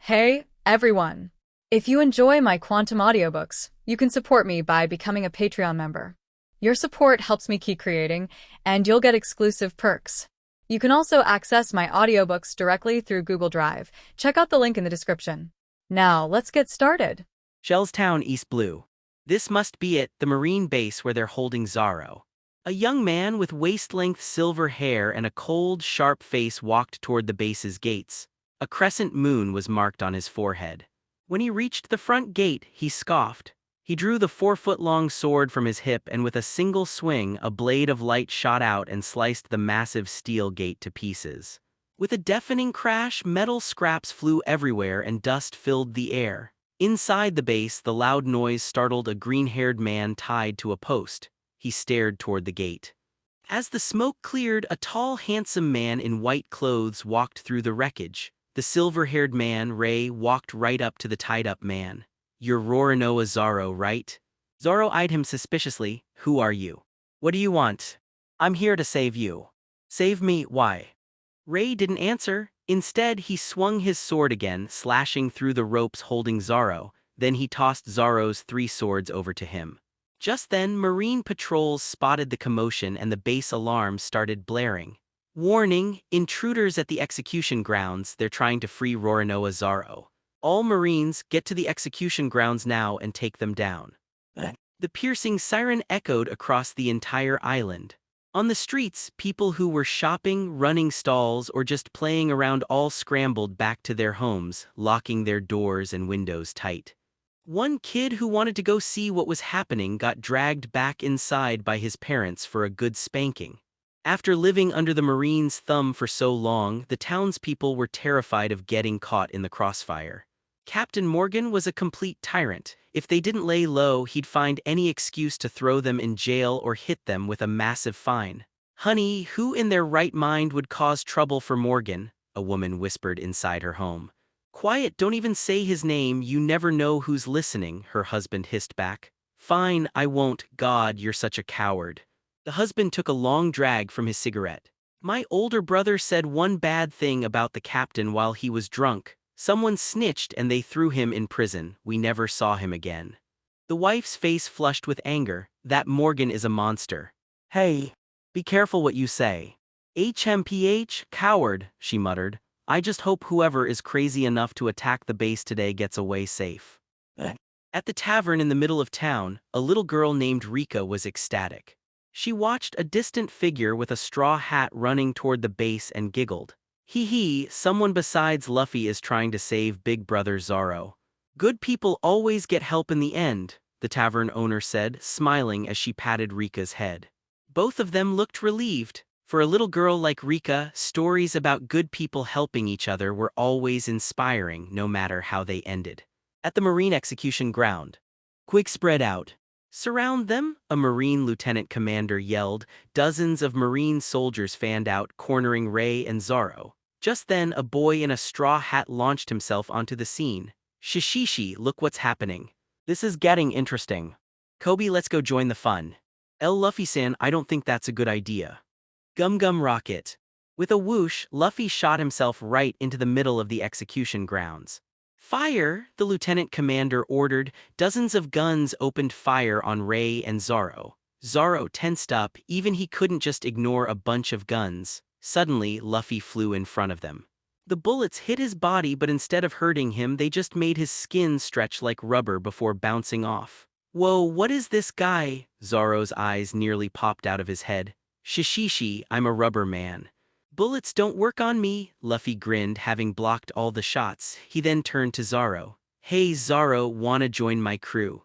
Hey, everyone! If you enjoy my quantum audiobooks, you can support me by becoming a Patreon member. Your support helps me keep creating, and you'll get exclusive perks. You can also access my audiobooks directly through Google Drive. Check out the link in the description. Now, let's get started. Shellstown, East Blue. This must be it, the marine base where they're holding Zaro. A young man with waist-length silver hair and a cold, sharp face walked toward the base's gates. A crescent moon was marked on his forehead. When he reached the front gate, he scoffed. He drew the 4-foot-long sword from his hip, and with a single swing, a blade of light shot out and sliced the massive steel gate to pieces. With a deafening crash, metal scraps flew everywhere and dust filled the air. Inside the base, the loud noise startled a green-haired man tied to a post. He stared toward the gate. As the smoke cleared, a tall, handsome man in white clothes walked through the wreckage. The silver-haired man, Ray, walked right up to the tied-up man. "You're Roronoa Zaro, right?" Zaro eyed him suspiciously. "Who are you? What do you want?" "I'm here to save you." "Save me? Why?" Ray didn't answer. Instead, he swung his sword again, slashing through the ropes holding Zaro. Then he tossed Zaro's 3 swords over to him. Just then, marine patrols spotted the commotion and the base alarm started blaring. "Warning, intruders at the execution grounds, they're trying to free Roronoa Zaro. All Marines, get to the execution grounds now and take them down." The piercing siren echoed across the entire island. On the streets, people who were shopping, running stalls, or just playing around all scrambled back to their homes, locking their doors and windows tight. One kid who wanted to go see what was happening got dragged back inside by his parents for a good spanking. After living under the Marines' thumb for so long, the townspeople were terrified of getting caught in the crossfire. Captain Morgan was a complete tyrant. If they didn't lay low, he'd find any excuse to throw them in jail or hit them with a massive fine. "Honey, who in their right mind would cause trouble for Morgan?" a woman whispered inside her home. "Quiet, don't even say his name, you never know who's listening," her husband hissed back. "Fine, I won't. God, you're such a coward." The husband took a long drag from his cigarette. "My older brother said one bad thing about the captain while he was drunk. Someone snitched and they threw him in prison. We never saw him again." The wife's face flushed with anger. "That Morgan is a monster." "Hey, be careful what you say." "HMPH, coward," she muttered. "I just hope whoever is crazy enough to attack the base today gets away safe." At the tavern in the middle of town, a little girl named Rika was ecstatic. She watched a distant figure with a straw hat running toward the base and giggled. "Hee hee, someone besides Luffy is trying to save Big Brother Zaro." "Good people always get help in the end," the tavern owner said, smiling as she patted Rika's head. Both of them looked relieved. For a little girl like Rika, stories about good people helping each other were always inspiring, no matter how they ended. At the Marine execution ground. "Quick, spread out. Surround them," a Marine lieutenant commander yelled. Dozens of Marine soldiers fanned out, cornering Ray and Zaro. Just then, a boy in a straw hat launched himself onto the scene. "Shishishi, look what's happening. This is getting interesting. Kobe, let's go join the fun." Luffy-san, I don't think that's a good idea." "Gum Gum Rocket." With a whoosh, Luffy shot himself right into the middle of the execution grounds. "Fire!" the lieutenant commander ordered. Dozens of guns opened fire on Ray and Zaro. Zaro tensed up, even he couldn't just ignore a bunch of guns. Suddenly, Luffy flew in front of them. The bullets hit his body, but instead of hurting him, they just made his skin stretch like rubber before bouncing off. "Whoa, what is this guy?" Zaro's eyes nearly popped out of his head. "Shishishi, I'm a rubber man." "Bullets don't work on me," Luffy grinned, having blocked all the shots. He then turned to Zaro. "Hey Zaro, wanna join my crew?"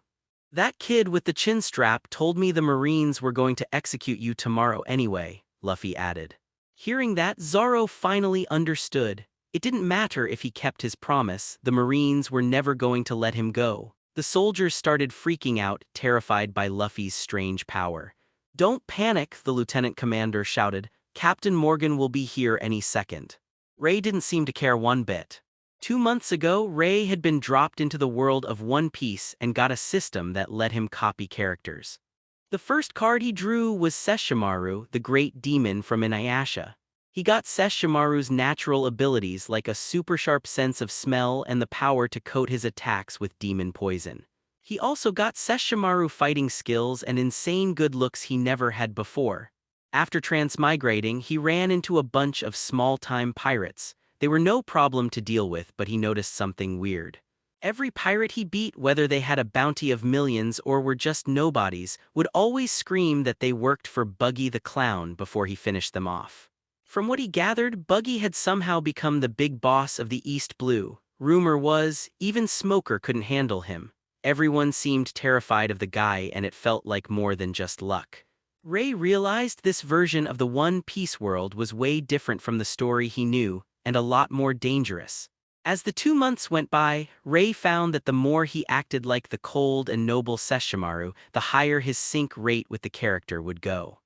"That kid with the chin strap told me the Marines were going to execute you tomorrow anyway," Luffy added. Hearing that, Zaro finally understood. It didn't matter if he kept his promise, the Marines were never going to let him go. The soldiers started freaking out, terrified by Luffy's strange power. "Don't panic," the lieutenant commander shouted. "Captain Morgan will be here any second." Ray didn't seem to care one bit. 2 months ago, Ray had been dropped into the world of One Piece and got a system that let him copy characters. The first card he drew was Sesshomaru, the great demon from Inuyasha. He got Sesshomaru's natural abilities like a super sharp sense of smell and the power to coat his attacks with demon poison. He also got Sesshomaru fighting skills and insane good looks he never had before. After transmigrating, he ran into a bunch of small-time pirates. They were no problem to deal with, but he noticed something weird. Every pirate he beat, whether they had a bounty of millions or were just nobodies, would always scream that they worked for Buggy the Clown before he finished them off. From what he gathered, Buggy had somehow become the big boss of the East Blue. Rumor was, even Smoker couldn't handle him. Everyone seemed terrified of the guy, and it felt like more than just luck. Ray realized this version of the One Piece world was way different from the story he knew, and a lot more dangerous. As the 2 months went by, Ray found that the more he acted like the cold and noble Sesshomaru, the higher his sync rate with the character would go.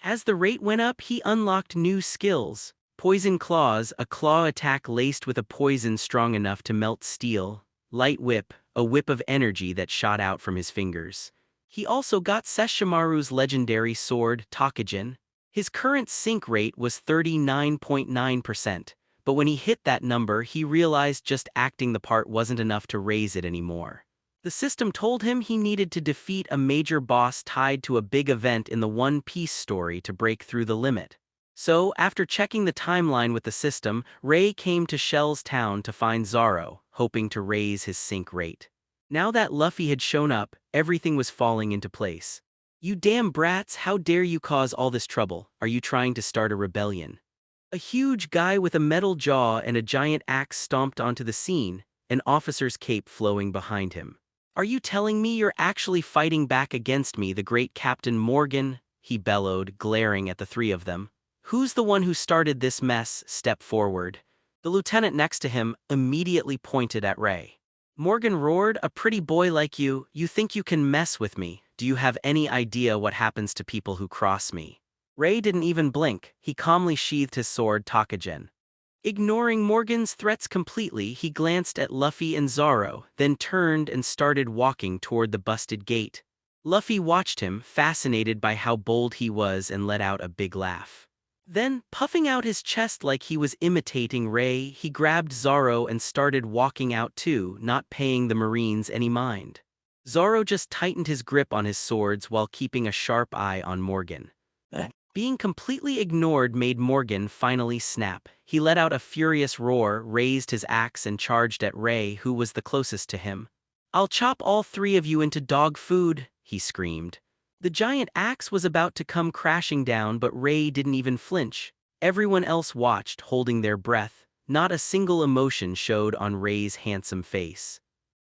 As the rate went up, he unlocked new skills. Poison Claws, a claw attack laced with a poison strong enough to melt steel. Light Whip, a whip of energy that shot out from his fingers. He also got Sesshomaru's legendary sword, Takajin. His current sync rate was 39.9%, but when he hit that number, he realized just acting the part wasn't enough to raise it anymore. The system told him he needed to defeat a major boss tied to a big event in the One Piece story to break through the limit. So, after checking the timeline with the system, Ray came to Shell's town to find Zoro, hoping to raise his sync rate. Now that Luffy had shown up, everything was falling into place. "You damn brats, how dare you cause all this trouble? Are you trying to start a rebellion?" A huge guy with a metal jaw and a giant axe stomped onto the scene, an officer's cape flowing behind him. "Are you telling me you're actually fighting back against me, the great Captain Morgan?" he bellowed, glaring at the three of them. "Who's the one who started this mess? Step forward." The lieutenant next to him immediately pointed at Ray. Morgan roared, "A pretty boy like you think you can mess with me? Do you have any idea what happens to people who cross me?" Ray didn't even blink. He calmly sheathed his sword, Takajin. Ignoring Morgan's threats completely, he glanced at Luffy and Zoro, then turned and started walking toward the busted gate. Luffy watched him, fascinated by how bold he was, and let out a big laugh. Then, puffing out his chest like he was imitating Ray, he grabbed Zoro and started walking out too, not paying the Marines any mind. Zoro just tightened his grip on his swords while keeping a sharp eye on Morgan. Being completely ignored made Morgan finally snap. He let out a furious roar, raised his axe and charged at Ray, who was the closest to him. "I'll chop all three of you into dog food," he screamed. The giant axe was about to come crashing down, but Ray didn't even flinch. Everyone else watched, holding their breath. Not a single emotion showed on Ray's handsome face.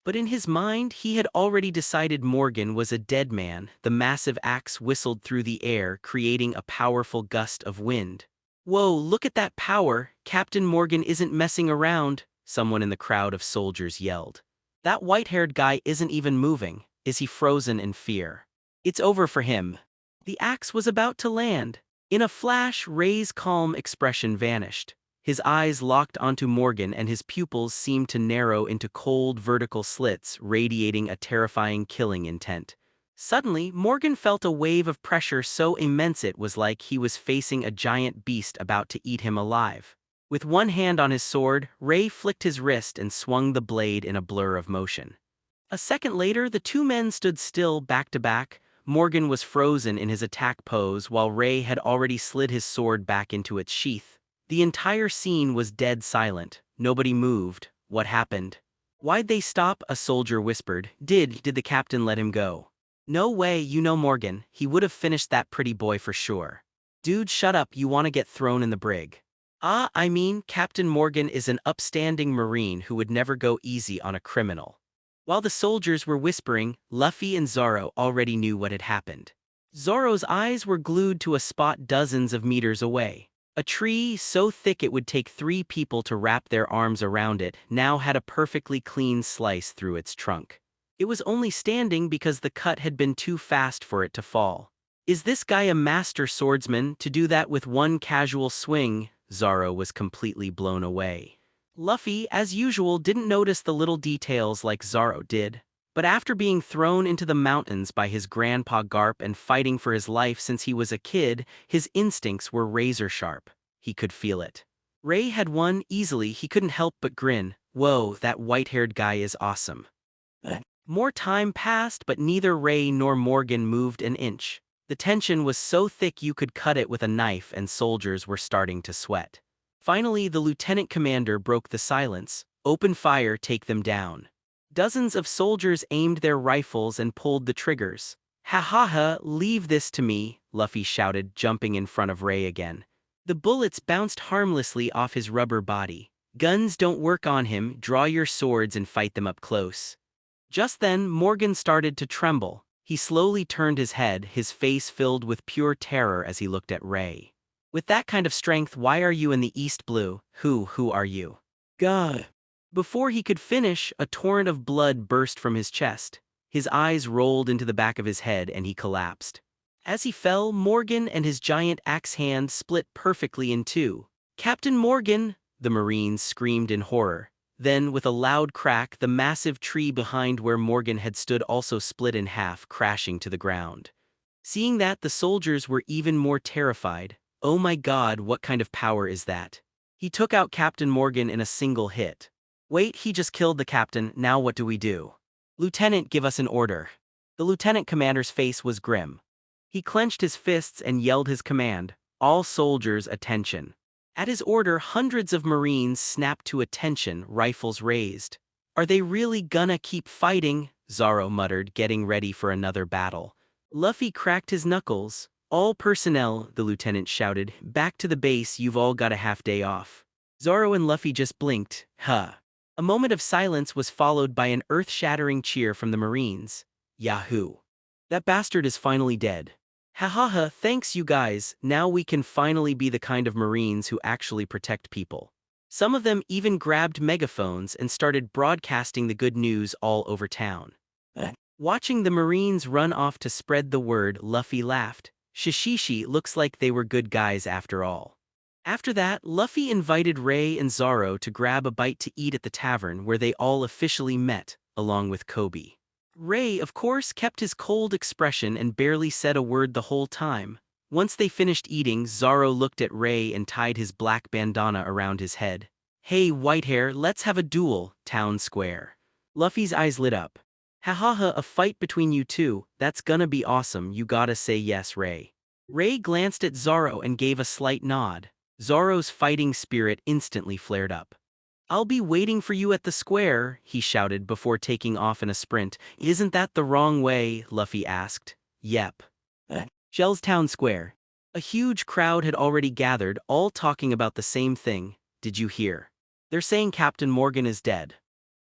But in his mind, he had already decided Morgan was a dead man. The massive axe whistled through the air, creating a powerful gust of wind. "Whoa, look at that power! Captain Morgan isn't messing around," someone in the crowd of soldiers yelled. "That white-haired guy isn't even moving. Is he frozen in fear? It's over for him." The axe was about to land. In a flash, Ray's calm expression vanished. His eyes locked onto Morgan, and his pupils seemed to narrow into cold vertical slits, radiating a terrifying killing intent. Suddenly, Morgan felt a wave of pressure so immense it was like he was facing a giant beast about to eat him alive. With one hand on his sword, Ray flicked his wrist and swung the blade in a blur of motion. A second later, the two men stood still, back to back. Morgan was frozen in his attack pose, while Ray had already slid his sword back into its sheath. The entire scene was dead silent. Nobody moved. What happened? "Why'd they stop?" a soldier whispered. Did the captain let him go?" "No way, you know Morgan. He would have finished that pretty boy for sure." "Dude, shut up, you want to get thrown in the brig." I mean, Captain Morgan is an upstanding Marine who would never go easy on a criminal." While the soldiers were whispering, Luffy and Zoro already knew what had happened. Zoro's eyes were glued to a spot dozens of meters away. A tree so thick it would take 3 people to wrap their arms around it now had a perfectly clean slice through its trunk. It was only standing because the cut had been too fast for it to fall. "Is this guy a master swordsman to do that with one casual swing?" Zoro was completely blown away. Luffy, as usual, didn't notice the little details like Zoro did. But after being thrown into the mountains by his grandpa Garp and fighting for his life since he was a kid, his instincts were razor sharp. he could feel it. Ray had won easily, he couldn't help but grin. Whoa, that white-haired guy is awesome. More time passed, but neither Ray nor Morgan moved an inch. The tension was so thick you could cut it with a knife, and soldiers were starting to sweat. Finally, the lieutenant commander broke the silence. Open fire, take them down. Dozens of soldiers aimed their rifles and pulled the triggers. Ha ha ha, leave this to me, Luffy shouted, jumping in front of Ray again. The bullets bounced harmlessly off his rubber body. Guns don't work on him, draw your swords and fight them up close. Just then, Morgan started to tremble. He slowly turned his head, his face filled with pure terror as he looked at Ray. With that kind of strength, why are you in the East Blue? Who are you? God. Before he could finish, a torrent of blood burst from his chest. His eyes rolled into the back of his head and he collapsed. As he fell, Morgan and his giant axe hand split perfectly in two. Captain Morgan! The Marines screamed in horror. Then, with a loud crack, the massive tree behind where Morgan had stood also split in half, crashing to the ground. Seeing that, the soldiers were even more terrified. Oh my God, what kind of power is that? He took out Captain Morgan in a single hit. Wait, he just killed the captain, now what do we do? Lieutenant, give us an order. The lieutenant commander's face was grim. He clenched his fists and yelled his command. All soldiers, attention. At his order, hundreds of Marines snapped to attention, rifles raised. Are they really gonna keep fighting? Zoro muttered, getting ready for another battle. Luffy cracked his knuckles. All personnel, the lieutenant shouted, back to the base, you've all got a half-day off. Zoro and Luffy just blinked. Huh. A moment of silence was followed by an earth-shattering cheer from the Marines. Yahoo! That bastard is finally dead. Ha ha ha, thanks you guys, now we can finally be the kind of Marines who actually protect people. Some of them even grabbed megaphones and started broadcasting the good news all over town. Watching the Marines run off to spread the word, Luffy laughed. Shishishi, looks like they were good guys after all. After that, Luffy invited Ray and Zoro to grab a bite to eat at the tavern where they all officially met, along with Kobe. Ray, of course, kept his cold expression and barely said a word the whole time. Once they finished eating, Zoro looked at Ray and tied his black bandana around his head. Hey, Whitehair, let's have a duel, town square. Luffy's eyes lit up. Ha ha ha, a fight between you two, that's gonna be awesome, you gotta say yes, Ray. Ray glanced at Zoro and gave a slight nod. Zoro's fighting spirit instantly flared up. I'll be waiting for you at the square, he shouted before taking off in a sprint. Isn't that the wrong way? Luffy asked. Yep. Shellstown Square. A huge crowd had already gathered, all talking about the same thing. Did you hear? They're saying Captain Morgan is dead.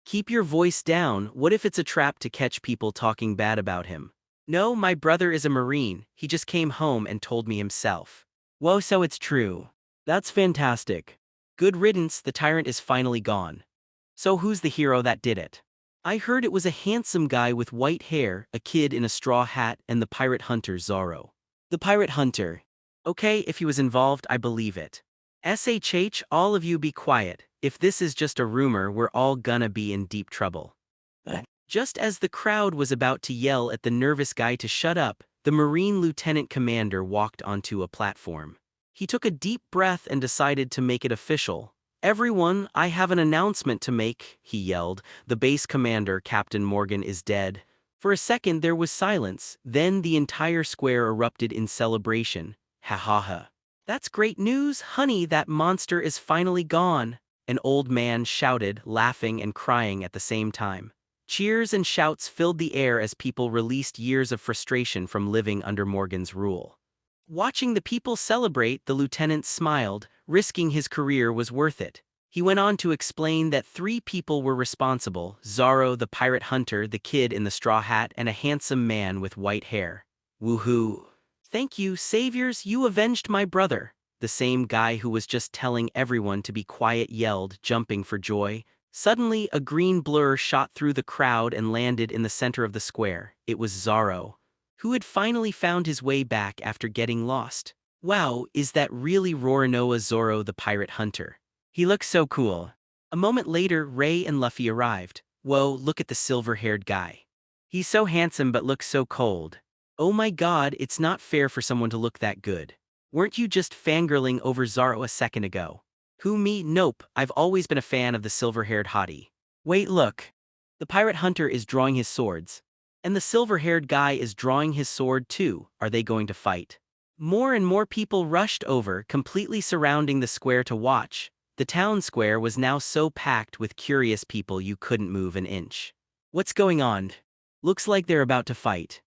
Keep your voice down, what if it's a trap to catch people talking bad about him? No, my brother is a Marine, he just came home and told me himself. Whoa, so it's true. That's fantastic. Good riddance, the tyrant is finally gone. So who's the hero that did it? I heard it was a handsome guy with white hair, a kid in a straw hat, and the pirate hunter Zoro. The pirate hunter. Okay, if he was involved, I believe it. SHH, all of you be quiet. If this is just a rumor, we're all gonna be in deep trouble. Just as the crowd was about to yell at the nervous guy to shut up, the Marine Lieutenant Commander walked onto a platform. He took a deep breath and decided to make it official. Everyone, I have an announcement to make, he yelled. The base commander, Captain Morgan, is dead. For a second there was silence, then the entire square erupted in celebration. Ha ha ha. That's great news, honey, that monster is finally gone. An old man shouted, laughing and crying at the same time. Cheers and shouts filled the air as people released years of frustration from living under Morgan's rule. Watching the people celebrate, the lieutenant smiled, risking his career was worth it. He went on to explain that 3 people were responsible: Zoro, the pirate hunter, the kid in the straw hat, and a handsome man with white hair. Woohoo! Thank you, saviors, you avenged my brother. The same guy who was just telling everyone to be quiet yelled, jumping for joy. Suddenly, a green blur shot through the crowd and landed in the center of the square. It was Zoro, who had finally found his way back after getting lost. Wow, is that really Roronoa Zoro the pirate hunter? He looks so cool. A moment later, Ray and Luffy arrived. Whoa, look at the silver-haired guy. He's so handsome but looks so cold. Oh my God, it's not fair for someone to look that good. Weren't you just fangirling over Zoro a second ago? Who, me? Nope, I've always been a fan of the silver-haired hottie. Wait, look. The pirate hunter is drawing his swords. And the silver-haired guy is drawing his sword too. Are they going to fight? More and more people rushed over, completely surrounding the square to watch. The town square was now so packed with curious people you couldn't move an inch. What's going on? Looks like they're about to fight.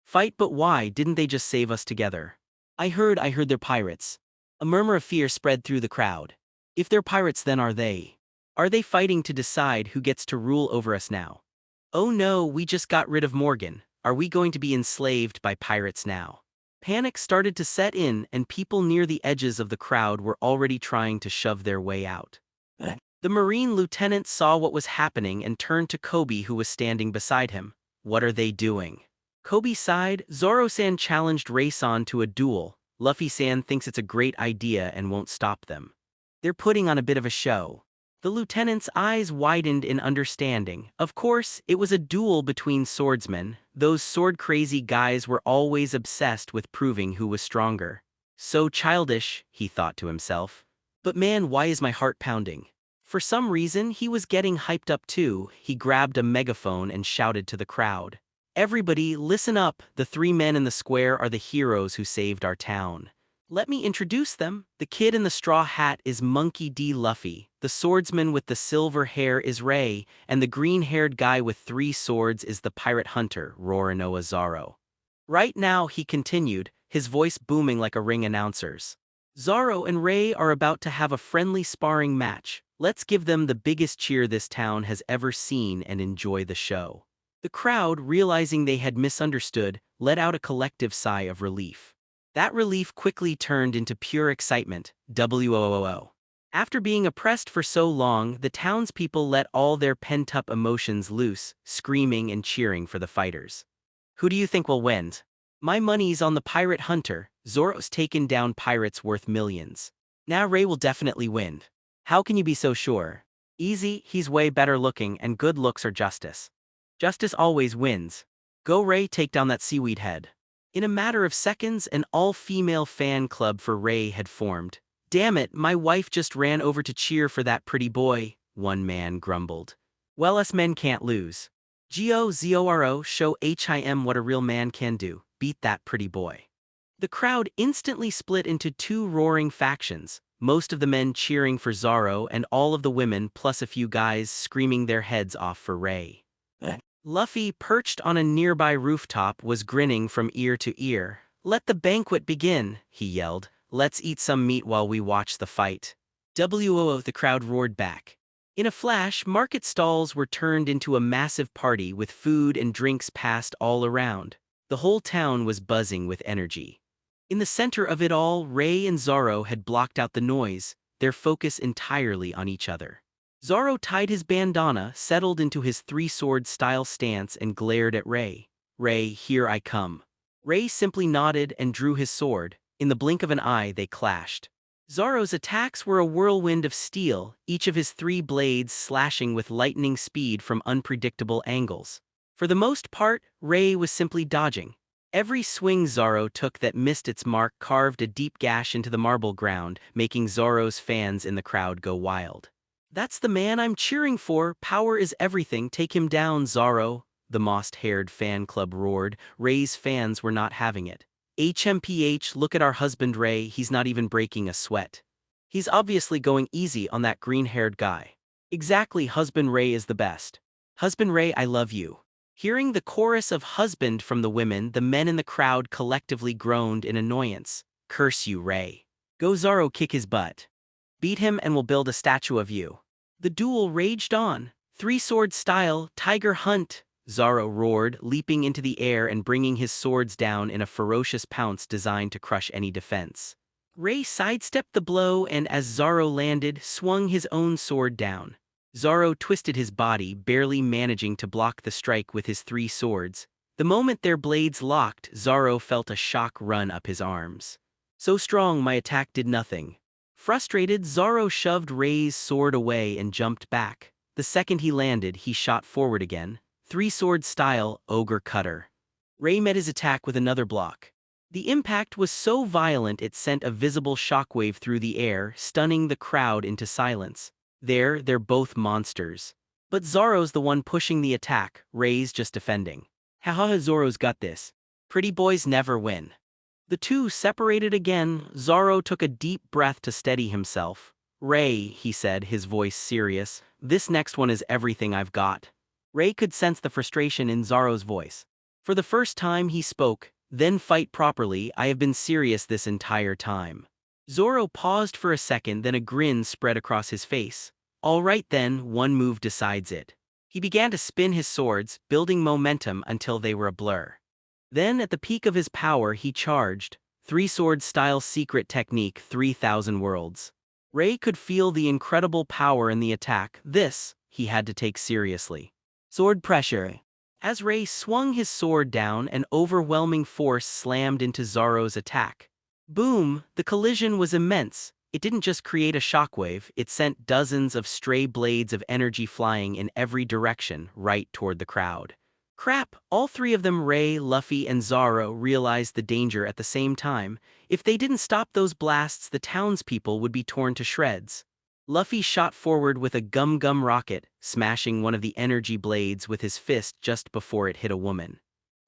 Fight, but why didn't they just save us together? I heard they're pirates. A murmur of fear spread through the crowd. If they're pirates, then are they? Are they fighting to decide who gets to rule over us now? Oh no, we just got rid of Morgan. Are we going to be enslaved by pirates now? Panic started to set in, and people near the edges of the crowd were already trying to shove their way out. The Marine lieutenant saw what was happening and turned to Kobe, who was standing beside him. What are they doing? Kobe sighed. Zoro-san challenged Ray-san to a duel. Luffy-san thinks it's a great idea and won't stop them. They're putting on a bit of a show. The lieutenant's eyes widened in understanding. Of course, it was a duel between swordsmen. Those sword-crazy guys were always obsessed with proving who was stronger. So childish, he thought to himself. But man, why is my heart pounding? For some reason, he was getting hyped up too. He grabbed a megaphone and shouted to the crowd. Everybody, listen up. The three men in the square are the heroes who saved our town. Let me introduce them. The kid in the straw hat is Monkey D. Luffy, the swordsman with the silver hair is Ray, and the green-haired guy with 3 swords is the pirate hunter, Roronoa Zoro. Right now, he continued, his voice booming like a ring announcer's. Zoro and Ray are about to have a friendly sparring match. Let's give them the biggest cheer this town has ever seen and enjoy the show. The crowd, realizing they had misunderstood, let out a collective sigh of relief. That relief quickly turned into pure excitement. Whoa. After being oppressed for so long, the townspeople let all their pent-up emotions loose, screaming and cheering for the fighters. Who do you think will win? My money's on the pirate hunter. Zoro's taken down pirates worth millions. Now Ray will definitely win. How can you be so sure? Easy, he's way better looking and good looks are justice. Justice always wins. Go Ray, take down that seaweed head. In a matter of seconds, an all-female fan club for Ray had formed. Damn it, my wife just ran over to cheer for that pretty boy, one man grumbled. Well, us men can't lose. Zoro, show him what a real man can do. Beat that pretty boy. The crowd instantly split into 2 roaring factions, most of the men cheering for Zoro and all of the women plus a few guys screaming their heads off for Ray. Luffy, perched on a nearby rooftop, was grinning from ear to ear. Let the banquet begin, he yelled. Let's eat some meat while we watch the fight. Whoa, the crowd roared back. In a flash, market stalls were turned into a massive party with food and drinks passed all around. The whole town was buzzing with energy. In the center of it all, Ray and Zoro had blocked out the noise, their focus entirely on each other. Zoro tied his bandana, settled into his 3-sword style stance and glared at Ray. Ray, here I come. Ray simply nodded and drew his sword. In the blink of an eye, they clashed. Zoro's attacks were a whirlwind of steel, each of his 3 blades slashing with lightning speed from unpredictable angles. For the most part, Ray was simply dodging. Every swing Zoro took that missed its mark carved a deep gash into the marble ground, making Zoro's fans in the crowd go wild. That's the man I'm cheering for. Power is everything. Take him down, Zoro, the mossed-haired fan club roared. Ray's fans were not having it. HMPH, look at our husband Ray, he's not even breaking a sweat. He's obviously going easy on that green-haired guy. Exactly, husband Ray is the best. Husband Ray, I love you. Hearing the chorus of husband from the women, the men in the crowd collectively groaned in annoyance. Curse you, Ray. Go Zoro, kick his butt. Beat him and we'll build a statue of you. The duel raged on. 3-sword style, tiger hunt, Zoro roared, leaping into the air and bringing his swords down in a ferocious pounce designed to crush any defense. Ray sidestepped the blow and as Zoro landed, swung his own sword down. Zoro twisted his body, barely managing to block the strike with his 3 swords. The moment their blades locked, Zoro felt a shock run up his arms. So strong, my attack did nothing. Frustrated, Zoro shoved Ray's sword away and jumped back. The second he landed, he shot forward again. 3-sword style, ogre cutter. Ray met his attack with another block. The impact was so violent it sent a visible shockwave through the air, stunning the crowd into silence. They're both monsters. But Zoro's the one pushing the attack, Rei's just defending. Haha, Zoro's got this. Pretty boys never win. The two separated again. Zoro took a deep breath to steady himself. Rei, he said, his voice serious, this next one is everything I've got. Rei could sense the frustration in Zoro's voice. For the first time he spoke, then fight properly, I have been serious this entire time. Zoro paused for a second, then a grin spread across his face. All right then, one move decides it. He began to spin his swords, building momentum until they were a blur. Then at the peak of his power he charged, three-sword style secret technique 3000 worlds. Rei could feel the incredible power in the attack. This, he had to take seriously. Sword pressure. As Rei swung his sword down, an overwhelming force slammed into Zoro's attack. Boom, the collision was immense. It didn't just create a shockwave, it sent dozens of stray blades of energy flying in every direction, right toward the crowd. Crap, all three of them, Rei, Luffy, and Zoro, realized the danger at the same time. If they didn't stop those blasts, the townspeople would be torn to shreds. Luffy shot forward with a gum-gum rocket, smashing one of the energy blades with his fist just before it hit a woman.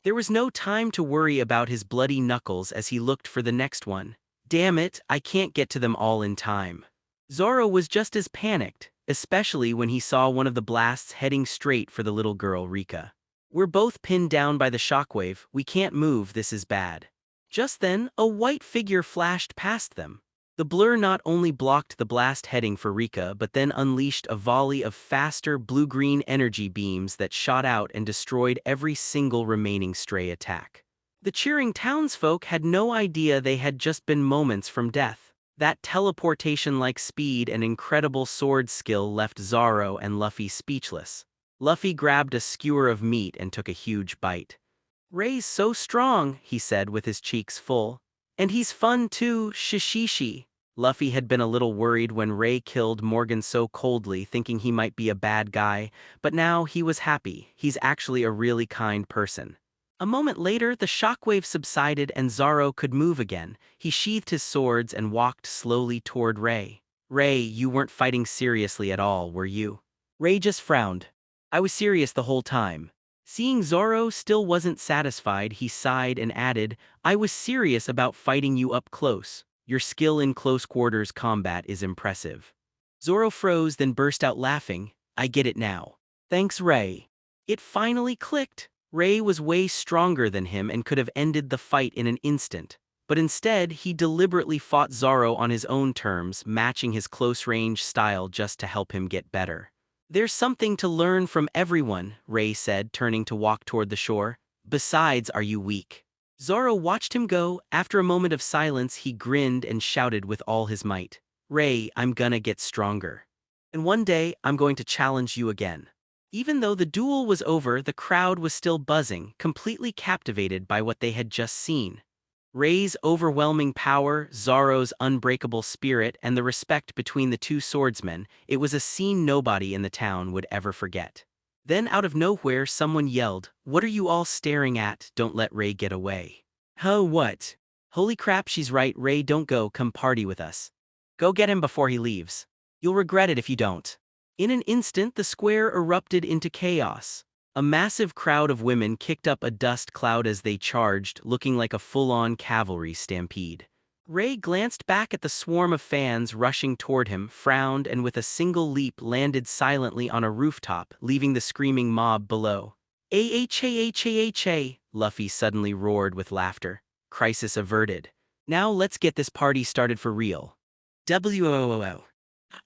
There was no time to worry about his bloody knuckles as he looked for the next one. Damn it, I can't get to them all in time. Zoro was just as panicked, especially when he saw one of the blasts heading straight for the little girl Rika. We're both pinned down by the shockwave, we can't move, this is bad. Just then, a white figure flashed past them. The blur not only blocked the blast heading for Rika but then unleashed a volley of faster blue-green energy beams that shot out and destroyed every single remaining stray attack. The cheering townsfolk had no idea they had just been moments from death. That teleportation-like speed and incredible sword skill left Zoro and Luffy speechless. Luffy grabbed a skewer of meat and took a huge bite. Rei's so strong, he said with his cheeks full. And he's fun too, shishishi. Luffy had been a little worried when Rei killed Morgan so coldly, thinking he might be a bad guy, but now he was happy, he's actually a really kind person. A moment later, the shockwave subsided and Zoro could move again. He sheathed his swords and walked slowly toward Rei. Rei, you weren't fighting seriously at all, were you? Rei just frowned. I was serious the whole time. Seeing Zoro still wasn't satisfied, he sighed and added, I was serious about fighting you up close. Your skill in close quarters combat is impressive. Zoro froze, then burst out laughing. I get it now. Thanks, Rei. It finally clicked. Rei was way stronger than him and could have ended the fight in an instant. But instead, he deliberately fought Zoro on his own terms, matching his close-range style just to help him get better. There's something to learn from everyone, Rei said, turning to walk toward the shore. Besides, are you weak? Zoro watched him go. After a moment of silence, he grinned and shouted with all his might. Rei, I'm gonna get stronger. And one day, I'm going to challenge you again. Even though the duel was over, the crowd was still buzzing, completely captivated by what they had just seen. Rei's overwhelming power, Zoro's unbreakable spirit, and the respect between the two swordsmen, it was a scene nobody in the town would ever forget. Then out of nowhere someone yelled, What are you all staring at? Don't let Rei get away. Huh, what? Holy crap, she's right, Rei, don't go, come party with us. Go get him before he leaves. You'll regret it if you don't. In an instant the square erupted into chaos. A massive crowd of women kicked up a dust cloud as they charged, looking like a full-on cavalry stampede. Rei glanced back at the swarm of fans rushing toward him, frowned, and with a single leap landed silently on a rooftop, leaving the screaming mob below. AHAHAHA, Luffy suddenly roared with laughter. Crisis averted. Now let's get this party started for real. WOOO.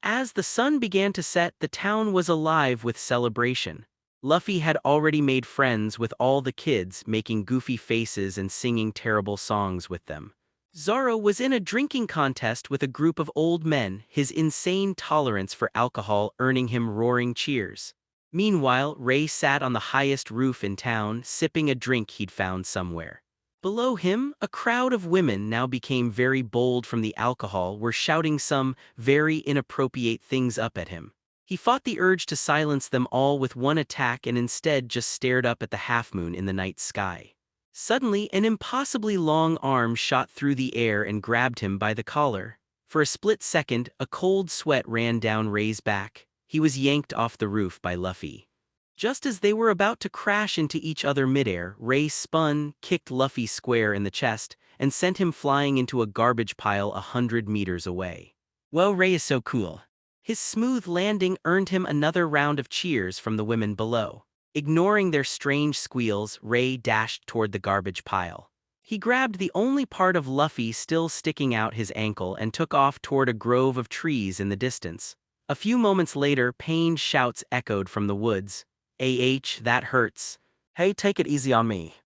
As the sun began to set, the town was alive with celebration. Luffy had already made friends with all the kids, making goofy faces and singing terrible songs with them. Zoro was in a drinking contest with a group of old men, his insane tolerance for alcohol earning him roaring cheers. Meanwhile, Rei sat on the highest roof in town, sipping a drink he'd found somewhere. Below him, a crowd of women, now became very bold from the alcohol, were shouting some very inappropriate things up at him. He fought the urge to silence them all with one attack and instead just stared up at the half-moon in the night sky. Suddenly, an impossibly long arm shot through the air and grabbed him by the collar. For a split second, a cold sweat ran down Ray's back. He was yanked off the roof by Luffy. Just as they were about to crash into each other midair, Ray spun, kicked Luffy square in the chest, and sent him flying into a garbage pile 100 meters away. Whoa, Ray is so cool. His smooth landing earned him another round of cheers from the women below. Ignoring their strange squeals, Ray dashed toward the garbage pile. He grabbed the only part of Luffy still sticking out his ankle and took off toward a grove of trees in the distance. A few moments later, pained shouts echoed from the woods. That hurts. Hey, take it easy on me.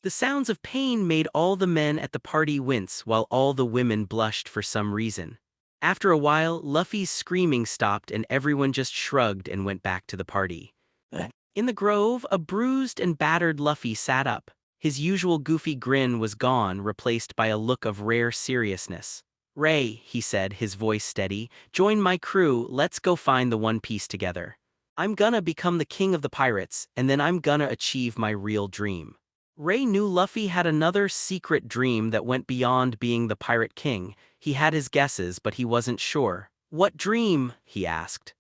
The sounds of pain made all the men at the party wince while all the women blushed for some reason. After a while, Luffy's screaming stopped and everyone just shrugged and went back to the party. In the grove, a bruised and battered Luffy sat up. His usual goofy grin was gone, replaced by a look of rare seriousness. Ray, he said, his voice steady, join my crew, let's go find the One Piece together. I'm gonna become the king of the pirates, and then I'm gonna achieve my real dream. Ray knew Luffy had another secret dream that went beyond being the pirate king. He had his guesses, but he wasn't sure. What dream? He asked.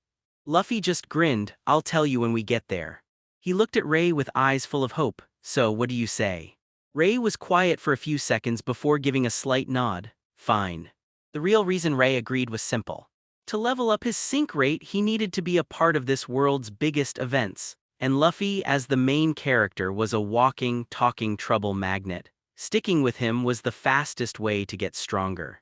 Luffy just grinned, I'll tell you when we get there. He looked at Ray with eyes full of hope. So, what do you say? Ray was quiet for a few seconds before giving a slight nod. Fine. The real reason Ray agreed was simple. To level up his sync rate, he needed to be a part of this world's biggest events. And Luffy, as the main character, was a walking, talking trouble magnet. Sticking with him was the fastest way to get stronger.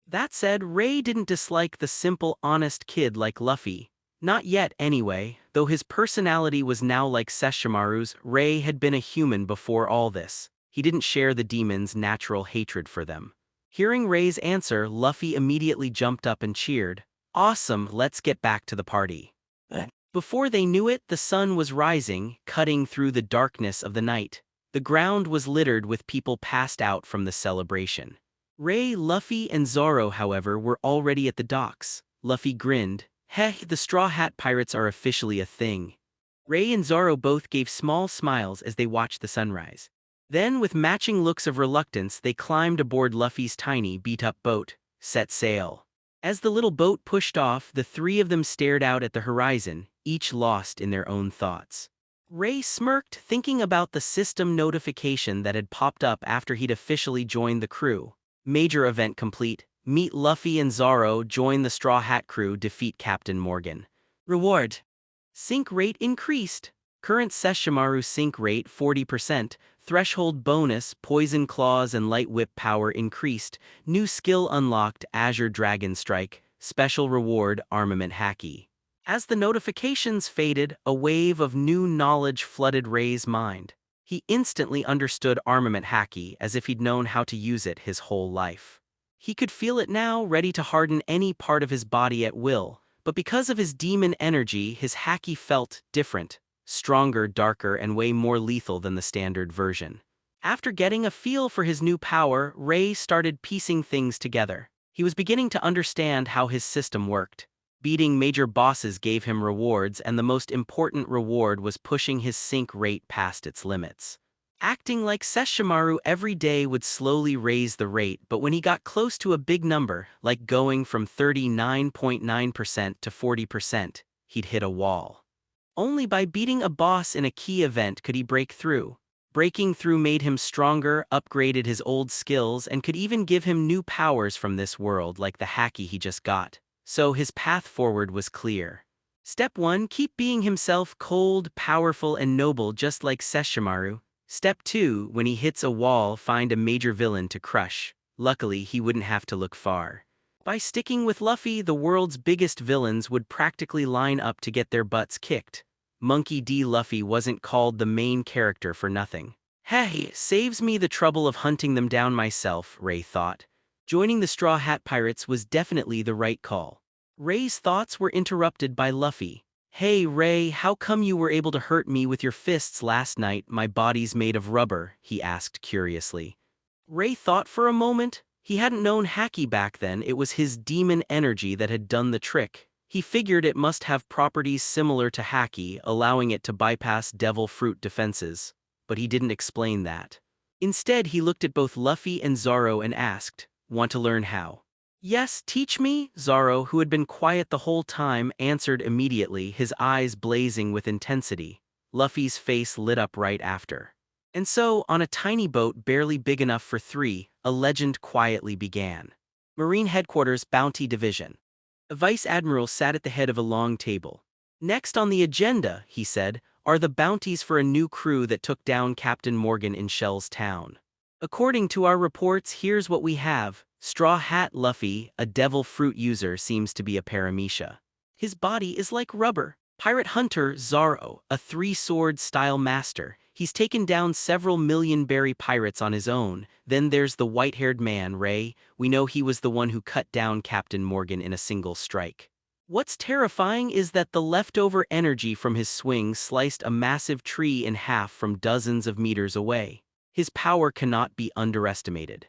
That said, Ray didn't dislike the simple, honest kid like Luffy. Not yet, anyway. Though his personality was now like Sesshomaru's, Ray had been a human before all this. He didn't share the demon's natural hatred for them. Hearing Ray's answer, Luffy immediately jumped up and cheered. Awesome, let's get back to the party. Before they knew it, the sun was rising, cutting through the darkness of the night. The ground was littered with people passed out from the celebration. Ray, Luffy, and Zoro, however, were already at the docks. Luffy grinned. Heh, the Straw Hat Pirates are officially a thing. Ray and Zoro both gave small smiles as they watched the sunrise. Then, with matching looks of reluctance, they climbed aboard Luffy's tiny, beat-up boat. Set sail. As the little boat pushed off, the three of them stared out at the horizon, each lost in their own thoughts. Ray smirked, thinking about the system notification that had popped up after he'd officially joined the crew. Major event complete. Meet Luffy and Zoro, join the Straw Hat crew, defeat Captain Morgan. Reward. Sync rate increased. Current Sesshomaru sync rate 40%. Threshold bonus, Poison Claws and Light Whip power increased. New skill unlocked, Azure Dragon Strike. Special reward, Armament Haki. As the notifications faded, a wave of new knowledge flooded Ray's mind. He instantly understood Armament Haki as if he'd known how to use it his whole life. He could feel it now, ready to harden any part of his body at will, but because of his demon energy, his haki felt different, stronger, darker, and way more lethal than the standard version. After getting a feel for his new power, Ray started piecing things together. He was beginning to understand how his system worked. Beating major bosses gave him rewards, and the most important reward was pushing his sync rate past its limits. Acting like Sesshomaru every day would slowly raise the rate, but when he got close to a big number, like going from 39.9% to 40%, he'd hit a wall. Only by beating a boss in a key event could he break through. Breaking through made him stronger, upgraded his old skills, and could even give him new powers from this world like the haki he just got. So his path forward was clear. Step 1, keep being himself, cold, powerful, and noble just like Sesshomaru. Step 2, when he hits a wall, find a major villain to crush. Luckily, he wouldn't have to look far. By sticking with Luffy, the world's biggest villains would practically line up to get their butts kicked. Monkey D. Luffy wasn't called the main character for nothing. Hey, saves me the trouble of hunting them down myself, Ray thought. Joining the Straw Hat Pirates was definitely the right call. Ray's thoughts were interrupted by Luffy. Hey Ray, how come you were able to hurt me with your fists last night? My body's made of rubber, he asked curiously. Ray thought for a moment. He hadn't known haki back then. It was his demon energy that had done the trick. He figured it must have properties similar to haki, allowing it to bypass devil fruit defenses. But he didn't explain that. Instead, he looked at both Luffy and Zoro and asked, "Want to learn how?" "Yes, teach me," Zoro, who had been quiet the whole time, answered immediately, his eyes blazing with intensity. Luffy's face lit up right after. And so, on a tiny boat barely big enough for three, a legend quietly began. Marine Headquarters Bounty Division. A vice admiral sat at the head of a long table. "Next on the agenda," he said, "are the bounties for a new crew that took down Captain Morgan in Shell's town. According to our reports, here's what we have. Straw Hat Luffy, a devil fruit user, seems to be a paramecia. His body is like rubber. Pirate Hunter Zoro, a three-sword style master. He's taken down several million berry pirates on his own. Then there's the white-haired man, Ray. We know he was the one who cut down Captain Morgan in a single strike. What's terrifying is that the leftover energy from his swing sliced a massive tree in half from dozens of meters away. His power cannot be underestimated."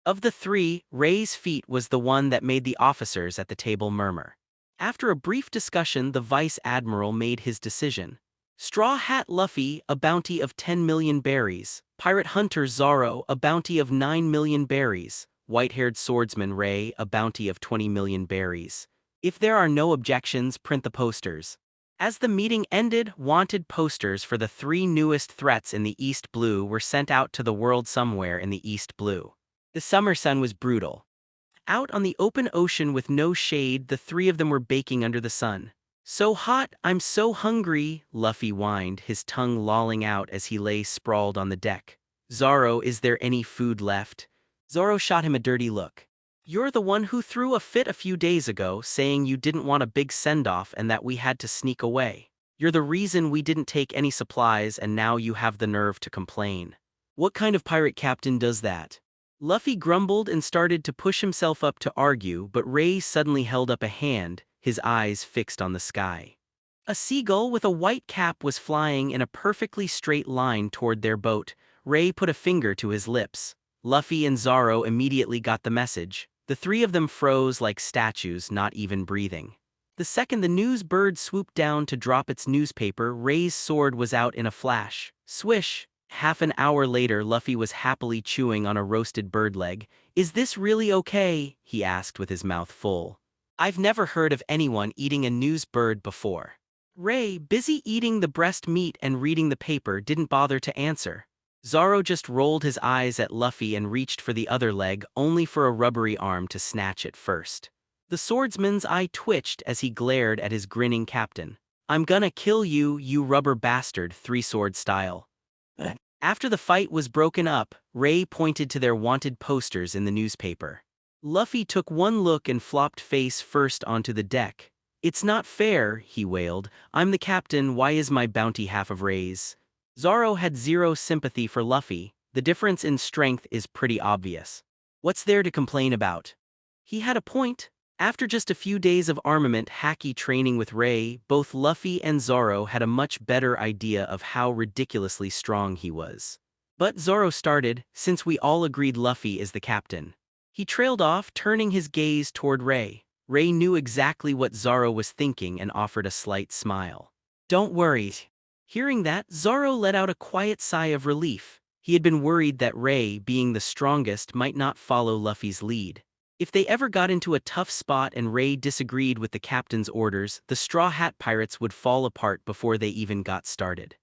Of the three, Ray's feat was the one that made the officers at the table murmur. After a brief discussion, the vice admiral made his decision. Straw Hat Luffy, a bounty of 10 million berries. Pirate Hunter Zoro, a bounty of 9 million berries. White-haired swordsman Ray, a bounty of 20 million berries. If there are no objections, print the posters. As the meeting ended, wanted posters for the three newest threats in the East Blue were sent out to the world somewhere in the East Blue. The summer sun was brutal. Out on the open ocean with no shade, the three of them were baking under the sun. "So hot, I'm so hungry," Luffy whined, his tongue lolling out as he lay sprawled on the deck. "Zoro, is there any food left?" Zoro shot him a dirty look. "You're the one who threw a fit a few days ago, saying you didn't want a big send-off and that we had to sneak away. You're the reason we didn't take any supplies, and now you have the nerve to complain. What kind of pirate captain does that?" Luffy grumbled and started to push himself up to argue, but Ray suddenly held up a hand, his eyes fixed on the sky. A seagull with a white cap was flying in a perfectly straight line toward their boat. Ray put a finger to his lips. Luffy and Zoro immediately got the message. The three of them froze like statues, not even breathing. The second the news bird swooped down to drop its newspaper, Ray's sword was out in a flash. Swish! Half an hour later, Luffy was happily chewing on a roasted bird leg. "Is this really okay?" he asked with his mouth full. "I've never heard of anyone eating a news bird before." Ray, busy eating the breast meat and reading the paper, didn't bother to answer. Zoro just rolled his eyes at Luffy and reached for the other leg, only for a rubbery arm to snatch it first. The swordsman's eye twitched as he glared at his grinning captain. "I'm gonna kill you, you rubber bastard," three-sword style. After the fight was broken up, Ray pointed to their wanted posters in the newspaper. Luffy took one look and flopped face first onto the deck. "It's not fair," he wailed. "I'm the captain, why is my bounty half of Ray's?" Zoro had zero sympathy for Luffy. The difference in strength is pretty obvious. What's there to complain about? He had a point. After just a few days of armament hacky training with Ray, both Luffy and Zoro had a much better idea of how ridiculously strong he was. But Zoro started, "Since we all agreed Luffy is the captain." He trailed off, turning his gaze toward Ray. Ray knew exactly what Zoro was thinking and offered a slight smile. "Don't worry." Hearing that, Zoro let out a quiet sigh of relief. He had been worried that Ray, being the strongest, might not follow Luffy's lead. If they ever got into a tough spot and Ray disagreed with the captain's orders, the Straw Hat Pirates would fall apart before they even got started.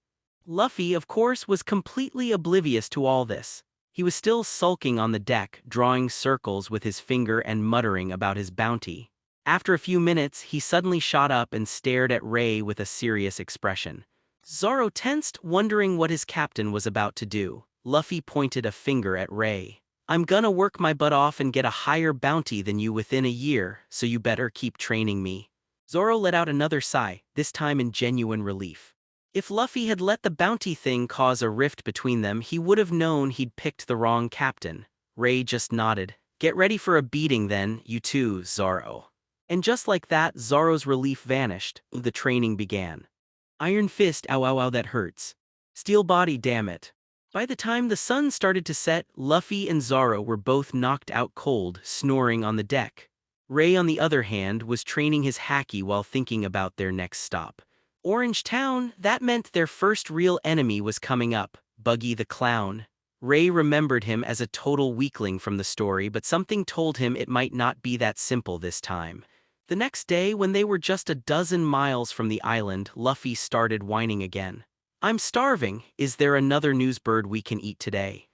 Luffy, of course, was completely oblivious to all this. He was still sulking on the deck, drawing circles with his finger and muttering about his bounty. After a few minutes, he suddenly shot up and stared at Ray with a serious expression. Zoro tensed, wondering what his captain was about to do. Luffy pointed a finger at Ray. "I'm gonna work my butt off and get a higher bounty than you within a year, so you better keep training me." Zoro let out another sigh, this time in genuine relief. If Luffy had let the bounty thing cause a rift between them, he would have known he'd picked the wrong captain. Ray just nodded. "Get ready for a beating then, you too, Zoro." And just like that, Zoro's relief vanished. The training began. Iron fist, ow ow ow, that hurts. Steel body, damn it. By the time the sun started to set, Luffy and Zoro were both knocked out cold, snoring on the deck. Ray, on the other hand, was training his haki while thinking about their next stop. Orange Town, that meant their first real enemy was coming up, Buggy the Clown. Ray remembered him as a total weakling from the story, but something told him it might not be that simple this time. The next day, when they were just a dozen miles from the island, Luffy started whining again. "I'm starving. Is there another news bird we can eat today?"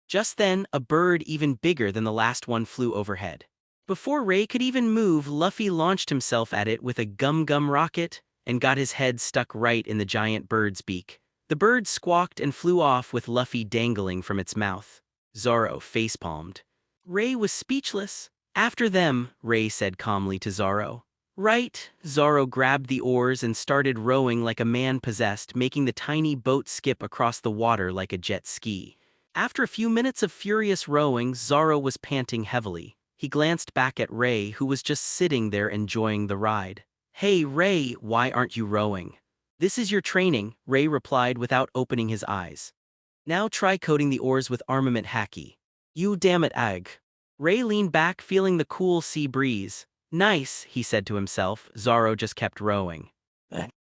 Just then, a bird even bigger than the last one flew overhead. Before Ray could even move, Luffy launched himself at it with a gum-gum rocket and got his head stuck right in the giant bird's beak. The bird squawked and flew off with Luffy dangling from its mouth. Zoro facepalmed. Ray was speechless. "After them," Ray said calmly to Zoro. "Right." Zoro grabbed the oars and started rowing like a man possessed, making the tiny boat skip across the water like a jet ski. After a few minutes of furious rowing, Zoro was panting heavily. He glanced back at Ray, who was just sitting there enjoying the ride. "Hey Ray, why aren't you rowing?" "This is your training," Ray replied without opening his eyes. "Now try coating the oars with armament haki." "You damn it, Ag." Ray leaned back, feeling the cool sea breeze. "Nice," he said to himself. Zoro just kept rowing.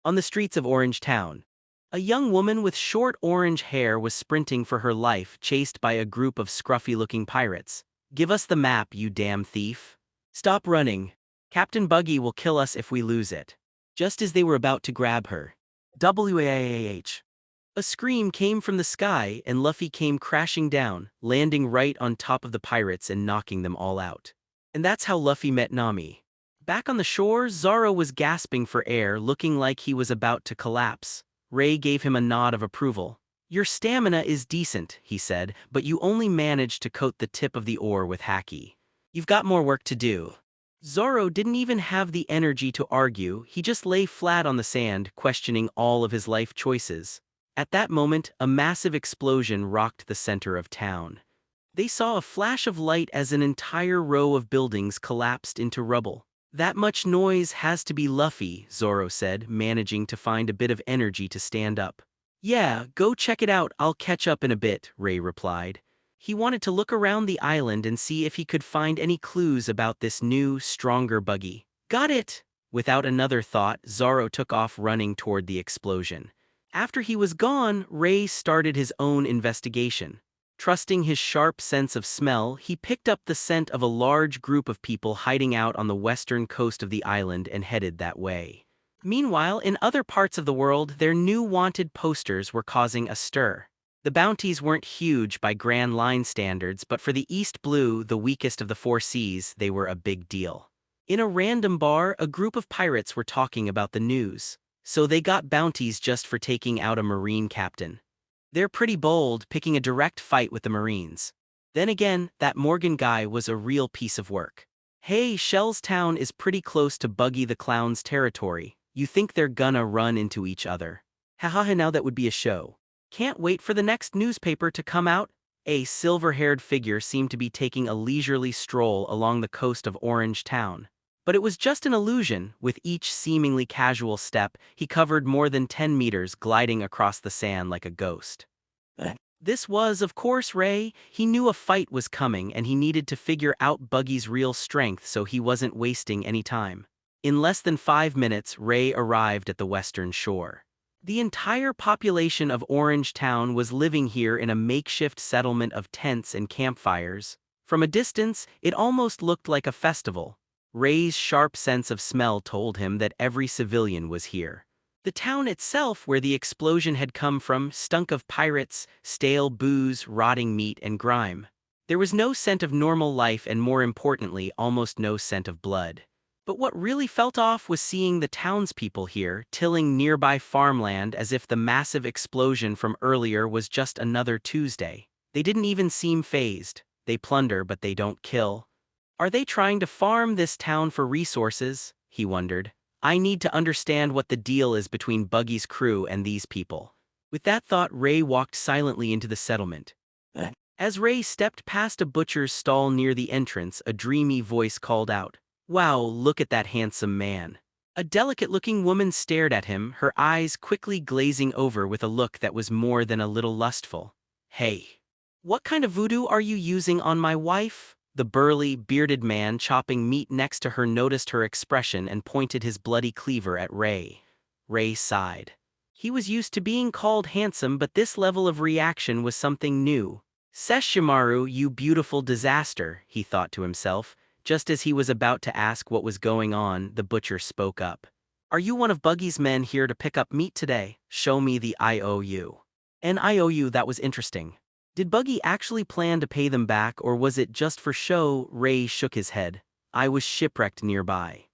On the streets of Orange Town, a young woman with short orange hair was sprinting for her life, chased by a group of scruffy-looking pirates. "Give us the map, you damn thief." "Stop running. Captain Buggy will kill us if we lose it." Just as they were about to grab her, WAAH. A scream came from the sky and Luffy came crashing down, landing right on top of the pirates and knocking them all out. And that's how Luffy met Nami. Back on the shore, Zoro was gasping for air, looking like he was about to collapse. Ray gave him a nod of approval. "Your stamina is decent," he said, "but you only managed to coat the tip of the oar with haki. You've got more work to do." Zoro didn't even have the energy to argue. He just lay flat on the sand, questioning all of his life choices. At that moment, a massive explosion rocked the center of town. They saw a flash of light as an entire row of buildings collapsed into rubble. "That much noise has to be Luffy," Zoro said, managing to find a bit of energy to stand up. "Yeah, go check it out, I'll catch up in a bit," Ray replied. He wanted to look around the island and see if he could find any clues about this new, stronger buggy. "Got it!" Without another thought, Zoro took off running toward the explosion. After he was gone, Ray started his own investigation. Trusting his sharp sense of smell, he picked up the scent of a large group of people hiding out on the western coast of the island and headed that way. Meanwhile, in other parts of the world, their new wanted posters were causing a stir. The bounties weren't huge by Grand Line standards, but for the East Blue, the weakest of the four seas, they were a big deal. In a random bar, a group of pirates were talking about the news. So they got bounties just for taking out a Marine captain. They're pretty bold, picking a direct fight with the Marines. Then again, that Morgan guy was a real piece of work. "Hey, Shell's town is pretty close to Buggy the Clown's territory. You think they're gonna run into each other?" "Haha, now that would be a show. Can't wait for the next newspaper to come out." A silver-haired figure seemed to be taking a leisurely stroll along the coast of Orange Town. But it was just an illusion. With each seemingly casual step, he covered more than 10 meters, gliding across the sand like a ghost. This was, of course, Ray. He knew a fight was coming and he needed to figure out Buggy's real strength, so he wasn't wasting any time. In less than 5 minutes, Ray arrived at the western shore. The entire population of Orange Town was living here in a makeshift settlement of tents and campfires. From a distance, it almost looked like a festival. Ray's sharp sense of smell told him that every civilian was here. The town itself, where the explosion had come from, stunk of pirates, stale booze, rotting meat, and grime. There was no scent of normal life and, more importantly, almost no scent of blood. But what really felt off was seeing the townspeople here, tilling nearby farmland as if the massive explosion from earlier was just another Tuesday. They didn't even seem fazed. They plunder, but they don't kill. Are they trying to farm this town for resources? He wondered. I need to understand what the deal is between Buggy's crew and these people. With that thought, Ray walked silently into the settlement. As Ray stepped past a butcher's stall near the entrance, a dreamy voice called out, "Wow, look at that handsome man." A delicate-looking woman stared at him, her eyes quickly glazing over with a look that was more than a little lustful. "Hey, what kind of voodoo are you using on my wife?" The burly, bearded man chopping meat next to her noticed her expression and pointed his bloody cleaver at Ray. Ray sighed. He was used to being called handsome, but this level of reaction was something new. Sesshomaru, you beautiful disaster, he thought to himself. Just as he was about to ask what was going on, the butcher spoke up. Are you one of Buggy's men here to pick up meat today? Show me the IOU. An IOU, that was interesting. Did Buggy actually plan to pay them back, or was it just for show? Ray shook his head. I was shipwrecked nearby.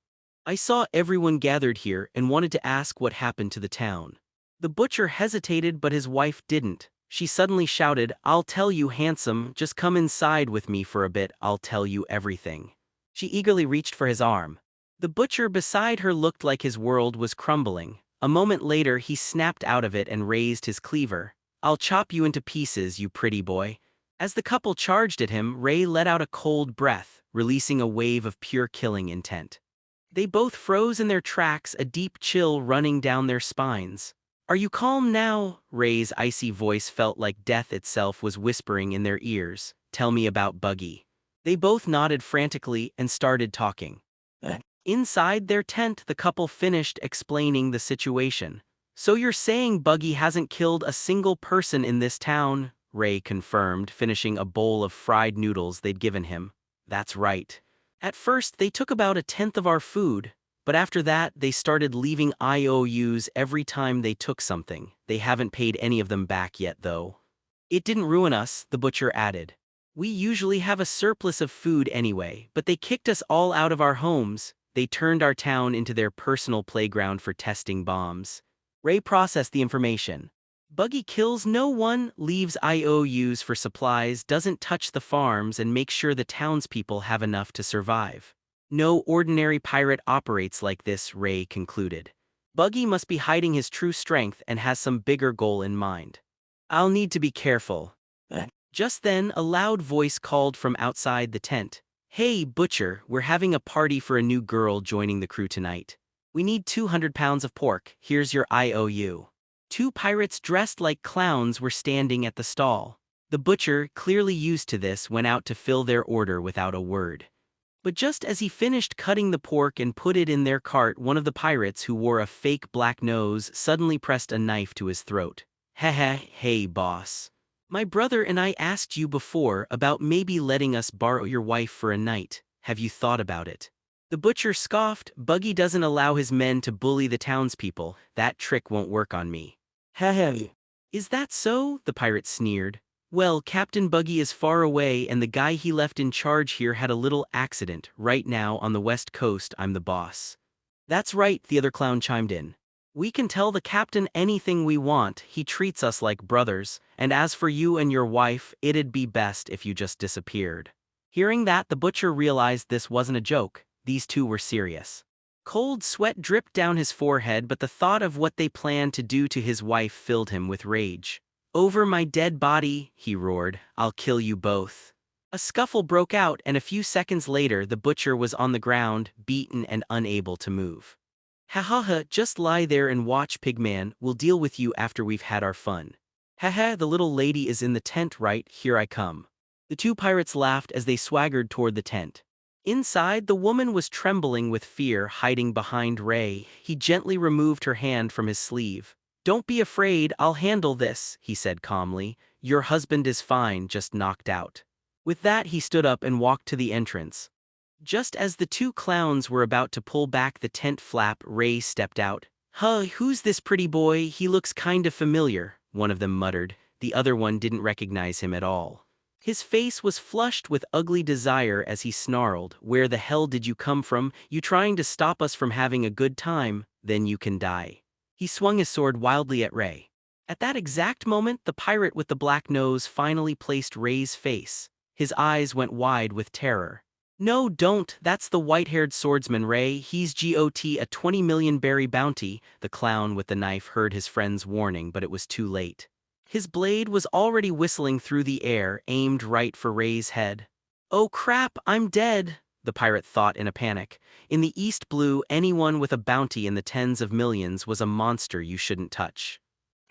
I saw everyone gathered here and wanted to ask what happened to the town. The butcher hesitated, but his wife didn't. She suddenly shouted, I'll tell you, handsome, just come inside with me for a bit, I'll tell you everything. She eagerly reached for his arm. The butcher beside her looked like his world was crumbling. A moment later he snapped out of it and raised his cleaver. I'll chop you into pieces, you pretty boy. As the couple charged at him, Ray let out a cold breath, releasing a wave of pure killing intent. They both froze in their tracks, a deep chill running down their spines. Are you calm now? Ray's icy voice felt like death itself was whispering in their ears. Tell me about Buggy. They both nodded frantically and started talking. Inside their tent, the couple finished explaining the situation. So you're saying Buggy hasn't killed a single person in this town? Ray confirmed, finishing a bowl of fried noodles they'd given him. That's right. At first, they took about a tenth of our food. But after that, they started leaving IOUs every time they took something. They haven't paid any of them back yet, though. It didn't ruin us, the butcher added. We usually have a surplus of food anyway, but they kicked us all out of our homes. They turned our town into their personal playground for testing bombs. Ray processed the information. Buggy kills no one, leaves IOUs for supplies, doesn't touch the farms, and makes sure the townspeople have enough to survive. No ordinary pirate operates like this, Ray concluded. Buggy must be hiding his true strength and has some bigger goal in mind. I'll need to be careful. Just then, a loud voice called from outside the tent. Hey, butcher, we're having a party for a new girl joining the crew tonight. We need 200 pounds of pork, here's your IOU. Two pirates dressed like clowns were standing at the stall. The butcher, clearly used to this, went out to fill their order without a word. But just as he finished cutting the pork and put it in their cart, one of the pirates, who wore a fake black nose, suddenly pressed a knife to his throat. Hey boss. My brother and I asked you before about maybe letting us borrow your wife for a night. Have you thought about it? The butcher scoffed. Buggy doesn't allow his men to bully the townspeople. That trick won't work on me. Is that so? The pirate sneered. Well, Captain Buggy is far away and the guy he left in charge here had a little accident. Right now on the west coast, I'm the boss. That's right, the other clown chimed in. We can tell the captain anything we want, he treats us like brothers, and as for you and your wife, it'd be best if you just disappeared. Hearing that, the butcher realized this wasn't a joke. These two were serious. Cold sweat dripped down his forehead, but the thought of what they planned to do to his wife filled him with rage. Over my dead body, he roared, I'll kill you both. A scuffle broke out, and a few seconds later the butcher was on the ground, beaten and unable to move. Ha, just lie there and watch, Pigman, we'll deal with you after we've had our fun. Ha, the little lady is in the tent, right? Here I come. The two pirates laughed as they swaggered toward the tent. Inside, the woman was trembling with fear, hiding behind Ray. He gently removed her hand from his sleeve. Don't be afraid, I'll handle this, he said calmly. Your husband is fine, just knocked out. With that, he stood up and walked to the entrance. Just as the two clowns were about to pull back the tent flap, Ray stepped out. Who's this pretty boy? He looks kinda familiar, one of them muttered. The other one didn't recognize him at all. His face was flushed with ugly desire as he snarled, Where the hell did you come from? You trying to stop us from having a good time? Then you can die. He swung his sword wildly at Ray. At that exact moment, the pirate with the black nose finally placed Ray's face. His eyes went wide with terror. No, don't, that's the white-haired swordsman Ray, he's got a 20 million berry bounty. The clown with the knife heard his friend's warning, but it was too late. His blade was already whistling through the air, aimed right for Ray's head. Oh crap, I'm dead, the pirate thought in a panic. In the East Blue, anyone with a bounty in the tens of millions was a monster you shouldn't touch.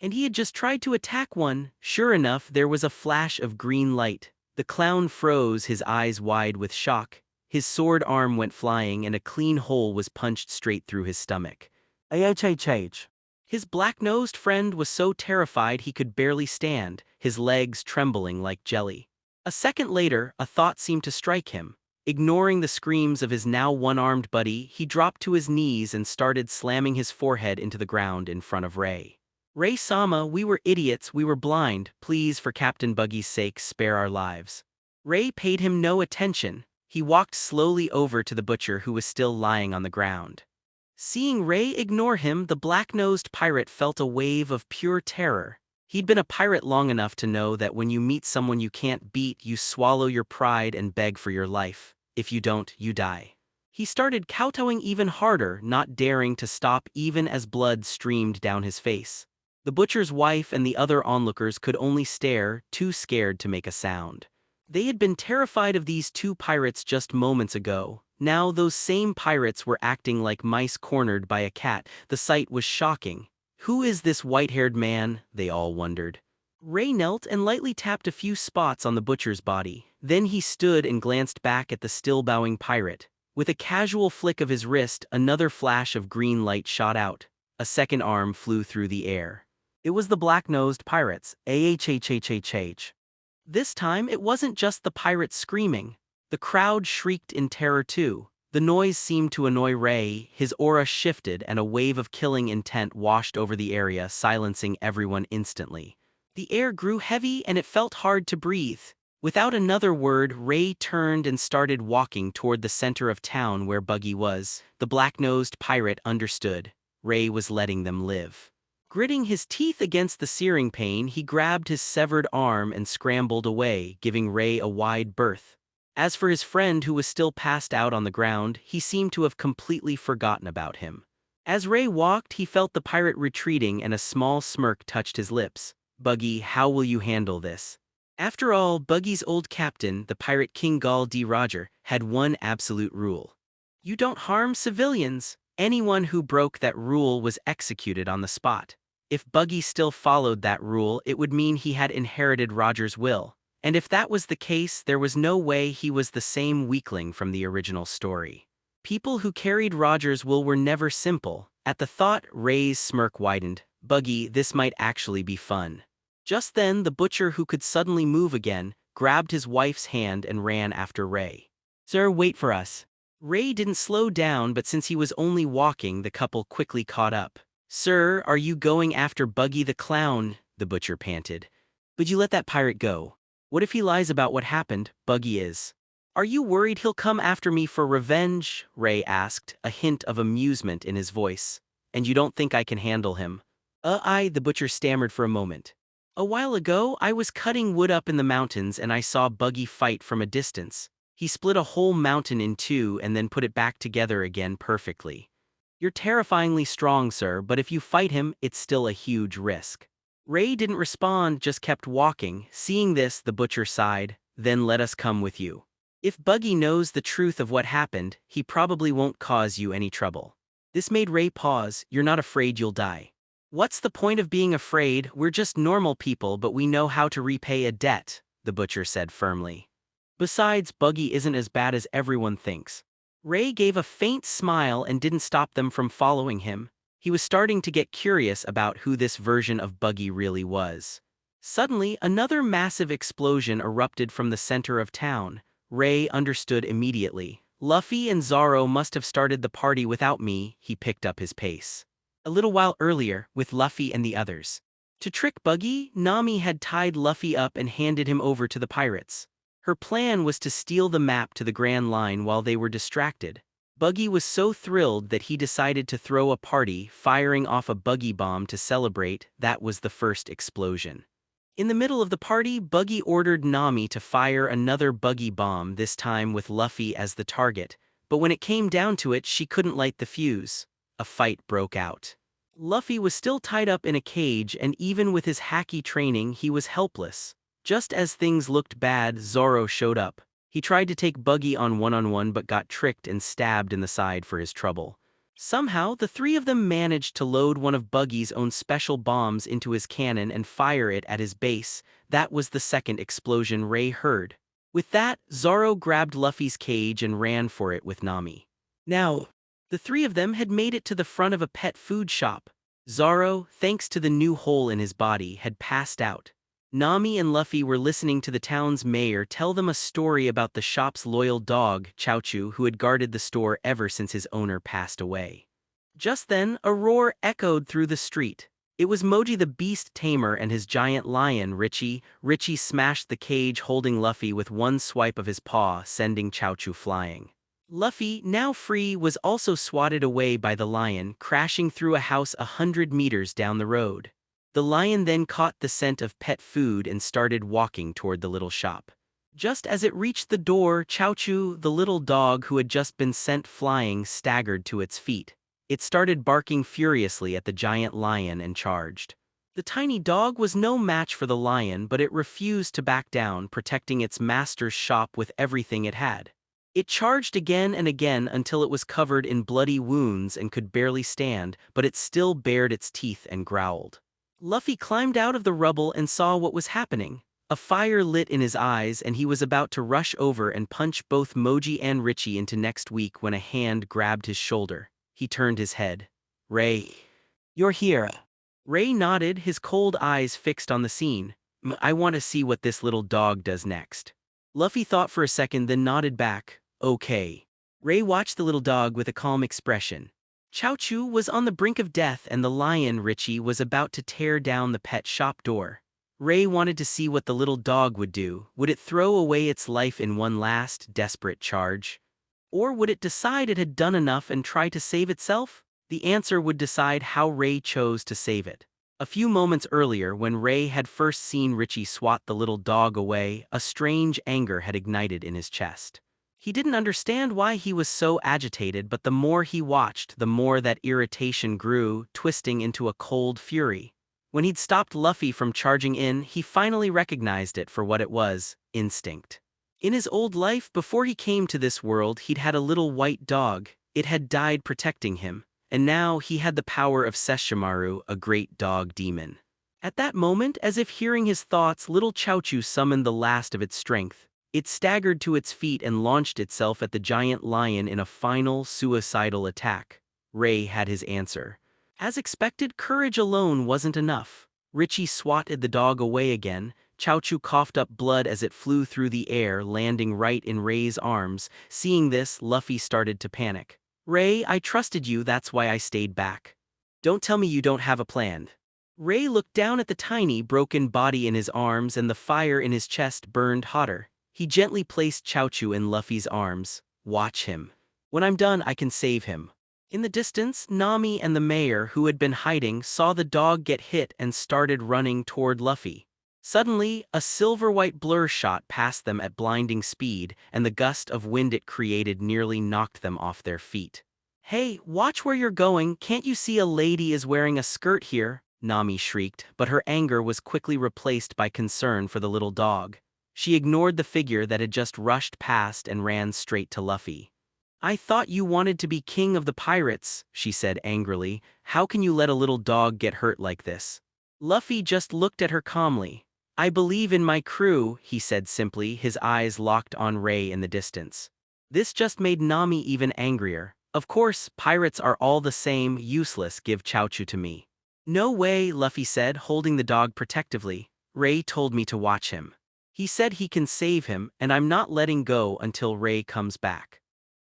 And he had just tried to attack one. Sure enough, there was a flash of green light. The clown froze, his eyes wide with shock. His sword arm went flying and a clean hole was punched straight through his stomach. His black-nosed friend was so terrified he could barely stand, his legs trembling like jelly. A second later, a thought seemed to strike him. Ignoring the screams of his now one-armed buddy, he dropped to his knees and started slamming his forehead into the ground in front of Ray. "Ray-sama, we were idiots, we were blind. Please, for Captain Buggy's sake, spare our lives." Ray paid him no attention. He walked slowly over to the butcher who was still lying on the ground. Seeing Ray ignore him, the black-nosed pirate felt a wave of pure terror. He'd been a pirate long enough to know that when you meet someone you can't beat, you swallow your pride and beg for your life. If you don't, you die. He started kowtowing even harder, not daring to stop even as blood streamed down his face. The butcher's wife and the other onlookers could only stare, too scared to make a sound. They had been terrified of these two pirates just moments ago. Now those same pirates were acting like mice cornered by a cat. The sight was shocking. Who is this white-haired man? They all wondered. Ray knelt and lightly tapped a few spots on the butcher's body. Then he stood and glanced back at the still-bowing pirate. With a casual flick of his wrist, another flash of green light shot out. A second arm flew through the air. It was the black-nosed pirates. Ahhhhhh. This time, it wasn't just the pirates screaming. The crowd shrieked in terror too. The noise seemed to annoy Ray. His aura shifted and a wave of killing intent washed over the area, silencing everyone instantly. The air grew heavy and it felt hard to breathe. Without another word, Ray turned and started walking toward the center of town where Buggy was. The black-nosed pirate understood. Ray was letting them live. Gritting his teeth against the searing pain, he grabbed his severed arm and scrambled away, giving Ray a wide berth. As for his friend who was still passed out on the ground, he seemed to have completely forgotten about him. As Ray walked, he felt the pirate retreating and a small smirk touched his lips. "Buggy, how will you handle this?" After all, Buggy's old captain, the pirate King Gall D. Roger, had one absolute rule. You don't harm civilians. Anyone who broke that rule was executed on the spot. If Buggy still followed that rule, it would mean he had inherited Roger's will. And if that was the case, there was no way he was the same weakling from the original story. People who carried Roger's will were never simple. At the thought, Ray's smirk widened. "Buggy, this might actually be fun." Just then, the butcher, who could suddenly move again, grabbed his wife's hand and ran after Ray. "Sir, wait for us." Ray didn't slow down, but since he was only walking, the couple quickly caught up. "Sir, are you going after Buggy the clown?" the butcher panted. "Would you let that pirate go? What if he lies about what happened? Buggy is. Are you worried he'll come after me for revenge?" Ray asked, a hint of amusement in his voice. "And you don't think I can handle him?" The butcher stammered for a moment. "A while ago, I was cutting wood up in the mountains and I saw Buggy fight from a distance. He split a whole mountain in two and then put it back together again perfectly. You're terrifyingly strong, sir, but if you fight him, it's still a huge risk." Ray didn't respond, just kept walking. Seeing this, the butcher sighed. "Then let us come with you. If Buggy knows the truth of what happened, he probably won't cause you any trouble." This made Ray pause. "You're not afraid you'll die?" "What's the point of being afraid? We're just normal people, but we know how to repay a debt," the butcher said firmly. "Besides, Buggy isn't as bad as everyone thinks." Ray gave a faint smile and didn't stop them from following him. He was starting to get curious about who this version of Buggy really was. Suddenly, another massive explosion erupted from the center of town. Ray understood immediately. "Luffy and Zoro must have started the party without me." He picked up his pace. "A little while earlier, with Luffy and the others. To trick Buggy, Nami had tied Luffy up and handed him over to the pirates. Her plan was to steal the map to the Grand Line while they were distracted. Buggy was so thrilled that he decided to throw a party, firing off a Buggy bomb to celebrate. That was the first explosion. In the middle of the party, Buggy ordered Nami to fire another Buggy bomb, this time with Luffy as the target. But when it came down to it, she couldn't light the fuse. A fight broke out. Luffy was still tied up in a cage, and even with his hacky training, he was helpless. Just as things looked bad, Zoro showed up. He tried to take Buggy on one-on-one but got tricked and stabbed in the side for his trouble. Somehow, the three of them managed to load one of Buggy's own special bombs into his cannon and fire it at his base. That was the second explosion Ray heard. With that, Zoro grabbed Luffy's cage and ran for it with Nami. Now, the three of them had made it to the front of a pet food shop. Zoro, thanks to the new hole in his body, had passed out. Nami and Luffy were listening to the town's mayor tell them a story about the shop's loyal dog, Chowchu, who had guarded the store ever since his owner passed away. Just then, a roar echoed through the street. It was Moji the Beast Tamer and his giant lion, Richie. Richie smashed the cage holding Luffy with one swipe of his paw, sending Chowchu flying. Luffy, now free, was also swatted away by the lion, crashing through a house 100 meters down the road. The lion then caught the scent of pet food and started walking toward the little shop. Just as it reached the door, Chowchu, the little dog who had just been sent flying, staggered to its feet. It started barking furiously at the giant lion and charged. The tiny dog was no match for the lion, but it refused to back down, protecting its master's shop with everything it had. It charged again and again until it was covered in bloody wounds and could barely stand, but it still bared its teeth and growled. Luffy climbed out of the rubble and saw what was happening. A fire lit in his eyes and he was about to rush over and punch both Moji and Richie into next week when a hand grabbed his shoulder. He turned his head. "Ray, you're here." Ray nodded, his cold eyes fixed on the scene. "I want to see what this little dog does next." Luffy thought for a second, then nodded back. "Okay." Ray watched the little dog with a calm expression. Chowchu was on the brink of death and the lion, Richie, was about to tear down the pet shop door. Ray wanted to see what the little dog would do. Would it throw away its life in one last, desperate charge? Or would it decide it had done enough and try to save itself? The answer would decide how Ray chose to save it. A few moments earlier, when Ray had first seen Richie swat the little dog away, a strange anger had ignited in his chest. He didn't understand why he was so agitated, but the more he watched, the more that irritation grew, twisting into a cold fury. When he'd stopped Luffy from charging in, he finally recognized it for what it was: instinct. In his old life, before he came to this world, he'd had a little white dog. It had died protecting him, and now he had the power of Sesshomaru, a great dog demon. At that moment, as if hearing his thoughts, little Chowchu summoned the last of its strength. It staggered to its feet and launched itself at the giant lion in a final, suicidal attack. Ray had his answer. As expected, courage alone wasn't enough. Richie swatted the dog away again. Chowchu coughed up blood as it flew through the air, landing right in Ray's arms. Seeing this, Luffy started to panic. "Ray, I trusted you, that's why I stayed back. Don't tell me you don't have a plan." Ray looked down at the tiny, broken body in his arms and the fire in his chest burned hotter. He gently placed Chowchu in Luffy's arms. "Watch him. When I'm done, I can save him." In the distance, Nami and the mayor, who had been hiding, saw the dog get hit and started running toward Luffy. Suddenly, a silver-white blur shot past them at blinding speed, and the gust of wind it created nearly knocked them off their feet. "Hey, watch where you're going, can't you see a lady is wearing a skirt here?" Nami shrieked, but her anger was quickly replaced by concern for the little dog. She ignored the figure that had just rushed past and ran straight to Luffy. "I thought you wanted to be king of the pirates," she said angrily. "How can you let a little dog get hurt like this?" Luffy just looked at her calmly. "I believe in my crew," he said simply, his eyes locked on Ray in the distance. This just made Nami even angrier. "Of course, pirates are all the same, useless, give Chowchu to me." "No way," Luffy said, holding the dog protectively. "Ray told me to watch him. He said he can save him, and I'm not letting go until Ray comes back."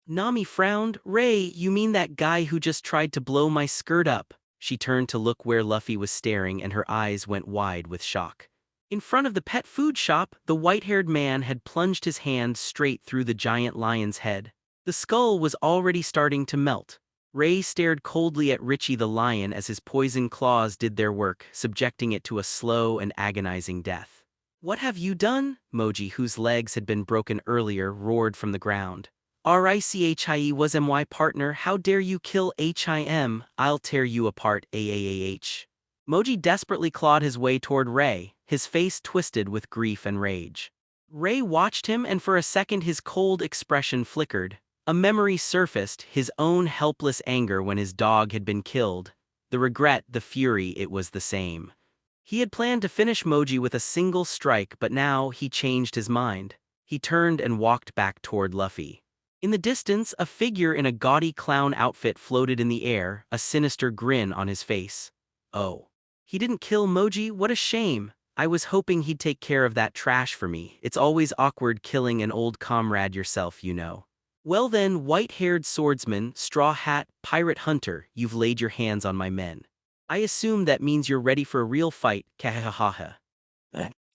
Nami frowned. "Ray, you mean that guy who just tried to blow my skirt up?" She turned to look where Luffy was staring and her eyes went wide with shock. In front of the pet food shop, the white-haired man had plunged his hand straight through the giant lion's head. The skull was already starting to melt. Ray stared coldly at Richie the lion as his poison claws did their work, subjecting it to a slow and agonizing death. "What have you done?" Moji, whose legs had been broken earlier, roared from the ground. "Richie was my partner, how dare you kill him? I'll tear you apart, aaah." Moji desperately clawed his way toward Ray, his face twisted with grief and rage. Ray watched him and for a second his cold expression flickered. A memory surfaced, his own helpless anger when his dog had been killed. The regret, the fury, it was the same. He had planned to finish Moji with a single strike, but now he changed his mind. He turned and walked back toward Luffy. In the distance, a figure in a gaudy clown outfit floated in the air, a sinister grin on his face. Oh. He didn't kill Moji? What a shame. I was hoping he'd take care of that trash for me. It's always awkward killing an old comrade yourself, you know. Well then, white-haired swordsman, straw hat, pirate hunter, you've laid your hands on my men. I assume that means you're ready for a real fight, kahahaha.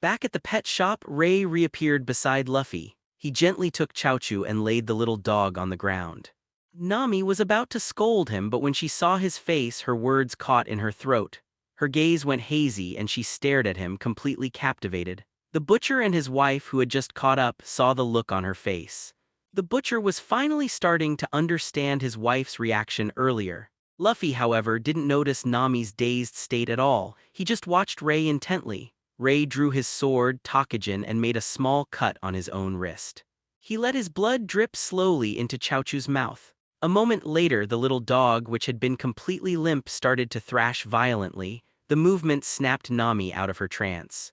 Back at the pet shop, Ray reappeared beside Luffy. He gently took Chowchu and laid the little dog on the ground. Nami was about to scold him, but when she saw his face, her words caught in her throat. Her gaze went hazy and she stared at him, completely captivated. The butcher and his wife, who had just caught up, saw the look on her face. The butcher was finally starting to understand his wife's reaction earlier. Luffy, however, didn't notice Nami's dazed state at all. He just watched Ray intently. Ray drew his sword, Takajin, and made a small cut on his own wrist. He let his blood drip slowly into Chowchu's mouth. A moment later, the little dog, which had been completely limp, started to thrash violently. The movement snapped Nami out of her trance.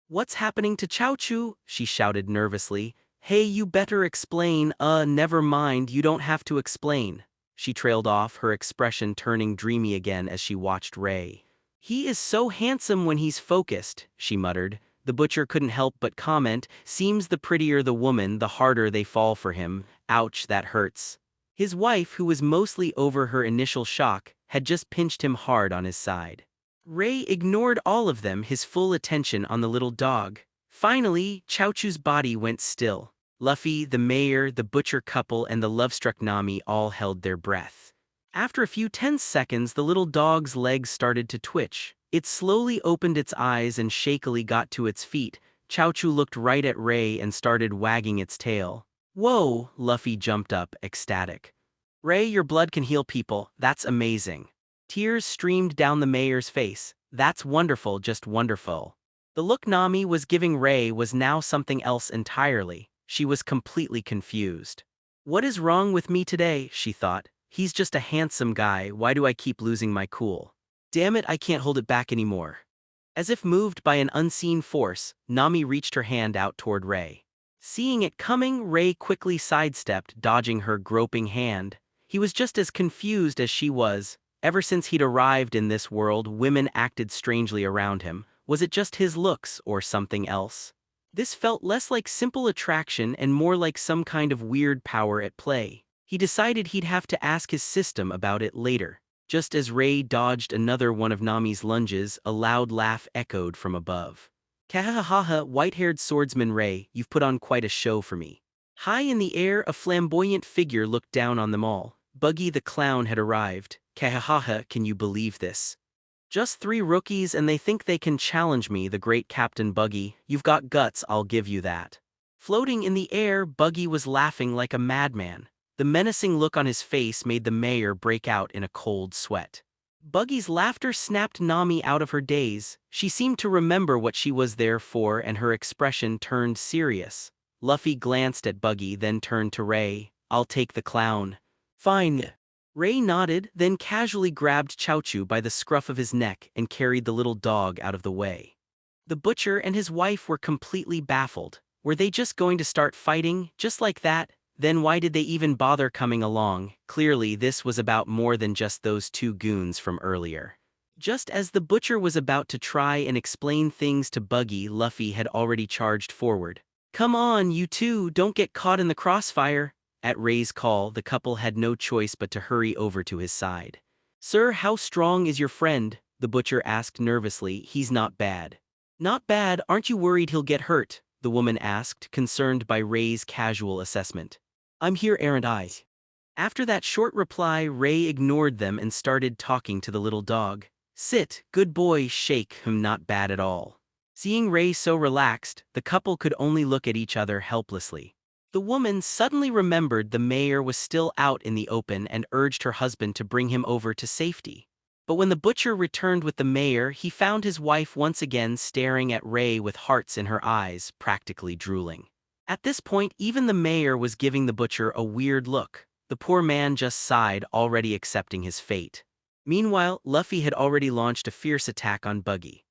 "What's happening to Chowchu?" she shouted nervously. "Hey, you better explain." Never mind, you don't have to explain." She trailed off, her expression turning dreamy again as she watched Ray. "He is so handsome when he's focused," she muttered. The butcher couldn't help but comment, "Seems the prettier the woman, the harder they fall for him. Ouch, that hurts." His wife, who was mostly over her initial shock, had just pinched him hard on his side. Ray ignored all of them, his full attention on the little dog. Finally, Chowchu's body went still. Luffy, the mayor, the butcher couple, and the love-struck Nami all held their breath. After a few tense seconds, the little dog's legs started to twitch. It slowly opened its eyes and shakily got to its feet. Chowchu looked right at Ray and started wagging its tail. "Whoa!" Luffy jumped up, ecstatic. "Ray, your blood can heal people. That's amazing." Tears streamed down the mayor's face. "That's wonderful, just wonderful." The look Nami was giving Ray was now something else entirely. She was completely confused. "What is wrong with me today?" she thought. "He's just a handsome guy, why do I keep losing my cool? Damn it, I can't hold it back anymore." As if moved by an unseen force, Nami reached her hand out toward Ray. Seeing it coming, Ray quickly sidestepped, dodging her groping hand. He was just as confused as she was. Ever since he'd arrived in this world, women acted strangely around him. Was it just his looks, or something else? This felt less like simple attraction and more like some kind of weird power at play. He decided he'd have to ask his system about it later. Just as Ray dodged another one of Nami's lunges, a loud laugh echoed from above. "Kahahaha, white-haired swordsman Ray, you've put on quite a show for me." High in the air, a flamboyant figure looked down on them all. Buggy the clown had arrived. "Kahahaha, can you believe this? Just 3 rookies and they think they can challenge me, the great Captain Buggy. You've got guts, I'll give you that." Floating in the air, Buggy was laughing like a madman. The menacing look on his face made the mayor break out in a cold sweat. Buggy's laughter snapped Nami out of her daze. She seemed to remember what she was there for and her expression turned serious. Luffy glanced at Buggy, then turned to Ray. "I'll take the clown." "Fine." Ray nodded, then casually grabbed Chowchu by the scruff of his neck and carried the little dog out of the way. The butcher and his wife were completely baffled. Were they just going to start fighting, just like that? Then why did they even bother coming along? Clearly, this was about more than just those 2 goons from earlier. Just as the butcher was about to try and explain things to Buggy, Luffy had already charged forward. "Come on, you two, don't get caught in the crossfire." At Ray's call, the couple had no choice but to hurry over to his side. "Sir, how strong is your friend?" the butcher asked nervously. "He's not bad." "Not bad? Aren't you worried he'll get hurt?" the woman asked, concerned by Ray's casual assessment. "I'm here, aren't I?" After that short reply, Ray ignored them and started talking to the little dog. "Sit, good boy, shake him, not bad at all." Seeing Ray so relaxed, the couple could only look at each other helplessly. The woman suddenly remembered the mayor was still out in the open and urged her husband to bring him over to safety. But when the butcher returned with the mayor, he found his wife once again staring at Ray with hearts in her eyes, practically drooling. At this point, even the mayor was giving the butcher a weird look. The poor man just sighed, already accepting his fate. Meanwhile, Luffy had already launched a fierce attack on Buggy.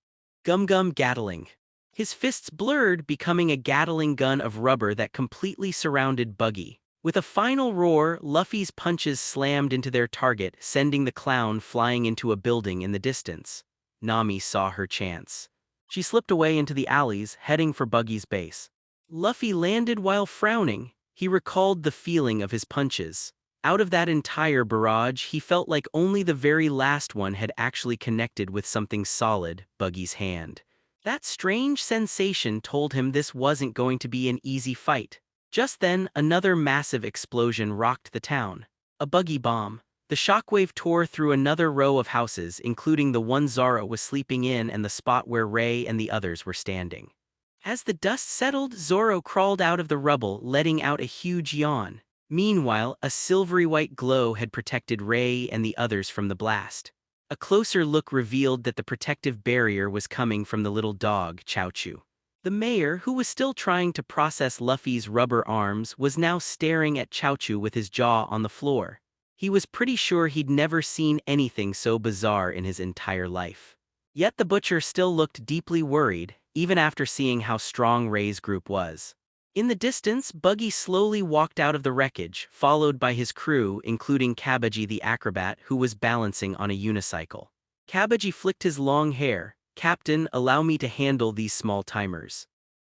Gum Gatling. His fists blurred, becoming a Gatling gun of rubber that completely surrounded Buggy. With a final roar, Luffy's punches slammed into their target, sending the clown flying into a building in the distance. Nami saw her chance. She slipped away into the alleys, heading for Buggy's base. Luffy landed while frowning. He recalled the feeling of his punches. Out of that entire barrage, he felt like only the very last one had actually connected with something solid, Buggy's hand. That strange sensation told him this wasn't going to be an easy fight. Just then, another massive explosion rocked the town. A buggy bomb. The shockwave tore through another row of houses, including the one Zoro was sleeping in and the spot where Ray and the others were standing. As the dust settled, Zoro crawled out of the rubble, letting out a huge yawn. Meanwhile, a silvery white glow had protected Ray and the others from the blast. A closer look revealed that the protective barrier was coming from the little dog, Chaochu. The mayor, who was still trying to process Luffy's rubber arms, was now staring at Chaochu with his jaw on the floor. He was pretty sure he'd never seen anything so bizarre in his entire life. Yet the butcher still looked deeply worried, even after seeing how strong Ray's group was. In the distance, Buggy slowly walked out of the wreckage, followed by his crew, including Kabaji the acrobat, who was balancing on a unicycle. Kabaji flicked his long hair. "Captain, allow me to handle these small timers."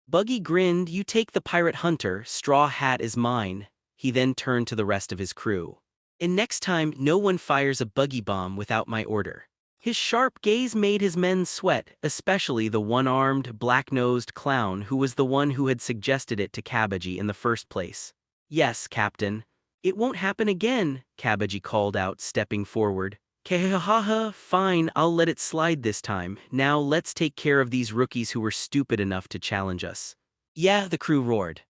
Buggy grinned. "You take the pirate hunter, Straw Hat is mine." He then turned to the rest of his crew. "And next time, no one fires a buggy bomb without my order." His sharp gaze made his men sweat, especially the one-armed, black-nosed clown who was the one who had suggested it to Kabaji in the first place. "Yes, Captain." "It won't happen again," Kabaji called out, stepping forward. "Kehahaha, fine, I'll let it slide this time. Now let's take care of these rookies who were stupid enough to challenge us." "Yeah," the crew roared.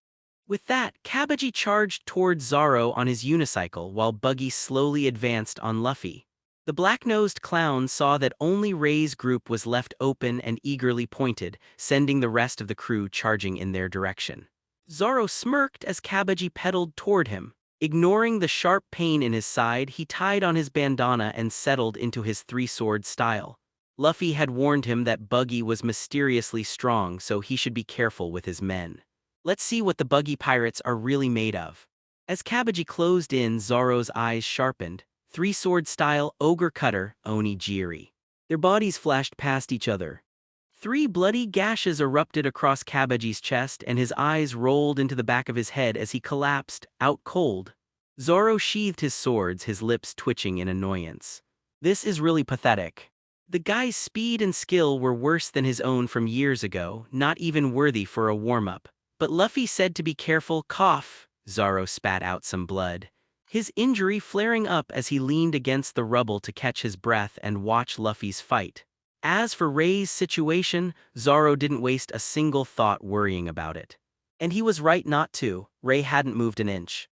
With that, Kabaji charged toward Zoro on his unicycle while Buggy slowly advanced on Luffy. The black-nosed clown saw that only Ray's group was left open and eagerly pointed, sending the rest of the crew charging in their direction. Zoro smirked as Kabaji pedaled toward him. Ignoring the sharp pain in his side, he tied on his bandana and settled into his three-sword style. Luffy had warned him that Buggy was mysteriously strong, so he should be careful with his men. Let's see what the Buggy pirates are really made of. As Kabaji closed in, Zoro's eyes sharpened. Three-sword style, ogre cutter, onigiri. Their bodies flashed past each other. 3 bloody gashes erupted across Kabaji's chest, and his eyes rolled into the back of his head as he collapsed, out cold. Zoro sheathed his swords, his lips twitching in annoyance. This is really pathetic. The guy's speed and skill were worse than his own from years ago, not even worthy for a warm-up. But Luffy said to be careful. Cough. Zoro spat out some blood. His injury flaring up as he leaned against the rubble to catch his breath and watch Luffy's fight. As for Ray's situation, Zoro didn't waste a single thought worrying about it. And he was right not to. Ray hadn't moved an inch.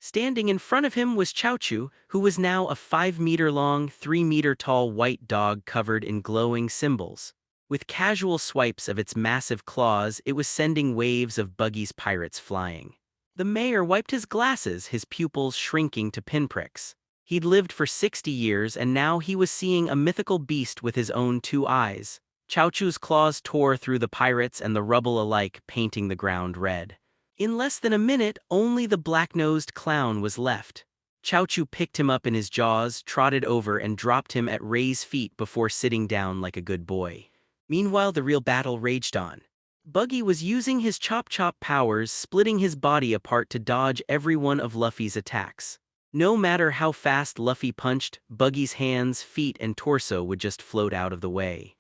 Standing in front of him was Chaochu, who was now a 5-meter-long, 3-meter-tall white dog covered in glowing symbols. With casual swipes of its massive claws, it was sending waves of Buggy's pirates flying. The mayor wiped his glasses, his pupils shrinking to pinpricks. He'd lived for 60 years, and now he was seeing a mythical beast with his own 2 eyes. Chaochu's claws tore through the pirates and the rubble alike, painting the ground red. In less than a minute, only the black-nosed clown was left. Chaochu picked him up in his jaws, trotted over and dropped him at Ray's feet before sitting down like a good boy. Meanwhile, the real battle raged on. Buggy was using his chop-chop powers, splitting his body apart to dodge every one of Luffy's attacks. No matter how fast Luffy punched, Buggy's hands, feet, and torso would just float out of the way.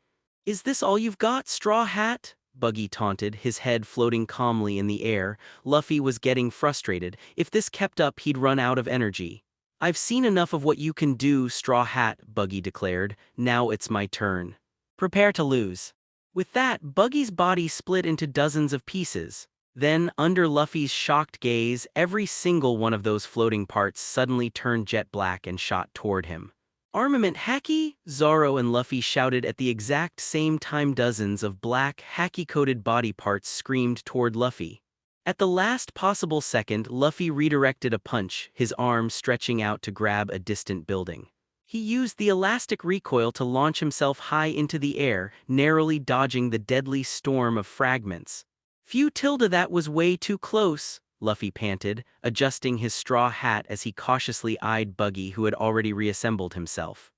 "Is this all you've got, Straw Hat?" Buggy taunted, his head floating calmly in the air. Luffy was getting frustrated. If this kept up, he'd run out of energy. "I've seen enough of what you can do, Straw Hat," Buggy declared. "Now it's my turn. Prepare to lose." With that, Buggy's body split into dozens of pieces. Then, under Luffy's shocked gaze, every single one of those floating parts suddenly turned jet black and shot toward him. "Armament Haki!" Zoro and Luffy shouted at the exact same time. Dozens of black, Haki-coated body parts screamed toward Luffy. At the last possible second, Luffy redirected a punch, his arm stretching out to grab a distant building. He used the elastic recoil to launch himself high into the air, narrowly dodging the deadly storm of fragments. "Phew, that was way too close," Luffy panted, adjusting his straw hat as he cautiously eyed Buggy, who had already reassembled himself.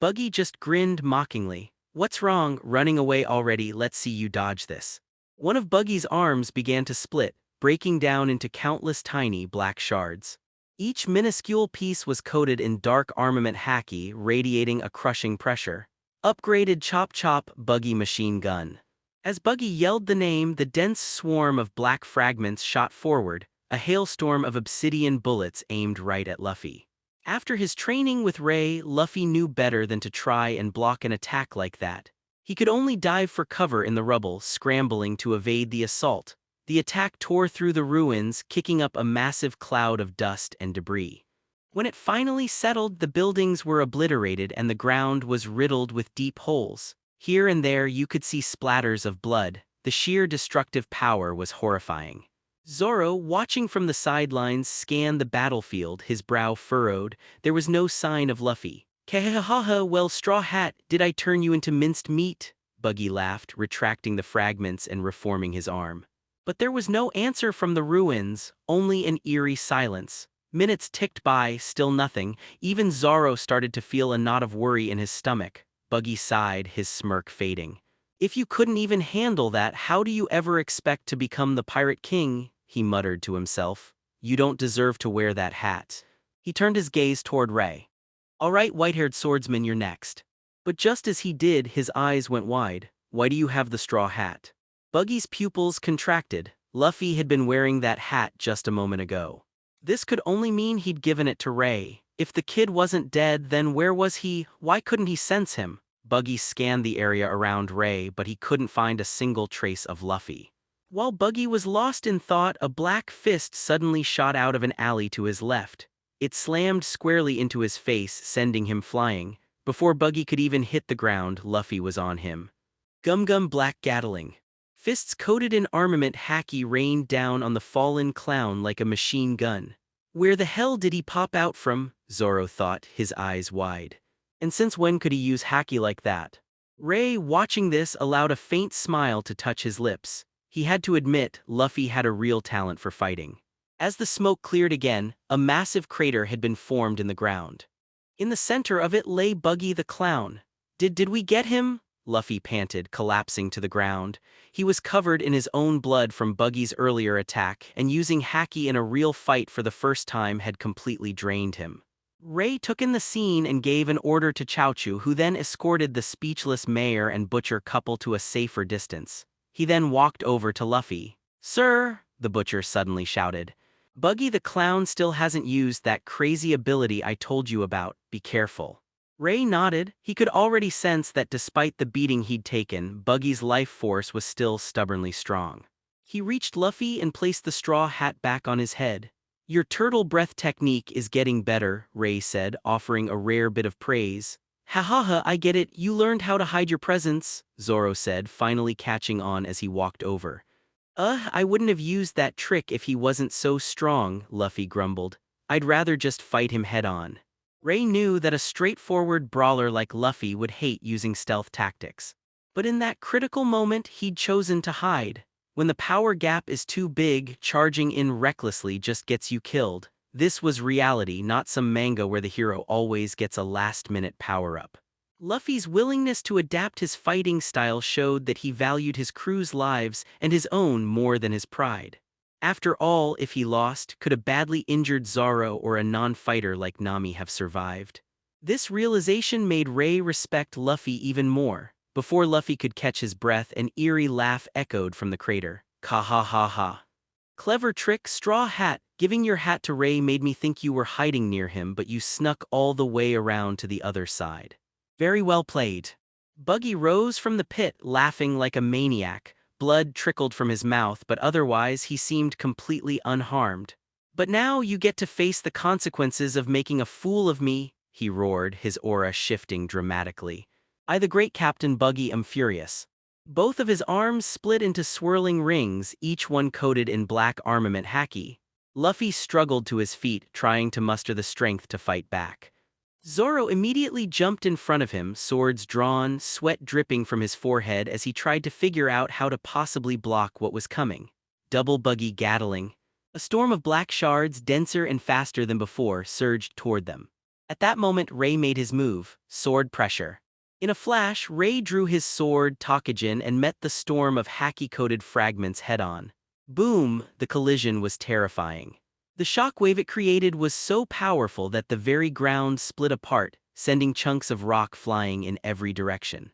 Buggy just grinned mockingly. What's wrong, running away already? Let's see you dodge this. One of Buggy's arms began to split, breaking down into countless tiny black shards. Each minuscule piece was coated in dark armament haki, radiating a crushing pressure. Upgraded Chop Chop Buggy Machine Gun. As Buggy yelled the name, the dense swarm of black fragments shot forward, a hailstorm of obsidian bullets aimed right at Luffy. After his training with Ray, Luffy knew better than to try and block an attack like that. He could only dive for cover in the rubble, scrambling to evade the assault. The attack tore through the ruins, kicking up a massive cloud of dust and debris. When it finally settled, the buildings were obliterated and the ground was riddled with deep holes. Here and there you could see splatters of blood. The sheer destructive power was horrifying. Zoro, watching from the sidelines, scanned the battlefield, his brow furrowed. There was no sign of Luffy. Kahahaha, well, Straw Hat, did I turn you into minced meat? Buggy laughed, retracting the fragments and reforming his arm. But there was no answer from the ruins, only an eerie silence. Minutes ticked by, still nothing. Even Zoro started to feel a knot of worry in his stomach. Buggy sighed, his smirk fading. If you couldn't even handle that, how do you ever expect to become the Pirate King? He muttered to himself. You don't deserve to wear that hat. He turned his gaze toward Ray. All right, white-haired swordsman, you're next. But just as he did, his eyes went wide. Why do you have the straw hat? Buggy's pupils contracted. Luffy had been wearing that hat just a moment ago. This could only mean he'd given it to Ray. If the kid wasn't dead, then where was he? Why couldn't he sense him? Buggy scanned the area around Ray, but he couldn't find a single trace of Luffy. While Buggy was lost in thought, a black fist suddenly shot out of an alley to his left. It slammed squarely into his face, sending him flying. Before Buggy could even hit the ground, Luffy was on him. Gum Black Gatling. Fists coated in armament haki rained down on the fallen clown like a machine gun. Where the hell did he pop out from? Zoro thought, his eyes wide. And since when could he use haki like that? Ray, watching this, allowed a faint smile to touch his lips. He had to admit, Luffy had a real talent for fighting. As the smoke cleared again, a massive crater had been formed in the ground. In the center of it lay Buggy the Clown. Did we get him? Luffy panted, collapsing to the ground. He was covered in his own blood from Buggy's earlier attack, and using haki in a real fight for the first time had completely drained him. Ray took in the scene and gave an order to Chaochu, who then escorted the speechless mayor and butcher couple to a safer distance. He then walked over to Luffy. Sir, the butcher suddenly shouted. Buggy the Clown still hasn't used that crazy ability I told you about, be careful. Ray nodded. He could already sense that despite the beating he'd taken, Buggy's life force was still stubbornly strong. He reached Luffy and placed the straw hat back on his head. Your turtle breath technique is getting better, Ray said, offering a rare bit of praise. Ha, I get it, you learned how to hide your presence, Zoro said, finally catching on as he walked over. I wouldn't have used that trick if he wasn't so strong, Luffy grumbled. I'd rather just fight him head-on. Ray knew that a straightforward brawler like Luffy would hate using stealth tactics. But in that critical moment, he'd chosen to hide. When the power gap is too big, charging in recklessly just gets you killed. This was reality, not some manga where the hero always gets a last-minute power-up. Luffy's willingness to adapt his fighting style showed that he valued his crew's lives and his own more than his pride. After all, if he lost, could a badly injured Zoro or a non-fighter like Nami have survived? This realization made Ray respect Luffy even more. Before Luffy could catch his breath, an eerie laugh echoed from the crater. Ka-ha-ha-ha. Clever trick, Straw Hat. Giving your hat to Ray made me think you were hiding near him, but you snuck all the way around to the other side. Very well played. Buggy rose from the pit, laughing like a maniac. Blood trickled from his mouth, but otherwise he seemed completely unharmed. But now you get to face the consequences of making a fool of me, he roared, his aura shifting dramatically. I, the great Captain Buggy, am furious. Both of his arms split into swirling rings, each one coated in black armament haki. Luffy struggled to his feet, trying to muster the strength to fight back. Zoro immediately jumped in front of him, swords drawn, sweat dripping from his forehead as he tried to figure out how to possibly block what was coming. Double Buggy Gatling. A storm of black shards, denser and faster than before, surged toward them. At that moment, Ray made his move, sword pressure. In a flash, Ray drew his sword, Takajin, and met the storm of haki-coated fragments head-on. Boom! The collision was terrifying. The shockwave it created was so powerful that the very ground split apart, sending chunks of rock flying in every direction.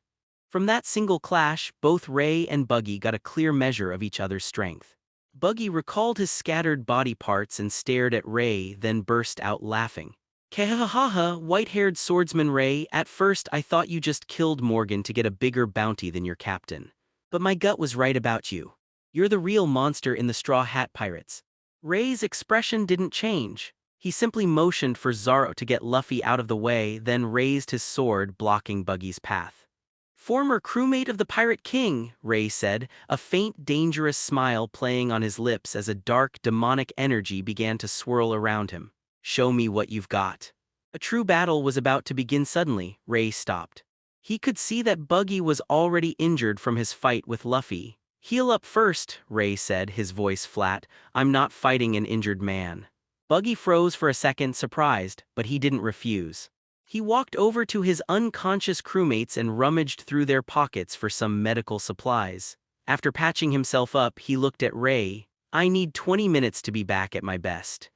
From that single clash, both Ray and Buggy got a clear measure of each other's strength. Buggy recalled his scattered body parts and stared at Ray, then burst out laughing. Kehahaha, white-haired swordsman Ray, at first I thought you just killed Morgan to get a bigger bounty than your captain. But my gut was right about you. You're the real monster in the Straw Hat Pirates. Ray's expression didn't change. He simply motioned for Zoro to get Luffy out of the way, then raised his sword, blocking Buggy's path. Former crewmate of the Pirate King, Ray said, a faint, dangerous smile playing on his lips as a dark, demonic energy began to swirl around him. Show me what you've got. A true battle was about to begin suddenly. Ray stopped. He could see that Buggy was already injured from his fight with Luffy. Heal up first, Ray said, his voice flat. I'm not fighting an injured man. Buggy froze for a second, surprised, but he didn't refuse. He walked over to his unconscious crewmates and rummaged through their pockets for some medical supplies. After patching himself up, he looked at Ray. I need 20 minutes to be back at my best.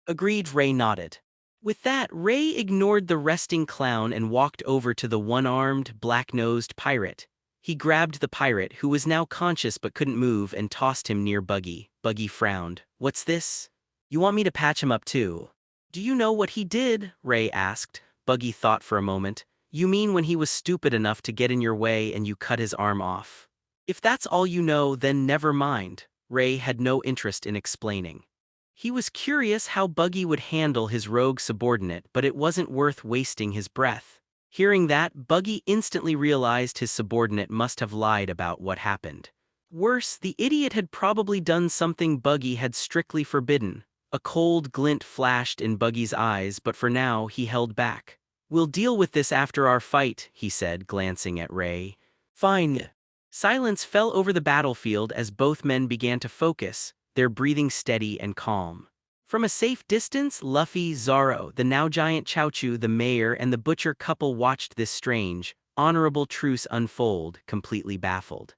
Agreed, Ray nodded. With that, Ray ignored the resting clown and walked over to the one-armed, black-nosed pirate. He grabbed the pirate, who was now conscious but couldn't move, and tossed him near Buggy. Buggy frowned. What's this? You want me to patch him up too? Do you know what he did? Ray asked. Buggy thought for a moment. You mean when he was stupid enough to get in your way and you cut his arm off? If that's all you know, then never mind. Ray had no interest in explaining. He was curious how Buggy would handle his rogue subordinate, but it wasn't worth wasting his breath. Hearing that, Buggy instantly realized his subordinate must have lied about what happened. Worse, the idiot had probably done something Buggy had strictly forbidden. A cold glint flashed in Buggy's eyes, but for now he held back. We'll deal with this after our fight, he said, glancing at Ray. Fine. Silence fell over the battlefield as both men began to focus, their breathing steady and calm. From a safe distance, Luffy, Zoro, the now giant Chaochu, the mayor, and the butcher couple watched this strange, honorable truce unfold, completely baffled.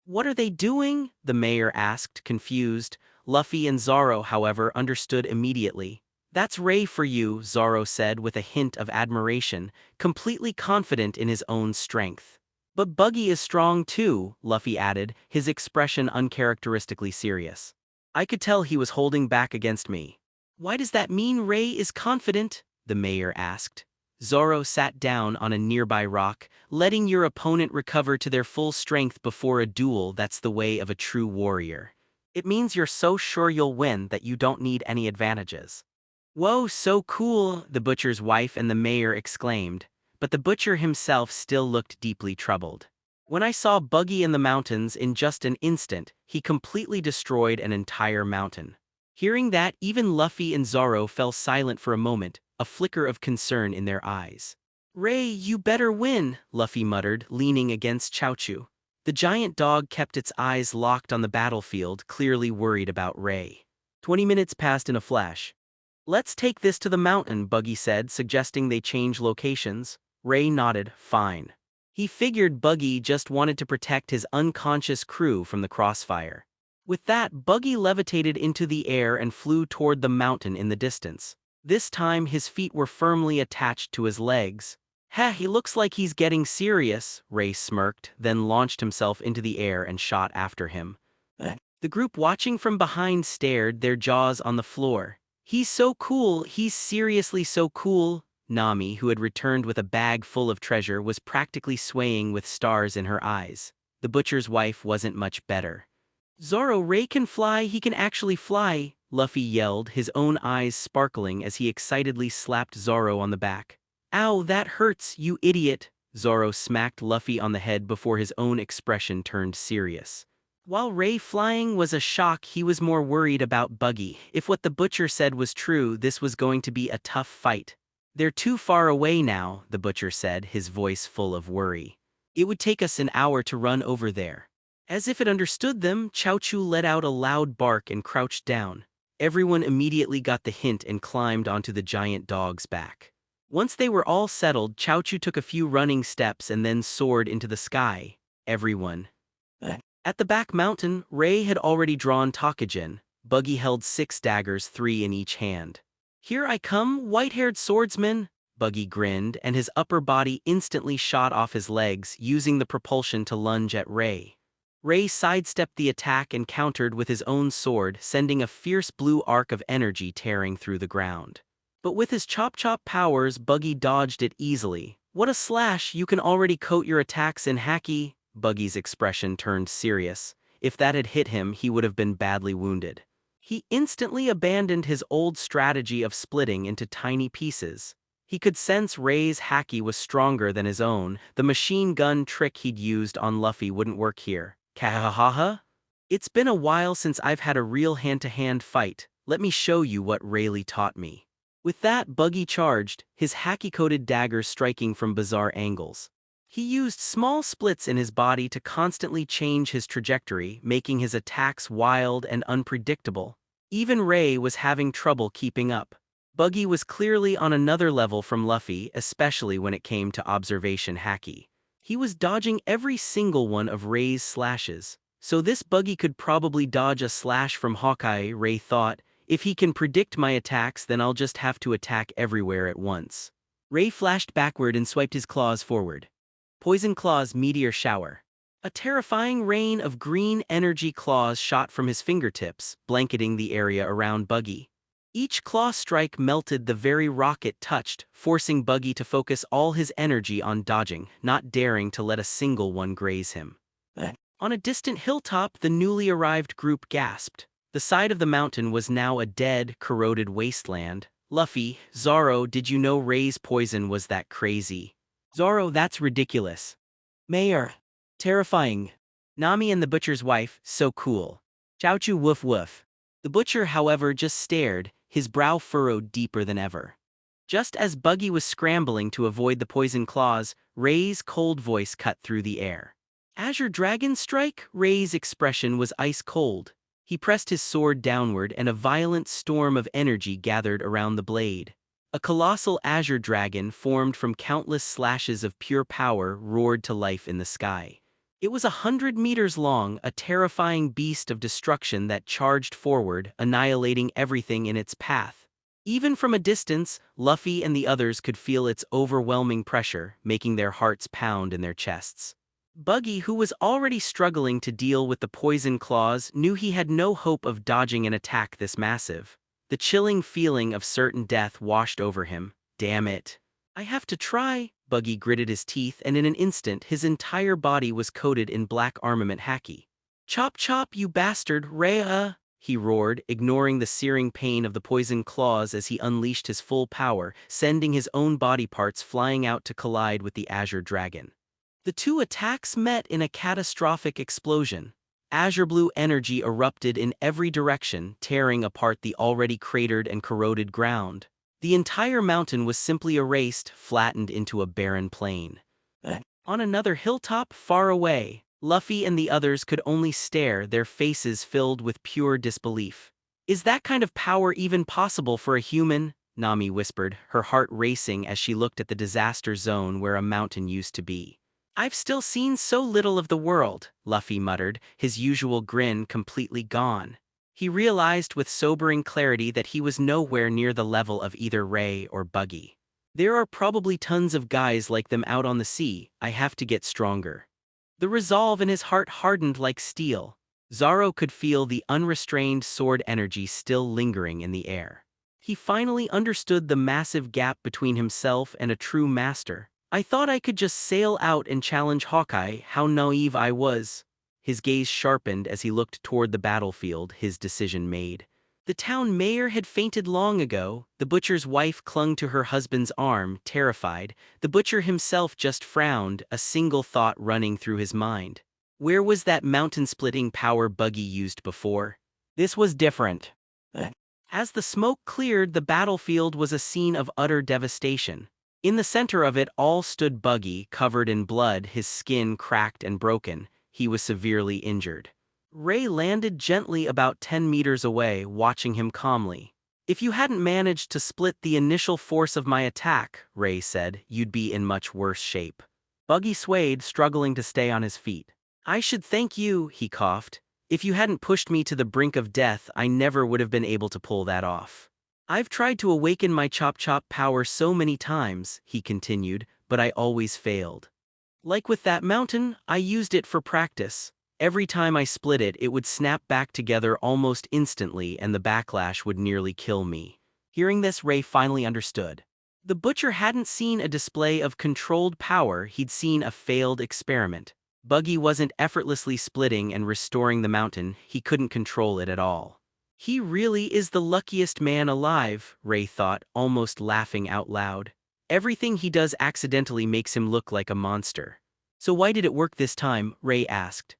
What are they doing? The mayor asked, confused. Luffy and Zoro, however, understood immediately. That's Ray for you, Zoro said with a hint of admiration, completely confident in his own strength. But Buggy is strong too, Luffy added, his expression uncharacteristically serious. I could tell he was holding back against me. Why does that mean Ray is confident? The mayor asked. Zoro sat down on a nearby rock. Letting your opponent recover to their full strength before a duel, that's the way of a true warrior. It means you're so sure you'll win that you don't need any advantages. Whoa, so cool, the butcher's wife and the mayor exclaimed, but the butcher himself still looked deeply troubled. When I saw Buggy in the mountains in just an instant, he completely destroyed an entire mountain. Hearing that, even Luffy and Zoro fell silent for a moment, a flicker of concern in their eyes. Ray, you better win, Luffy muttered, leaning against Chaochu. The giant dog kept its eyes locked on the battlefield, clearly worried about Ray. 20 minutes passed in a flash. Let's take this to the mountain, Buggy said, suggesting they change locations. Ray nodded, fine. He figured Buggy just wanted to protect his unconscious crew from the crossfire. With that, Buggy levitated into the air and flew toward the mountain in the distance. This time his feet were firmly attached to his legs. He looks like he's getting serious, Ray smirked, then launched himself into the air and shot after him. The group watching from behind stared, their jaws on the floor. He's so cool, he's seriously so cool. Nami, who had returned with a bag full of treasure, was practically swaying with stars in her eyes. The butcher's wife wasn't much better. Zoro, Ray can fly, he can actually fly, Luffy yelled, his own eyes sparkling as he excitedly slapped Zoro on the back. Ow, that hurts, you idiot, Zoro smacked Luffy on the head before his own expression turned serious. While Ray flying was a shock, he was more worried about Buggy. If what the butcher said was true, this was going to be a tough fight. They're too far away now, the butcher said, his voice full of worry. It would take us an hour to run over there. As if it understood them, Chaochu let out a loud bark and crouched down. Everyone immediately got the hint and climbed onto the giant dog's back. Once they were all settled, Chaochu took a few running steps and then soared into the sky. Everyone. At the back mountain, Ray had already drawn Takajin. Buggy held 6 daggers, 3 in each hand. "Here I come, white-haired swordsman," Buggy grinned, and his upper body instantly shot off his legs, using the propulsion to lunge at Ray. Ray sidestepped the attack and countered with his own sword, sending a fierce blue arc of energy tearing through the ground. But with his chop-chop powers, Buggy dodged it easily. "What a slash, you can already coat your attacks in haki." Buggy's expression turned serious. If that had hit him, he would have been badly wounded. He instantly abandoned his old strategy of splitting into tiny pieces. He could sense Ray's haki was stronger than his own. The machine gun trick he'd used on Luffy wouldn't work here. Kahahaha? "It's been a while since I've had a real hand-to-hand fight. Let me show you what Rayleigh taught me." With that, Buggy charged, his haki-coated daggers striking from bizarre angles. He used small splits in his body to constantly change his trajectory, making his attacks wild and unpredictable. Even Ray was having trouble keeping up. Buggy was clearly on another level from Luffy, especially when it came to observation haki. He was dodging every single one of Ray's slashes. So this Buggy could probably dodge a slash from Hawkeye, Ray thought. If he can predict my attacks, then I'll just have to attack everywhere at once. Ray flashed backward and swiped his claws forward. Poison Claw's meteor shower. A terrifying rain of green energy claws shot from his fingertips, blanketing the area around Buggy. Each claw strike melted the very rock it touched, forcing Buggy to focus all his energy on dodging, not daring to let a single one graze him. On a distant hilltop, the newly arrived group gasped. The side of the mountain was now a dead, corroded wasteland. "Luffy, Zoro, did you know Ray's poison was that crazy?" "Zoro, that's ridiculous." "Mayor. Terrifying." "Nami and the butcher's wife, so cool." "Chaochu woof woof." The butcher, however, just stared, his brow furrowed deeper than ever. Just as Buggy was scrambling to avoid the poison claws, Ray's cold voice cut through the air. "Azure Dragon Strike?" Ray's expression was ice cold. He pressed his sword downward and a violent storm of energy gathered around the blade. A colossal azure dragon formed from countless slashes of pure power roared to life in the sky. It was 100 meters long, a terrifying beast of destruction that charged forward, annihilating everything in its path. Even from a distance, Luffy and the others could feel its overwhelming pressure, making their hearts pound in their chests. Buggy, who was already struggling to deal with the poison claws, knew he had no hope of dodging an attack this massive. The chilling feeling of certain death washed over him. "Damn it. I have to try." Buggy gritted his teeth, and in an instant his entire body was coated in black armament haki. "Chop chop, you bastard, Rhea!" he roared, ignoring the searing pain of the poison claws as he unleashed his full power, sending his own body parts flying out to collide with the Azure Dragon. The two attacks met in a catastrophic explosion. Azure blue energy erupted in every direction, tearing apart the already cratered and corroded ground. The entire mountain was simply erased, flattened into a barren plain. On another hilltop far away, Luffy and the others could only stare, their faces filled with pure disbelief. "Is that kind of power even possible for a human?" Nami whispered, her heart racing as she looked at the disaster zone where a mountain used to be. "I've still seen so little of the world," Luffy muttered, his usual grin completely gone. He realized with sobering clarity that he was nowhere near the level of either Ray or Buggy. "There are probably tons of guys like them out on the sea. I have to get stronger." The resolve in his heart hardened like steel. Zoro could feel the unrestrained sword energy still lingering in the air. He finally understood the massive gap between himself and a true master. "I thought I could just sail out and challenge Hawkeye. How naive I was." His gaze sharpened as he looked toward the battlefield, his decision made. The town mayor had fainted long ago. The butcher's wife clung to her husband's arm, terrified. The butcher himself just frowned, a single thought running through his mind. Where was that mountain-splitting power Buggy used before? This was different. As the smoke cleared, the battlefield was a scene of utter devastation. In the center of it all stood Buggy, covered in blood, his skin cracked and broken. He was severely injured. Ray landed gently about 10 meters away, watching him calmly. If you hadn't managed to split the initial force of my attack, Ray said, you'd be in much worse shape. Buggy swayed, struggling to stay on his feet. I should thank you, he coughed. If you hadn't pushed me to the brink of death, I never would have been able to pull that off. I've tried to awaken my chop-chop power so many times, he continued, but I always failed. Like with that mountain, I used it for practice. Every time I split it, it would snap back together almost instantly and the backlash would nearly kill me. Hearing this, Ray finally understood. The butcher hadn't seen a display of controlled power, he'd seen a failed experiment. Buggy wasn't effortlessly splitting and restoring the mountain, he couldn't control it at all. He really is the luckiest man alive, Ray thought, almost laughing out loud. Everything he does accidentally makes him look like a monster. So why did it work this time? Ray asked.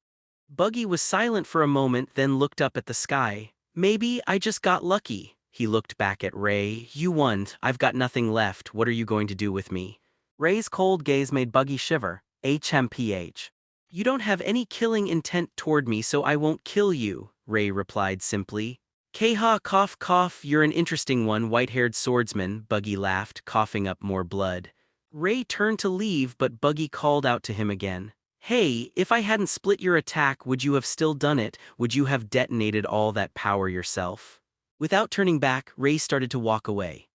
Buggy was silent for a moment, then looked up at the sky. Maybe I just got lucky. He looked back at Ray. You won, I've got nothing left, what are you going to do with me? Ray's cold gaze made Buggy shiver. HMPH. You don't have any killing intent toward me, so I won't kill you, Ray replied simply. Keha, cough cough, you're an interesting one, white-haired swordsman, Buggy laughed, coughing up more blood. Ray turned to leave, but Buggy called out to him again. Hey, if I hadn't split your attack, would you have still done it? Would you have detonated all that power yourself? Without turning back, Ray started to walk away.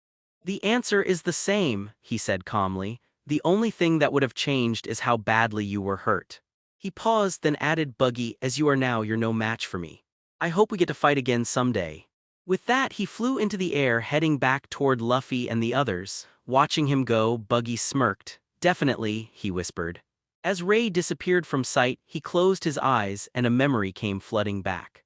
The answer is the same, he said calmly. The only thing that would have changed is how badly you were hurt. He paused, then added, Buggy, as you are now, you're no match for me. I hope we get to fight again someday. With that, he flew into the air, heading back toward Luffy and the others. Watching him go, Buggy smirked. Definitely, he whispered. As Ray disappeared from sight, he closed his eyes and a memory came flooding back.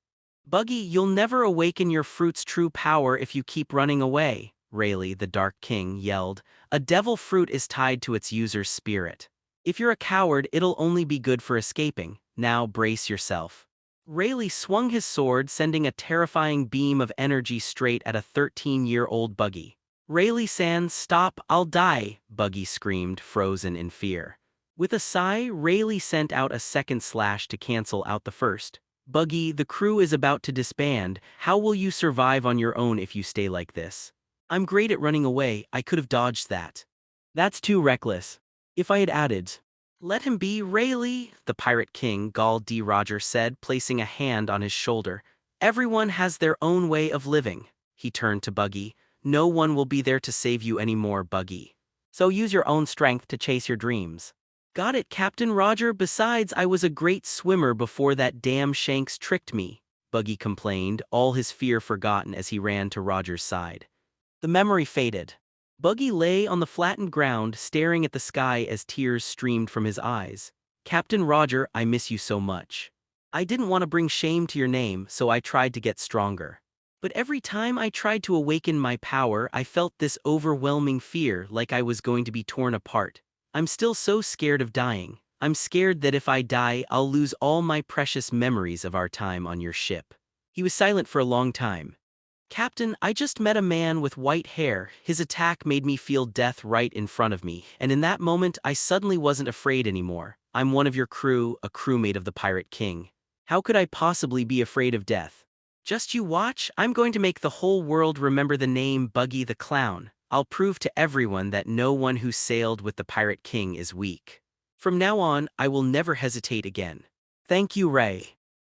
Buggy, you'll never awaken your fruit's true power if you keep running away, Rayleigh, the Dark King, yelled. A devil fruit is tied to its user's spirit. If you're a coward, it'll only be good for escaping. Now brace yourself. Rayleigh swung his sword, sending a terrifying beam of energy straight at a 13-year-old Buggy. Rayleigh-san, stop, I'll die, Buggy screamed, frozen in fear. With a sigh, Rayleigh sent out a second slash to cancel out the first. Buggy, the crew is about to disband. How will you survive on your own if you stay like this? I'm great at running away, I could have dodged that. That's too reckless. If I had added, let him be, Rayleigh, the Pirate King, Gall D. Roger said, placing a hand on his shoulder. Everyone has their own way of living. He turned to Buggy. No one will be there to save you anymore, Buggy. So use your own strength to chase your dreams. Got it, Captain Roger. Besides, I was a great swimmer before that damn Shanks tricked me, Buggy complained, all his fear forgotten as he ran to Roger's side. The memory faded. Buggy lay on the flattened ground, staring at the sky as tears streamed from his eyes. Captain Roger, I miss you so much. I didn't want to bring shame to your name, so I tried to get stronger. But every time I tried to awaken my power, I felt this overwhelming fear, like I was going to be torn apart. I'm still so scared of dying. I'm scared that if I die, I'll lose all my precious memories of our time on your ship. He was silent for a long time. Captain, I just met a man with white hair. His attack made me feel death right in front of me, and in that moment I suddenly wasn't afraid anymore. I'm one of your crew, a crewmate of the Pirate King. How could I possibly be afraid of death? Just you watch, I'm going to make the whole world remember the name Buggy the Clown. I'll prove to everyone that no one who sailed with the Pirate King is weak. From now on, I will never hesitate again. Thank you, Ray.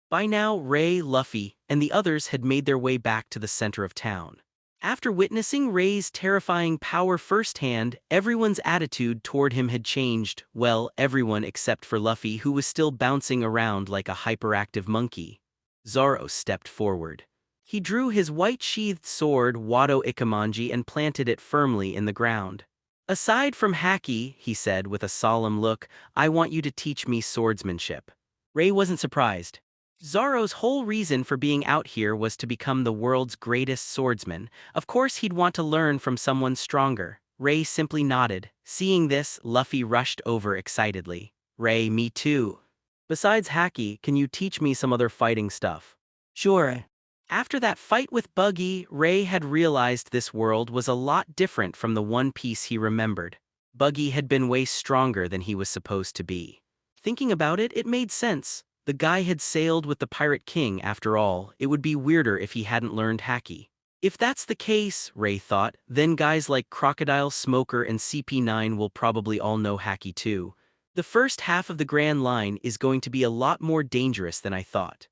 By now, Ray, Luffy, and the others had made their way back to the center of town. After witnessing Ray's terrifying power firsthand, everyone's attitude toward him had changed. Well, everyone except for Luffy, who was still bouncing around like a hyperactive monkey. Zoro stepped forward. He drew his white-sheathed sword, Wado Ikamanji, and planted it firmly in the ground. Aside from Haki, he said with a solemn look, I want you to teach me swordsmanship. Ray wasn't surprised. Zoro's whole reason for being out here was to become the world's greatest swordsman. Of course he'd want to learn from someone stronger. Ray simply nodded. Seeing this, Luffy rushed over excitedly. Ray, me too. Besides Haki, can you teach me some other fighting stuff? Sure. After that fight with Buggy, Ray had realized this world was a lot different from the One Piece he remembered. Buggy had been way stronger than he was supposed to be. Thinking about it, it made sense. The guy had sailed with the Pirate King after all. It would be weirder if he hadn't learned Haki. If that's the case, Ray thought, then guys like Crocodile, Smoker, and CP9 will probably all know Hacky too. The first half of the Grand Line is going to be a lot more dangerous than I thought.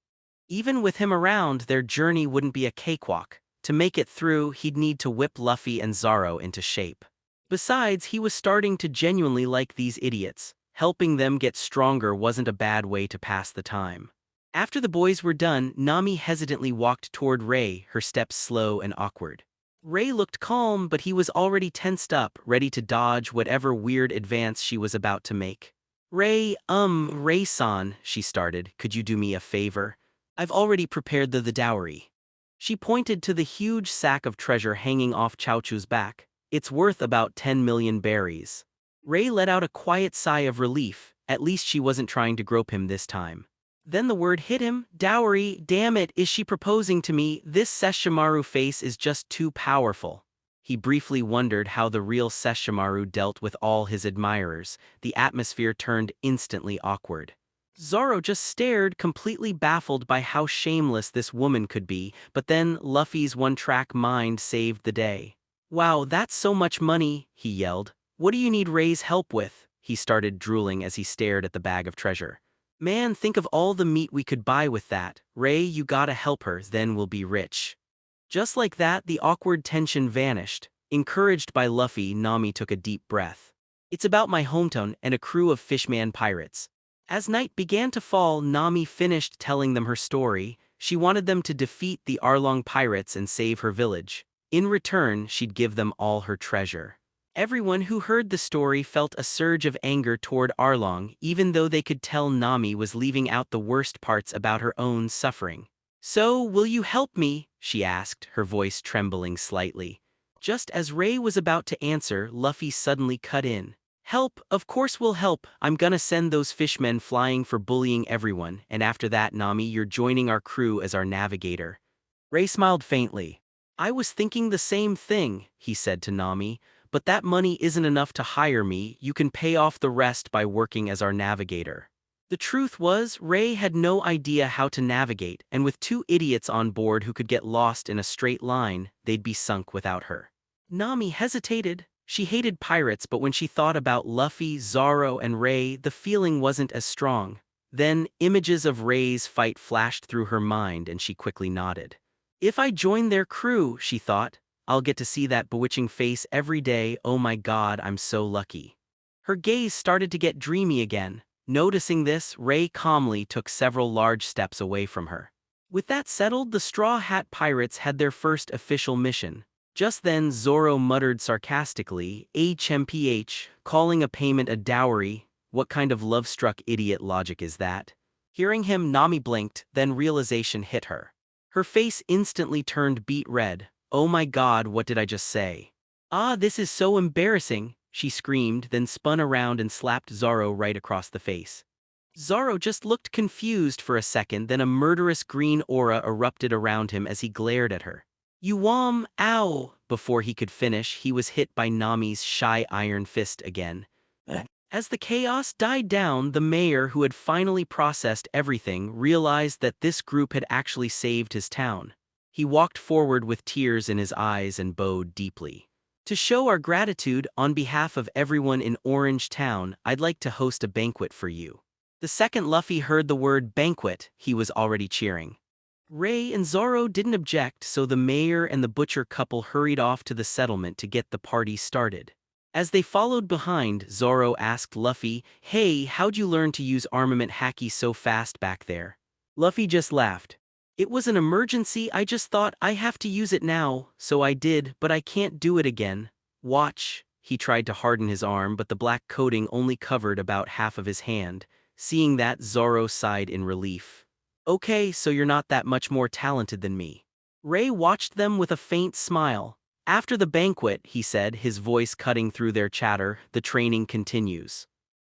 Even with him around, their journey wouldn't be a cakewalk. To make it through, he'd need to whip Luffy and Zoro into shape. Besides, he was starting to genuinely like these idiots. Helping them get stronger wasn't a bad way to pass the time. After the boys were done, Nami hesitantly walked toward Ray, her steps slow and awkward. Ray looked calm, but he was already tensed up, ready to dodge whatever weird advance she was about to make. Ray-san, she started, could you do me a favor? I've already prepared the dowry. She pointed to the huge sack of treasure hanging off Chaochu's back. It's worth about 10 million berries. Ray let out a quiet sigh of relief, at least she wasn't trying to grope him this time. Then the word hit him, dowry, damn it, is she proposing to me? This Sesshomaru face is just too powerful. He briefly wondered how the real Sesshomaru dealt with all his admirers. The atmosphere turned instantly awkward. Zoro just stared, completely baffled by how shameless this woman could be, but then Luffy's one-track mind saved the day. Wow, that's so much money, he yelled. What do you need Ray's help with? He started drooling as he stared at the bag of treasure. Man, think of all the meat we could buy with that. Ray, you gotta help her, then we'll be rich. Just like that, the awkward tension vanished. Encouraged by Luffy, Nami took a deep breath. It's about my hometown and a crew of fishman pirates. As night began to fall, Nami finished telling them her story. She wanted them to defeat the Arlong pirates and save her village. In return, she'd give them all her treasure. Everyone who heard the story felt a surge of anger toward Arlong, even though they could tell Nami was leaving out the worst parts about her own suffering. So, will you help me? She asked, her voice trembling slightly. Just as Ray was about to answer, Luffy suddenly cut in. Help, of course we'll help. I'm gonna send those fishmen flying for bullying everyone, and after that, Nami, you're joining our crew as our navigator. Ray smiled faintly. I was thinking the same thing, he said to Nami. But that money isn't enough to hire me, you can pay off the rest by working as our navigator. The truth was, Ray had no idea how to navigate, and with two idiots on board who could get lost in a straight line, they'd be sunk without her. Nami hesitated. She hated pirates, but when she thought about Luffy, Zoro, and Ray, the feeling wasn't as strong. Then, images of Ray's fight flashed through her mind, and she quickly nodded. If I join their crew, she thought, I'll get to see that bewitching face every day. Oh my god, I'm so lucky. Her gaze started to get dreamy again. Noticing this, Ray calmly took several large steps away from her. With that settled, the Straw Hat Pirates had their first official mission. Just then, Zoro muttered sarcastically, HMPH, calling a payment a dowry. What kind of love-struck idiot logic is that? Hearing him, Nami blinked, then realization hit her. Her face instantly turned beet red. Oh my god, what did I just say? Ah, this is so embarrassing, she screamed, then spun around and slapped Zoro right across the face. Zoro just looked confused for a second, then a murderous green aura erupted around him as he glared at her. Ow! Before he could finish, he was hit by Nami's shy iron fist again. As the chaos died down, the mayor, who had finally processed everything, realized that this group had actually saved his town. He walked forward with tears in his eyes and bowed deeply. To show our gratitude, on behalf of everyone in Orange Town, I'd like to host a banquet for you. The second Luffy heard the word banquet, he was already cheering. Ray and Zoro didn't object, so the mayor and the butcher couple hurried off to the settlement to get the party started. As they followed behind, Zoro asked Luffy, Hey, how'd you learn to use armament hacky so fast back there? Luffy just laughed. It was an emergency, I just thought I have to use it now, so I did, but I can't do it again. Watch. He tried to harden his arm, but the black coating only covered about half of his hand. Seeing that, Zoro sighed in relief. Okay, so you're not that much more talented than me. Ray watched them with a faint smile. After the banquet, he said, his voice cutting through their chatter, the training continues.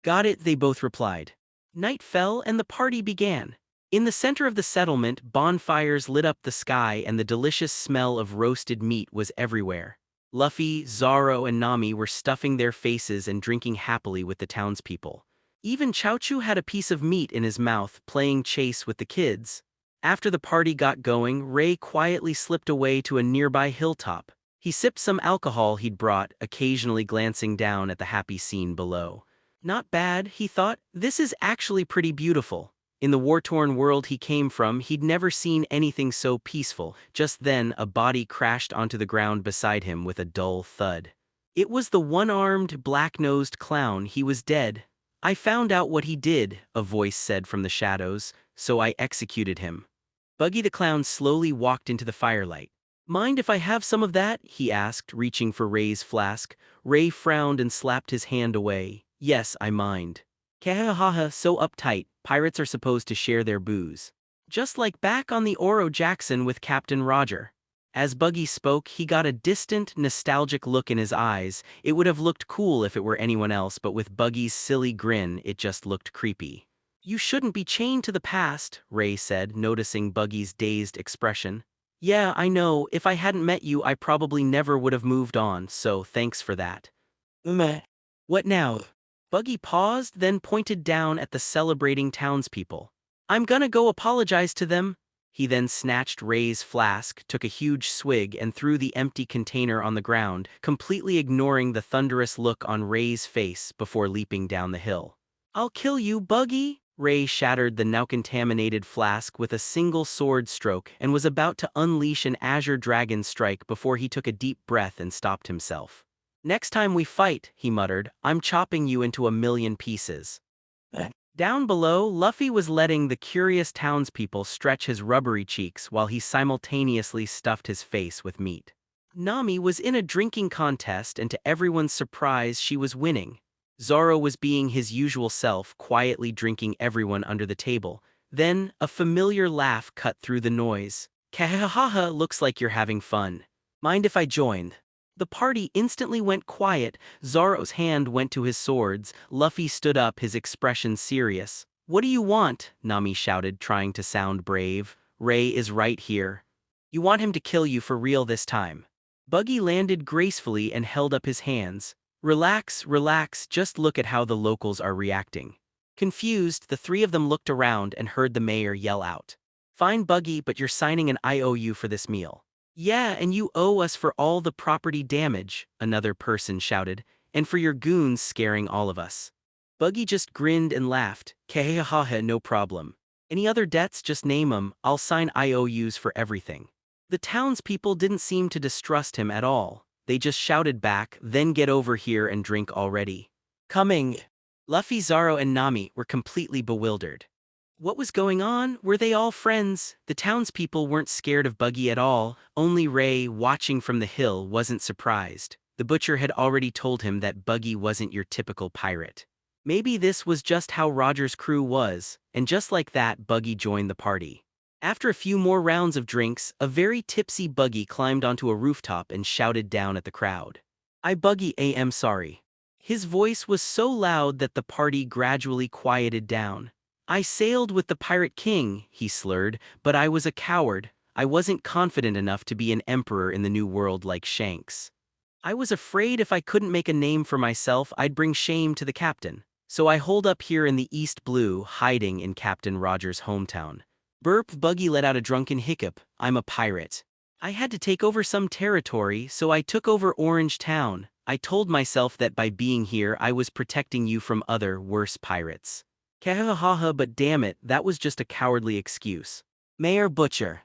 Got it, they both replied. Night fell and the party began. In the center of the settlement, bonfires lit up the sky and the delicious smell of roasted meat was everywhere. Luffy, Zoro, and Nami were stuffing their faces and drinking happily with the townspeople. Even Chaochu had a piece of meat in his mouth, playing chase with the kids. After the party got going, Ray quietly slipped away to a nearby hilltop. He sipped some alcohol he'd brought, occasionally glancing down at the happy scene below. Not bad, he thought. This is actually pretty beautiful. In the war-torn world he came from, he'd never seen anything so peaceful. Just then, a body crashed onto the ground beside him with a dull thud. It was the one-armed, black-nosed clown. He was dead. I found out what he did, a voice said from the shadows, so I executed him. Buggy the Clown slowly walked into the firelight. Mind if I have some of that? He asked, reaching for Ray's flask. Ray frowned and slapped his hand away. Yes, I mind. Kahahaha, so uptight, pirates are supposed to share their booze. Just like back on the Oro Jackson with Captain Roger. As Buggy spoke, he got a distant, nostalgic look in his eyes. It would have looked cool if it were anyone else, but with Buggy's silly grin, it just looked creepy. You shouldn't be chained to the past, Ray said, noticing Buggy's dazed expression. Yeah, I know, if I hadn't met you I probably never would have moved on, so thanks for that. Meh. What now? Buggy paused, then pointed down at the celebrating townspeople. I'm gonna go apologize to them. He then snatched Ray's flask, took a huge swig, and threw the empty container on the ground, completely ignoring the thunderous look on Ray's face before leaping down the hill. I'll kill you, Buggy! Ray shattered the now-contaminated flask with a single sword stroke and was about to unleash an Azure Dragon Strike before he took a deep breath and stopped himself. Next time we fight, he muttered, I'm chopping you into a million pieces. Down below, Luffy was letting the curious townspeople stretch his rubbery cheeks while he simultaneously stuffed his face with meat. Nami was in a drinking contest, and to everyone's surprise, she was winning. Zoro was being his usual self, quietly drinking everyone under the table. Then, a familiar laugh cut through the noise. Kahahaha, looks like you're having fun. Mind if I joined? The party instantly went quiet. Zoro's hand went to his swords. Luffy stood up, his expression serious. What do you want? Nami shouted, trying to sound brave. Ray is right here. You want him to kill you for real this time. Buggy landed gracefully and held up his hands. Relax, relax, just look at how the locals are reacting. Confused, the three of them looked around and heard the mayor yell out. Fine, Buggy, but you're signing an IOU for this meal. Yeah, and you owe us for all the property damage, another person shouted, and for your goons scaring all of us. Buggy just grinned and laughed. Kahahaha, no problem. Any other debts, just name 'em, I'll sign IOUs for everything. The townspeople didn't seem to distrust him at all. They just shouted back, then get over here and drink already. Coming. Luffy, Zoro, and Nami were completely bewildered. What was going on? Were they all friends? The townspeople weren't scared of Buggy at all. Only Ray, watching from the hill, wasn't surprised. The butcher had already told him that Buggy wasn't your typical pirate. Maybe this was just how Roger's crew was, and just like that, Buggy joined the party. After a few more rounds of drinks, a very tipsy Buggy climbed onto a rooftop and shouted down at the crowd. I Buggy am sorry. His voice was so loud that the party gradually quieted down. I sailed with the Pirate King, he slurred, but I was a coward. I wasn't confident enough to be an emperor in the new world like Shanks. I was afraid if I couldn't make a name for myself, I'd bring shame to the captain. So I holed up here in the East Blue, hiding in Captain Roger's hometown. Burp, Buggy let out a drunken hiccup. I'm a pirate. I had to take over some territory, so I took over Orange Town. I told myself that by being here I was protecting you from other, worse pirates. Kahahaha, but damn it, that was just a cowardly excuse. Mayor Butcher.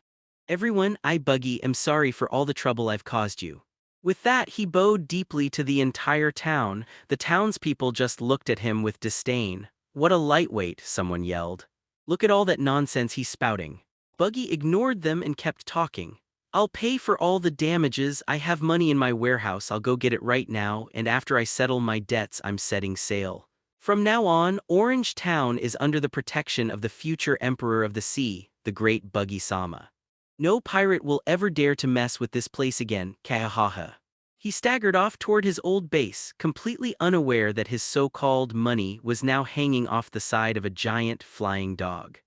Everyone, I Buggy am sorry for all the trouble I've caused you. With that, he bowed deeply to the entire town. The townspeople just looked at him with disdain. What a lightweight, someone yelled. Look at all that nonsense he's spouting. Buggy ignored them and kept talking. I'll pay for all the damages. I have money in my warehouse. I'll go get it right now, and after I settle my debts, I'm setting sail. From now on, Orange Town is under the protection of the future Emperor of the Sea, the great Buggy-sama. No pirate will ever dare to mess with this place again, kahahaha. He staggered off toward his old base, completely unaware that his so-called money was now hanging off the side of a giant flying dog.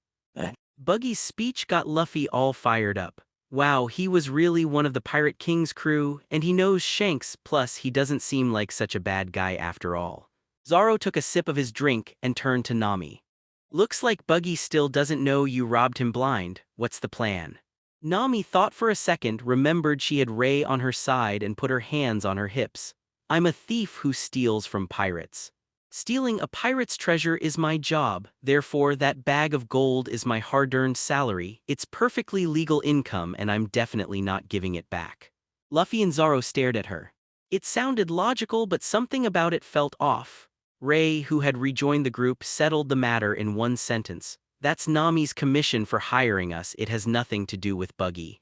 Buggy's speech got Luffy all fired up. Wow, he was really one of the Pirate King's crew, and he knows Shanks, plus he doesn't seem like such a bad guy after all. Zoro took a sip of his drink and turned to Nami. Looks like Buggy still doesn't know you robbed him blind. What's the plan? Nami thought for a second, remembered she had Ray on her side and put her hands on her hips. I'm a thief who steals from pirates. Stealing a pirate's treasure is my job, therefore that bag of gold is my hard-earned salary. It's perfectly legal income and I'm definitely not giving it back. Luffy and Zoro stared at her. It sounded logical, but something about it felt off. Ray, who had rejoined the group, settled the matter in one sentence. That's Nami's commission for hiring us, it has nothing to do with Buggy.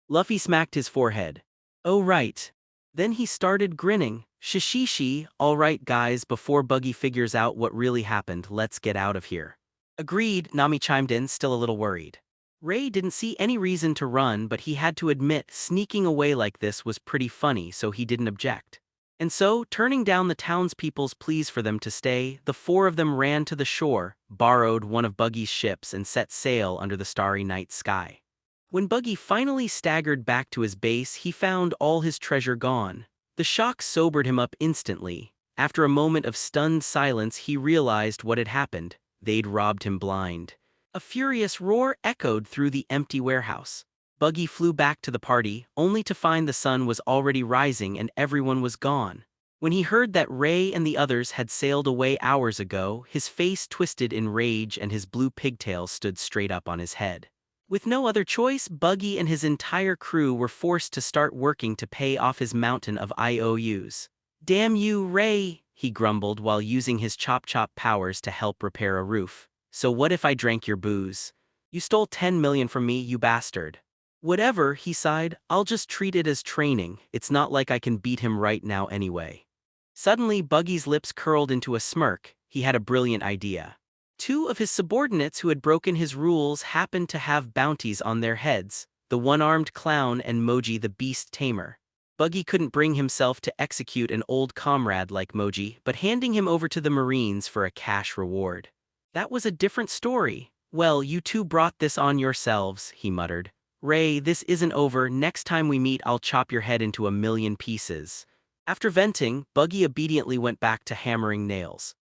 Luffy smacked his forehead. Oh right. Then he started grinning. Shishishi, alright guys, before Buggy figures out what really happened, let's get out of here. Agreed, Nami chimed in, still a little worried. Ray didn't see any reason to run, but he had to admit sneaking away like this was pretty funny, so he didn't object. And so, turning down the townspeople's pleas for them to stay, the four of them ran to the shore, borrowed one of Buggy's ships and set sail under the starry night sky. When Buggy finally staggered back to his base, he found all his treasure gone. The shock sobered him up instantly. After a moment of stunned silence, he realized what had happened. They'd robbed him blind. A furious roar echoed through the empty warehouse. Buggy flew back to the party, only to find the sun was already rising and everyone was gone. When he heard that Ray and the others had sailed away hours ago, his face twisted in rage and his blue pigtails stood straight up on his head. With no other choice, Buggy and his entire crew were forced to start working to pay off his mountain of IOUs. Damn you, Ray, he grumbled while using his chop-chop powers to help repair a roof. So what if I drank your booze? You stole 10 million from me, you bastard. Whatever, he sighed, I'll just treat it as training, it's not like I can beat him right now anyway. Suddenly, Buggy's lips curled into a smirk. He had a brilliant idea. Two of his subordinates who had broken his rules happened to have bounties on their heads, the one-armed clown and Moji the beast tamer. Buggy couldn't bring himself to execute an old comrade like Moji, but handing him over to the Marines for a cash reward. That was a different story. Well, you two brought this on yourselves, he muttered. Ray, this isn't over, next time we meet I'll chop your head into 1,000,000 pieces. After venting, Buggy obediently went back to hammering nails.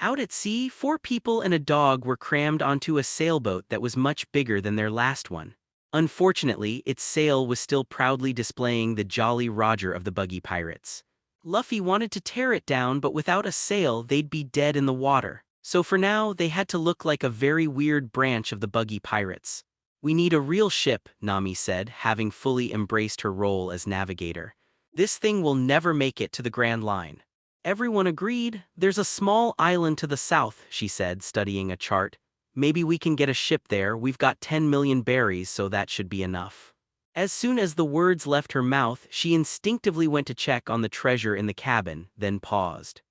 Out at sea, 4 people and a dog were crammed onto a sailboat that was much bigger than their last one. Unfortunately, its sail was still proudly displaying the Jolly Roger of the Buggy Pirates. Luffy wanted to tear it down, but without a sail they'd be dead in the water. So for now, they had to look like a very weird branch of the Buggy Pirates. We need a real ship, Nami said, having fully embraced her role as navigator. This thing will never make it to the Grand Line. Everyone agreed. There's a small island to the south, she said, studying a chart. Maybe we can get a ship there, we've got 10 million berries, so that should be enough. As soon as the words left her mouth, she instinctively went to check on the treasure in the cabin, then paused.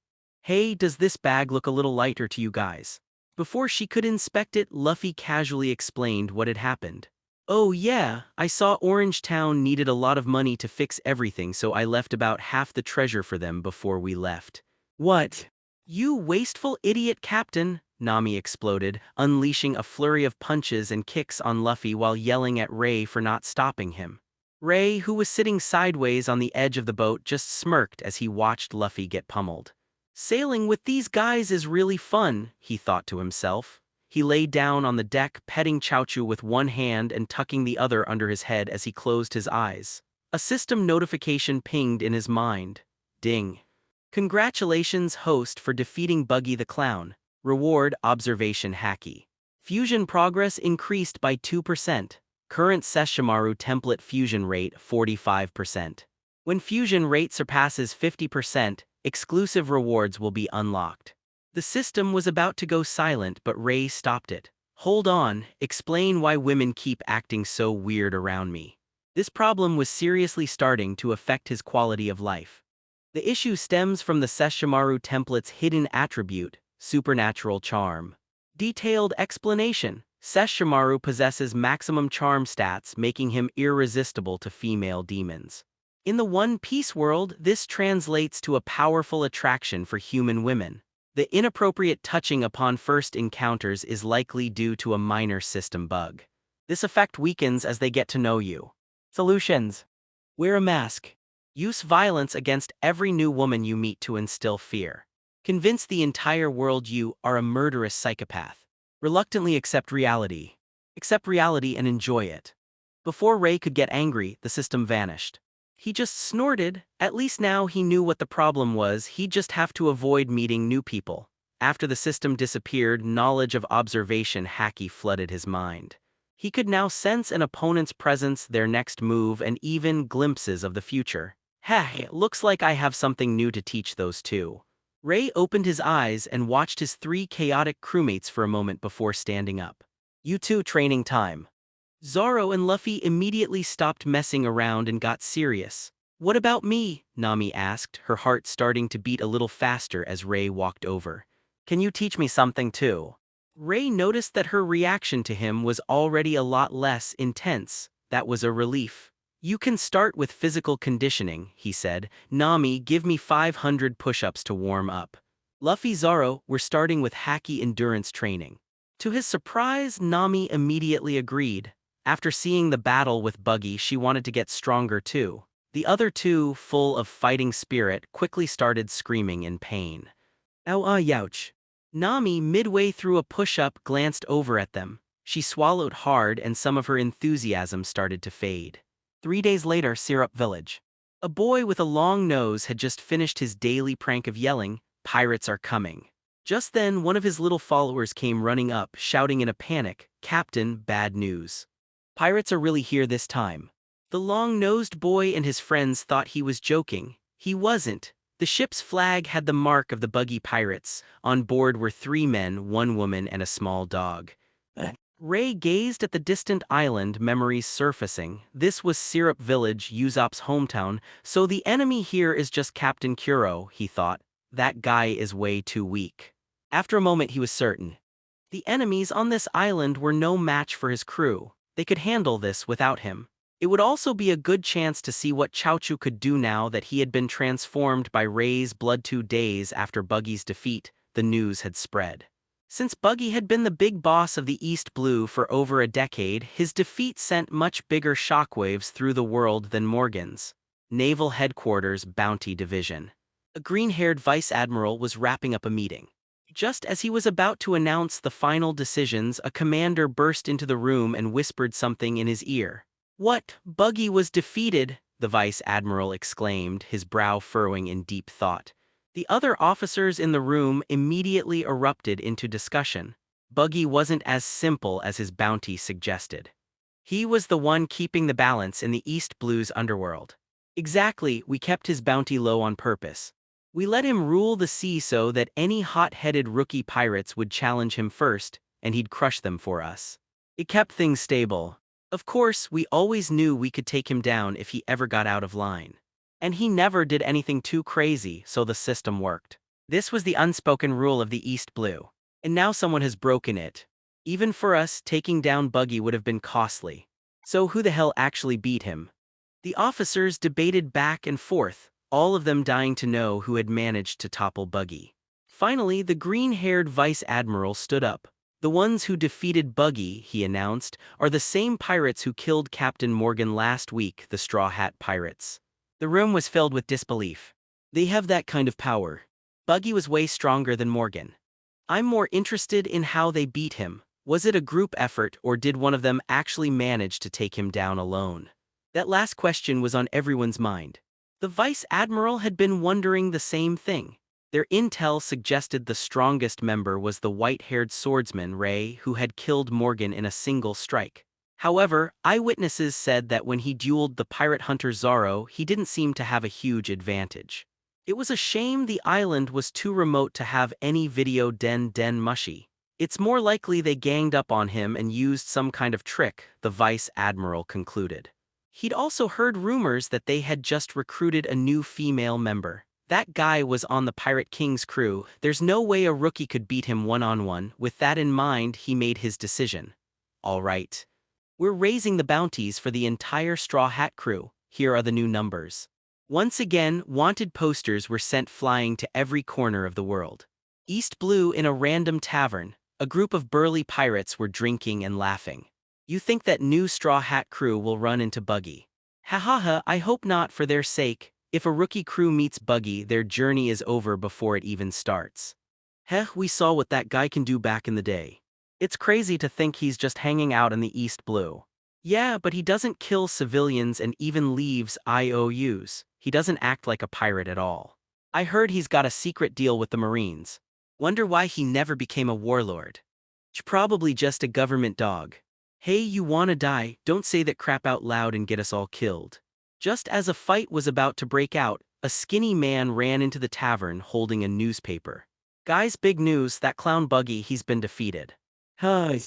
Hey, does this bag look a little lighter to you guys? Before she could inspect it, Luffy casually explained what had happened. Oh yeah, I saw Orange Town needed a lot of money to fix everything, so I left about half the treasure for them before we left. What? You wasteful idiot, Captain, Nami exploded, unleashing a flurry of punches and kicks on Luffy while yelling at Ray for not stopping him. Ray, who was sitting sideways on the edge of the boat, just smirked as he watched Luffy get pummeled. Sailing with these guys is really fun, he thought to himself. He lay down on the deck, petting Chaochu with one hand and tucking the other under his head as he closed his eyes. A system notification pinged in his mind. Ding. Congratulations, host, for defeating Buggy the Clown. Reward, observation hacky. Fusion progress increased by 2%. Current Sesshomaru Template fusion rate 45%. When fusion rate surpasses 50%, exclusive rewards will be unlocked. The system was about to go silent, but Ray stopped it. Hold on, explain why women keep acting so weird around me. This problem was seriously starting to affect his quality of life. The issue stems from the Sesshomaru Template's hidden attribute, supernatural charm. Detailed explanation. Sesshomaru possesses maximum charm stats, making him irresistible to female demons. In the One Piece world, this translates to a powerful attraction for human women. The inappropriate touching upon first encounters is likely due to a minor system bug. This effect weakens as they get to know you. Solutions. Wear a mask. Use violence against every new woman you meet to instill fear. Convince the entire world you are a murderous psychopath. Reluctantly accept reality. Accept reality and enjoy it. Before Ray could get angry, the system vanished. He just snorted. At least now he knew what the problem was. He'd just have to avoid meeting new people. After the system disappeared, knowledge of observation hacky flooded his mind. He could now sense an opponent's presence, their next move, and even glimpses of the future. Hey, looks like I have something new to teach those two. Ray opened his eyes and watched his three chaotic crewmates for a moment before standing up. You two, training time. Zoro and Luffy immediately stopped messing around and got serious. What about me? Nami asked, her heart starting to beat a little faster as Ray walked over. Can you teach me something too? Ray noticed that her reaction to him was already a lot less intense. That was a relief. You can start with physical conditioning, he said. Nami, give me 500 push-ups to warm up. Luffy, Zoro, we're starting with hacky endurance training. To his surprise, Nami immediately agreed. After seeing the battle with Buggy, she wanted to get stronger too. The other two, full of fighting spirit, quickly started screaming in pain. Ow, youch. Nami, midway through a push-up, glanced over at them. She swallowed hard and some of her enthusiasm started to fade. 3 days later, Syrup Village. A boy with a long nose had just finished his daily prank of yelling, "Pirates are coming." Just then, one of his little followers came running up, shouting in a panic, "Captain, bad news. Pirates are really here this time." The long-nosed boy and his friends thought he was joking. He wasn't. The ship's flag had the mark of the Buggy pirates. On board were 3 men, 1 woman, and a small dog. Ray gazed at the distant island, memories surfacing. This was Syrup Village, Usopp's hometown, so the enemy here is just Captain Kuro, he thought. That guy is way too weak. After a moment he was certain. The enemies on this island were no match for his crew. They could handle this without him. It would also be a good chance to see what Chaochu could do now that he had been transformed by Ray's blood. 2 days after Buggy's defeat, the news had spread. Since Buggy had been the big boss of the East Blue for over a decade, his defeat sent much bigger shockwaves through the world than Morgan's. Naval Headquarters, Bounty Division. A green-haired vice admiral was wrapping up a meeting. Just as he was about to announce the final decisions, a commander burst into the room and whispered something in his ear. "What? Buggy was defeated?" the vice admiral exclaimed, his brow furrowing in deep thought. The other officers in the room immediately erupted into discussion. Buggy wasn't as simple as his bounty suggested. He was the one keeping the balance in the East Blue's underworld. Exactly, we kept his bounty low on purpose. We let him rule the sea so that any hot-headed rookie pirates would challenge him first, and he'd crush them for us. It kept things stable. Of course, we always knew we could take him down if he ever got out of line. And he never did anything too crazy, so the system worked. This was the unspoken rule of the East Blue. And now someone has broken it. Even for us, taking down Buggy would have been costly. So who the hell actually beat him? The officers debated back and forth, all of them dying to know who had managed to topple Buggy. Finally, the green-haired vice admiral stood up. The ones who defeated Buggy, he announced, are the same pirates who killed Captain Morgan last week, the Straw Hat Pirates. The room was filled with disbelief. They have that kind of power. Buggy was way stronger than Morgan. I'm more interested in how they beat him. Was it a group effort or did one of them actually manage to take him down alone? That last question was on everyone's mind. The vice admiral had been wondering the same thing. Their intel suggested the strongest member was the white-haired swordsman Ray, who had killed Morgan in a single strike. However, eyewitnesses said that when he dueled the pirate hunter Zoro, he didn't seem to have a huge advantage. It was a shame the island was too remote to have any video den mushy. It's more likely they ganged up on him and used some kind of trick, the vice admiral concluded. He'd also heard rumors that they had just recruited a new female member. That guy was on the Pirate King's crew. There's no way a rookie could beat him one-on-one. With that in mind, he made his decision. All right. We're raising the bounties for the entire Straw Hat crew. Here are the new numbers. Once again, wanted posters were sent flying to every corner of the world. East Blue in a random tavern. A group of burly pirates were drinking and laughing. You think that new Straw Hat crew will run into Buggy? Ha ha ha, I hope not for their sake. If a rookie crew meets Buggy, their journey is over before it even starts. Heh, we saw what that guy can do back in the day. It's crazy to think he's just hanging out in the East Blue. Yeah, but he doesn't kill civilians and even leaves IOUs. He doesn't act like a pirate at all. I heard he's got a secret deal with the Marines. Wonder why he never became a warlord. Probably just a government dog. Hey, you wanna die, don't say that crap out loud and get us all killed. Just as a fight was about to break out, a skinny man ran into the tavern holding a newspaper. Guys, big news, that clown Buggy, he's been defeated. Hi.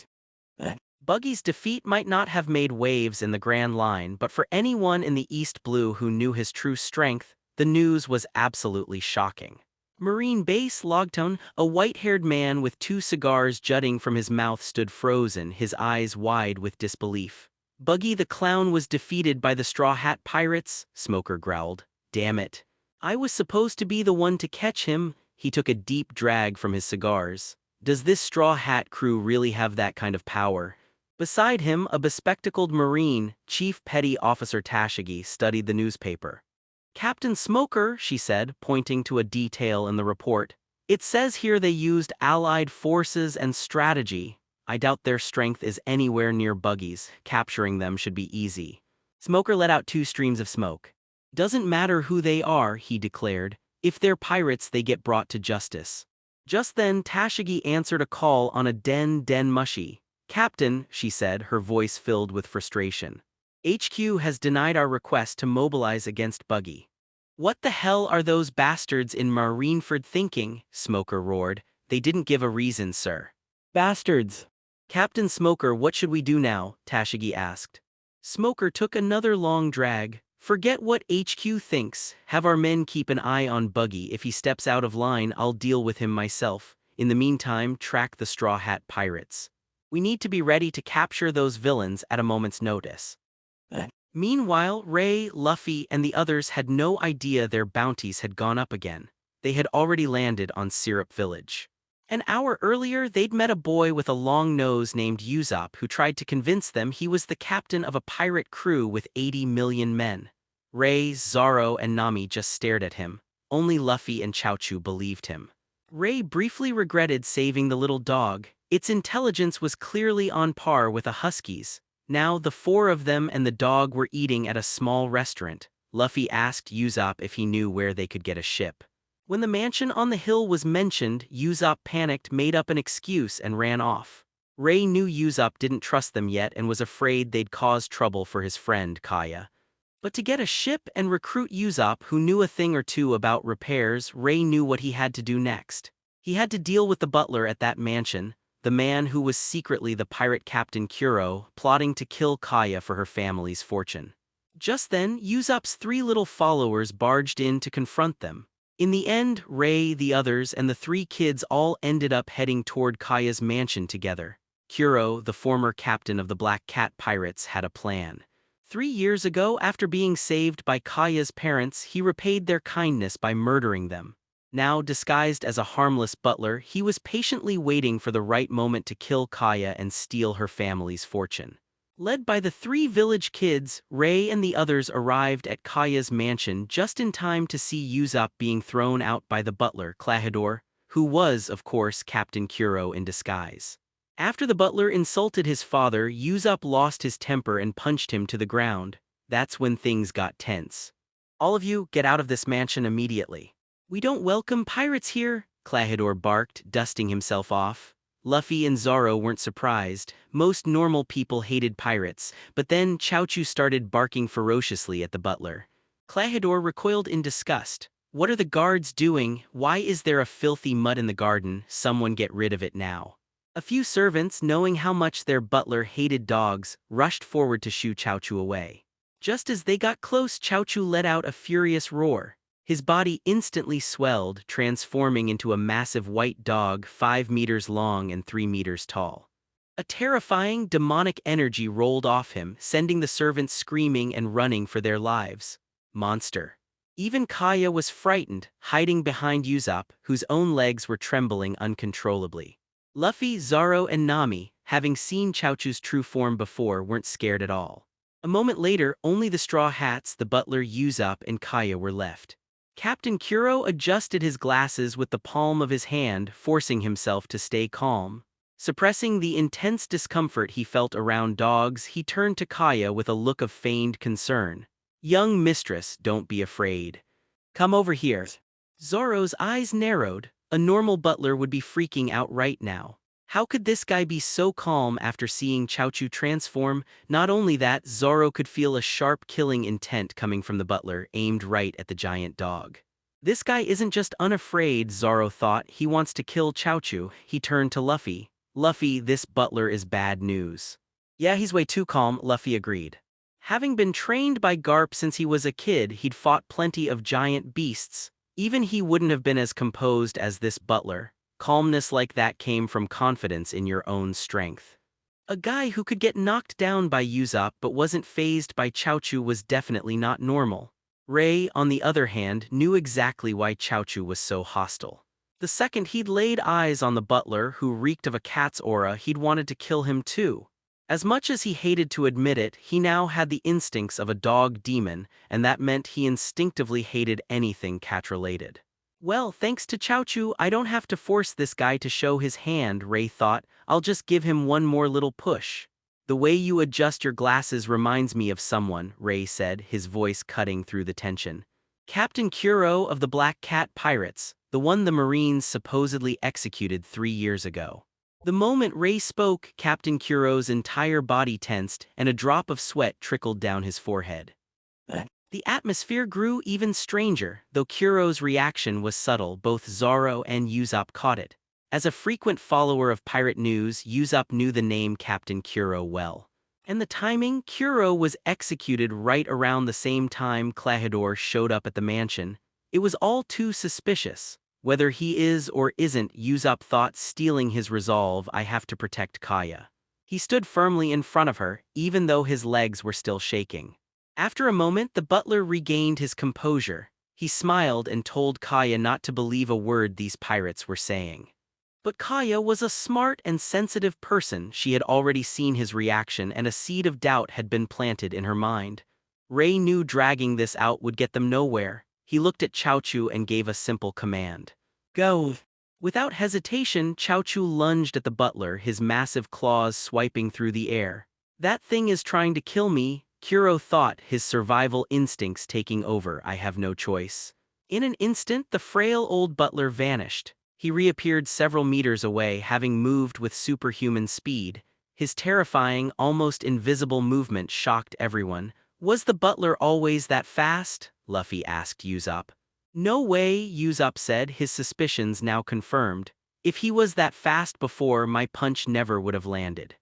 Buggy's defeat might not have made waves in the Grand Line, but for anyone in the East Blue who knew his true strength, the news was absolutely shocking. Marine Base Logtown, a white-haired man with 2 cigars jutting from his mouth stood frozen, his eyes wide with disbelief. Buggy the Clown was defeated by the Straw Hat Pirates, Smoker growled. Damn it. I was supposed to be the one to catch him. He took a deep drag from his cigars. Does this Straw Hat crew really have that kind of power? Beside him, a bespectacled Marine, Chief Petty Officer Tashigi, studied the newspaper. Captain Smoker, she said, pointing to a detail in the report. It says here they used allied forces and strategy. I doubt their strength is anywhere near Buggy's. Capturing them should be easy. Smoker let out 2 streams of smoke. Doesn't matter who they are, he declared. If they're pirates, they get brought to justice. Just then, Tashigi answered a call on a den mushy. Captain, she said, her voice filled with frustration. HQ has denied our request to mobilize against Buggy. What the hell are those bastards in Marineford thinking? Smoker roared. They didn't give a reason, sir. Bastards. Captain Smoker, what should we do now? Tashigi asked. Smoker took another long drag. Forget what HQ thinks. Have our men keep an eye on Buggy. If he steps out of line, I'll deal with him myself. In the meantime, track the Straw Hat Pirates. We need to be ready to capture those villains at a moment's notice. Meanwhile, Ray, Luffy, and the others had no idea their bounties had gone up again. They had already landed on Syrup Village. An hour earlier, they'd met a boy with a long nose named Usopp who tried to convince them he was the captain of a pirate crew with 80 million men. Ray, Zoro, and Nami just stared at him. Only Luffy and Chaochu believed him. Ray briefly regretted saving the little dog. Its intelligence was clearly on par with a husky's. Now the 4 of them and the dog were eating at a small restaurant. Luffy asked Usopp if he knew where they could get a ship. When the mansion on the hill was mentioned, Usopp panicked, made up an excuse, and ran off. Ray knew Usopp didn't trust them yet and was afraid they'd cause trouble for his friend Kaya. But to get a ship and recruit Usopp, who knew a thing or two about repairs, Ray knew what he had to do next. He had to deal with the butler at that mansion, the man who was secretly the pirate Captain Kuro, plotting to kill Kaya for her family's fortune. Just then, Usopp's 3 little followers barged in to confront them. In the end, Ray, the others, and the 3 kids all ended up heading toward Kaya's mansion together. Kuro, the former captain of the Black Cat Pirates, had a plan. 3 years ago, after being saved by Kaya's parents, he repaid their kindness by murdering them. Now, disguised as a harmless butler, he was patiently waiting for the right moment to kill Kaya and steal her family's fortune. Led by the 3 village kids, Ray and the others arrived at Kaya's mansion just in time to see Usopp being thrown out by the butler, Klahadore, who was, of course, Captain Kuro in disguise. After the butler insulted his father, Usopp lost his temper and punched him to the ground. That's when things got tense. All of you, get out of this mansion immediately. We don't welcome pirates here, Klahadore barked, dusting himself off. Luffy and Zoro weren't surprised. Most normal people hated pirates, but then Chaochu started barking ferociously at the butler. Klahadore recoiled in disgust. What are the guards doing? Why is there a filthy mud in the garden? Someone get rid of it now. A few servants, knowing how much their butler hated dogs, rushed forward to shoo Chaochu away. Just as they got close, Chaochu let out a furious roar. His body instantly swelled, transforming into a massive white dog 5 meters long and 3 meters tall. A terrifying, demonic energy rolled off him, sending the servants screaming and running for their lives. Monster. Even Kaya was frightened, hiding behind Usopp, whose own legs were trembling uncontrollably. Luffy, Zoro, and Nami, having seen Chaochu's true form before, weren't scared at all. A moment later, only the Straw Hats, the butler, Usopp, and Kaya were left. Captain Kuro adjusted his glasses with the palm of his hand, forcing himself to stay calm. Suppressing the intense discomfort he felt around dogs, he turned to Kaya with a look of feigned concern. "Young mistress, don't be afraid. Come over here." Zoro's eyes narrowed. A normal butler would be freaking out right now. How could this guy be so calm after seeing Chaochu transform? Not only that, Zoro could feel a sharp killing intent coming from the butler, aimed right at the giant dog. This guy isn't just unafraid, Zoro thought, he wants to kill Chaochu. He turned to Luffy. "Luffy, this butler is bad news." "Yeah, he's way too calm," Luffy agreed. Having been trained by Garp since he was a kid, he'd fought plenty of giant beasts. Even he wouldn't have been as composed as this butler. Calmness like that came from confidence in your own strength. A guy who could get knocked down by Usopp but wasn't fazed by Chaochu was definitely not normal. Ray, on the other hand, knew exactly why Chaochu was so hostile. The second he'd laid eyes on the butler, who reeked of a cat's aura, he'd wanted to kill him too. As much as he hated to admit it, he now had the instincts of a dog demon, and that meant he instinctively hated anything cat-related. "Well, thanks to Chaochu, I don't have to force this guy to show his hand," Ray thought. "I'll just give him one more little push." "The way you adjust your glasses reminds me of someone," Ray said, his voice cutting through the tension. "Captain Kuro of the Black Cat Pirates, the one the Marines supposedly executed 3 years ago." The moment Ray spoke, Captain Kuro's entire body tensed, and a drop of sweat trickled down his forehead. The atmosphere grew even stranger, though Kuro's reaction was subtle. Both Zoro and Usopp caught it. As a frequent follower of pirate news, Usopp knew the name Captain Kuro well. And the timing, Kuro was executed right around the same time Klahadore showed up at the mansion. It was all too suspicious. Whether he is or isn't, Usopp thought, stealing his resolve, "I have to protect Kaya." He stood firmly in front of her, even though his legs were still shaking. After a moment, the butler regained his composure. He smiled and told Kaya not to believe a word these pirates were saying. But Kaya was a smart and sensitive person. She had already seen his reaction, and a seed of doubt had been planted in her mind. Ray knew dragging this out would get them nowhere. He looked at Chaochu and gave a simple command. "Go." Without hesitation, Chaochu lunged at the butler, his massive claws swiping through the air. "That thing is trying to kill me," Kuro thought, his survival instincts taking over. "I have no choice." In an instant, the frail old butler vanished. He reappeared several meters away, having moved with superhuman speed. His terrifying, almost invisible movement shocked everyone. "Was the butler always that fast?" Luffy asked Usopp. "No way," Usopp said, his suspicions now confirmed. "If he was that fast before, my punch never would have landed."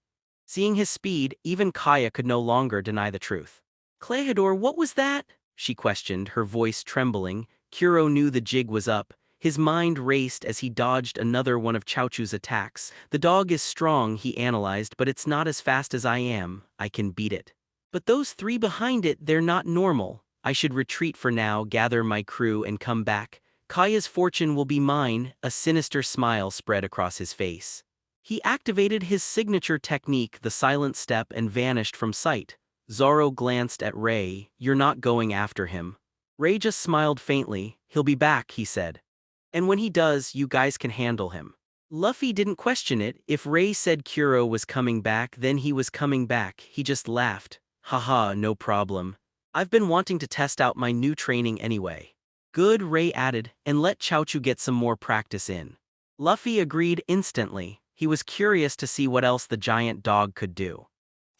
Seeing his speed, even Kaya could no longer deny the truth. "Klahadore, what was that?" she questioned, her voice trembling. Kuro knew the jig was up. His mind raced as he dodged another one of Chaochu's attacks. "The dog is strong," he analyzed, "but it's not as fast as I am. I can beat it. But those 3 behind it, they're not normal. I should retreat for now, gather my crew, and come back. Kaya's fortune will be mine." A sinister smile spread across his face. He activated his signature technique, the silent step, and vanished from sight. Zoro glanced at Ray. "You're not going after him." Ray just smiled faintly. "He'll be back," he said. "And when he does, you guys can handle him." Luffy didn't question it. If Ray said Kuro was coming back, then he was coming back. He just laughed. "Haha, no problem. I've been wanting to test out my new training anyway." "Good," Ray added, "and let Chaochu get some more practice in." Luffy agreed instantly. He was curious to see what else the giant dog could do.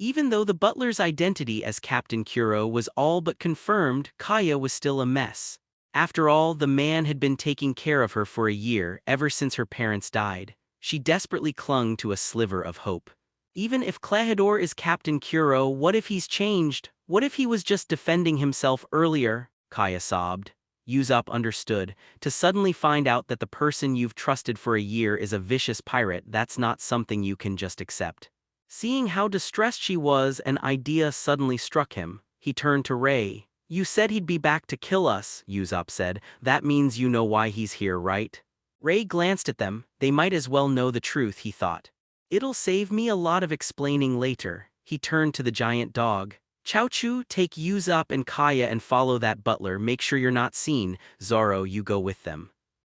Even though the butler's identity as Captain Kuro was all but confirmed, Kaya was still a mess. After all, the man had been taking care of her for a year, ever since her parents died. She desperately clung to a sliver of hope. Even if Klahadore is Captain Kuro, what if he's changed? What if he was just defending himself earlier? Kaya sobbed. Usopp understood. To suddenly find out that the person you've trusted for a year is a vicious pirate, that's not something you can just accept. Seeing how distressed she was, an idea suddenly struck him. He turned to Ray. "You said he'd be back to kill us," Usopp said. "That means you know why he's here, right?" Ray glanced at them. They might as well know the truth, he thought. "It'll save me a lot of explaining later." He turned to the giant dog. "Chaochu, take Usopp and Kaya and follow that butler. Make sure you're not seen. Zoro, you go with them.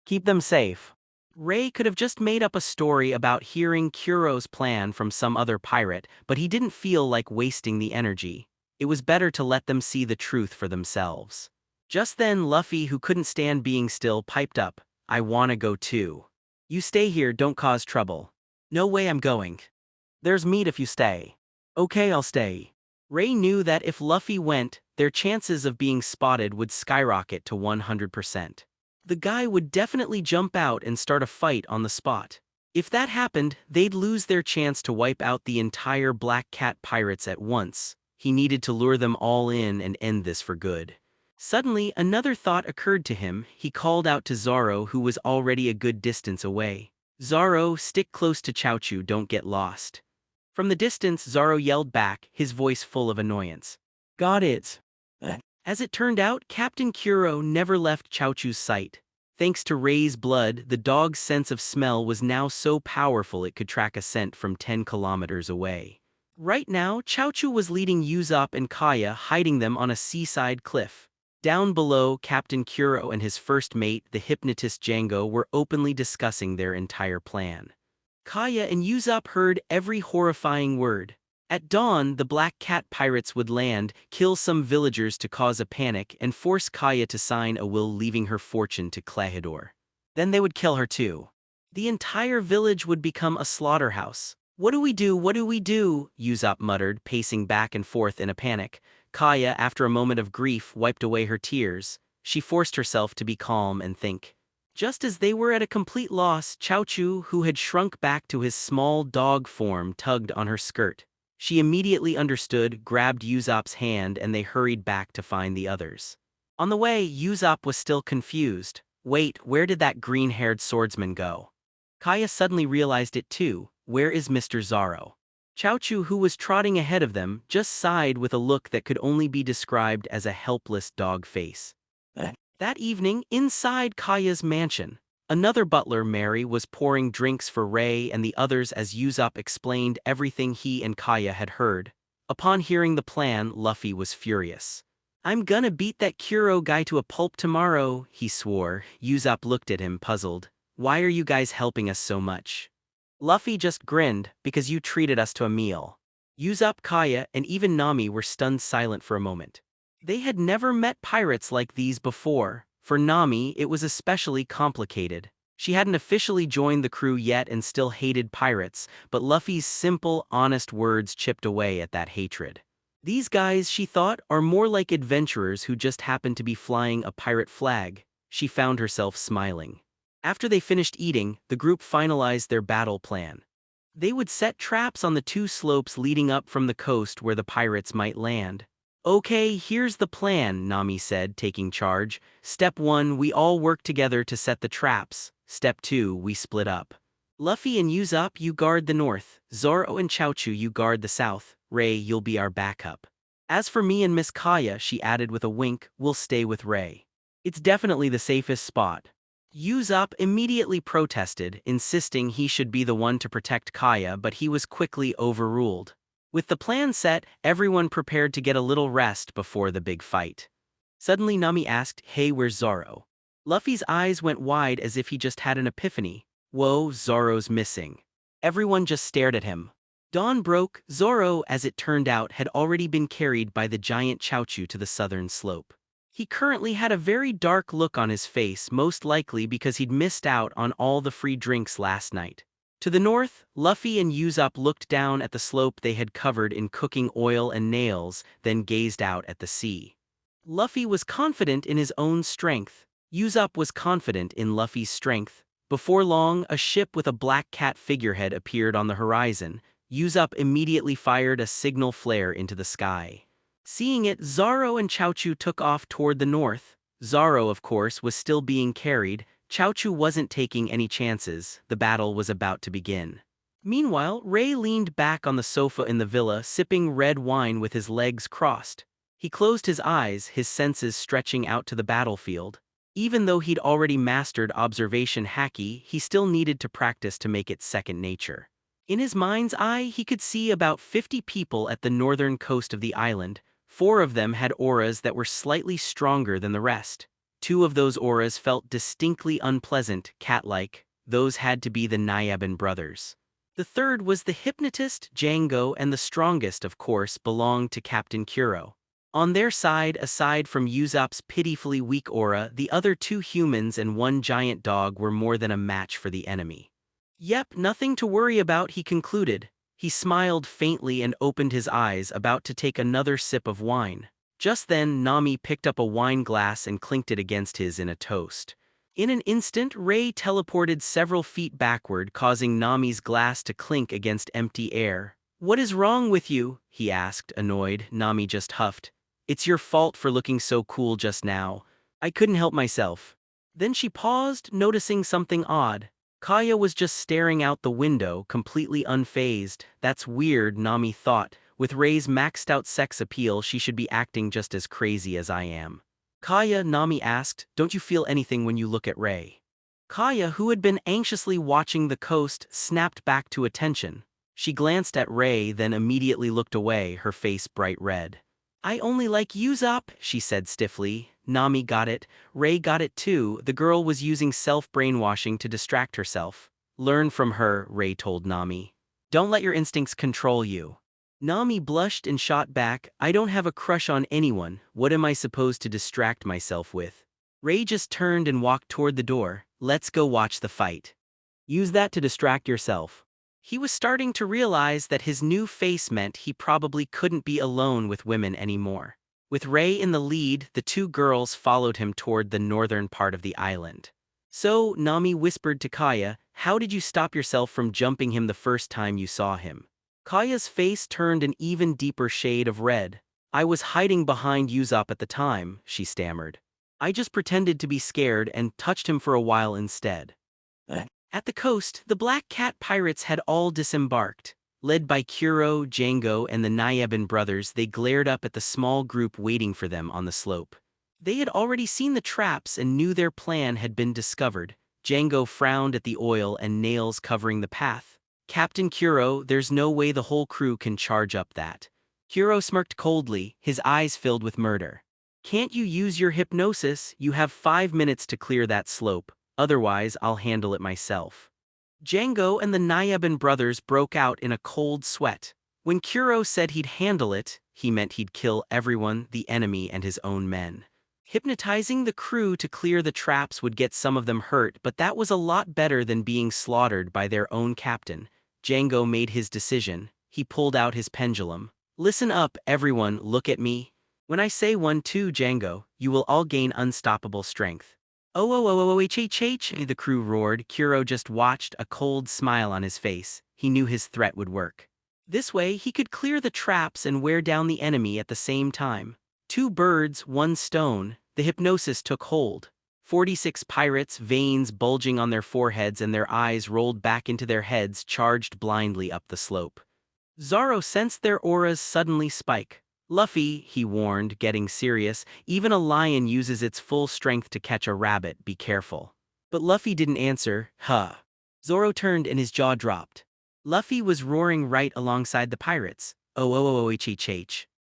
Keep them safe." Ray could have just made up a story about hearing Kuro's plan from some other pirate, but he didn't feel like wasting the energy. It was better to let them see the truth for themselves. Just then Luffy, who couldn't stand being still, piped up, "I wanna go too." "You stay here, don't cause trouble." "No way I'm going." "There's meat if you stay." "Okay, I'll stay." Ray knew that if Luffy went, their chances of being spotted would skyrocket to 100%. The guy would definitely jump out and start a fight on the spot. If that happened, they'd lose their chance to wipe out the entire Black Cat pirates at once. He needed to lure them all in and end this for good. Suddenly, another thought occurred to him. He called out to Zoro, who was already a good distance away. "Zoro, stick close to Chaochu, don't get lost." From the distance, Zoro yelled back, his voice full of annoyance. "Got it." As it turned out, Captain Kuro never left Chaochu's sight. Thanks to Ray's blood, the dog's sense of smell was now so powerful it could track a scent from 10 kilometers away. Right now, Chaochu was leading Usopp and Kaya, hiding them on a seaside cliff. Down below, Captain Kuro and his first mate, the hypnotist Django, were openly discussing their entire plan. Kaya and Usopp heard every horrifying word. At dawn, the Black Cat pirates would land, kill some villagers to cause a panic, and force Kaya to sign a will leaving her fortune to Klahadore. Then they would kill her too. The entire village would become a slaughterhouse. "What do we do? What do we do?" Usopp muttered, pacing back and forth in a panic. Kaya, after a moment of grief, wiped away her tears. She forced herself to be calm and think. Just as they were at a complete loss, Chaochu, who had shrunk back to his small dog form, tugged on her skirt. She immediately understood, grabbed Usopp's hand, and they hurried back to find the others. On the way, Usopp was still confused. Wait, where did that green-haired swordsman go? Kaya suddenly realized it too. Where is Mr. Zoro? Chaochu, who was trotting ahead of them, just sighed with a look that could only be described as a helpless dog face. That evening, inside Kaya's mansion, another butler, Mary, was pouring drinks for Ray and the others as Usopp explained everything he and Kaya had heard. Upon hearing the plan, Luffy was furious. "I'm gonna beat that Kuro guy to a pulp tomorrow," he swore. Usopp looked at him, puzzled. "Why are you guys helping us so much?" Luffy just grinned, "Because you treated us to a meal." Usopp, Kaya, and even Nami were stunned silent for a moment. They had never met pirates like these before. For Nami, it was especially complicated. She hadn't officially joined the crew yet and still hated pirates, but Luffy's simple, honest words chipped away at that hatred. These guys, she thought, are more like adventurers who just happen to be flying a pirate flag. She found herself smiling. After they finished eating, the group finalized their battle plan. They would set traps on the two slopes leading up from the coast where the pirates might land. "Okay, here's the plan," Nami said, taking charge. "Step 1, we all work together to set the traps. Step 2, we split up. Luffy and Usopp, you guard the north. Zoro and Chaochu, you guard the south. Ray, you'll be our backup. As for me and Miss Kaya," she added with a wink, "we'll stay with Ray. It's definitely the safest spot." Usopp immediately protested, insisting he should be the one to protect Kaya, but he was quickly overruled. With the plan set, everyone prepared to get a little rest before the big fight. Suddenly Nami asked, "Hey, where's Zoro?" Luffy's eyes went wide as if he just had an epiphany. Whoa, Zoro's missing. Everyone just stared at him. Dawn broke. Zoro, as it turned out, had already been carried by the giant Chaochu to the southern slope. He currently had a very dark look on his face, most likely because he'd missed out on all the free drinks last night. To the north, Luffy and Usopp looked down at the slope they had covered in cooking oil and nails, then gazed out at the sea. Luffy was confident in his own strength. Usopp was confident in Luffy's strength. Before long, a ship with a Black Cat figurehead appeared on the horizon. Usopp immediately fired a signal flare into the sky. Seeing it, Zoro and Chaochu took off toward the north. Zoro, of course, was still being carried. Chaochu wasn't taking any chances. The battle was about to begin. Meanwhile, Ray leaned back on the sofa in the villa, sipping red wine with his legs crossed. He closed his eyes, his senses stretching out to the battlefield. Even though he'd already mastered observation haki, he still needed to practice to make it second nature. In his mind's eye, he could see about 50 people at the northern coast of the island. 4 of them had auras that were slightly stronger than the rest. 2 of those auras felt distinctly unpleasant, cat-like. Those had to be the Nayabin brothers. The third was the hypnotist, Django, and the strongest, of course, belonged to Captain Kuro. On their side, aside from Usopp's pitifully weak aura, the other two humans and one giant dog were more than a match for the enemy. Yep, nothing to worry about, he concluded. He smiled faintly and opened his eyes, about to take another sip of wine. Just then, Nami picked up a wine glass and clinked it against his in a toast. In an instant, Ray teleported several feet backward, causing Nami's glass to clink against empty air. "What is wrong with you?" he asked, annoyed. Nami just huffed. "It's your fault for looking so cool just now. I couldn't help myself." Then she paused, noticing something odd. Kaya was just staring out the window, completely unfazed. That's weird, Nami thought. With Ray's maxed out sex appeal, she should be acting just as crazy as I am. "Kaya," Nami asked, "don't you feel anything when you look at Ray?" Kaya, who had been anxiously watching the coast, snapped back to attention. She glanced at Ray, then immediately looked away, her face bright red. "I only like Usopp," she said stiffly. Nami got it. Ray got it too. The girl was using self-brainwashing to distract herself. "Learn from her," Ray told Nami. "Don't let your instincts control you." Nami blushed and shot back, "I don't have a crush on anyone. What am I supposed to distract myself with?" Ray just turned and walked toward the door. "Let's go watch the fight." "Use that to distract yourself." He was starting to realize that his new face meant he probably couldn't be alone with women anymore. With Ray in the lead, the two girls followed him toward the northern part of the island. "So," Nami whispered to Kaya, "how did you stop yourself from jumping him the first time you saw him?" Kaya's face turned an even deeper shade of red. "I was hiding behind Usopp at the time," she stammered. "I just pretended to be scared and touched him for a while instead." At the coast, the Black Cat pirates had all disembarked. Led by Kuro, Django, and the Nayabin brothers, they glared up at the small group waiting for them on the slope. They had already seen the traps and knew their plan had been discovered. Django frowned at the oil and nails covering the path. "Captain Kuro, there's no way the whole crew can charge up that." Kuro smirked coldly, his eyes filled with murder. "Can't you use your hypnosis? You have 5 minutes to clear that slope. Otherwise, I'll handle it myself." Django and the Nayabin brothers broke out in a cold sweat. When Kuro said he'd handle it, he meant he'd kill everyone, the enemy and his own men. Hypnotizing the crew to clear the traps would get some of them hurt, but that was a lot better than being slaughtered by their own captain. Django made his decision. He pulled out his pendulum. "Listen up, everyone, look at me. When I say 1, 2, Django, you will all gain unstoppable strength." The crew roared. Kuro just watched, a cold smile on his face. He knew his threat would work. This way, he could clear the traps and wear down the enemy at the same time. 2 birds, 1 stone. The hypnosis took hold. 46 pirates, veins bulging on their foreheads and their eyes rolled back into their heads, charged blindly up the slope. Zoro sensed their auras suddenly spike. "Luffy," he warned, getting serious, "even a lion uses its full strength to catch a rabbit, be careful." But Luffy didn't answer. Zoro turned and his jaw dropped. Luffy was roaring right alongside the pirates.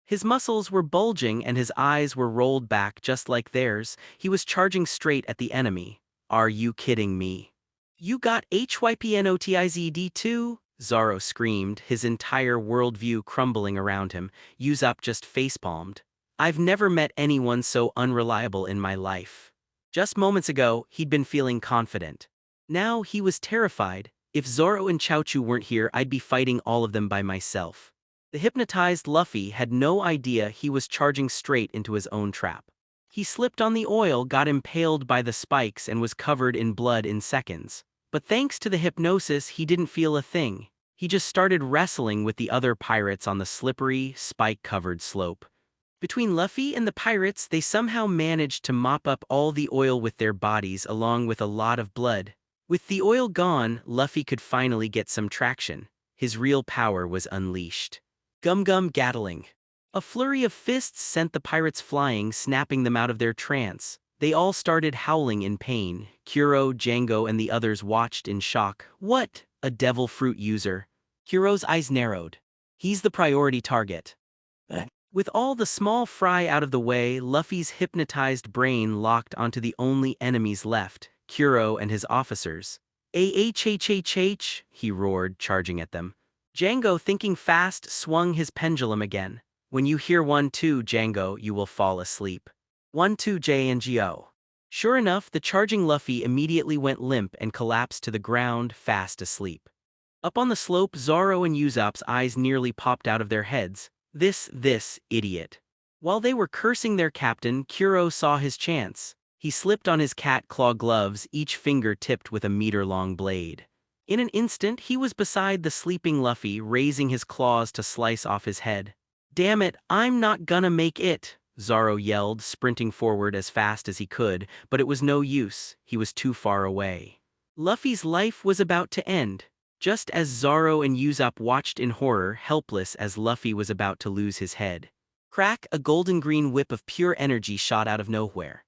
His muscles were bulging and his eyes were rolled back just like theirs. He was charging straight at the enemy. "Are you kidding me?" "You got hypnotized too?" Zoro screamed, his entire worldview crumbling around him. Usopp just facepalmed. "I've never met anyone so unreliable in my life." Just moments ago, he'd been feeling confident. Now he was terrified. "If Zoro and Chaochu weren't here, I'd be fighting all of them by myself." The hypnotized Luffy had no idea he was charging straight into his own trap. He slipped on the oil, got impaled by the spikes, and was covered in blood in seconds. But thanks to the hypnosis, he didn't feel a thing. He just started wrestling with the other pirates on the slippery, spike-covered slope. Between Luffy and the pirates, they somehow managed to mop up all the oil with their bodies along with a lot of blood. With the oil gone, Luffy could finally get some traction. His real power was unleashed. Gum Gatling. A flurry of fists sent the pirates flying, snapping them out of their trance. They all started howling in pain. Kuro, Django, and the others watched in shock. "What? A devil fruit user?" Kuro's eyes narrowed. "He's the priority target." With all the small fry out of the way, Luffy's hypnotized brain locked onto the only enemies left, Kuro and his officers. "Ah-h-h-h-h," he roared, charging at them. Django, thinking fast, swung his pendulum again. "When you hear 1-2, Django, you will fall asleep. 1-2 J-N-G-O." Sure enough, the charging Luffy immediately went limp and collapsed to the ground, fast asleep. Up on the slope, Zoro and Usopp's eyes nearly popped out of their heads. This idiot. While they were cursing their captain, Kuro saw his chance. He slipped on his cat claw gloves, each finger tipped with a meter-long blade. In an instant, he was beside the sleeping Luffy, raising his claws to slice off his head. "Damn it, I'm not gonna make it," Zoro yelled, sprinting forward as fast as he could, but it was no use, he was too far away. Luffy's life was about to end. Just as Zoro and Usopp watched in horror, helpless as Luffy was about to lose his head. Crack, a golden-green whip of pure energy shot out of nowhere.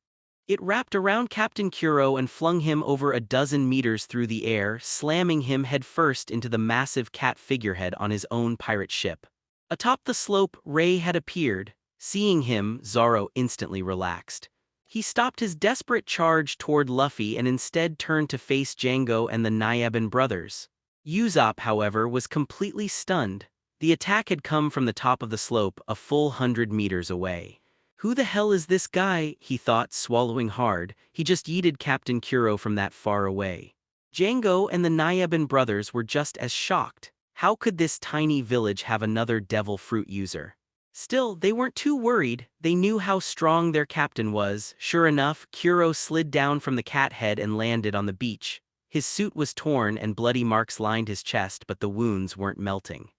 It wrapped around Captain Kuro and flung him over a dozen meters through the air, slamming him headfirst into the massive cat figurehead on his own pirate ship. Atop the slope, Ray had appeared. Seeing him, Zoro instantly relaxed. He stopped his desperate charge toward Luffy and instead turned to face Django and the Nyaban brothers. Usopp, however, was completely stunned. The attack had come from the top of the slope, a full 100 meters away. "Who the hell is this guy?" he thought, swallowing hard. He just yeeted Captain Kuro from that far away. Django and the Nyaban brothers were just as shocked. How could this tiny village have another devil fruit user? Still, they weren't too worried. They knew how strong their captain was. Sure enough, Kuro slid down from the cat head and landed on the beach. His suit was torn and bloody marks lined his chest, but the wounds weren't melting.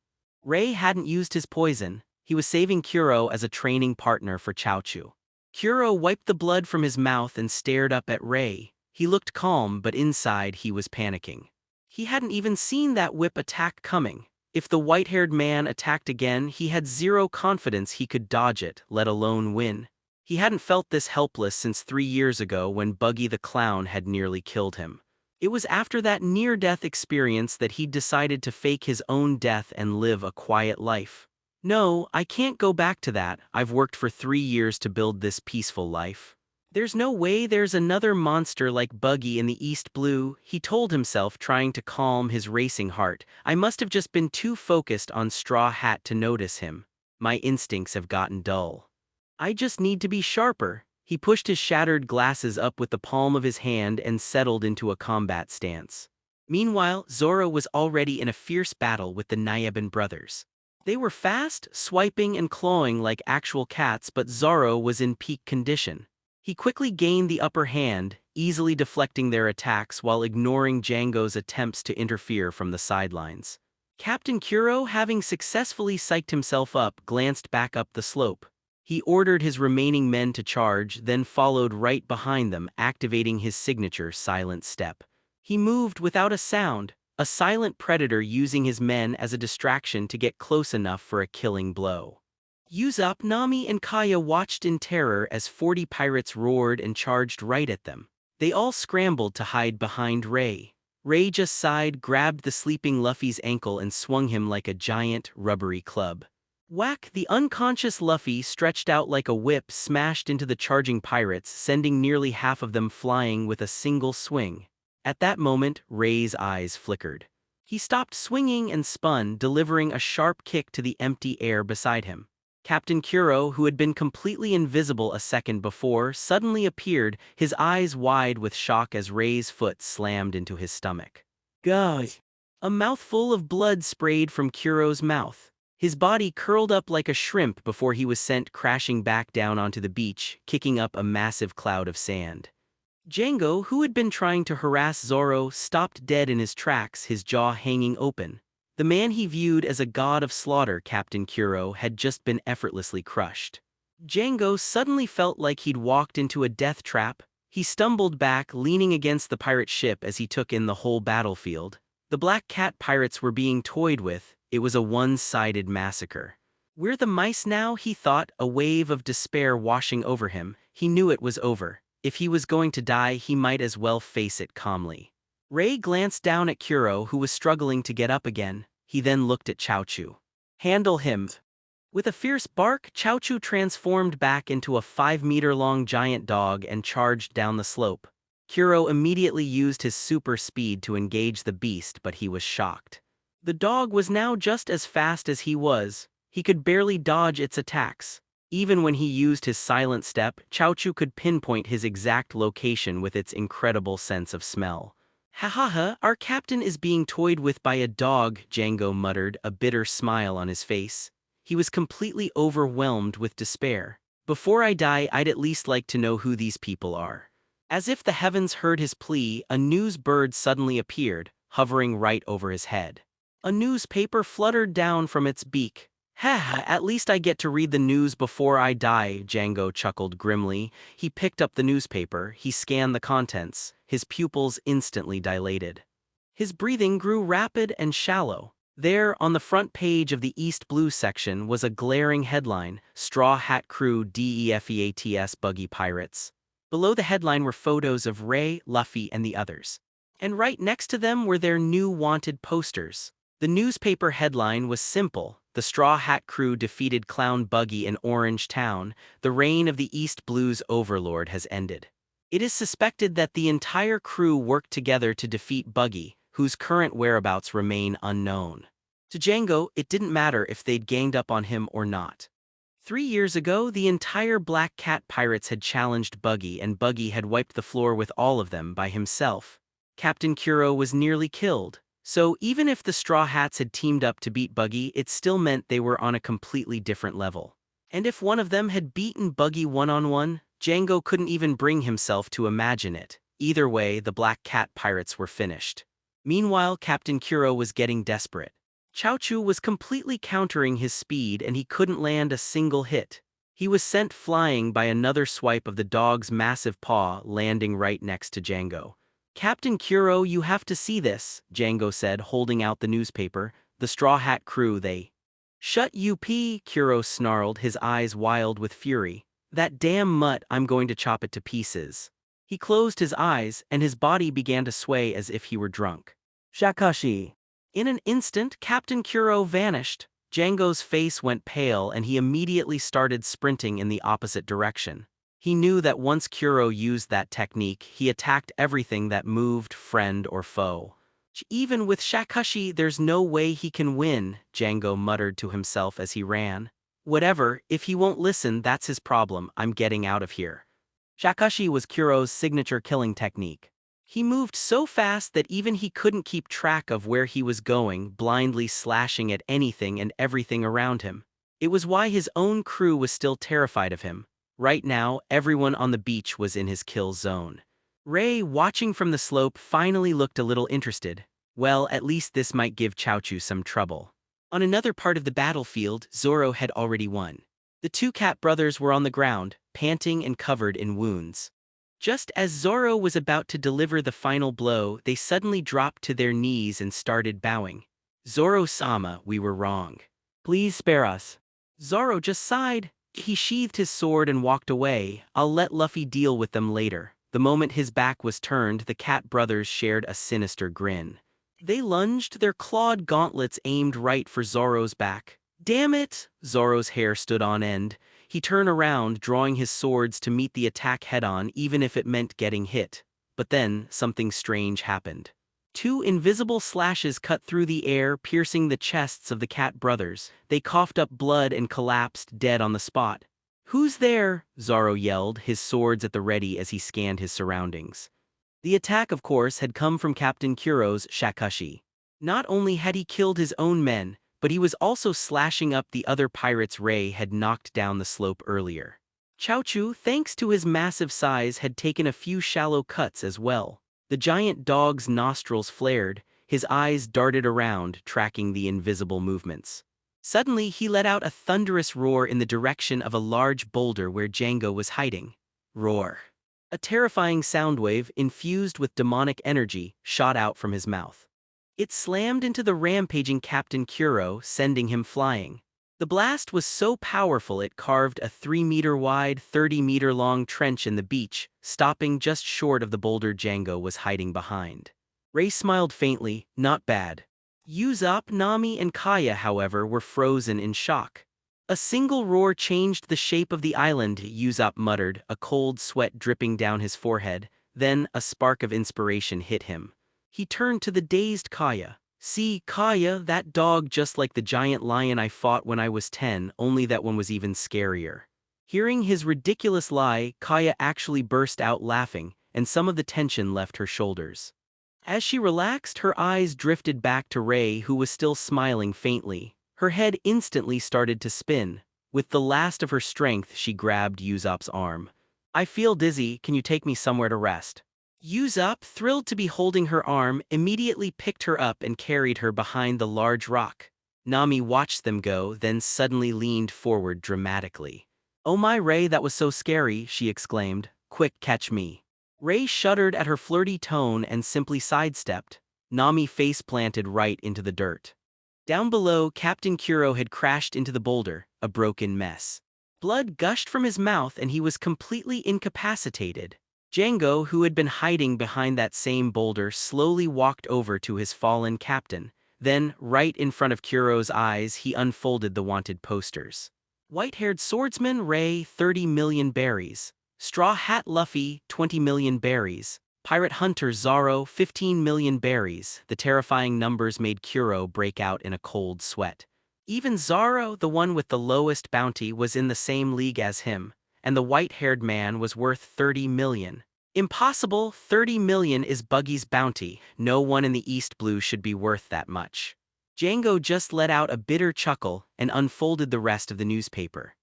Ray hadn't used his poison. He was saving Kuro as a training partner for Chaochu. Kuro wiped the blood from his mouth and stared up at Ray. He looked calm, but inside he was panicking. He hadn't even seen that whip attack coming. If the white-haired man attacked again, he had zero confidence he could dodge it, let alone win. He hadn't felt this helpless since 3 years ago when Buggy the Clown had nearly killed him. It was after that near-death experience that he'd decided to fake his own death and live a quiet life. "No, I can't go back to that. I've worked for 3 years to build this peaceful life. There's no way there's another monster like Buggy in the East Blue," he told himself, trying to calm his racing heart. "I must have just been too focused on Straw Hat to notice him. My instincts have gotten dull. I just need to be sharper." He pushed his shattered glasses up with the palm of his hand and settled into a combat stance. Meanwhile, Zoro was already in a fierce battle with the Nyaban brothers. They were fast, swiping and clawing like actual cats, but Zoro was in peak condition. He quickly gained the upper hand, easily deflecting their attacks while ignoring Django's attempts to interfere from the sidelines. Captain Kuro, having successfully psyched himself up, glanced back up the slope. He ordered his remaining men to charge, then followed right behind them, activating his signature silent step. He moved without a sound, a silent predator using his men as a distraction to get close enough for a killing blow. Usopp, Nami, and Kaya watched in terror as 40 pirates roared and charged right at them. They all scrambled to hide behind Ray. Ray just sighed, grabbed the sleeping Luffy's ankle and swung him like a giant, rubbery club. Whack! The unconscious Luffy, stretched out like a whip, smashed into the charging pirates, sending nearly half of them flying with a single swing. At that moment, Ray's eyes flickered. He stopped swinging and spun, delivering a sharp kick to the empty air beside him. Captain Kuro, who had been completely invisible a second before, suddenly appeared, his eyes wide with shock as Ray's foot slammed into his stomach. "God!" A mouthful of blood sprayed from Kuro's mouth. His body curled up like a shrimp before he was sent crashing back down onto the beach, kicking up a massive cloud of sand. Django, who had been trying to harass Zoro, stopped dead in his tracks, his jaw hanging open. The man he viewed as a god of slaughter, Captain Kuro, had just been effortlessly crushed. Django suddenly felt like he'd walked into a death trap. He stumbled back, leaning against the pirate ship as he took in the whole battlefield. The Black Cat pirates were being toyed with. It was a one-sided massacre. "We're the mice now," he thought, a wave of despair washing over him. He knew it was over. If he was going to die, he might as well face it calmly. Ray glanced down at Kuro, who was struggling to get up again. He then looked at Chaochu. "Handle him." With a fierce bark, Chaochu transformed back into a 5-meter-long giant dog and charged down the slope. Kuro immediately used his super speed to engage the beast, but he was shocked. The dog was now just as fast as he was. He could barely dodge its attacks. Even when he used his silent step, Chaochu could pinpoint his exact location with its incredible sense of smell. "Ha ha ha, our captain is being toyed with by a dog," Django muttered, a bitter smile on his face. He was completely overwhelmed with despair. "Before I die, I'd at least like to know who these people are." As if the heavens heard his plea, a news bird suddenly appeared, hovering right over his head. A newspaper fluttered down from its beak. "Ha, at least I get to read the news before I die," Django chuckled grimly. He picked up the newspaper, he scanned the contents, his pupils instantly dilated. His breathing grew rapid and shallow. There, on the front page of the East Blue section, was a glaring headline: "Straw Hat Crew DEFEATS Buggy Pirates." Below the headline were photos of Ray, Luffy, and the others. And right next to them were their new wanted posters. The newspaper headline was simple: "The Straw Hat Crew defeated Clown Buggy in Orange Town. The reign of the East Blue's overlord has ended." It is suspected that the entire crew worked together to defeat Buggy, whose current whereabouts remain unknown. To Django, it didn't matter if they'd ganged up on him or not. 3 years ago, the entire Black Cat pirates had challenged Buggy, and Buggy had wiped the floor with all of them by himself. Captain Kuro was nearly killed. So even if the Straw Hats had teamed up to beat Buggy, it still meant they were on a completely different level. And if one of them had beaten Buggy one-on-one, Django couldn't even bring himself to imagine it. Either way, the Black Cat pirates were finished. Meanwhile, Captain Kuro was getting desperate. Chaochu was completely countering his speed, and he couldn't land a single hit. He was sent flying by another swipe of the dog's massive paw, landing right next to Django. "Captain Kuro, you have to see this," Django said, holding out the newspaper. "The Straw Hat Crew, they—" "Shut up," Kuro snarled, his eyes wild with fury. "That damn mutt, I'm going to chop it to pieces." He closed his eyes, and his body began to sway as if he were drunk. "Shakashi!" In an instant, Captain Kuro vanished. Django's face went pale, and he immediately started sprinting in the opposite direction. He knew that once Kuro used that technique, he attacked everything that moved, friend or foe. "Even with Shakashi, there's no way he can win," Django muttered to himself as he ran. "Whatever, if he won't listen, that's his problem. I'm getting out of here." Shakashi was Kuro's signature killing technique. He moved so fast that even he couldn't keep track of where he was going, blindly slashing at anything and everything around him. It was why his own crew was still terrified of him. Right now, everyone on the beach was in his kill zone. Ray, watching from the slope, finally looked a little interested. Well, at least this might give Chaochu some trouble. On another part of the battlefield, Zoro had already won. The two cat brothers were on the ground, panting and covered in wounds. Just as Zoro was about to deliver the final blow, they suddenly dropped to their knees and started bowing. "Zoro-sama, we were wrong. Please spare us." Zoro just sighed. He sheathed his sword and walked away. "I'll let Luffy deal with them later." The moment his back was turned, the cat brothers shared a sinister grin. They lunged, their clawed gauntlets aimed right for Zoro's back. "Damn it!" Zoro's hair stood on end. He turned around, drawing his swords to meet the attack head-on, even if it meant getting hit. But then, something strange happened. Two invisible slashes cut through the air, piercing the chests of the cat brothers. They coughed up blood and collapsed dead on the spot. "Who's there?" Zoro yelled, his swords at the ready as he scanned his surroundings. The attack, of course, had come from Captain Kuro's Shakashi. Not only had he killed his own men, but he was also slashing up the other pirates Ray had knocked down the slope earlier. Chaochu, thanks to his massive size, had taken a few shallow cuts as well. The giant dog's nostrils flared, his eyes darted around, tracking the invisible movements. Suddenly, he let out a thunderous roar in the direction of a large boulder where Django was hiding. Roar. A terrifying sound wave, infused with demonic energy, shot out from his mouth. It slammed into the rampaging Captain Kuro, sending him flying. The blast was so powerful it carved a 3-meter-wide, 30-meter-long trench in the beach, stopping just short of the boulder Django was hiding behind. Ray smiled faintly. "Not bad." Usopp, Nami, and Kaya, however, were frozen in shock. "A single roar changed the shape of the island," Usopp muttered, a cold sweat dripping down his forehead. Then a spark of inspiration hit him. He turned to the dazed Kaya. "See, Kaya, that dog just like the giant lion I fought when I was 10, only that one was even scarier." Hearing his ridiculous lie, Kaya actually burst out laughing, and some of the tension left her shoulders. As she relaxed, her eyes drifted back to Ray, who was still smiling faintly. Her head instantly started to spin. With the last of her strength, she grabbed Usopp's arm. "I feel dizzy, can you take me somewhere to rest?" Usopp, thrilled to be holding her arm, immediately picked her up and carried her behind the large rock. Nami watched them go, then suddenly leaned forward dramatically. "Oh my, Ray, that was so scary," she exclaimed. "Quick, catch me." Ray shuddered at her flirty tone and simply sidestepped. Nami face-planted right into the dirt. Down below, Captain Kuro had crashed into the boulder, a broken mess. Blood gushed from his mouth and he was completely incapacitated. Django, who had been hiding behind that same boulder, slowly walked over to his fallen captain. Then, right in front of Kuro's eyes, he unfolded the wanted posters. White-haired swordsman Ray, 30 million berries. Straw Hat Luffy, 20 million berries. Pirate Hunter Zoro, 15 million berries. The terrifying numbers made Kuro break out in a cold sweat. Even Zoro, the one with the lowest bounty, was in the same league as him, and the white-haired man was worth 30 million. Impossible, 30 million is Buggy's bounty. No one in the East Blue should be worth that much. Django just let out a bitter chuckle and unfolded the rest of the newspaper.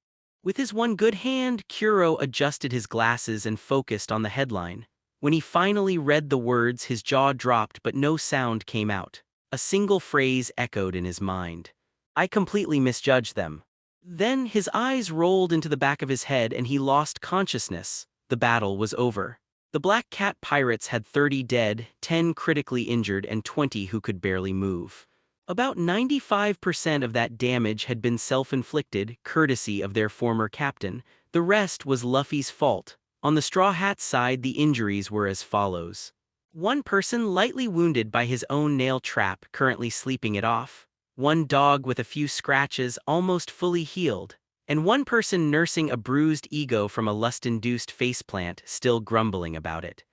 With his one good hand, Kuro adjusted his glasses and focused on the headline. When he finally read the words, his jaw dropped but no sound came out. A single phrase echoed in his mind. "I completely misjudged them." Then his eyes rolled into the back of his head and he lost consciousness. The battle was over. The Black Cat pirates had 30 dead, 10 critically injured, and 20 who could barely move. About 95% of that damage had been self-inflicted, courtesy of their former captain. The rest was Luffy's fault. On the Straw Hat side, the injuries were as follows. One person lightly wounded by his own nail trap, currently sleeping it off. One dog with a few scratches, almost fully healed. And one person nursing a bruised ego from a lust-induced faceplant, still grumbling about it.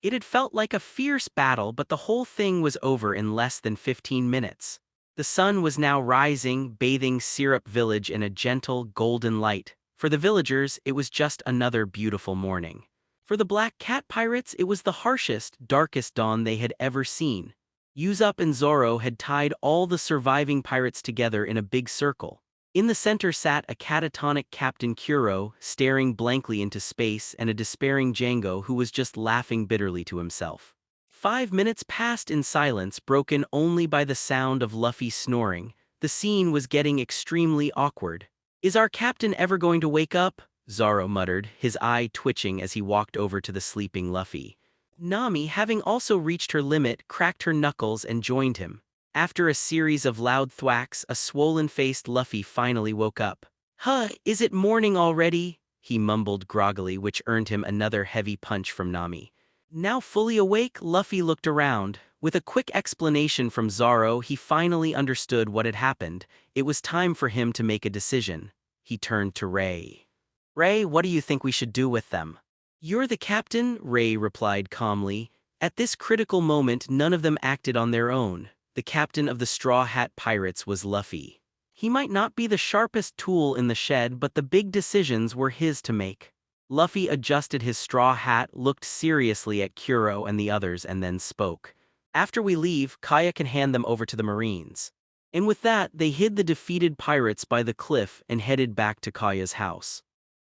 It had felt like a fierce battle, but the whole thing was over in less than 15 minutes. The sun was now rising, bathing Syrup Village in a gentle, golden light. For the villagers, it was just another beautiful morning. For the Black Cat pirates, it was the harshest, darkest dawn they had ever seen. Usopp and Zoro had tied all the surviving pirates together in a big circle. In the center sat a catatonic Captain Kuro, staring blankly into space, and a despairing Django who was just laughing bitterly to himself. 5 minutes passed in silence, broken only by the sound of Luffy snoring. The scene was getting extremely awkward. "Is our captain ever going to wake up?" Zoro muttered, his eye twitching as he walked over to the sleeping Luffy. Nami, having also reached her limit, cracked her knuckles and joined him. After a series of loud thwacks, a swollen-faced Luffy finally woke up. "Huh, is it morning already?" he mumbled groggily, which earned him another heavy punch from Nami. Now fully awake, Luffy looked around. With a quick explanation from Zoro, he finally understood what had happened. It was time for him to make a decision. He turned to Ray. "Ray, what do you think we should do with them?" "You're the captain," Ray replied calmly. At this critical moment, none of them acted on their own. The captain of the Straw Hat Pirates was Luffy. He might not be the sharpest tool in the shed, but the big decisions were his to make. Luffy adjusted his straw hat, looked seriously at Kuro and the others, and then spoke. "After we leave, Kaya can hand them over to the Marines." And with that, they hid the defeated pirates by the cliff and headed back to Kaya's house.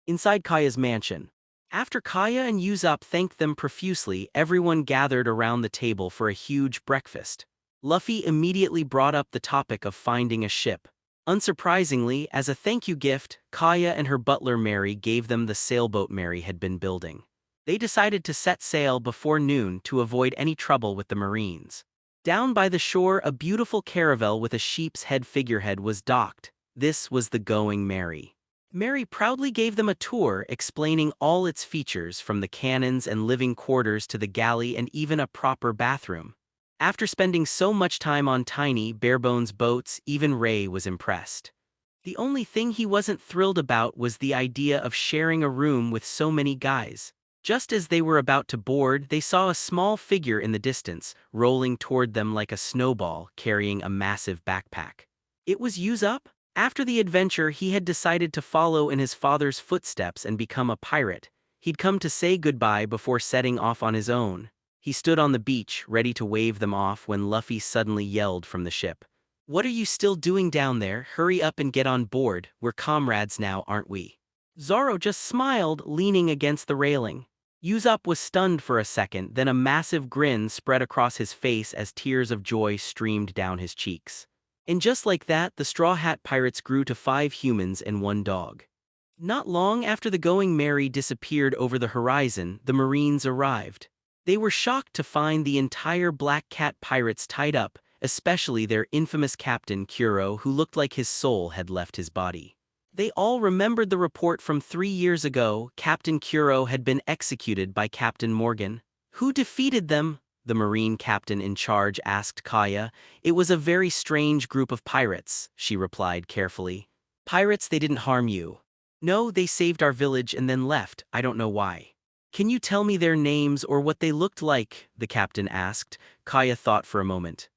Inside Kaya's mansion. After Kaya and Usopp thanked them profusely, everyone gathered around the table for a huge breakfast. Luffy immediately brought up the topic of finding a ship. Unsurprisingly, as a thank you gift, Kaya and her butler Mary gave them the sailboat Mary had been building. They decided to set sail before noon to avoid any trouble with the Marines. Down by the shore, a beautiful caravel with a sheep's head figurehead was docked. This was the Going Mary. Mary proudly gave them a tour, explaining all its features, from the cannons and living quarters to the galley and even a proper bathroom. After spending so much time on tiny, barebones boats, even Ray was impressed. The only thing he wasn't thrilled about was the idea of sharing a room with so many guys. Just as they were about to board, they saw a small figure in the distance, rolling toward them like a snowball, carrying a massive backpack. It was Usopp. After the adventure, he had decided to follow in his father's footsteps and become a pirate. He'd come to say goodbye before setting off on his own. He stood on the beach, ready to wave them off when Luffy suddenly yelled from the ship. "What are you still doing down there? Hurry up and get on board. We're comrades now, aren't we?" Zoro just smiled, leaning against the railing. Usopp was stunned for a second, then a massive grin spread across his face as tears of joy streamed down his cheeks. And just like that, the Straw Hat Pirates grew to 5 humans and 1 dog. Not long after the Going Merry disappeared over the horizon, the Marines arrived. They were shocked to find the entire Black Cat Pirates tied up, especially their infamous captain Kuro, who looked like his soul had left his body. They all remembered the report from 3 years ago. Captain Kuro had been executed by Captain Morgan. Who defeated them? The Marine captain in charge asked Kaya. It was a very strange group of pirates, she replied carefully. Pirates, they didn't harm you. No, they saved our village and then left. I don't know why. Can you tell me their names or what they looked like? The captain asked. Kaya thought for a moment.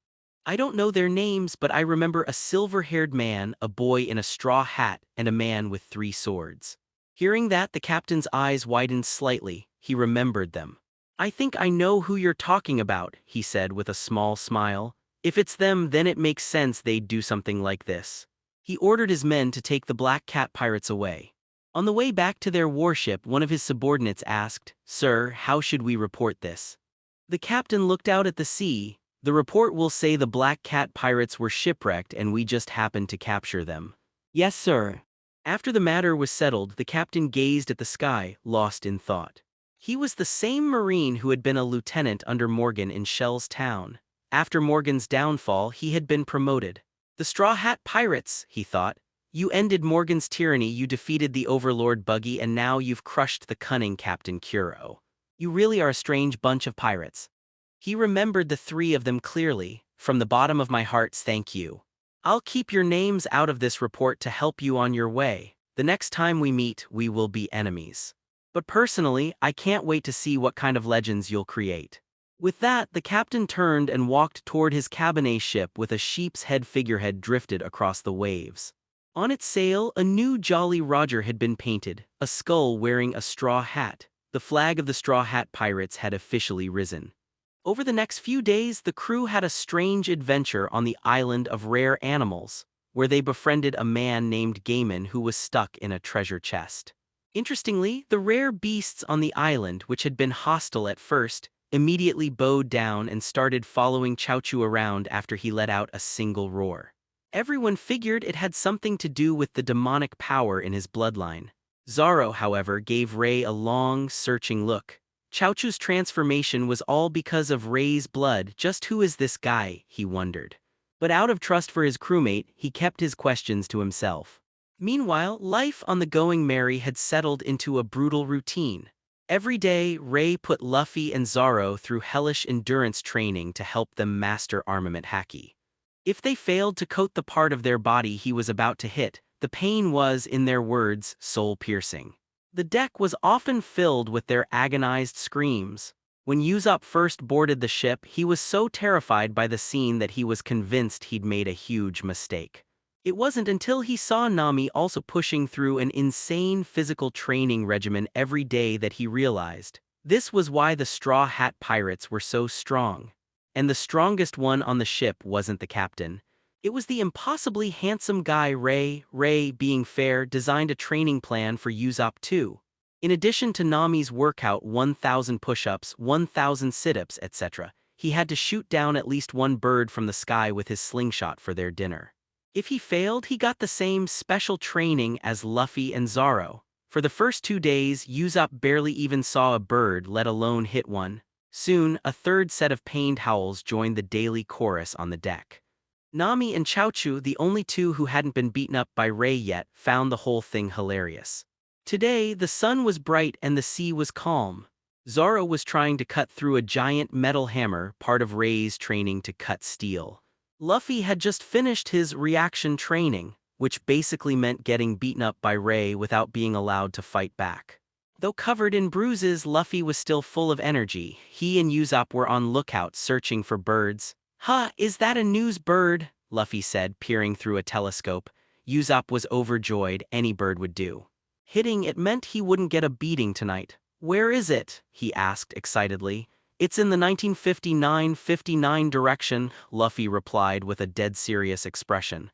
I don't know their names, but I remember a silver-haired man, a boy in a straw hat, and a man with 3 swords. Hearing that, the captain's eyes widened slightly. He remembered them. I think I know who you're talking about, he said with a small smile. If it's them, then it makes sense they'd do something like this. He ordered his men to take the Black Cat Pirates away. On the way back to their warship, one of his subordinates asked, Sir, how should we report this? The captain looked out at the sea. The report will say the Black Cat Pirates were shipwrecked and we just happened to capture them. Yes, sir. After the matter was settled, the captain gazed at the sky, lost in thought. He was the same Marine who had been a lieutenant under Morgan in Shell's Town. After Morgan's downfall, he had been promoted. The Straw Hat Pirates, he thought. You ended Morgan's tyranny, you defeated the Overlord Buggy, and now you've crushed the cunning Captain Kuro. You really are a strange bunch of pirates. He remembered the 3 of them clearly. From the bottom of my heart, thank you. I'll keep your names out of this report to help you on your way. The next time we meet, we will be enemies. But personally, I can't wait to see what kind of legends you'll create. With that, the captain turned and walked toward his cabinet ship with a sheep's head figurehead drifted across the waves. On its sail, a new Jolly Roger had been painted, a skull wearing a straw hat. The flag of the Straw Hat Pirates had officially risen. Over the next few days, the crew had a strange adventure on the island of rare animals, where they befriended a man named Gaiman who was stuck in a treasure chest. Interestingly, the rare beasts on the island, which had been hostile at first, immediately bowed down and started following Chaochu around after he let out a single roar. Everyone figured it had something to do with the demonic power in his bloodline. Zoro, however, gave Ray a long, searching look. Chaochu's transformation was all because of Ray's blood. Just who is this guy, he wondered. But out of trust for his crewmate, he kept his questions to himself. Meanwhile, life on the Going Merry had settled into a brutal routine. Every day, Ray put Luffy and Zoro through hellish endurance training to help them master armament haki. If they failed to coat the part of their body he was about to hit, the pain was, in their words, soul-piercing. The deck was often filled with their agonized screams. When Usopp first boarded the ship, he was so terrified by the scene that he was convinced he'd made a huge mistake. It wasn't until he saw Nami also pushing through an insane physical training regimen every day that he realized this was why the Straw Hat Pirates were so strong. And the strongest one on the ship wasn't the captain. It was the impossibly handsome guy Ray. Ray, being fair, designed a training plan for Usopp too. In addition to Nami's workout 1,000 push-ups, 1,000 sit-ups, etc., he had to shoot down at least 1 bird from the sky with his slingshot for their dinner. If he failed, he got the same special training as Luffy and Zoro. For the first 2 days, Usopp barely even saw a bird, let alone hit one. Soon, a 3rd set of pained howls joined the daily chorus on the deck. Nami and Chaochu, the only 2 who hadn't been beaten up by Ray yet, found the whole thing hilarious. Today, the sun was bright and the sea was calm. Zoro was trying to cut through a giant metal hammer, part of Ray's training to cut steel. Luffy had just finished his reaction training, which basically meant getting beaten up by Ray without being allowed to fight back. Though covered in bruises, Luffy was still full of energy. He and Usopp were on lookout searching for birds. "Huh, is that a news bird?" Luffy said, peering through a telescope. Usopp was overjoyed. Any bird would do. Hitting it meant he wouldn't get a beating tonight. "Where is it?" he asked excitedly. "It's in the 1959 direction," Luffy replied with a dead serious expression.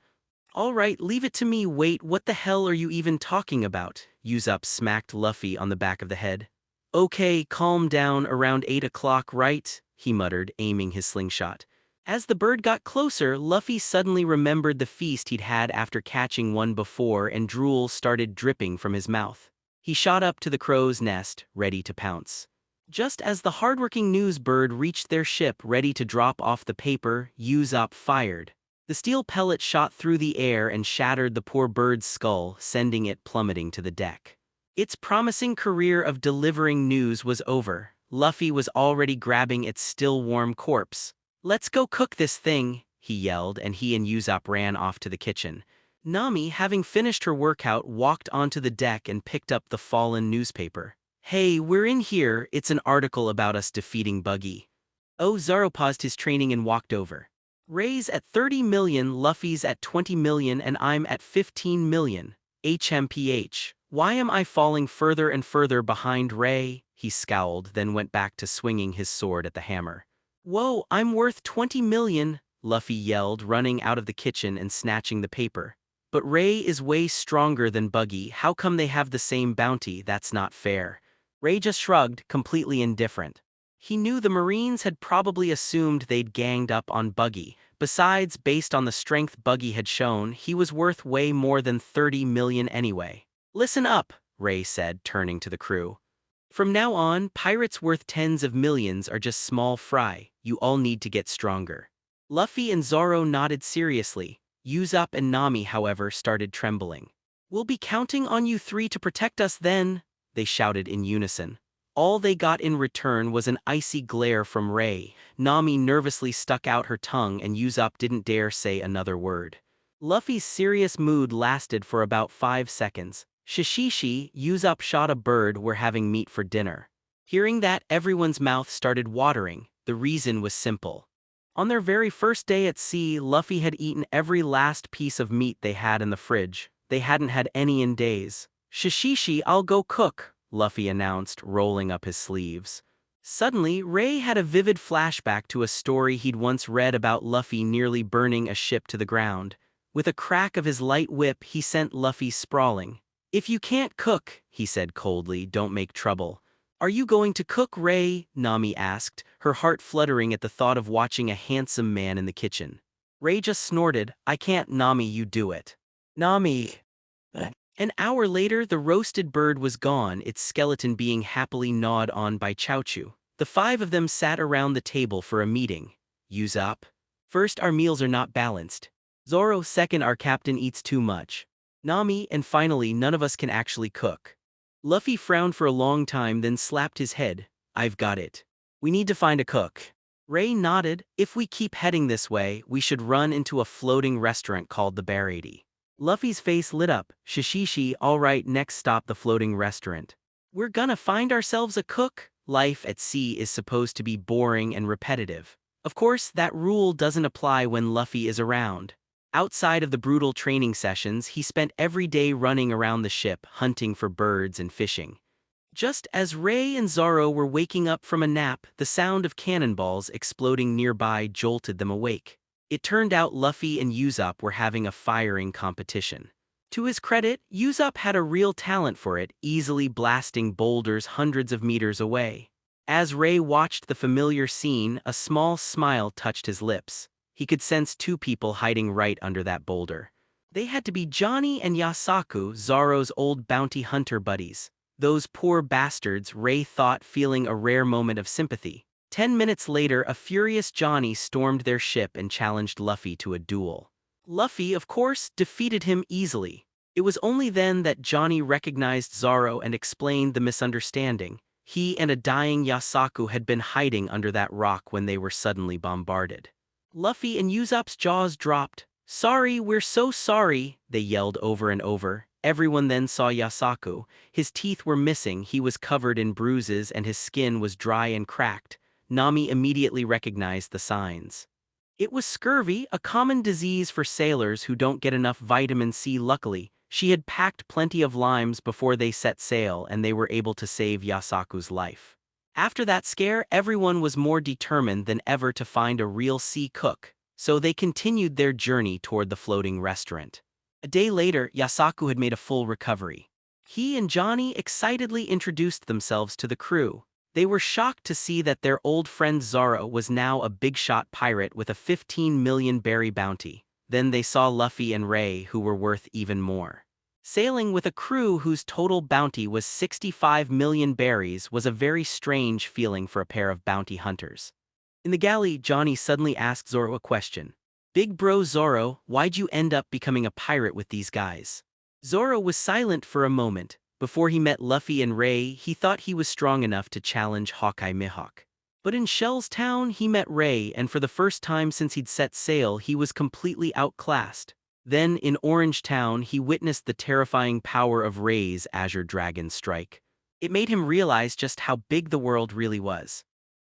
"All right, leave it to me. Wait, what the hell are you even talking about?" Usopp smacked Luffy on the back of the head. "Okay, calm down, around 8 o'clock, right?" he muttered, aiming his slingshot. As the bird got closer, Luffy suddenly remembered the feast he'd had after catching one before, and drool started dripping from his mouth. He shot up to the crow's nest, ready to pounce. Just as the hardworking news bird reached their ship ready to drop off the paper, Usopp fired. The steel pellet shot through the air and shattered the poor bird's skull, sending it plummeting to the deck. Its promising career of delivering news was over. Luffy was already grabbing its still-warm corpse. "Let's go cook this thing," he yelled, and he and Usopp ran off to the kitchen. Nami, having finished her workout, walked onto the deck and picked up the fallen newspaper. "Hey, we're in here. It's an article about us defeating Buggy." Oh, Zoro paused his training and walked over. "Ray's at 30 million, Luffy's at 20 million, and I'm at 15 million. HMPH. Why am I falling further and further behind Ray?" He scowled, then went back to swinging his sword at the hammer. "Whoa, I'm worth 20 million, Luffy yelled, running out of the kitchen and snatching the paper. "But Ray is way stronger than Buggy. How come they have the same bounty? That's not fair." Ray just shrugged, completely indifferent. He knew the Marines had probably assumed they'd ganged up on Buggy. Besides, based on the strength Buggy had shown, he was worth way more than 30 million anyway. "Listen up," Ray said, turning to the crew. "From now on, pirates worth tens of millions are just small fry. You all need to get stronger." Luffy and Zoro nodded seriously. Usopp and Nami, however, started trembling. "We'll be counting on you three to protect us then," they shouted in unison. All they got in return was an icy glare from Ray. Nami nervously stuck out her tongue, and Usopp didn't dare say another word. Luffy's serious mood lasted for about 5 seconds. "Shishishi," Usopp shot a bird. "We're having meat for dinner." Hearing that, everyone's mouth started watering. The reason was simple. On their very first day at sea, Luffy had eaten every last piece of meat they had in the fridge. They hadn't had any in days. "Shishishi, I'll go cook," Luffy announced, rolling up his sleeves. Suddenly, Ray had a vivid flashback to a story he'd once read about Luffy nearly burning a ship to the ground. With a crack of his light whip, he sent Luffy sprawling. "If you can't cook," he said coldly, "don't make trouble." "Are you going to cook, Ray?" Nami asked, her heart fluttering at the thought of watching a handsome man in the kitchen. Ray just snorted. "I can't, Nami, you do it." "Nami." An hour later, the roasted bird was gone, its skeleton being happily gnawed on by Chaochu. The 5 of them sat around the table for a meeting. "Usopp. First, our meals are not balanced. Zoro, second, our captain eats too much. Nami, and finally, none of us can actually cook." Luffy frowned for a long time, then slapped his head. "I've got it. We need to find a cook." Ray nodded. "If we keep heading this way, we should run into a floating restaurant called the Barady." Luffy's face lit up. "Shishishi, all right, next stop the floating restaurant." "We're gonna find ourselves a cook?" Life at sea is supposed to be boring and repetitive. Of course, that rule doesn't apply when Luffy is around. Outside of the brutal training sessions, he spent every day running around the ship, hunting for birds and fishing. Just as Ray and Zoro were waking up from a nap, the sound of cannonballs exploding nearby jolted them awake. It turned out Luffy and Usopp were having a firing competition. To his credit, Usopp had a real talent for it, easily blasting boulders hundreds of meters away. As Ray watched the familiar scene, a small smile touched his lips. He could sense 2 people hiding right under that boulder. They had to be Johnny and Yasaku, Zoro's old bounty hunter buddies. Those poor bastards, Ray thought, feeling a rare moment of sympathy. 10 minutes later, a furious Johnny stormed their ship and challenged Luffy to a duel. Luffy, of course, defeated him easily. It was only then that Johnny recognized Zoro and explained the misunderstanding. He and a dying Yasaku had been hiding under that rock when they were suddenly bombarded. Luffy and Usopp's jaws dropped. "Sorry, we're so sorry," they yelled over and over. everyone then saw Yasaku. His teeth were missing, he was covered in bruises, and his skin was dry and cracked. Nami immediately recognized the signs. It was scurvy, a common disease for sailors who don't get enough vitamin C. Luckily, she had packed plenty of limes before they set sail, and they were able to save Yasaku's life. After that scare, everyone was more determined than ever to find a real sea cook, so they continued their journey toward the floating restaurant. A day later, Yasaku had made a full recovery. He and Johnny excitedly introduced themselves to the crew. They were shocked to see that their old friend Zoro was now a big-shot pirate with a 15 million berry bounty. Then they saw Luffy and Ray, who were worth even more. Sailing with a crew whose total bounty was 65 million berries was a very strange feeling for a pair of bounty hunters. In the galley, Johnny suddenly asked Zoro a question. "Big bro Zoro, why'd you end up becoming a pirate with these guys?" Zoro was silent for a moment. Before he met Luffy and Ray, he thought he was strong enough to challenge Hawkeye Mihawk. But in Shell's Town, he met Ray, and for the first time since he'd set sail, he was completely outclassed. Then, in Orange Town, he witnessed the terrifying power of Ray's Azure Dragon Strike. It made him realize just how big the world really was.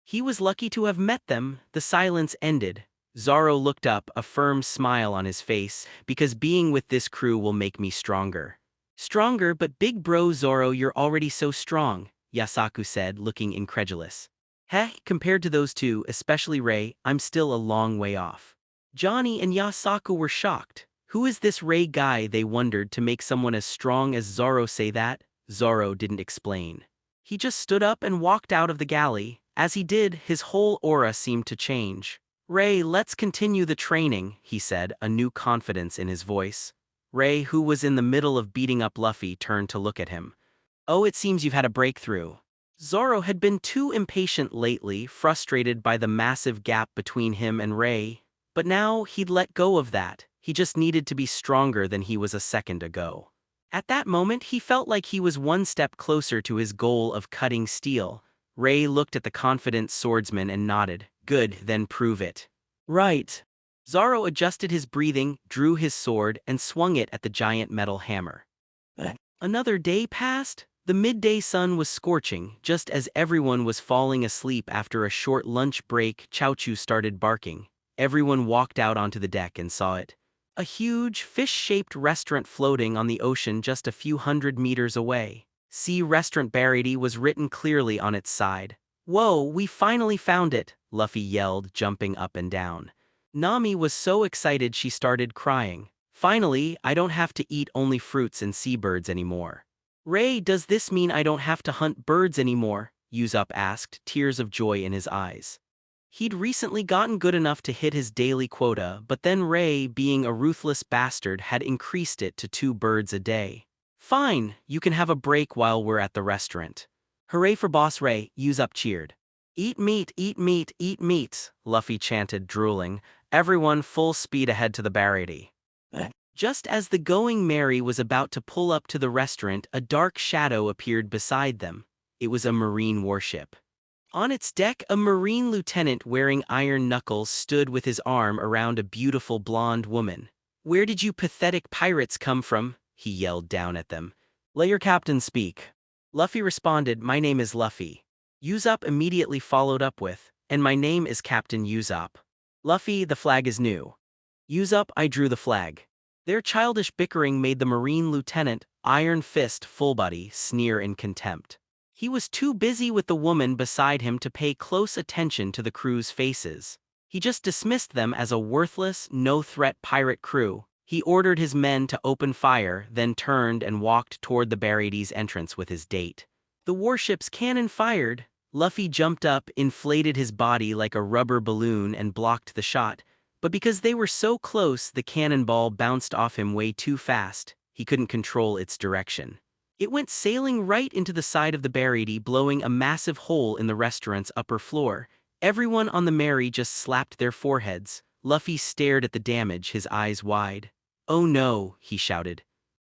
He was lucky to have met them. The silence ended. Zoro looked up, a firm smile on his face, because being with this crew will make me stronger. Stronger, but big bro Zoro, you're already so strong, Yasaku said, looking incredulous. Heh, compared to those two, especially Ray, I'm still a long way off. Johnny and Yasaku were shocked. Who is this Ray guy, they wondered, to make someone as strong as Zoro say that? Zoro didn't explain. He just stood up and walked out of the galley. As he did, his whole aura seemed to change. Ray, let's continue the training, he said, a new confidence in his voice. Ray, who was in the middle of beating up Luffy, turned to look at him. Oh, it seems you've had a breakthrough. Zoro had been too impatient lately, frustrated by the massive gap between him and Ray. But now he'd let go of that. He just needed to be stronger than he was a second ago. At that moment, he felt like he was one step closer to his goal of cutting steel. Ray looked at the confident swordsman and nodded. Good, then prove it. Right. Zoro adjusted his breathing, drew his sword, and swung it at the giant metal hammer. Another day passed. The midday sun was scorching. Just as everyone was falling asleep after a short lunch break, Chouchou started barking. Everyone walked out onto the deck and saw it. A huge, fish-shaped restaurant floating on the ocean just a few hundred meters away. Sea Restaurant Barity was written clearly on its side. Whoa, we finally found it, Luffy yelled, jumping up and down. Nami was so excited she started crying. Finally, I don't have to eat only fruits and seabirds anymore. Ray, does this mean I don't have to hunt birds anymore? Usopp asked, tears of joy in his eyes. He'd recently gotten good enough to hit his daily quota, but then Ray, being a ruthless bastard, had increased it to 2 birds a day. Fine, you can have a break while we're at the restaurant. Hooray for Boss Ray, Usopp cheered. Eat meat, eat meat, eat meat, Luffy chanted, drooling. Everyone full speed ahead to the Barity. Just as the Going Merry was about to pull up to the restaurant, a dark shadow appeared beside them. It was a marine warship. On its deck, a marine lieutenant wearing iron knuckles stood with his arm around a beautiful blonde woman. Where did you pathetic pirates come from? He yelled down at them. Let your captain speak. Luffy responded, my name is Luffy. Usopp immediately followed up with, and my name is Captain Usopp. Luffy, the flag is new. Usopp, I drew the flag. Their childish bickering made the marine lieutenant, Iron Fist Fullbody, sneer in contempt. He was too busy with the woman beside him to pay close attention to the crew's faces. He just dismissed them as a worthless, no-threat pirate crew. He ordered his men to open fire, then turned and walked toward the Barity's entrance with his date. The warship's cannon fired. Luffy jumped up, inflated his body like a rubber balloon, and blocked the shot. But because they were so close, the cannonball bounced off him way too fast. He couldn't control its direction. It went sailing right into the side of the Barity, blowing a massive hole in the restaurant's upper floor. Everyone on the Merry just slapped their foreheads. Luffy stared at the damage, his eyes wide. Oh no, he shouted.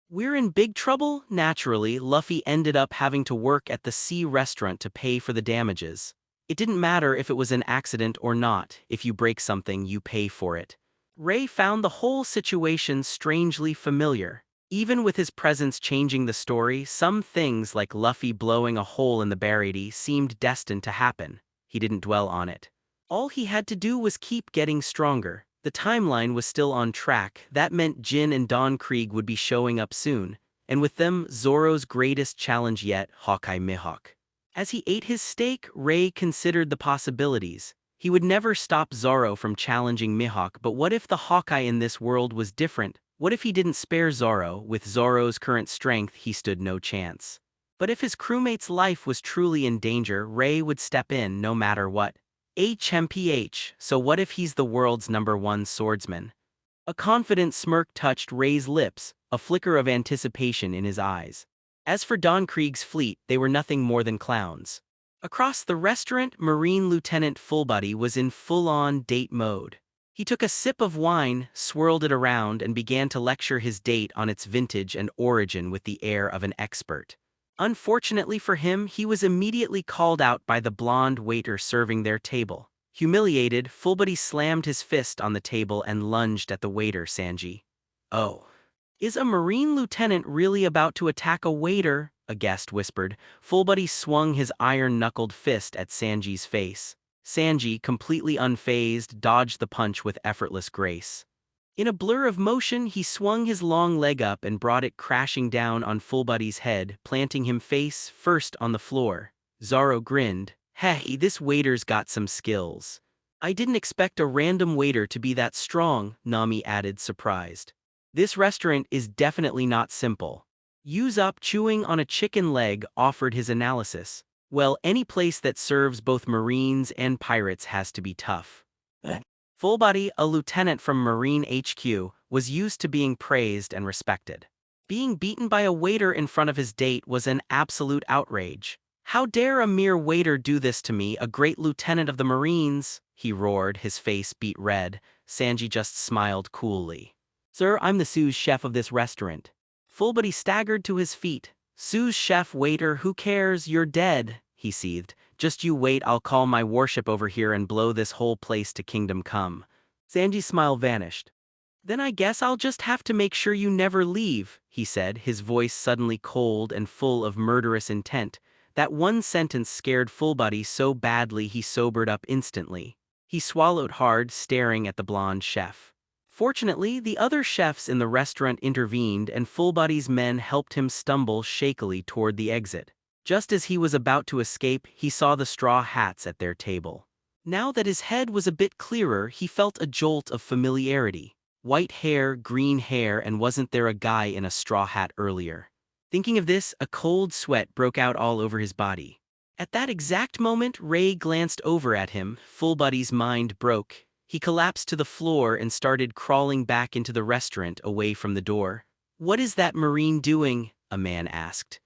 We're in big trouble? Naturally, Luffy ended up having to work at the Sea Restaurant to pay for the damages. It didn't matter if it was an accident or not. If you break something, you pay for it. Ray found the whole situation strangely familiar. Even with his presence changing the story, some things like Luffy blowing a hole in the barriere seemed destined to happen. He didn't dwell on it. All he had to do was keep getting stronger. The timeline was still on track. That meant Jin and Don Krieg would be showing up soon, and with them, Zoro's greatest challenge yet, Hawkeye Mihawk. As he ate his steak, Ray considered the possibilities. He would never stop Zoro from challenging Mihawk, but what if the Hawkeye in this world was different? What if he didn't spare Zoro? With Zoro's current strength, he stood no chance. But if his crewmate's life was truly in danger, Ray would step in no matter what. HMPH, so what if he's the world's #1 swordsman? A confident smirk touched Ray's lips, a flicker of anticipation in his eyes. As for Don Krieg's fleet, they were nothing more than clowns. Across the restaurant, Marine Lieutenant Fullbody was in full-on date mode. He took a sip of wine, swirled it around, and began to lecture his date on its vintage and origin with the air of an expert. Unfortunately for him, he was immediately called out by the blonde waiter serving their table. Humiliated, Fullbody slammed his fist on the table and lunged at the waiter, Sanji. "Oh. Is a Marine lieutenant really about to attack a waiter?" a guest whispered. Fullbody swung his iron-knuckled fist at Sanji's face. Sanji, completely unfazed, dodged the punch with effortless grace. In a blur of motion, he swung his long leg up and brought it crashing down on Fullbody's head, planting him face first on the floor. Zoro grinned. "Hey, this waiter's got some skills." "I didn't expect a random waiter to be that strong," Nami added, surprised. "This restaurant is definitely not simple." Usopp, chewing on a chicken leg, offered his analysis. "Well, any place that serves both Marines and pirates has to be tough." Fullbody, a lieutenant from Marine HQ, was used to being praised and respected. Being beaten by a waiter in front of his date was an absolute outrage. "How dare a mere waiter do this to me, a great lieutenant of the Marines?" he roared, his face beet red. Sanji just smiled coolly. "Sir, I'm the sous chef of this restaurant." Fullbody staggered to his feet. "Sous chef, waiter, who cares? You're dead," he seethed. "Just you wait, I'll call my warship over here and blow this whole place to kingdom come." Sanji's smile vanished. "Then I guess I'll just have to make sure you never leave," he said, his voice suddenly cold and full of murderous intent. That one sentence scared Fullbody so badly he sobered up instantly. He swallowed hard, staring at the blonde chef. Fortunately, the other chefs in the restaurant intervened and Fullbody's men helped him stumble shakily toward the exit. Just as he was about to escape, he saw the straw hats at their table. Now that his head was a bit clearer, he felt a jolt of familiarity. White hair, green hair, and wasn't there a guy in a straw hat earlier? Thinking of this, a cold sweat broke out all over his body. At that exact moment, Ray glanced over at him. Fullbody's mind broke. He collapsed to the floor and started crawling back into the restaurant away from the door. "What is that Marine doing?" a man asked.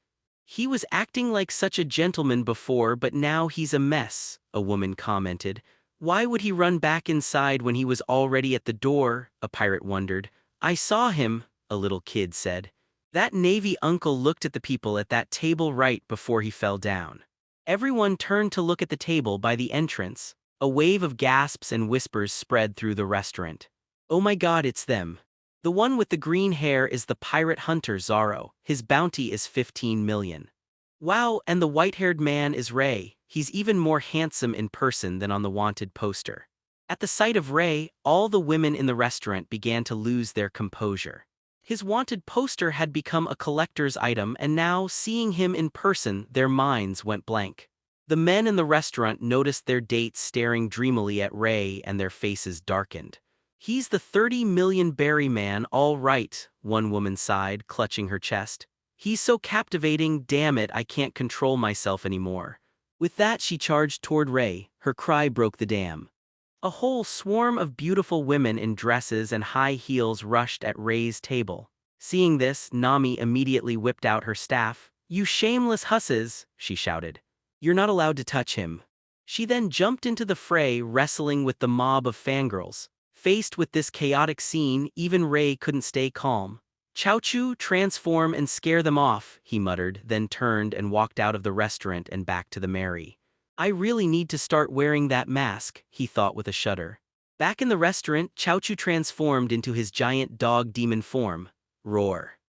"He was acting like such a gentleman before, but now he's a mess," a woman commented. "Why would he run back inside when he was already at the door?" a pirate wondered. "I saw him," a little kid said. "That Navy uncle looked at the people at that table right before he fell down." Everyone turned to look at the table by the entrance. A wave of gasps and whispers spread through the restaurant. "Oh my God, it's them. The one with the green hair is the pirate hunter Zoro. His bounty is 15 million. Wow, and the white-haired man is Ray. He's even more handsome in person than on the wanted poster." At the sight of Ray, all the women in the restaurant began to lose their composure. His wanted poster had become a collector's item, and now, seeing him in person, their minds went blank. The men in the restaurant noticed their dates staring dreamily at Ray, and their faces darkened. "He's the 30 million berry man, all right," one woman sighed, clutching her chest. "He's so captivating, damn it, I can't control myself anymore." With that, she charged toward Ray. Her cry broke the dam. A whole swarm of beautiful women in dresses and high heels rushed at Ray's table. Seeing this, Nami immediately whipped out her staff. "You shameless husses," she shouted. "You're not allowed to touch him." She then jumped into the fray, wrestling with the mob of fangirls. Faced with this chaotic scene, even Ray couldn't stay calm. "Chaochu, transform and scare them off," he muttered, then turned and walked out of the restaurant and back to the Mary. "I really need to start wearing that mask," he thought with a shudder. Back in the restaurant, Chaochu transformed into his giant dog demon form. Roar.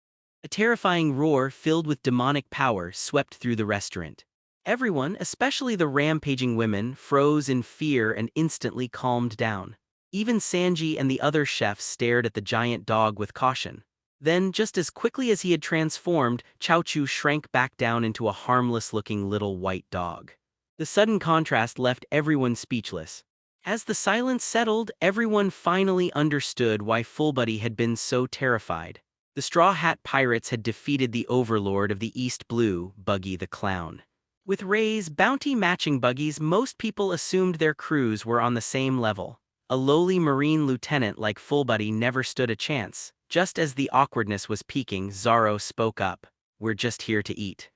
A terrifying roar filled with demonic power swept through the restaurant. Everyone, especially the rampaging women, froze in fear and instantly calmed down. Even Sanji and the other chefs stared at the giant dog with caution. Then, just as quickly as he had transformed, Chaochu shrank back down into a harmless-looking little white dog. The sudden contrast left everyone speechless. As the silence settled, everyone finally understood why Fullbuddy had been so terrified. The Straw Hat Pirates had defeated the overlord of the East Blue, Buggy the Clown. With Ray's bounty-matching buggies, most people assumed their crews were on the same level. A lowly marine lieutenant like Fullbuddy never stood a chance. Just as the awkwardness was peaking, Zoro spoke up. "We're just here to eat.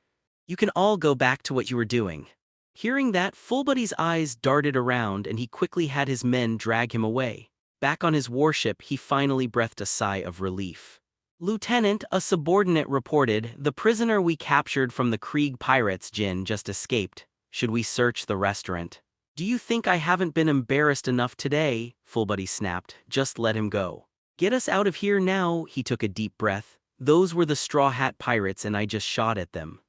You can all go back to what you were doing." Hearing that, Fullbuddy's eyes darted around and he quickly had his men drag him away. Back on his warship, he finally breathed a sigh of relief. "Lieutenant," a subordinate reported, "the prisoner we captured from the Krieg pirates, Jin, just escaped. Should we search the restaurant?" "Do you think I haven't been embarrassed enough today?" Fullbuddy snapped. "Just let him go. Get us out of here now." He took a deep breath. "Those were the Straw Hat Pirates and I just shot at them."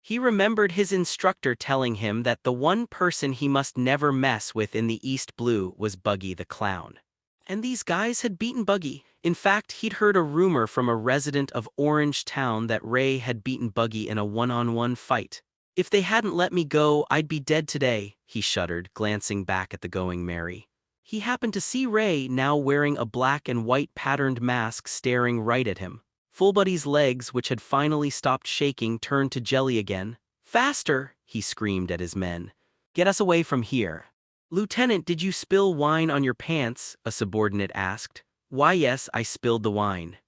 He remembered his instructor telling him that the one person he must never mess with in the East Blue was Buggy the Clown. And these guys had beaten Buggy. In fact, he'd heard a rumor from a resident of Orange Town that Ray had beaten Buggy in a one-on-one fight. "If they hadn't let me go, I'd be dead today," he shuddered, glancing back at the Going Merry. He happened to see Ray, now wearing a black and white patterned mask, staring right at him. Fullbuddy's legs, which had finally stopped shaking, turned to jelly again. "Faster!" he screamed at his men. "Get us away from here." "Lieutenant, did you spill wine on your pants?" a subordinate asked. "Why, yes, I spilled the wine."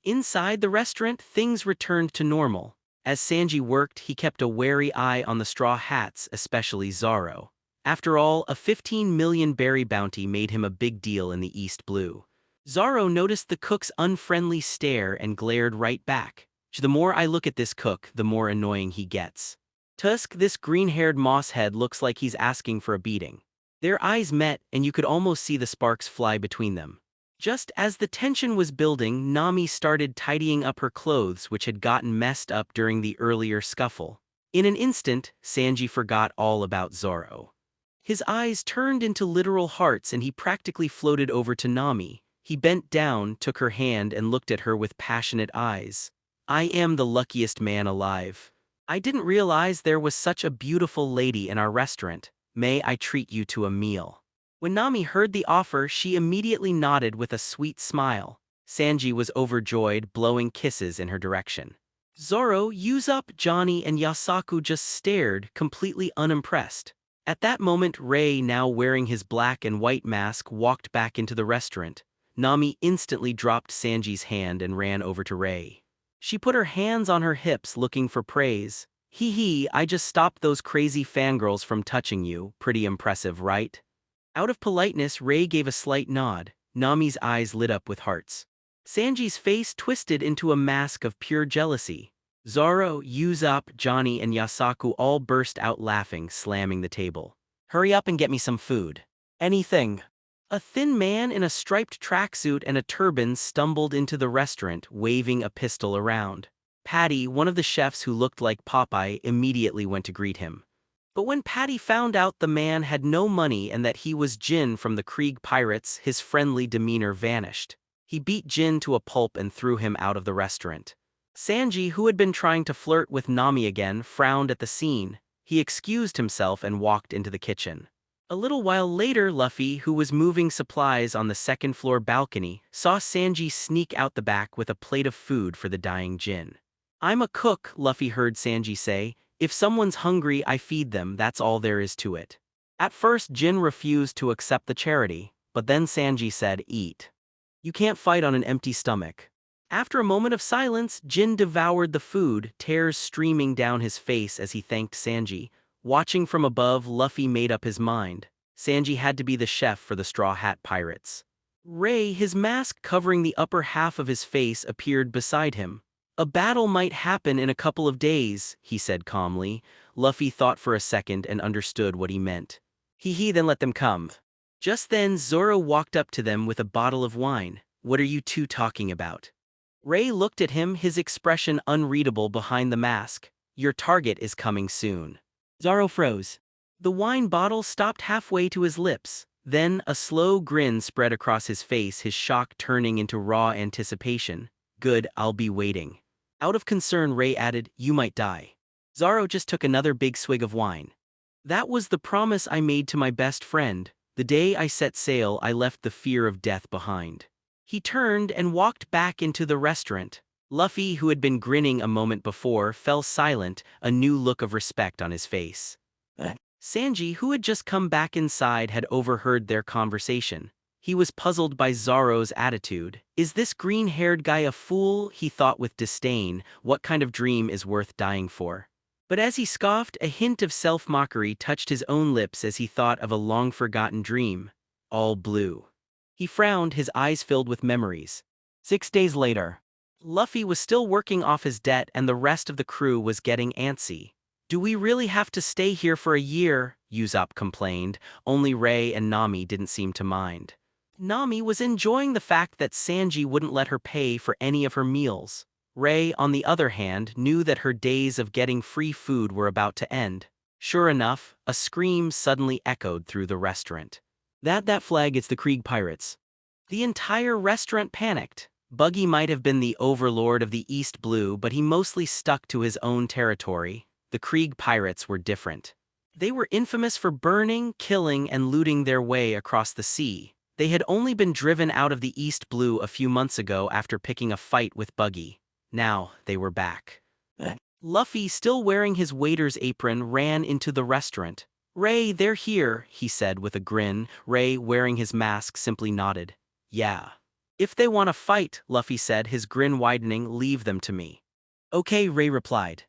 Inside the restaurant, things returned to normal. As Sanji worked, he kept a wary eye on the straw hats, especially Zoro. After all, a 15 million berry bounty made him a big deal in the East Blue. Zoro noticed the cook's unfriendly stare and glared right back. The more I look at this cook, the more annoying he gets. Tusk, this green-haired mosshead looks like he's asking for a beating. Their eyes met, and you could almost see the sparks fly between them. Just as the tension was building, Nami started tidying up her clothes which had gotten messed up during the earlier scuffle. In an instant, Sanji forgot all about Zoro. His eyes turned into literal hearts and he practically floated over to Nami. He bent down, took her hand and looked at her with passionate eyes. "I am the luckiest man alive. I didn't realize there was such a beautiful lady in our restaurant. May I treat you to a meal?" When Nami heard the offer, she immediately nodded with a sweet smile. Sanji was overjoyed, blowing kisses in her direction. Zoro, Usopp, Johnny, and Yasaku just stared, completely unimpressed. At that moment, Ray, now wearing his black and white mask, walked back into the restaurant. Nami instantly dropped Sanji's hand and ran over to Ray. She put her hands on her hips, looking for praise. "Hee hee, I just stopped those crazy fangirls from touching you. Pretty impressive, right?" Out of politeness, Ray gave a slight nod. Nami's eyes lit up with hearts. Sanji's face twisted into a mask of pure jealousy. Zoro, Usopp, Johnny, and Yasaku all burst out laughing, slamming the table. "Hurry up and get me some food. Anything." A thin man in a striped tracksuit and a turban stumbled into the restaurant, waving a pistol around. Patty, one of the chefs who looked like Popeye, immediately went to greet him. But when Patty found out the man had no money and that he was Jin from the Krieg pirates, his friendly demeanor vanished. He beat Jin to a pulp and threw him out of the restaurant. Sanji, who had been trying to flirt with Nami again, frowned at the scene. He excused himself and walked into the kitchen. A little while later, Luffy, who was moving supplies on the second-floor balcony, saw Sanji sneak out the back with a plate of food for the dying Jin. "I'm a cook," Luffy heard Sanji say. "If someone's hungry, I feed them, that's all there is to it." At first, Jin refused to accept the charity, but then Sanji said, "Eat. You can't fight on an empty stomach." After a moment of silence, Jin devoured the food, tears streaming down his face as he thanked Sanji. Watching from above, Luffy made up his mind. Sanji had to be the chef for the Straw Hat Pirates. Ray, his mask covering the upper half of his face, appeared beside him. "A battle might happen in a couple of days," he said calmly. Luffy thought for a second and understood what he meant. "Hee, then let them come." Just then, Zoro walked up to them with a bottle of wine. "What are you two talking about?" Ray looked at him, his expression unreadable behind the mask. "Your target is coming soon." Zoro froze. The wine bottle stopped halfway to his lips. Then a slow grin spread across his face, his shock turning into raw anticipation. "Good, I'll be waiting." Out of concern, Ray added, "You might die." Zoro just took another big swig of wine. "That was the promise I made to my best friend. The day I set sail, I left the fear of death behind." He turned and walked back into the restaurant. Luffy, who had been grinning a moment before, fell silent, a new look of respect on his face. Sanji, who had just come back inside, had overheard their conversation. He was puzzled by Zoro's attitude. "Is this green-haired guy a fool?" he thought with disdain. "What kind of dream is worth dying for?" But as he scoffed, a hint of self-mockery touched his own lips as he thought of a long-forgotten dream. All blue. He frowned, his eyes filled with memories. 6 days later. Luffy was still working off his debt and the rest of the crew was getting antsy. "Do we really have to stay here for a year?" Usopp complained. Only Ray and Nami didn't seem to mind. Nami was enjoying the fact that Sanji wouldn't let her pay for any of her meals. Ray, on the other hand, knew that her days of getting free food were about to end. Sure enough, a scream suddenly echoed through the restaurant. That flag, it's the Krieg pirates." The entire restaurant panicked. Buggy might have been the overlord of the East Blue, but he mostly stuck to his own territory. The Krieg pirates were different. They were infamous for burning, killing, and looting their way across the sea. They had only been driven out of the East Blue a few months ago after picking a fight with Buggy. Now they were back. Luffy, still wearing his waiter's apron, ran into the restaurant. "Ray, they're here," he said with a grin. Ray, wearing his mask, simply nodded. "Yeah." If they want to fight, Luffy said, his grin widening, leave them to me. Okay, Ray replied.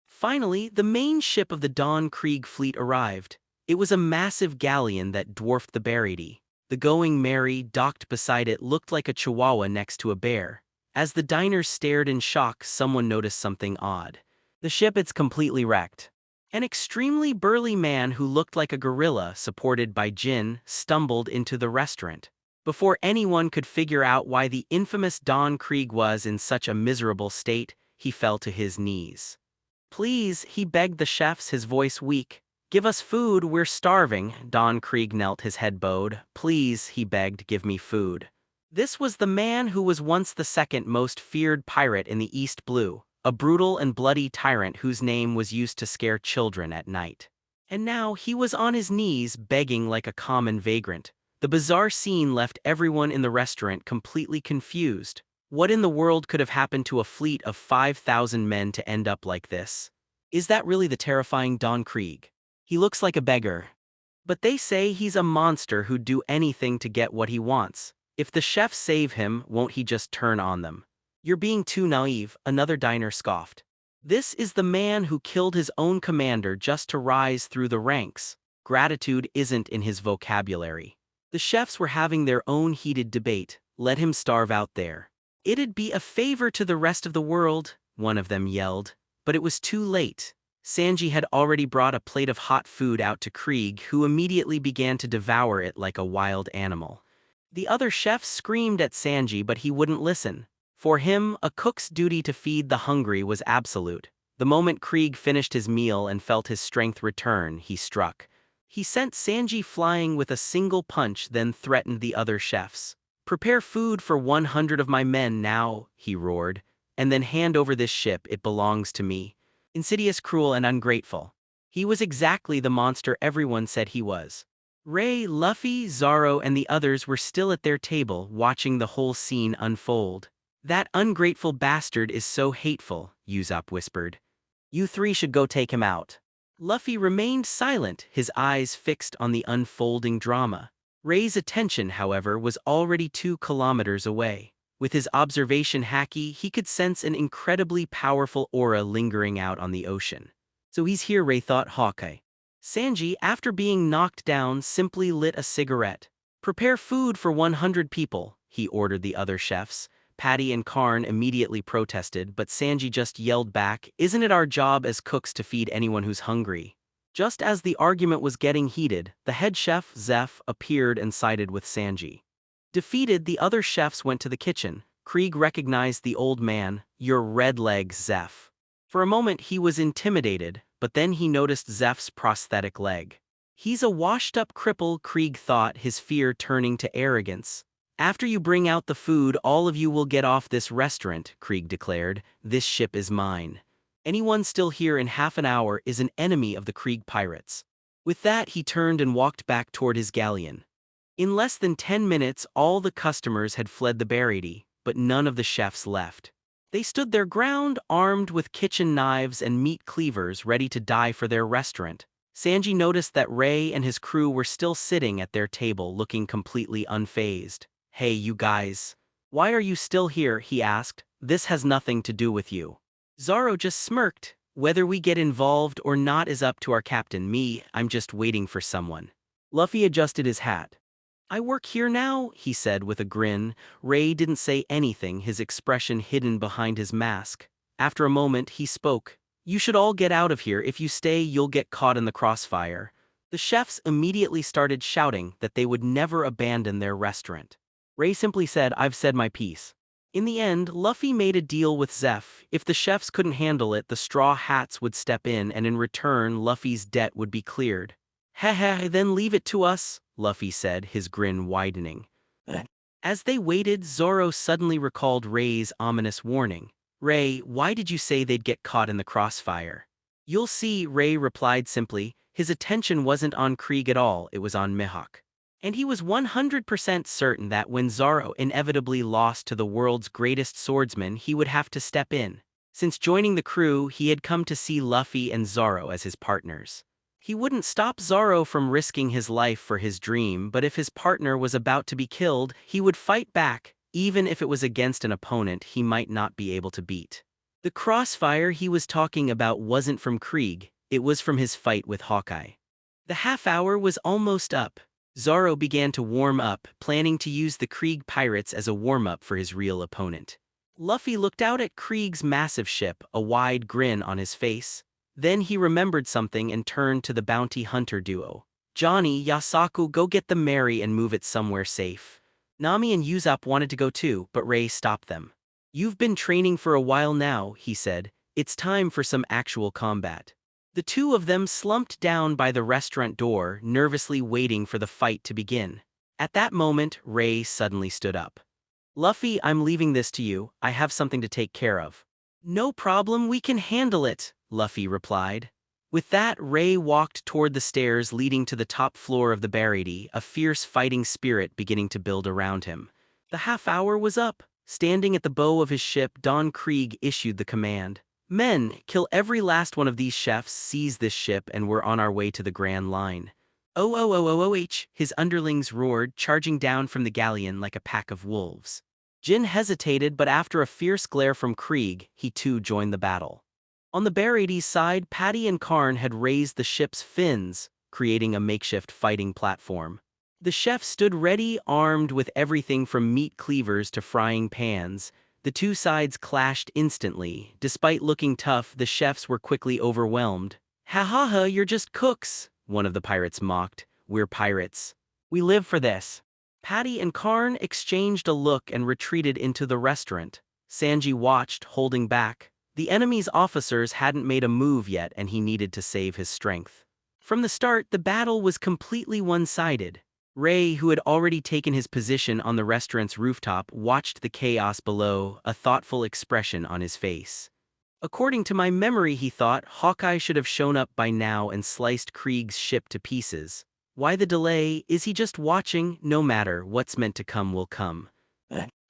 Finally, the main ship of the Dawn Krieg fleet arrived. It was a massive galleon that dwarfed the Barady. The Going Merry, docked beside it, looked like a chihuahua next to a bear. As the diners stared in shock, someone noticed something odd. The ship is completely wrecked. An extremely burly man who looked like a gorilla, supported by Jin, stumbled into the restaurant. Before anyone could figure out why the infamous Dawn Krieg was in such a miserable state, he fell to his knees. Please, he begged the chefs, his voice weak. Give us food, we're starving. Dawn Krieg knelt, his head bowed. Please, he begged, give me food. This was the man who was once the second most feared pirate in the East Blue, a brutal and bloody tyrant whose name was used to scare children at night. And now he was on his knees, begging like a common vagrant. The bizarre scene left everyone in the restaurant completely confused. What in the world could have happened to a fleet of 5,000 men to end up like this? Is that really the terrifying Dawn Krieg? He looks like a beggar. But they say he's a monster who'd do anything to get what he wants. If the chefs save him, won't he just turn on them? You're being too naive, another diner scoffed. This is the man who killed his own commander just to rise through the ranks. Gratitude isn't in his vocabulary. The chefs were having their own heated debate. Let him starve out there. It'd be a favor to the rest of the world, one of them yelled. But it was too late. Sanji had already brought a plate of hot food out to Krieg, who immediately began to devour it like a wild animal. The other chefs screamed at Sanji, but he wouldn't listen. For him, a cook's duty to feed the hungry was absolute. The moment Krieg finished his meal and felt his strength return, he struck. He sent Sanji flying with a single punch, then threatened the other chefs. Prepare food for 100 of my men now, he roared, and then hand over this ship, it belongs to me. Insidious, cruel, and ungrateful. He was exactly the monster everyone said he was. Ray, Luffy, Zoro, and the others were still at their table, watching the whole scene unfold. That ungrateful bastard is so hateful, Usopp whispered. You three should go take him out. Luffy remained silent, his eyes fixed on the unfolding drama. Ray's attention, however, was already 2 kilometers away. With his observation haki, he could sense an incredibly powerful aura lingering out on the ocean. So he's here, Ray thought. Hawkeye. Sanji, after being knocked down, simply lit a cigarette. Prepare food for 100 people, he ordered the other chefs. Patty and Karn immediately protested, but Sanji just yelled back, isn't it our job as cooks to feed anyone who's hungry? Just as the argument was getting heated, the head chef, Zeph, appeared and sided with Sanji. Defeated, the other chefs went to the kitchen. Krieg recognized the old man. Your red leg, Zeph. For a moment he was intimidated, but then he noticed Zeph's prosthetic leg. He's a washed-up cripple, Krieg thought, his fear turning to arrogance. After you bring out the food, all of you will get off this restaurant, Krieg declared. This ship is mine. Anyone still here in half an hour is an enemy of the Krieg pirates. With that, he turned and walked back toward his galleon. In less than 10 minutes, all the customers had fled the Barady, but none of the chefs left. They stood their ground, armed with kitchen knives and meat cleavers, ready to die for their restaurant. Sanji noticed that Ray and his crew were still sitting at their table, looking completely unfazed. Hey, you guys. Why are you still here? He asked. This has nothing to do with you. Zoro just smirked. Whether we get involved or not is up to our captain. Me, I'm just waiting for someone. Luffy adjusted his hat. I work here now, he said with a grin. Ray didn't say anything, his expression hidden behind his mask. After a moment, he spoke. You should all get out of here. If you stay, you'll get caught in the crossfire. The chefs immediately started shouting that they would never abandon their restaurant. Ray simply said, I've said my piece. In the end, Luffy made a deal with Zeph. If the chefs couldn't handle it, the Straw Hats would step in, and in return, Luffy's debt would be cleared. Heh, then leave it to us, Luffy said, his grin widening. As they waited, Zoro suddenly recalled Ray's ominous warning. Ray, why did you say they'd get caught in the crossfire? You'll see, Ray replied simply. His attention wasn't on Krieg at all, it was on Mihawk. And he was 100% certain that when Zoro inevitably lost to the world's greatest swordsman, he would have to step in. Since joining the crew, he had come to see Luffy and Zoro as his partners. He wouldn't stop Zoro from risking his life for his dream, but if his partner was about to be killed, he would fight back. even if it was against an opponent he might not be able to beat. The crossfire he was talking about wasn't from Krieg, it was from his fight with Hawkeye. The half hour was almost up. Zoro began to warm up, planning to use the Krieg pirates as a warm-up for his real opponent. Luffy looked out at Krieg's massive ship, a wide grin on his face. Then he remembered something and turned to the bounty hunter duo. Johnny, Yasaku, go get the Mary and move it somewhere safe. Nami and Usopp wanted to go too, but Ray stopped them. You've been training for a while now, he said. It's time for some actual combat. The two of them slumped down by the restaurant door, nervously waiting for the fight to begin. At that moment, Ray suddenly stood up. Luffy, I'm leaving this to you, I have something to take care of. No problem, we can handle it, Luffy replied. With that, Ray walked toward the stairs leading to the top floor of the barrady, a fierce fighting spirit beginning to build around him. The half hour was up. Standing at the bow of his ship, Don Krieg issued the command. Men, kill every last one of these chefs, seize this ship, and we're on our way to the Grand Line. Oh, his underlings roared, charging down from the galleon like a pack of wolves. Jin hesitated, but after a fierce glare from Krieg, he too joined the battle. On the Baraty's side, Patty and Karn had raised the ship's fins, creating a makeshift fighting platform. The chef stood ready, armed with everything from meat cleavers to frying pans. The two sides clashed instantly. Despite looking tough, the chefs were quickly overwhelmed. Ha ha ha, you're just cooks, one of the pirates mocked. We're pirates. We live for this. Patty and Karn exchanged a look and retreated into the restaurant. Sanji watched, holding back. The enemy's officers hadn't made a move yet and he needed to save his strength. From the start, the battle was completely one-sided. Ray, who had already taken his position on the restaurant's rooftop, watched the chaos below, a thoughtful expression on his face. According to my memory, he thought, Hawkeye should have shown up by now and sliced Krieg's ship to pieces. Why the delay? Is he just watching? No matter, what's meant to come will come.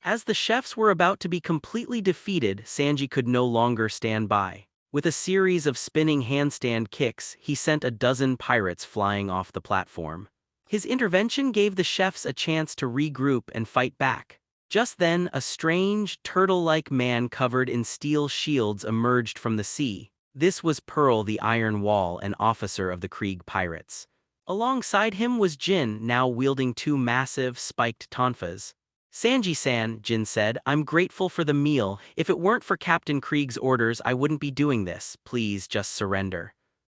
As the chefs were about to be completely defeated, Sanji could no longer stand by. With a series of spinning handstand kicks, he sent a dozen pirates flying off the platform. His intervention gave the chefs a chance to regroup and fight back. Just then, a strange, turtle-like man covered in steel shields emerged from the sea. This was Pearl the Iron Wall, an officer of the Krieg pirates. Alongside him was Jin, now wielding two massive, spiked tonfas. Sanji-san, Jin said, I'm grateful for the meal. If it weren't for Captain Krieg's orders, I wouldn't be doing this. Please just surrender.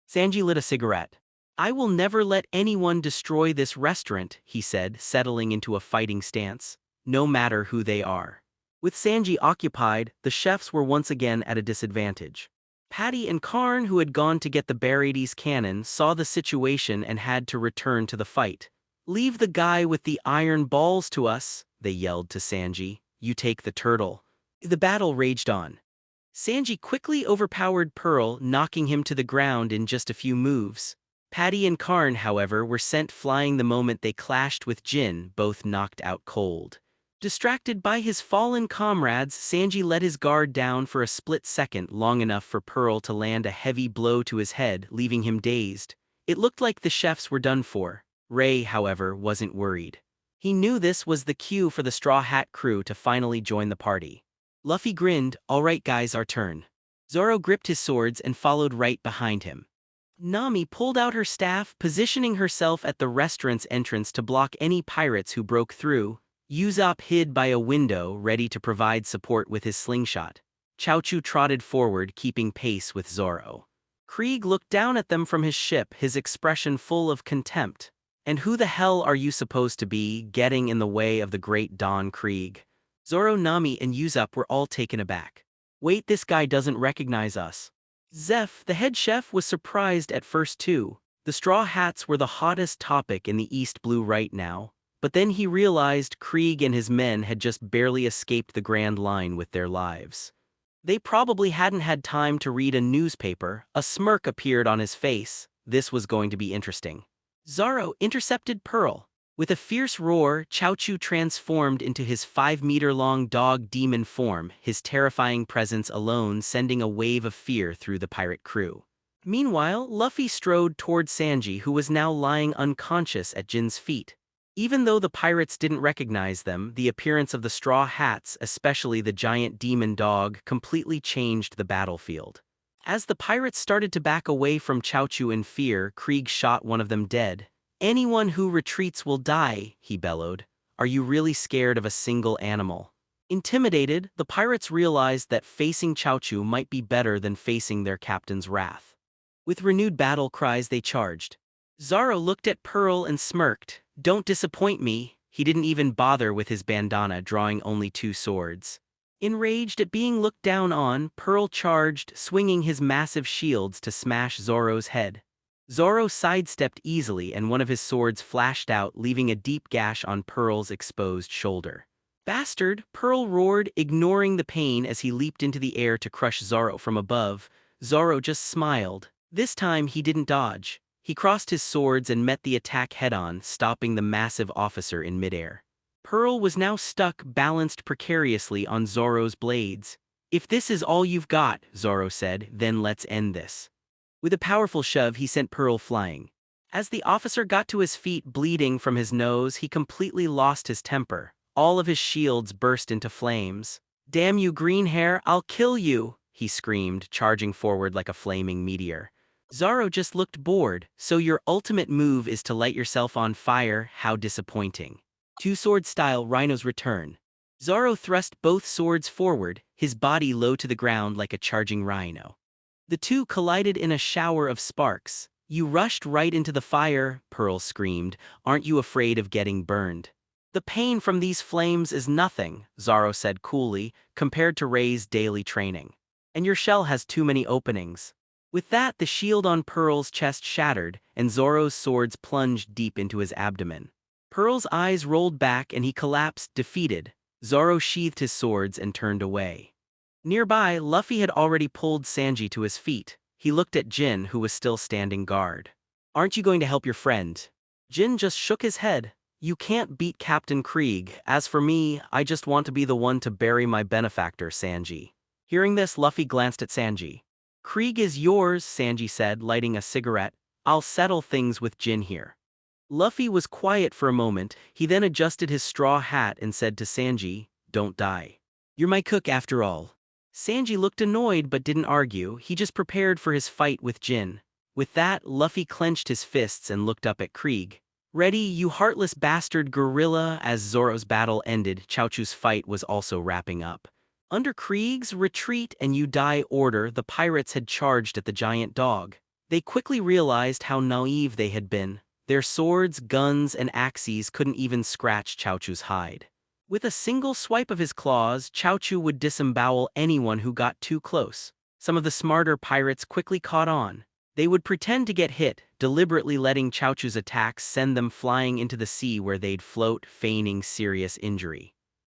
Sanji lit a cigarette. I will never let anyone destroy this restaurant, he said, settling into a fighting stance, no matter who they are. With Sanji occupied, the chefs were once again at a disadvantage. Patty and Karn, who had gone to get the Baraty's cannon, saw the situation and had to return to the fight. Leave the guy with the iron balls to us, they yelled to Sanji. You take the turtle. The battle raged on. Sanji quickly overpowered Pearl, knocking him to the ground in just a few moves. Patty and Karn, however, were sent flying the moment they clashed with Jin, both knocked out cold. Distracted by his fallen comrades, Sanji let his guard down for a split second, long enough for Pearl to land a heavy blow to his head, leaving him dazed. It looked like the chefs were done for. Ray, however, wasn't worried. He knew this was the cue for the Straw Hat crew to finally join the party. Luffy grinned, all right guys, our turn. Zoro gripped his swords and followed right behind him. Nami pulled out her staff, positioning herself at the restaurant's entrance to block any pirates who broke through. Usopp hid by a window, ready to provide support with his slingshot. Chaochu trotted forward, keeping pace with Zoro. Krieg looked down at them from his ship, his expression full of contempt. And who the hell are you supposed to be, getting in the way of the great Don Krieg? Zoro, Nami, and Usopp were all taken aback. Wait, this guy doesn't recognize us. Zeph, the head chef, was surprised at first too. The Straw Hats were the hottest topic in the East Blue right now. But then he realized Krieg and his men had just barely escaped the Grand Line with their lives. They probably hadn't had time to read a newspaper. A smirk appeared on his face. This was going to be interesting. Zoro intercepted Pearl. With a fierce roar, Chaochu transformed into his 5-meter-long dog demon form, his terrifying presence alone sending a wave of fear through the pirate crew. Meanwhile, Luffy strode toward Sanji, who was now lying unconscious at Jin's feet. Even though the pirates didn't recognize them, the appearance of the straw hats, especially the giant demon dog, completely changed the battlefield. As the pirates started to back away from Chaochu in fear, Krieg shot one of them dead. "Anyone who retreats will die," he bellowed. "Are you really scared of a single animal?" Intimidated, the pirates realized that facing Chaochu might be better than facing their captain's wrath. With renewed battle cries they charged. Zoro looked at Pearl and smirked. "Don't disappoint me." He didn't even bother with his bandana, drawing only 2 swords. Enraged at being looked down on, Pearl charged, swinging his massive shields to smash Zoro's head. Zoro sidestepped easily and one of his swords flashed out, leaving a deep gash on Pearl's exposed shoulder. "Bastard!" Pearl roared, ignoring the pain as he leaped into the air to crush Zoro from above. Zoro just smiled. This time he didn't dodge. He crossed his swords and met the attack head-on, stopping the massive officer in midair. Pearl was now stuck, balanced precariously on Zoro's blades. "If this is all you've got," Zoro said, "then let's end this." With a powerful shove, he sent Pearl flying. As the officer got to his feet, bleeding from his nose, he completely lost his temper. All of his shields burst into flames. "Damn you, green hair, I'll kill you!" he screamed, charging forward like a flaming meteor. Zoro just looked bored. "So your ultimate move is to light yourself on fire? How disappointing." Two-sword style Rhino's return. Zoro thrust both swords forward, his body low to the ground like a charging rhino. The two collided in a shower of sparks. "You rushed right into the fire," Pearl screamed. "Aren't you afraid of getting burned?" "The pain from these flames is nothing," Zoro said coolly, "compared to Rei's daily training. And your shell has too many openings." With that, the shield on Pearl's chest shattered, and Zoro's swords plunged deep into his abdomen. Pearl's eyes rolled back and he collapsed, defeated. Zoro sheathed his swords and turned away. Nearby, Luffy had already pulled Sanji to his feet. He looked at Jin, who was still standing guard. "Aren't you going to help your friend?" Jin just shook his head. "You can't beat Captain Krieg. As for me, I just want to be the one to bury my benefactor, Sanji." Hearing this, Luffy glanced at Sanji. "Krieg is yours," Sanji said, lighting a cigarette. "I'll settle things with Jin here." Luffy was quiet for a moment. He then adjusted his straw hat and said to Sanji, "Don't die. You're my cook after all." Sanji looked annoyed but didn't argue. He just prepared for his fight with Jin. With that, Luffy clenched his fists and looked up at Krieg. "Ready, you heartless bastard gorilla?" As Zoro's battle ended, Chaochu's fight was also wrapping up. Under Krieg's retreat and you die order, the pirates had charged at the giant dog. They quickly realized how naive they had been. Their swords, guns, and axes couldn't even scratch Chaochu's hide. With a single swipe of his claws, Chaochu would disembowel anyone who got too close. Some of the smarter pirates quickly caught on. They would pretend to get hit, deliberately letting Chaochu's attacks send them flying into the sea where they'd float, feigning serious injury.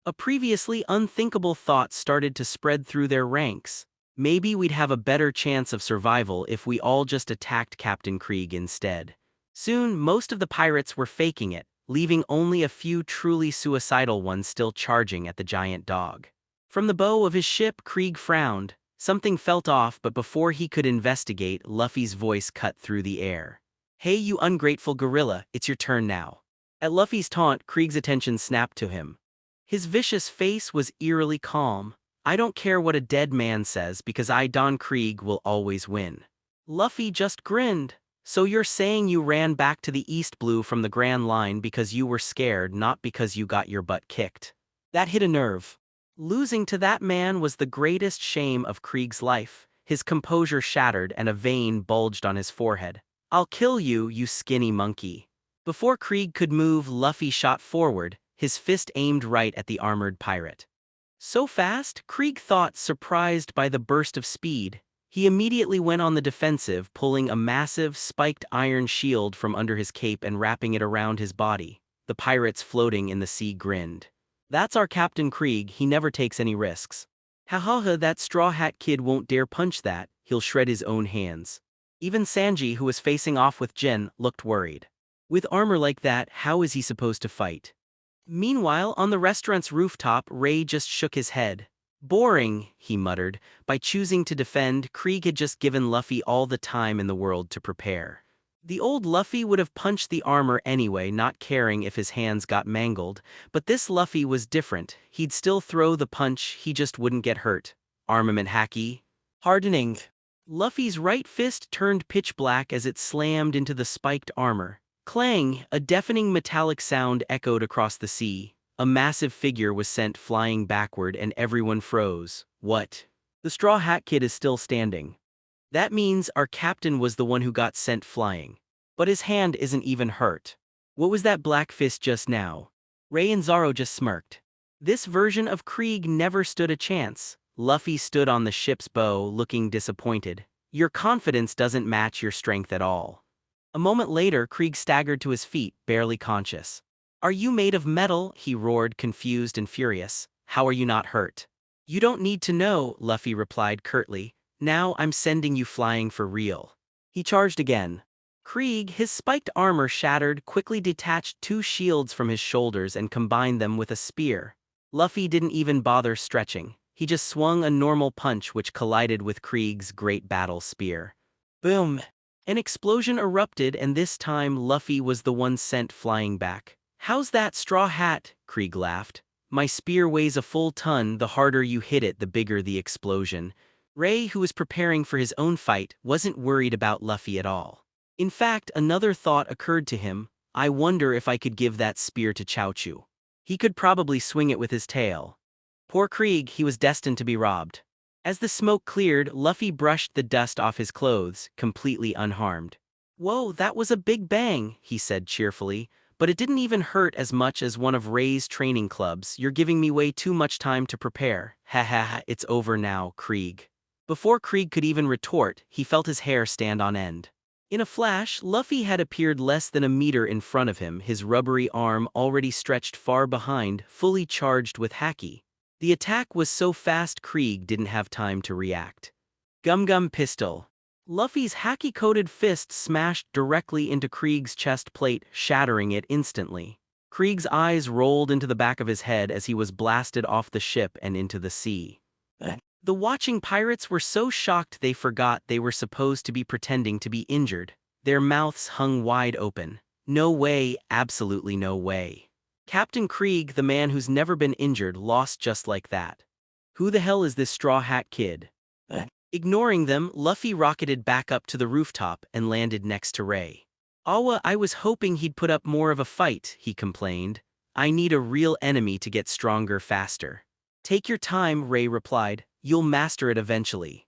A previously unthinkable thought started to spread through their ranks. Maybe we'd have a better chance of survival if we all just attacked Captain Krieg instead. Soon, most of the pirates were faking it, leaving only a few truly suicidal ones still charging at the giant dog. From the bow of his ship, Krieg frowned. Something felt off, but before he could investigate, Luffy's voice cut through the air. "Hey, you ungrateful gorilla, it's your turn now." At Luffy's taunt, Krieg's attention snapped to him. His vicious face was eerily calm. "I don't care what a dead man says because I, Don Krieg, will always win." Luffy just grinned. "So you're saying you ran back to the East Blue from the Grand Line because you were scared, not because you got your butt kicked." That hit a nerve. Losing to that man was the greatest shame of Krieg's life. His composure shattered and a vein bulged on his forehead. "I'll kill you, you skinny monkey." Before Krieg could move, Luffy shot forward, his fist aimed right at the armored pirate. So fast, Krieg thought, surprised by the burst of speed. He immediately went on the defensive, pulling a massive, spiked iron shield from under his cape and wrapping it around his body. The pirates floating in the sea grinned. "That's our Captain Krieg, he never takes any risks." "Ha ha ha, that straw hat kid won't dare punch that, he'll shred his own hands." Even Sanji, who was facing off with Jin, looked worried. With armor like that, how is he supposed to fight? Meanwhile, on the restaurant's rooftop, Rei just shook his head. "Boring," he muttered. By choosing to defend, Krieg had just given Luffy all the time in the world to prepare. The old Luffy would have punched the armor anyway, not caring if his hands got mangled, but this Luffy was different. He'd still throw the punch, he just wouldn't get hurt. Armament haki. Hardening. Luffy's right fist turned pitch black as it slammed into the spiked armor. Clang, a deafening metallic sound echoed across the sea. A massive figure was sent flying backward and everyone froze. What? The Straw Hat Kid is still standing. That means our captain was the one who got sent flying. But his hand isn't even hurt. What was that black fist just now? Ray and Zoro just smirked. This version of Krieg never stood a chance. Luffy stood on the ship's bow, looking disappointed. Your confidence doesn't match your strength at all. A moment later, Krieg staggered to his feet, barely conscious. Are you made of metal? He roared, confused and furious. How are you not hurt? You don't need to know, Luffy replied curtly. Now I'm sending you flying for real. He charged again. Krieg, his spiked armor shattered, quickly detached 2 shields from his shoulders and combined them with a spear. Luffy didn't even bother stretching. He just swung a normal punch which collided with Krieg's great battle spear. Boom! An explosion erupted and this time Luffy was the one sent flying back. How's that, Straw Hat? Krieg laughed. My spear weighs a full ton, the harder you hit it the bigger the explosion. Ray, who was preparing for his own fight, wasn't worried about Luffy at all. In fact, another thought occurred to him. I wonder if I could give that spear to Chaochu. He could probably swing it with his tail. Poor Krieg, he was destined to be robbed. As the smoke cleared, Luffy brushed the dust off his clothes, completely unharmed. Whoa, that was a big bang, he said cheerfully, but it didn't even hurt as much as one of Ray's training clubs. You're giving me way too much time to prepare. Ha ha ha, it's over now, Krieg. Before Krieg could even retort, he felt his hair stand on end. In a flash, Luffy had appeared less than a meter in front of him, his rubbery arm already stretched far behind, fully charged with haki. The attack was so fast Krieg didn't have time to react. Gum Gum Pistol. Luffy's haki-coated fist smashed directly into Krieg's chest plate, shattering it instantly. Krieg's eyes rolled into the back of his head as he was blasted off the ship and into the sea. The watching pirates were so shocked they forgot they were supposed to be pretending to be injured. Their mouths hung wide open. No way, absolutely no way. Captain Krieg, the man who's never been injured, lost just like that. Who the hell is this Straw Hat Kid? Ignoring them, Luffy rocketed back up to the rooftop and landed next to Ray. Awa, I was hoping he'd put up more of a fight, he complained. I need a real enemy to get stronger faster. Take your time, Ray replied. You'll master it eventually.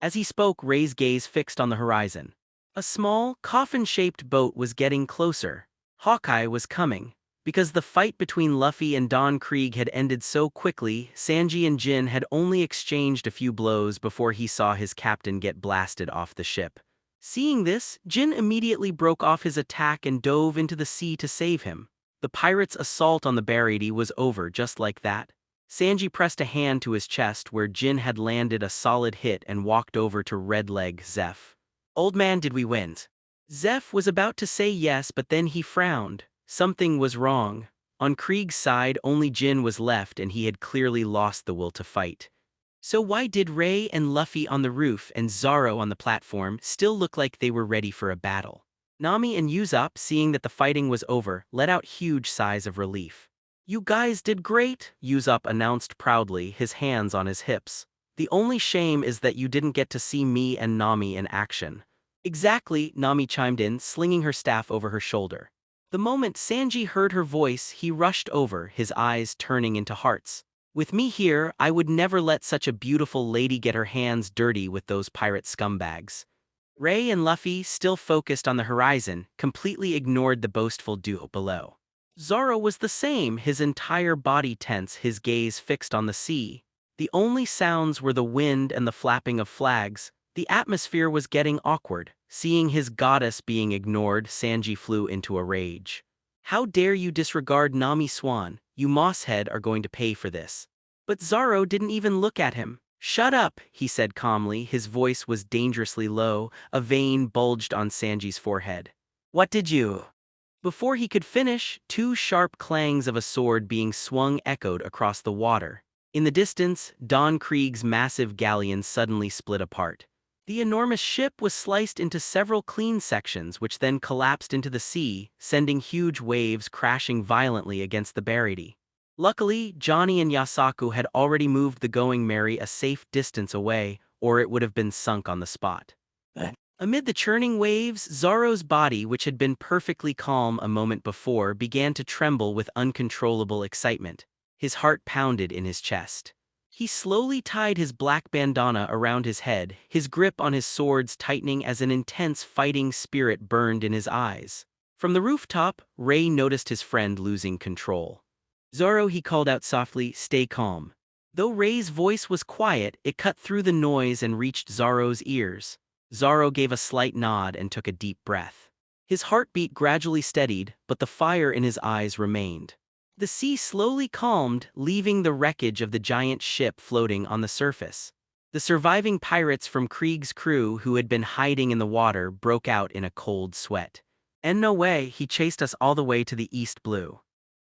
As he spoke, Ray's gaze fixed on the horizon. A small, coffin-shaped boat was getting closer. Hawkeye was coming. Because the fight between Luffy and Don Krieg had ended so quickly, Sanji and Jin had only exchanged a few blows before he saw his captain get blasted off the ship. Seeing this, Jin immediately broke off his attack and dove into the sea to save him. The pirates' assault on the Baratie was over just like that. Sanji pressed a hand to his chest where Jin had landed a solid hit and walked over to Redleg Zeph. Old man, did we win? Zeph was about to say yes, but then he frowned. Something was wrong. On Krieg's side, only Jin was left and he had clearly lost the will to fight. So why did Ray and Luffy on the roof and Zoro on the platform still look like they were ready for a battle? Nami and Usopp, seeing that the fighting was over, let out huge sighs of relief. You guys did great, Usopp announced proudly, his hands on his hips. The only shame is that you didn't get to see me and Nami in action. Exactly, Nami chimed in, slinging her staff over her shoulder. The moment Sanji heard her voice, he rushed over, his eyes turning into hearts. With me here, I would never let such a beautiful lady get her hands dirty with those pirate scumbags. Ray and Luffy, still focused on the horizon, completely ignored the boastful duo below. Zoro was the same, his entire body tense, his gaze fixed on the sea. The only sounds were the wind and the flapping of flags. The atmosphere was getting awkward. Seeing his goddess being ignored, Sanji flew into a rage. How dare you disregard Nami Swan? You mosshead are going to pay for this. But Zoro didn't even look at him. Shut up, he said calmly, his voice was dangerously low, a vein bulged on Sanji's forehead. What did you? Before he could finish, 2 sharp clangs of a sword being swung echoed across the water. In the distance, Don Krieg's massive galleon suddenly split apart. The enormous ship was sliced into several clean sections which then collapsed into the sea, sending huge waves crashing violently against the barrier. Luckily, Johnny and Yasaku had already moved the Going Merry a safe distance away, or it would have been sunk on the spot. Amid the churning waves, Zoro's body, which had been perfectly calm a moment before, began to tremble with uncontrollable excitement. His heart pounded in his chest. He slowly tied his black bandana around his head, his grip on his swords tightening as an intense fighting spirit burned in his eyes. From the rooftop, Ray noticed his friend losing control. "Zoro," he called out softly, "stay calm." Though Ray's voice was quiet, it cut through the noise and reached Zoro's ears. Zoro gave a slight nod and took a deep breath. His heartbeat gradually steadied, but the fire in his eyes remained. The sea slowly calmed, leaving the wreckage of the giant ship floating on the surface. The surviving pirates from Krieg's crew who had been hiding in the water broke out in a cold sweat. "And no way, he chased us all the way to the East Blue.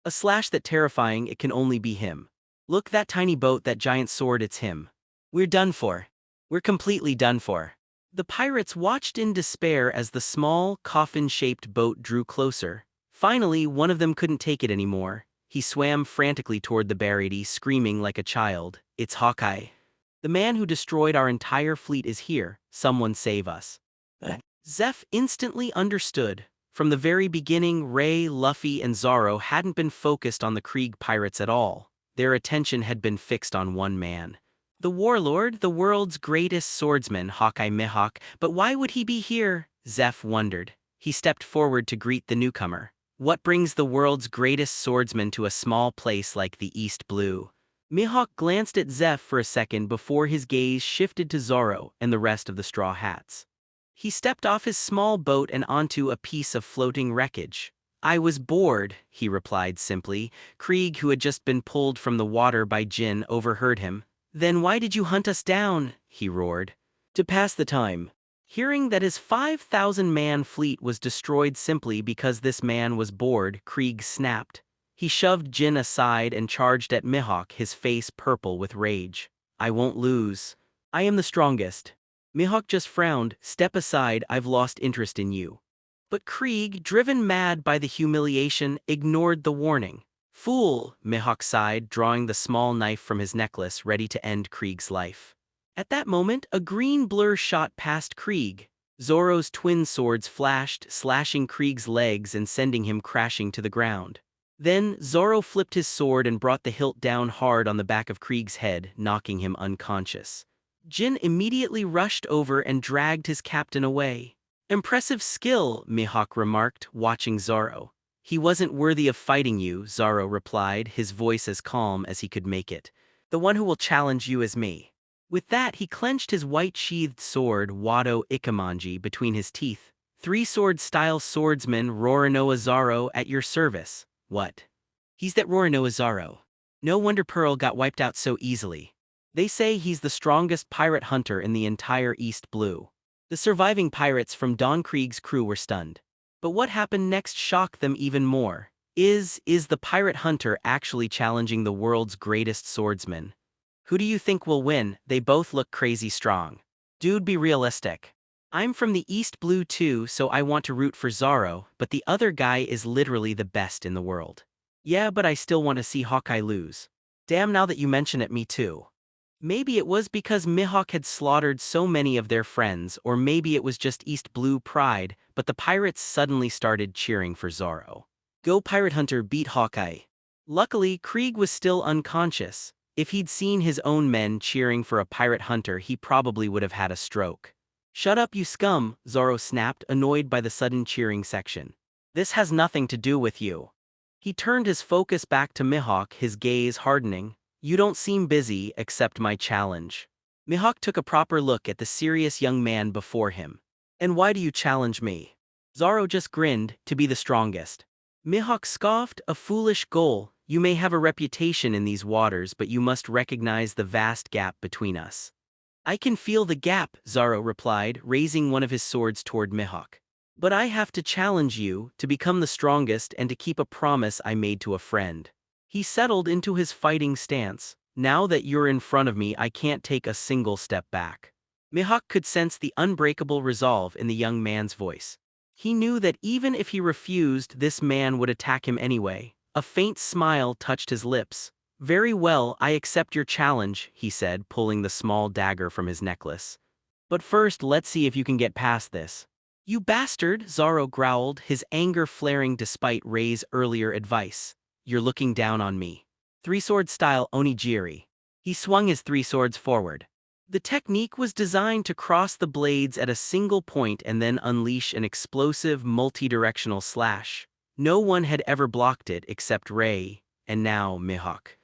A slash that terrifying, it can only be him. Look, that tiny boat, that giant sword, it's him. We're done for. We're completely done for." The pirates watched in despair as the small, coffin-shaped boat drew closer. Finally, one of them couldn't take it anymore. He swam frantically toward the barrier, screaming like a child, "It's Hawkeye. The man who destroyed our entire fleet is here. Someone save us." Zeph instantly understood. From the very beginning, Ray, Luffy, and Zoro hadn't been focused on the Krieg pirates at all. Their attention had been fixed on one man. The warlord, the world's greatest swordsman, Hawkeye Mihawk. But why would he be here? Zeph wondered. He stepped forward to greet the newcomer. What brings the world's greatest swordsman to a small place like the East Blue? Mihawk glanced at Zeph for a second before his gaze shifted to Zoro and the rest of the Straw Hats. He stepped off his small boat and onto a piece of floating wreckage. "I was bored," he replied simply. Krieg, who had just been pulled from the water by Jin, overheard him. "Then why did you hunt us down?" he roared. "To pass the time." Hearing that his 5,000-man fleet was destroyed simply because this man was bored, Krieg snapped. He shoved Jin aside and charged at Mihawk, his face purple with rage. "I won't lose. I am the strongest." Mihawk just frowned. "Step aside, I've lost interest in you." But Krieg, driven mad by the humiliation, ignored the warning. "Fool," Mihawk sighed, drawing the small knife from his necklace, ready to end Krieg's life. At that moment, a green blur shot past Krieg. Zoro's twin swords flashed, slashing Krieg's legs and sending him crashing to the ground. Then, Zoro flipped his sword and brought the hilt down hard on the back of Krieg's head, knocking him unconscious. Jin immediately rushed over and dragged his captain away. "Impressive skill," Mihawk remarked, watching Zoro. "He wasn't worthy of fighting you," Zoro replied, his voice as calm as he could make it. "The one who will challenge you is me." With that, he clenched his white-sheathed sword, Wado Ikamanji, between his teeth. "Three-sword-style swordsman Roronoa Zoro at your service." "What? He's that Roronoa Zoro. No wonder Pearl got wiped out so easily. They say he's the strongest pirate hunter in the entire East Blue." The surviving pirates from Don Krieg's crew were stunned. But what happened next shocked them even more. Is the pirate hunter actually challenging the world's greatest swordsman? "Who do you think will win? They both look crazy strong." "Dude, be realistic. I'm from the East Blue too, so I want to root for Zoro, but the other guy is literally the best in the world." "Yeah, but I still want to see Hawkeye lose." "Damn, now that you mention it, me too." Maybe it was because Mihawk had slaughtered so many of their friends, or maybe it was just East Blue pride, but the pirates suddenly started cheering for Zoro. "Go Pirate Hunter, beat Hawkeye." Luckily, Krieg was still unconscious. If he'd seen his own men cheering for a pirate hunter, he probably would have had a stroke. "Shut up, you scum," Zoro snapped, annoyed by the sudden cheering section. "This has nothing to do with you." He turned his focus back to Mihawk, his gaze hardening. "You don't seem busy, accept my challenge." Mihawk took a proper look at the serious young man before him. "And why do you challenge me?" Zoro just grinned. "To be the strongest." Mihawk scoffed. "A foolish goal. You may have a reputation in these waters, but you must recognize the vast gap between us." "I can feel the gap," Zoro replied, raising one of his swords toward Mihawk. "But I have to challenge you, to become the strongest and to keep a promise I made to a friend." He settled into his fighting stance. "Now that you're in front of me, I can't take a single step back." Mihawk could sense the unbreakable resolve in the young man's voice. He knew that even if he refused, this man would attack him anyway. A faint smile touched his lips. "Very well, I accept your challenge," he said, pulling the small dagger from his necklace. "But first, let's see if you can get past this." "You bastard," Zoro growled, his anger flaring despite Rei's earlier advice. "You're looking down on me." Three-sword style onigiri. He swung his three swords forward. The technique was designed to cross the blades at a single point and then unleash an explosive, multi-directional slash. No one had ever blocked it except Rei, and now Mihawk.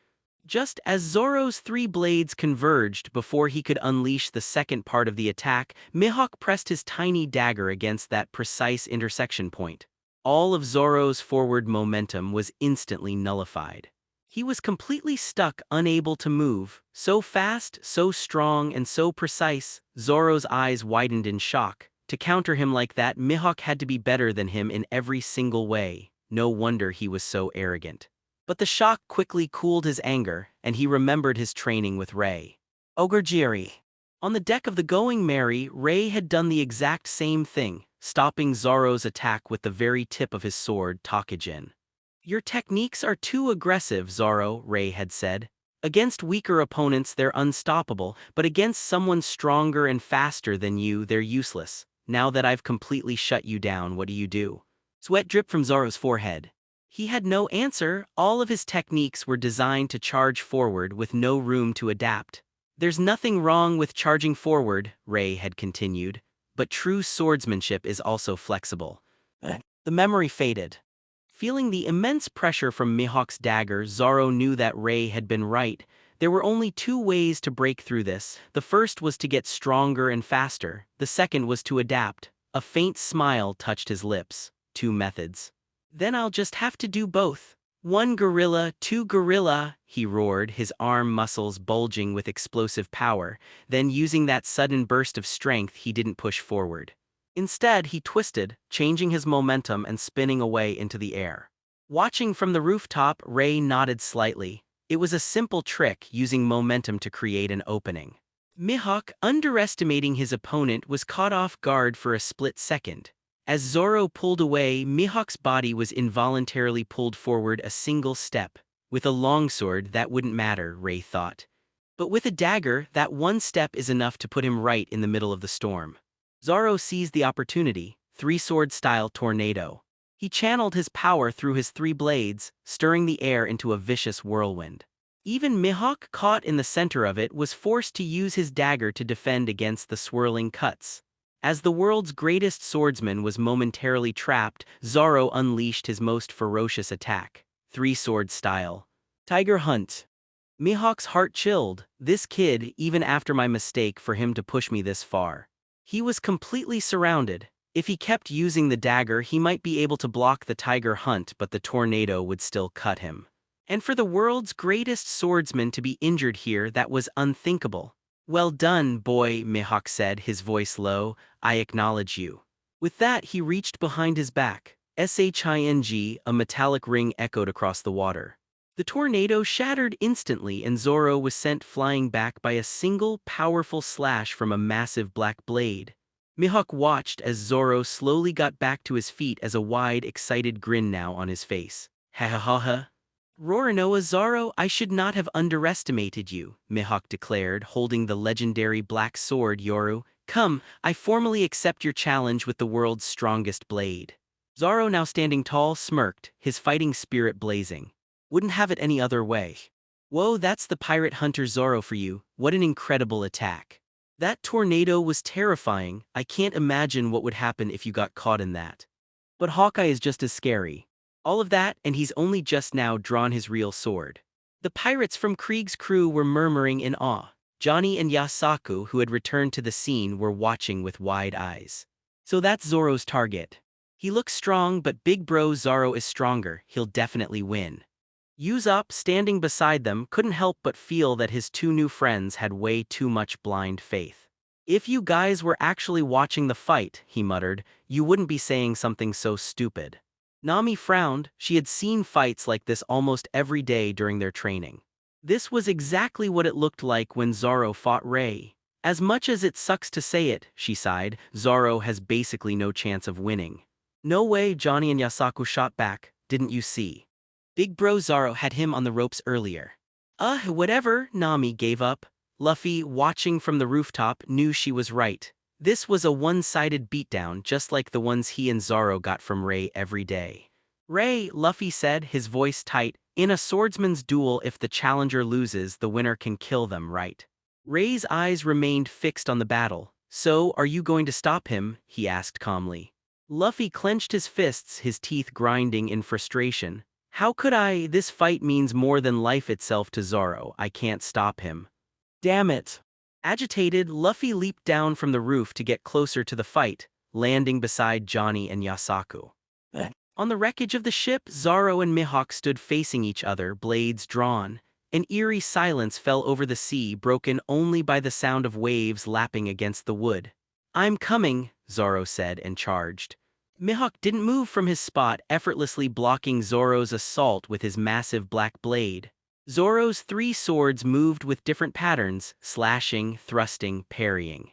Just as Zoro's three blades converged before he could unleash the second part of the attack, Mihawk pressed his tiny dagger against that precise intersection point. All of Zoro's forward momentum was instantly nullified. He was completely stuck, unable to move. So fast, so strong, and so precise. Zoro's eyes widened in shock. To counter him like that, Mihawk had to be better than him in every single way. No wonder he was so arrogant. But the shock quickly cooled his anger, and he remembered his training with Rei. Ogurjiri. On the deck of the Going Merry, Rei had done the exact same thing, stopping Zoro's attack with the very tip of his sword, Takijin. "Your techniques are too aggressive, Zoro," Rei had said. "Against weaker opponents they're unstoppable, but against someone stronger and faster than you, they're useless. Now that I've completely shut you down, what do?" Sweat dripped from Zoro's forehead. He had no answer. All of his techniques were designed to charge forward with no room to adapt. "There's nothing wrong with charging forward," Rei had continued, "but true swordsmanship is also flexible." The memory faded. Feeling the immense pressure from Mihawk's dagger, Zoro knew that Rei had been right. There were only two ways to break through this. The first was to get stronger and faster. The second was to adapt. A faint smile touched his lips. Two methods. "Then I'll just have to do both. One gorilla, two gorilla," he roared, his arm muscles bulging with explosive power. Then, using that sudden burst of strength, he didn't push forward. Instead, he twisted, changing his momentum and spinning away into the air. Watching from the rooftop, Rei nodded slightly. It was a simple trick, using momentum to create an opening. Mihawk, underestimating his opponent, was caught off guard for a split second. As Zoro pulled away, Mihawk's body was involuntarily pulled forward a single step. With a longsword, that wouldn't matter, Rei thought. But with a dagger, that one step is enough to put him right in the middle of the storm. Zoro seized the opportunity, three-sword-style tornado. He channeled his power through his three blades, stirring the air into a vicious whirlwind. Even Mihawk, caught in the center of it, was forced to use his dagger to defend against the swirling cuts. As the world's greatest swordsman was momentarily trapped, Zoro unleashed his most ferocious attack. Three-sword style. Tiger Hunt. Mihawk's heart chilled. This kid, even after my mistake for him to push me this far. He was completely surrounded. If he kept using the dagger, he might be able to block the tiger hunt, but the tornado would still cut him. And for the world's greatest swordsman to be injured here, that was unthinkable. "Well done, boy," Mihawk said, his voice low. "I acknowledge you." With that, he reached behind his back. Shing, a metallic ring echoed across the water. The tornado shattered instantly, and Zoro was sent flying back by a single, powerful slash from a massive black blade. Mihawk watched as Zoro slowly got back to his feet, as a wide, excited grin now on his face. "Ha ha ha ha. Roronoa Zoro, I should not have underestimated you," Mihawk declared, holding the legendary black sword Yoru. "Come, I formally accept your challenge with the world's strongest blade." Zoro, now standing tall, smirked, his fighting spirit blazing. "Wouldn't have it any other way." "Whoa, that's the pirate hunter Zoro for you. What an incredible attack." "That tornado was terrifying. I can't imagine what would happen if you got caught in that." "But Hawkeye is just as scary." All of that, and he's only just now drawn his real sword. The pirates from Krieg's crew were murmuring in awe. Johnny and Yasaku, who had returned to the scene, were watching with wide eyes. "So that's Zoro's target. He looks strong, but big bro Zoro is stronger. He'll definitely win." Usopp, standing beside them, couldn't help but feel that his two new friends had way too much blind faith. "If you guys were actually watching the fight," he muttered, "you wouldn't be saying something so stupid." Nami frowned. She had seen fights like this almost every day during their training. This was exactly what it looked like when Zoro fought Rei. As much as it sucks to say it, she sighed, Zoro has basically no chance of winning. No way, Johnny and Yasaku shot back, didn't you see? Big bro Zoro had him on the ropes earlier. Whatever, Nami gave up. Luffy, watching from the rooftop, knew she was right. This was a one-sided beatdown just like the ones he and Zoro got from Ray every day. Ray, Luffy said, his voice tight, in a swordsman's duel if the challenger loses, the winner can kill them, right? Ray's eyes remained fixed on the battle. So, are you going to stop him? He asked calmly. Luffy clenched his fists, his teeth grinding in frustration. How could I? This fight means more than life itself to Zoro. I can't stop him. Damn it. Agitated, Luffy leaped down from the roof to get closer to the fight, landing beside Johnny and Yasaku. On the wreckage of the ship, Zoro and Mihawk stood facing each other, blades drawn. An eerie silence fell over the sea, broken only by the sound of waves lapping against the wood. I'm coming, Zoro said and charged. Mihawk didn't move from his spot, effortlessly blocking Zoro's assault with his massive black blade. Zoro's 3 swords moved with different patterns, slashing, thrusting, parrying.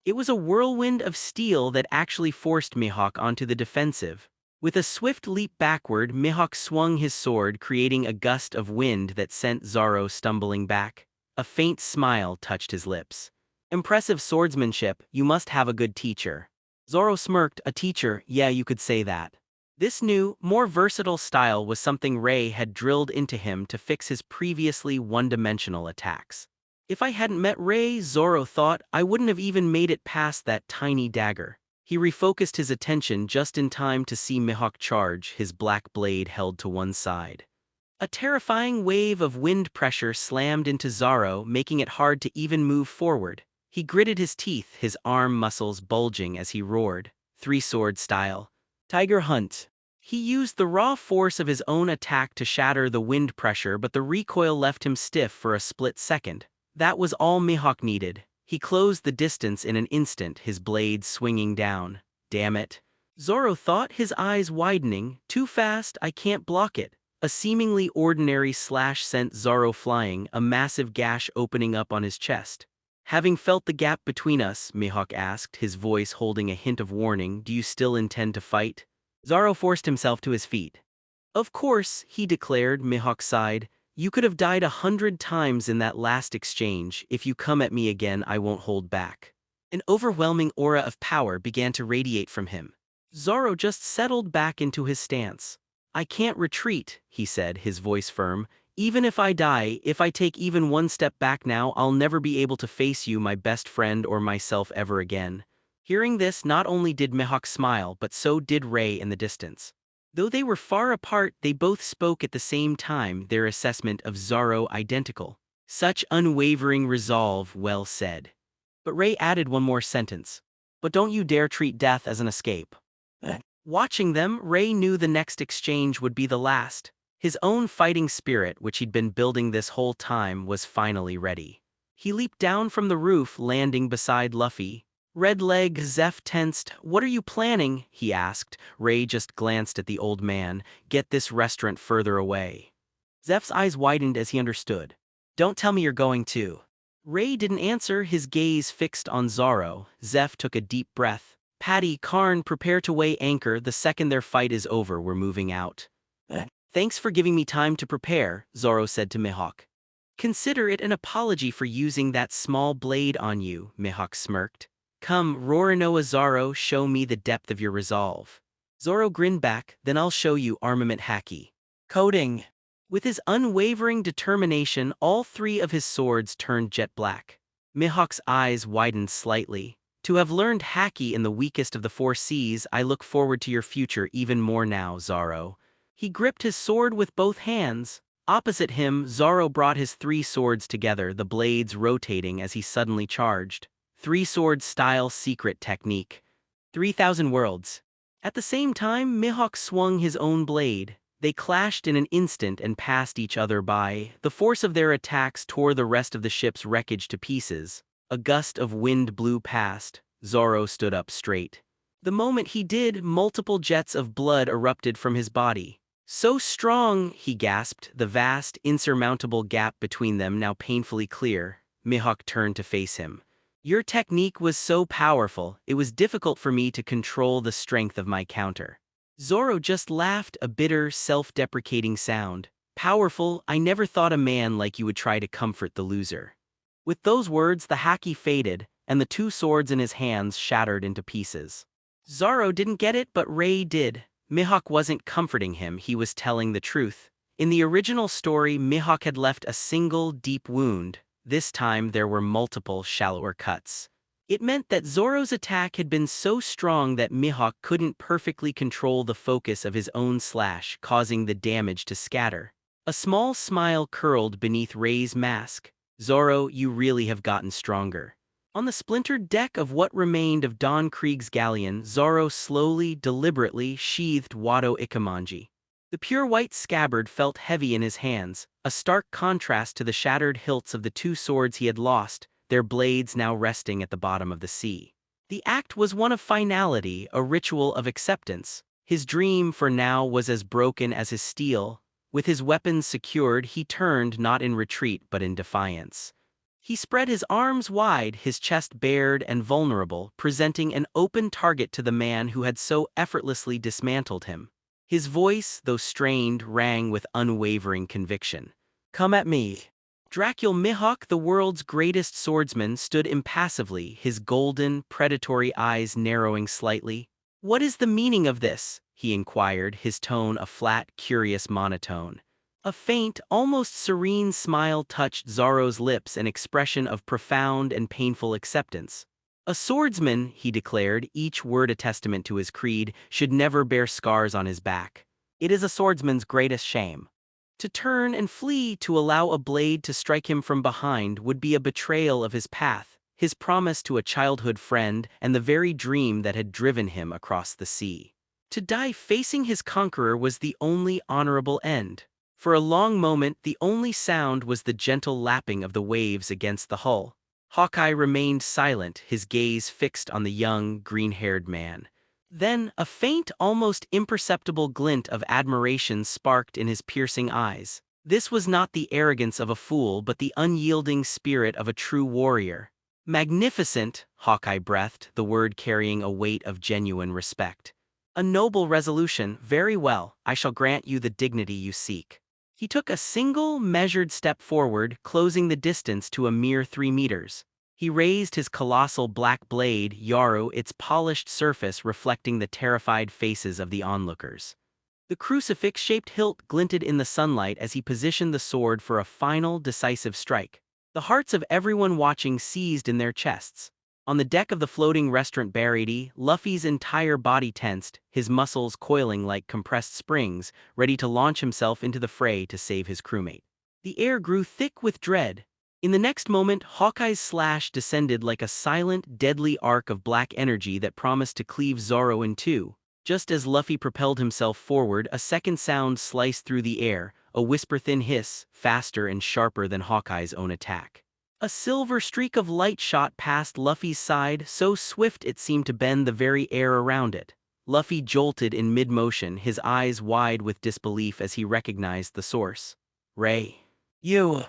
It was a whirlwind of steel that actually forced Mihawk onto the defensive. With a swift leap backward, Mihawk swung his sword, creating a gust of wind that sent Zoro stumbling back. A faint smile touched his lips. Impressive swordsmanship, you must have a good teacher. Zoro smirked, a teacher, yeah, you could say that. This new, more versatile style was something Ray had drilled into him to fix his previously one-dimensional attacks. If I hadn't met Ray, Zoro thought, I wouldn't have even made it past that tiny dagger. He refocused his attention just in time to see Mihawk charge, his black blade held to one side. A terrifying wave of wind pressure slammed into Zoro, making it hard to even move forward. He gritted his teeth, his arm muscles bulging as he roared, 3-sword style. Tiger Hunt. He used the raw force of his own attack to shatter the wind pressure, but the recoil left him stiff for a split second. That was all Mihawk needed. He closed the distance in an instant, his blade swinging down. Damn it. Zoro thought, his eyes widening. Too fast, I can't block it. A seemingly ordinary slash sent Zoro flying, a massive gash opening up on his chest. Having felt the gap between us, Mihawk asked, his voice holding a hint of warning, do you still intend to fight? Zoro forced himself to his feet. Of course, he declared, Mihawk sighed. You could have died 100 times in that last exchange. If you come at me again, I won't hold back. An overwhelming aura of power began to radiate from him. Zoro just settled back into his stance. I can't retreat, he said, his voice firm. Even if I die, if I take even one step back now, I'll never be able to face you, my best friend, or myself ever again. Hearing this, not only did Mihawk smile, but so did Ray in the distance. Though they were far apart, they both spoke at the same time, their assessment of Zoro identical. Such unwavering resolve, well said. But Ray added one more sentence. But don't you dare treat death as an escape. Watching them, Ray knew the next exchange would be the last. His own fighting spirit, which he'd been building this whole time, was finally ready. He leaped down from the roof, landing beside Luffy. Red leg, Zeph tensed. What are you planning? He asked. Ray just glanced at the old man. Get this restaurant further away. Zeph's eyes widened as he understood. Don't tell me you're going to. Ray didn't answer, his gaze fixed on Zoro. Zeph took a deep breath. Patty, Karn, prepare to weigh anchor. The second their fight is over, we're moving out. Thanks for giving me time to prepare, Zoro said to Mihawk. Consider it an apology for using that small blade on you, Mihawk smirked. Come, Roronoa Zoro, show me the depth of your resolve. Zoro grinned back, then I'll show you armament haki. Coding. With his unwavering determination, all 3 of his swords turned jet black. Mihawk's eyes widened slightly. To have learned haki in the weakest of the 4 seas, I look forward to your future even more now, Zoro. He gripped his sword with both hands. Opposite him, Zoro brought his 3 swords together, the blades rotating as he suddenly charged. 3-sword style secret technique. 3,000 worlds. At the same time, Mihawk swung his own blade. They clashed in an instant and passed each other by. The force of their attacks tore the rest of the ship's wreckage to pieces. A gust of wind blew past. Zoro stood up straight. The moment he did, multiple jets of blood erupted from his body. So strong, he gasped, the vast, insurmountable gap between them now painfully clear. Mihawk turned to face him. Your technique was so powerful, it was difficult for me to control the strength of my counter. Zoro just laughed, a bitter, self-deprecating sound. Powerful, I never thought a man like you would try to comfort the loser. With those words, the haki faded, and the two swords in his hands shattered into pieces. Zoro didn't get it, but Ray did. Mihawk wasn't comforting him, he was telling the truth. In the original story, Mihawk had left a single, deep wound. This time there were multiple, shallower cuts. It meant that Zoro's attack had been so strong that Mihawk couldn't perfectly control the focus of his own slash, causing the damage to scatter. A small smile curled beneath Ray's mask. Zoro, you really have gotten stronger. On the splintered deck of what remained of Don Krieg's galleon, Zoro slowly, deliberately sheathed Wado Ikemanji. The pure white scabbard felt heavy in his hands, a stark contrast to the shattered hilts of the two swords he had lost, their blades now resting at the bottom of the sea. The act was one of finality, a ritual of acceptance. His dream for now was as broken as his steel. With his weapons secured, he turned not in retreat but in defiance. He spread his arms wide, his chest bared and vulnerable, presenting an open target to the man who had so effortlessly dismantled him. His voice, though strained, rang with unwavering conviction. Come at me. Dracul Mihawk, the world's greatest swordsman, stood impassively, his golden, predatory eyes narrowing slightly. What is the meaning of this? He inquired, his tone a flat, curious monotone. A faint, almost serene smile touched Zoro's lips, an expression of profound and painful acceptance. A swordsman, he declared, each word a testament to his creed, should never bear scars on his back. It is a swordsman's greatest shame. To turn and flee, to allow a blade to strike him from behind, would be a betrayal of his path, his promise to a childhood friend, and the very dream that had driven him across the sea. To die facing his conqueror was the only honorable end. For a long moment, the only sound was the gentle lapping of the waves against the hull. Hawkeye remained silent, his gaze fixed on the young, green-haired man. Then, a faint, almost imperceptible glint of admiration sparked in his piercing eyes. This was not the arrogance of a fool, but the unyielding spirit of a true warrior. Magnificent, Hawkeye breathed, the word carrying a weight of genuine respect. A noble resolution, very well, I shall grant you the dignity you seek. He took a single, measured step forward, closing the distance to a mere 3 meters. He raised his colossal black blade, Yaru, its polished surface reflecting the terrified faces of the onlookers. The crucifix-shaped hilt glinted in the sunlight as he positioned the sword for a final, decisive strike. The hearts of everyone watching seized in their chests. On the deck of the floating restaurant Barady, Luffy's entire body tensed, his muscles coiling like compressed springs, ready to launch himself into the fray to save his crewmate. The air grew thick with dread. In the next moment, Hawkeye's slash descended like a silent, deadly arc of black energy that promised to cleave Zoro in two. Just as Luffy propelled himself forward, a second sound sliced through the air, a whisper-thin hiss, faster and sharper than Hawkeye's own attack. A silver streak of light shot past Luffy's side, so swift it seemed to bend the very air around it. Luffy jolted in mid-motion, his eyes wide with disbelief as he recognized the source. Ray. You.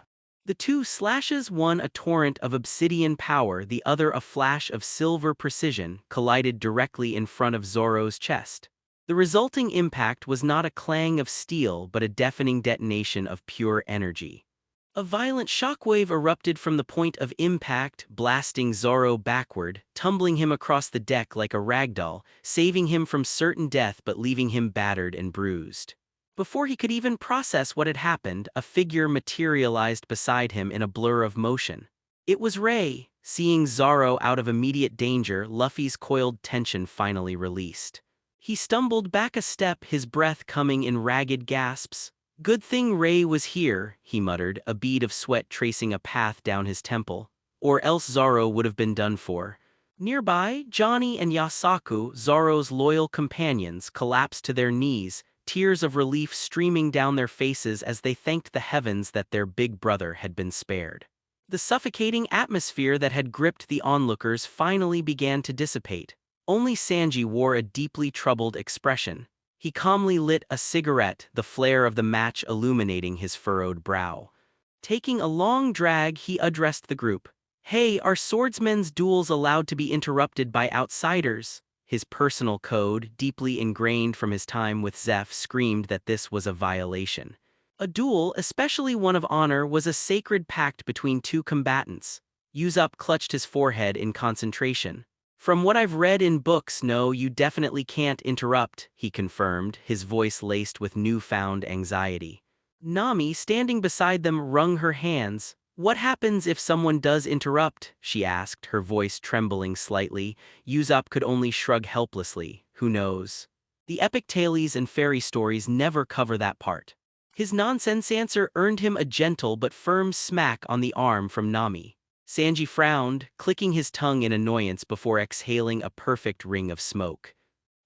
The two slashes, one a torrent of obsidian power, the other a flash of silver precision, collided directly in front of Zoro's chest. The resulting impact was not a clang of steel but a deafening detonation of pure energy. A violent shockwave erupted from the point of impact, blasting Zoro backward, tumbling him across the deck like a ragdoll, saving him from certain death but leaving him battered and bruised. Before he could even process what had happened, a figure materialized beside him in a blur of motion. It was Ray. Seeing Zoro out of immediate danger, Luffy's coiled tension finally released. He stumbled back a step, his breath coming in ragged gasps. Good thing Ray was here, he muttered, a bead of sweat tracing a path down his temple. Or else Zoro would have been done for. Nearby, Johnny and Yasaku, Zoro's loyal companions, collapsed to their knees, tears of relief streaming down their faces as they thanked the heavens that their big brother had been spared. The suffocating atmosphere that had gripped the onlookers finally began to dissipate. Only Sanji wore a deeply troubled expression. He calmly lit a cigarette, the flare of the match illuminating his furrowed brow. Taking a long drag, he addressed the group. Hey, are swordsmen's duels allowed to be interrupted by outsiders? His personal code, deeply ingrained from his time with Zeph, screamed that this was a violation. A duel, especially one of honor, was a sacred pact between two combatants. Yuzup clutched his forehead in concentration. From what I've read in books, no, you definitely can't interrupt, he confirmed, his voice laced with newfound anxiety. Nami, standing beside them, wrung her hands. What happens if someone does interrupt? She asked, her voice trembling slightly. Yuzup could only shrug helplessly. Who knows? The epic tales and fairy stories never cover that part. His nonsense answer earned him a gentle but firm smack on the arm from Nami. Sanji frowned, clicking his tongue in annoyance before exhaling a perfect ring of smoke.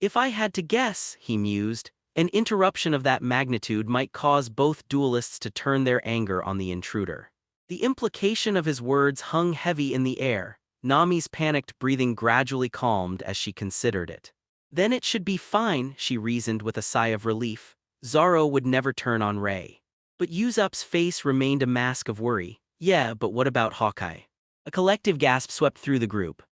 If I had to guess, he mused, an interruption of that magnitude might cause both duelists to turn their anger on the intruder. The implication of his words hung heavy in the air. Nami's panicked breathing gradually calmed as she considered it. Then it should be fine, she reasoned with a sigh of relief. Zoro would never turn on Ray. But Yuzup's face remained a mask of worry. Yeah, but what about Hawkeye? A collective gasp swept through the group.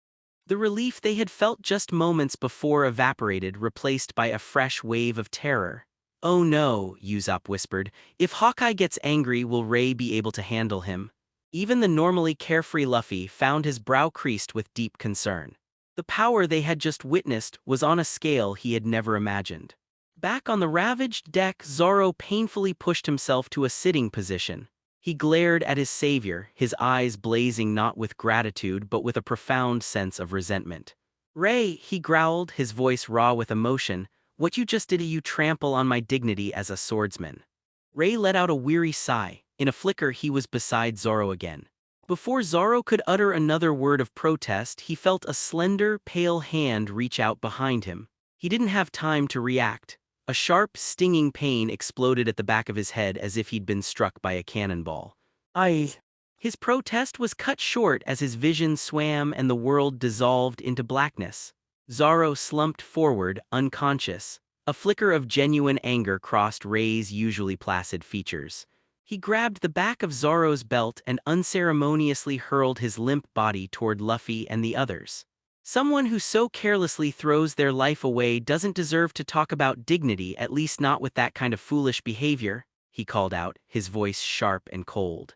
The relief they had felt just moments before evaporated, replaced by a fresh wave of terror. Oh no, Usopp whispered. If Hawkeye gets angry, will Ray be able to handle him? Even the normally carefree Luffy found his brow creased with deep concern. The power they had just witnessed was on a scale he had never imagined. Back on the ravaged deck, Zoro painfully pushed himself to a sitting position. He glared at his savior, his eyes blazing not with gratitude but with a profound sense of resentment. Ray, he growled, his voice raw with emotion, what you just did, you trample on my dignity as a swordsman. Ray let out a weary sigh. In a flicker he was beside Zoro again. Before Zoro could utter another word of protest, he felt a slender, pale hand reach out behind him. He didn't have time to react. A sharp, stinging pain exploded at the back of his head as if he'd been struck by a cannonball. His protest was cut short as his vision swam and the world dissolved into blackness. Zoro slumped forward, unconscious. A flicker of genuine anger crossed Ray's usually placid features. He grabbed the back of Zoro's belt and unceremoniously hurled his limp body toward Luffy and the others. Someone who so carelessly throws their life away doesn't deserve to talk about dignity, at least not with that kind of foolish behavior, he called out, his voice sharp and cold.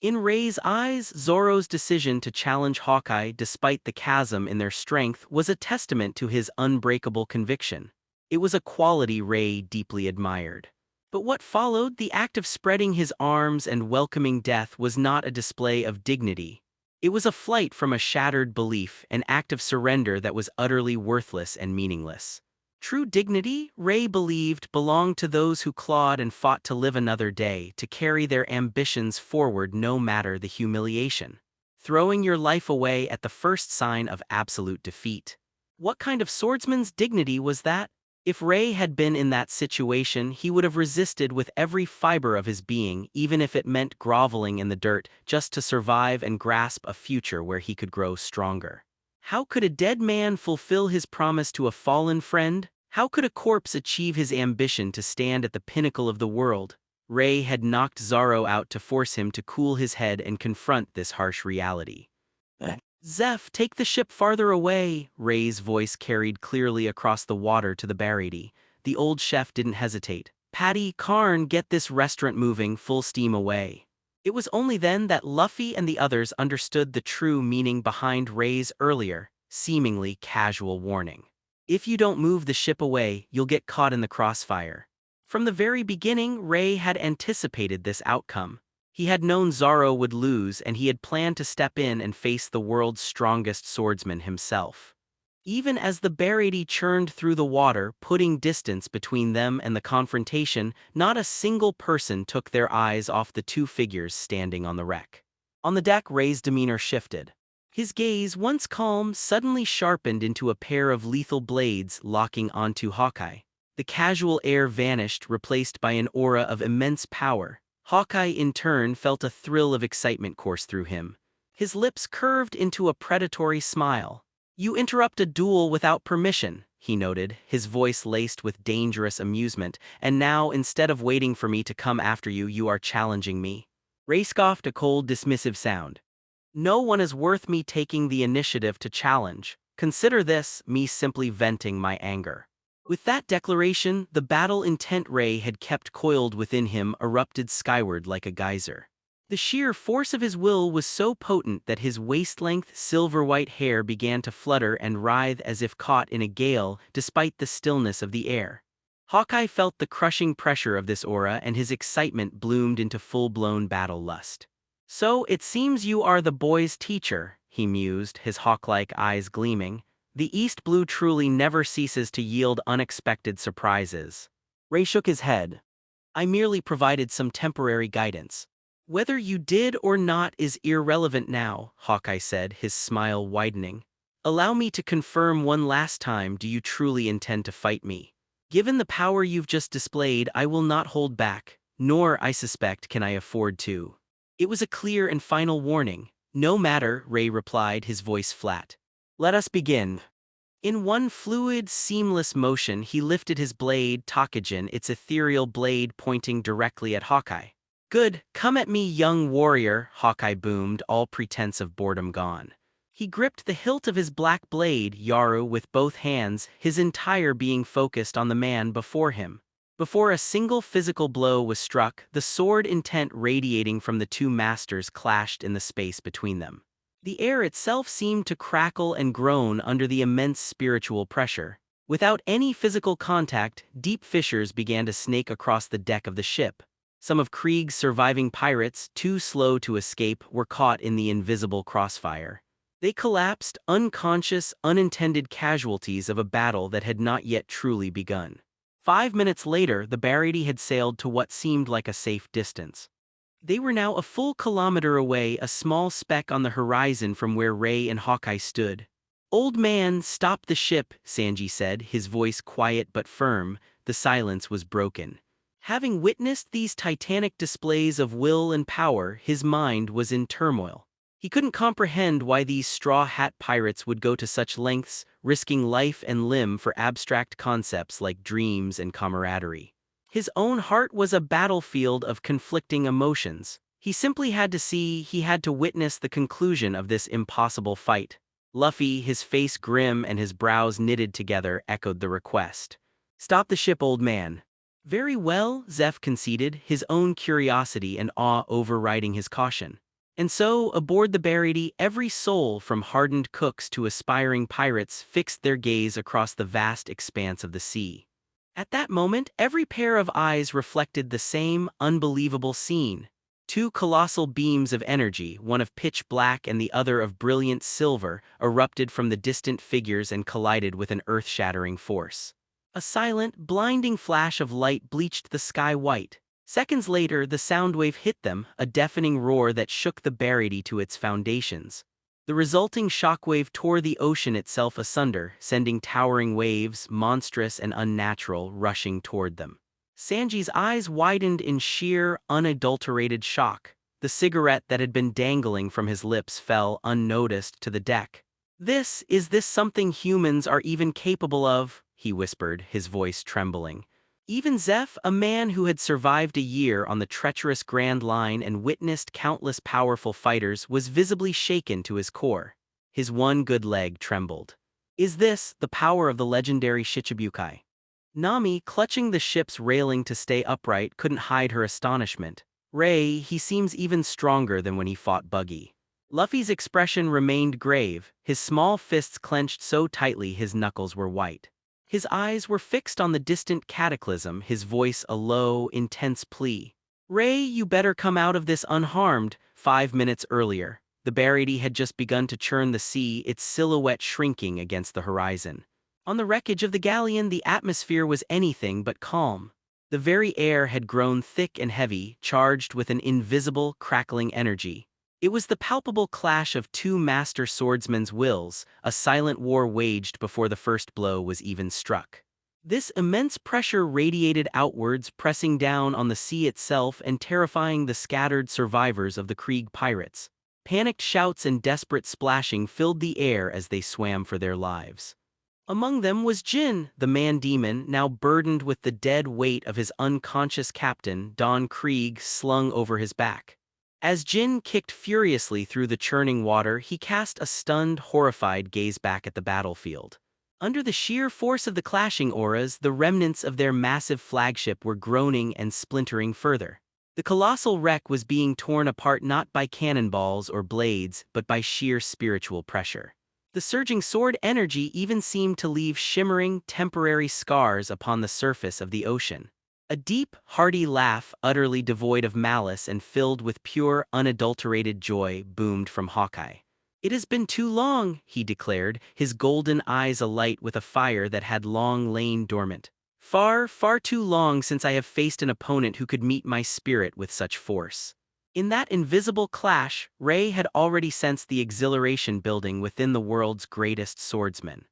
In Ray's eyes, Zoro's decision to challenge Hawkeye despite the chasm in their strength was a testament to his unbreakable conviction. It was a quality Ray deeply admired. But what followed, the act of spreading his arms and welcoming death, was not a display of dignity. It was a flight from a shattered belief, an act of surrender that was utterly worthless and meaningless. True dignity, Ray believed, belonged to those who clawed and fought to live another day, to carry their ambitions forward no matter the humiliation. Throwing your life away at the first sign of absolute defeat. What kind of swordsman's dignity was that? If Ray had been in that situation, he would have resisted with every fiber of his being, even if it meant groveling in the dirt, just to survive and grasp a future where he could grow stronger. How could a dead man fulfill his promise to a fallen friend? How could a corpse achieve his ambition to stand at the pinnacle of the world? Ray had knocked Zoro out to force him to cool his head and confront this harsh reality. Zeph, take the ship farther away, Ray's voice carried clearly across the water to the Barady. The old chef didn't hesitate. Patty, Karn, get this restaurant moving, full steam away. It was only then that Luffy and the others understood the true meaning behind Ray's earlier, seemingly casual warning. If you don't move the ship away, you'll get caught in the crossfire. From the very beginning, Ray had anticipated this outcome. He had known Zoro would lose, and he had planned to step in and face the world's strongest swordsman himself. Even as the Barady churned through the water, putting distance between them and the confrontation, not a single person took their eyes off the two figures standing on the wreck. On the deck, Ray's demeanor shifted. His gaze, once calm, suddenly sharpened into a pair of lethal blades locking onto Hawkeye. The casual air vanished, replaced by an aura of immense power. Hawkeye, in turn, felt a thrill of excitement course through him. His lips curved into a predatory smile. You interrupt a duel without permission, he noted, his voice laced with dangerous amusement, and now, instead of waiting for me to come after you, you are challenging me. Ray scoffed a cold, dismissive sound. No one is worth me taking the initiative to challenge. Consider this me simply venting my anger. With that declaration, the battle-intent ray had kept coiled within him erupted skyward like a geyser. The sheer force of his will was so potent that his waist-length silver-white hair began to flutter and writhe as if caught in a gale despite the stillness of the air. Hawkeye felt the crushing pressure of this aura and his excitement bloomed into full-blown battle lust. "So it seems you are the boy's teacher," he mused, his hawk-like eyes gleaming. "The East Blue truly never ceases to yield unexpected surprises." Ray shook his head. "I merely provided some temporary guidance. Whether you did or not is irrelevant now," Hawkeye said, his smile widening. "Allow me to confirm one last time, do you truly intend to fight me? Given the power you've just displayed, I will not hold back, nor, I suspect, can I afford to." It was a clear and final warning. "No matter," Ray replied, his voice flat. "Let us begin." In one fluid, seamless motion, he lifted his blade, Takajin, its ethereal blade pointing directly at Hawkeye. "Good, come at me, young warrior," Hawkeye boomed, all pretense of boredom gone. He gripped the hilt of his black blade, Yaru, with both hands, his entire being focused on the man before him. Before a single physical blow was struck, the sword intent radiating from the two masters clashed in the space between them. The air itself seemed to crackle and groan under the immense spiritual pressure. Without any physical contact, deep fissures began to snake across the deck of the ship. Some of Krieg's surviving pirates, too slow to escape, were caught in the invisible crossfire. They collapsed, unconscious, unintended casualties of a battle that had not yet truly begun. 5 minutes later, the Barady had sailed to what seemed like a safe distance. They were now a full kilometer away, a small speck on the horizon from where Ray and Hawkeye stood. "Old man, stop the ship," Sanji said, his voice quiet but firm. The silence was broken. Having witnessed these titanic displays of will and power, his mind was in turmoil. He couldn't comprehend why these straw hat pirates would go to such lengths, risking life and limb for abstract concepts like dreams and camaraderie. His own heart was a battlefield of conflicting emotions. He simply had to see, he had to witness the conclusion of this impossible fight. Luffy, his face grim and his brows knitted together, echoed the request. "Stop the ship, old man." "Very well," Zeph conceded, his own curiosity and awe overriding his caution. And so, aboard the Barady, every soul, from hardened cooks to aspiring pirates, fixed their gaze across the vast expanse of the sea. At that moment, every pair of eyes reflected the same unbelievable scene. Two colossal beams of energy, one of pitch black and the other of brilliant silver, erupted from the distant figures and collided with an earth-shattering force. A silent, blinding flash of light bleached the sky white. Seconds later, the sound wave hit them, a deafening roar that shook the Barady to its foundations. The resulting shockwave tore the ocean itself asunder, sending towering waves, monstrous and unnatural, rushing toward them. Sanji's eyes widened in sheer, unadulterated shock. The cigarette that had been dangling from his lips fell unnoticed to the deck. Is this something humans are even capable of?" he whispered, his voice trembling. Even Zeph, a man who had survived a year on the treacherous Grand Line and witnessed countless powerful fighters, was visibly shaken to his core. His one good leg trembled. "Is this the power of the legendary Shichibukai?" Nami, clutching the ship's railing to stay upright, couldn't hide her astonishment. "Ray, he seems even stronger than when he fought Buggy." Luffy's expression remained grave, his small fists clenched so tightly his knuckles were white. His eyes were fixed on the distant cataclysm, his voice a low, intense plea. "Ray, you better come out of this unharmed." 5 minutes earlier, the Barady had just begun to churn the sea, its silhouette shrinking against the horizon. On the wreckage of the galleon, the atmosphere was anything but calm. The very air had grown thick and heavy, charged with an invisible, crackling energy. It was the palpable clash of two master swordsmen's wills, a silent war waged before the first blow was even struck. This immense pressure radiated outwards, pressing down on the sea itself and terrifying the scattered survivors of the Krieg pirates. Panicked shouts and desperate splashing filled the air as they swam for their lives. Among them was Jin, the man-demon, now burdened with the dead weight of his unconscious captain, Don Krieg, slung over his back. As Jin kicked furiously through the churning water, he cast a stunned, horrified gaze back at the battlefield. Under the sheer force of the clashing auras, the remnants of their massive flagship were groaning and splintering further. The colossal wreck was being torn apart not by cannonballs or blades, but by sheer spiritual pressure. The surging sword energy even seemed to leave shimmering, temporary scars upon the surface of the ocean. A deep, hearty laugh, utterly devoid of malice and filled with pure, unadulterated joy, boomed from Hawkeye. "It has been too long," he declared, his golden eyes alight with a fire that had long lain dormant. "Far, far too long since I have faced an opponent who could meet my spirit with such force." In that invisible clash, Ray had already sensed the exhilaration building within the world's greatest swordsman.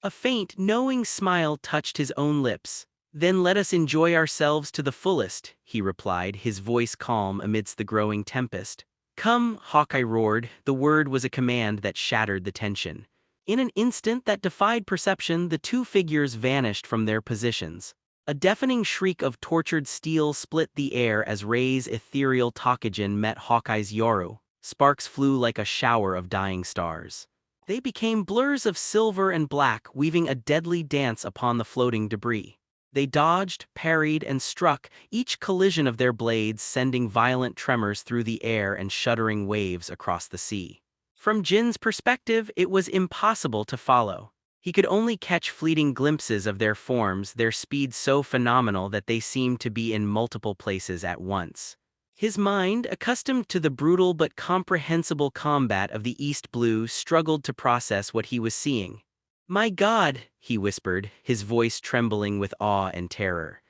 A faint, knowing smile touched his own lips. "Then let us enjoy ourselves to the fullest," he replied, his voice calm amidst the growing tempest. "Come," Hawkeye roared. The word was a command that shattered the tension. In an instant that defied perception, the two figures vanished from their positions. A deafening shriek of tortured steel split the air as Ray's ethereal Takajin met Hawkeye's Yoru. Sparks flew like a shower of dying stars. They became blurs of silver and black, weaving a deadly dance upon the floating debris. They dodged, parried, and struck, each collision of their blades sending violent tremors through the air and shuddering waves across the sea. From Jin's perspective, it was impossible to follow. He could only catch fleeting glimpses of their forms, their speed so phenomenal that they seemed to be in multiple places at once. His mind, accustomed to the brutal but comprehensible combat of the East Blue, struggled to process what he was seeing. "My God," he whispered, his voice trembling with awe and terror.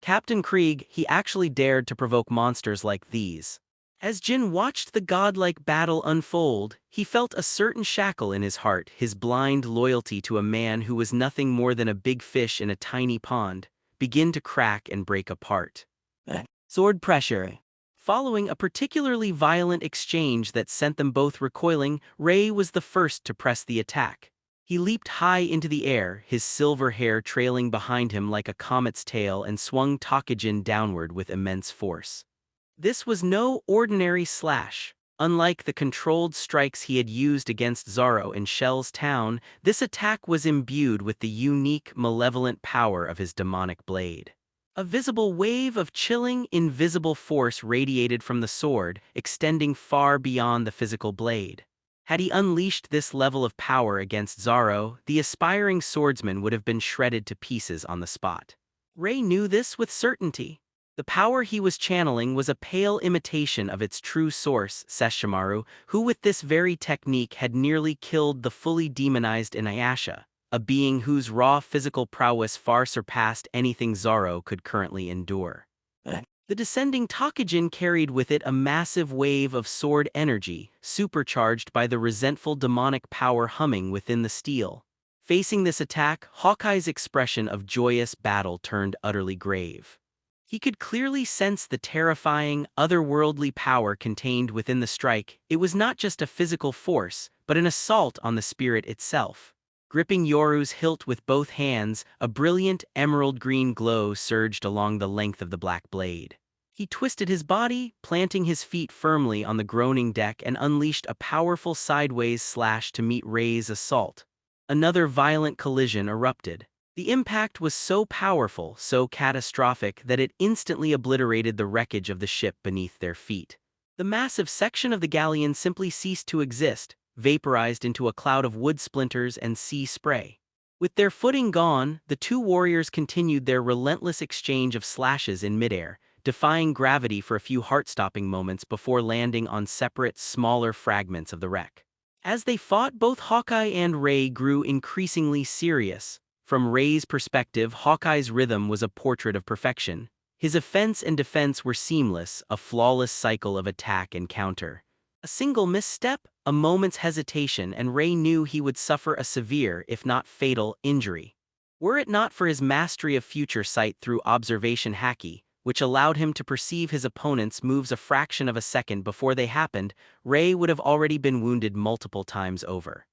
"Captain Krieg, he actually dared to provoke monsters like these." As Jin watched the godlike battle unfold, he felt a certain shackle in his heart, his blind loyalty to a man who was nothing more than a big fish in a tiny pond, begin to crack and break apart. Sword pressure. Following a particularly violent exchange that sent them both recoiling, Ray was the first to press the attack. He leaped high into the air, his silver hair trailing behind him like a comet's tail, and swung Takajin downward with immense force. This was no ordinary slash. Unlike the controlled strikes he had used against Zoro in Shell's town, this attack was imbued with the unique, malevolent power of his demonic blade. A visible wave of chilling, invisible force radiated from the sword, extending far beyond the physical blade. Had he unleashed this level of power against Zoro, the aspiring swordsman would have been shredded to pieces on the spot. Ray knew this with certainty. The power he was channeling was a pale imitation of its true source, Sesshomaru, who with this very technique had nearly killed the fully demonized Inuyasha, a being whose raw physical prowess far surpassed anything Zoro could currently endure. The descending Takajin carried with it a massive wave of sword energy, supercharged by the resentful demonic power humming within the steel. Facing this attack, Hawkeye's expression of joyous battle turned utterly grave. He could clearly sense the terrifying, otherworldly power contained within the strike. It was not just a physical force, but an assault on the spirit itself. Gripping Yoru's hilt with both hands, a brilliant emerald-green glow surged along the length of the black blade. He twisted his body, planting his feet firmly on the groaning deck, and unleashed a powerful sideways slash to meet Ray's assault. Another violent collision erupted. The impact was so powerful, so catastrophic, that it instantly obliterated the wreckage of the ship beneath their feet. The massive section of the galleon simply ceased to exist, vaporized into a cloud of wood splinters and sea spray. With their footing gone, the two warriors continued their relentless exchange of slashes in midair, defying gravity for a few heart-stopping moments before landing on separate, smaller fragments of the wreck. As they fought, both Hawkeye and Ray grew increasingly serious. From Ray's perspective, Hawkeye's rhythm was a portrait of perfection. His offense and defense were seamless, a flawless cycle of attack and counter. A single misstep, a moment's hesitation, and Ray knew he would suffer a severe, if not fatal, injury. Were it not for his mastery of future sight through observation haki, which allowed him to perceive his opponent's moves a fraction of a second before they happened, Ray would have already been wounded multiple times over.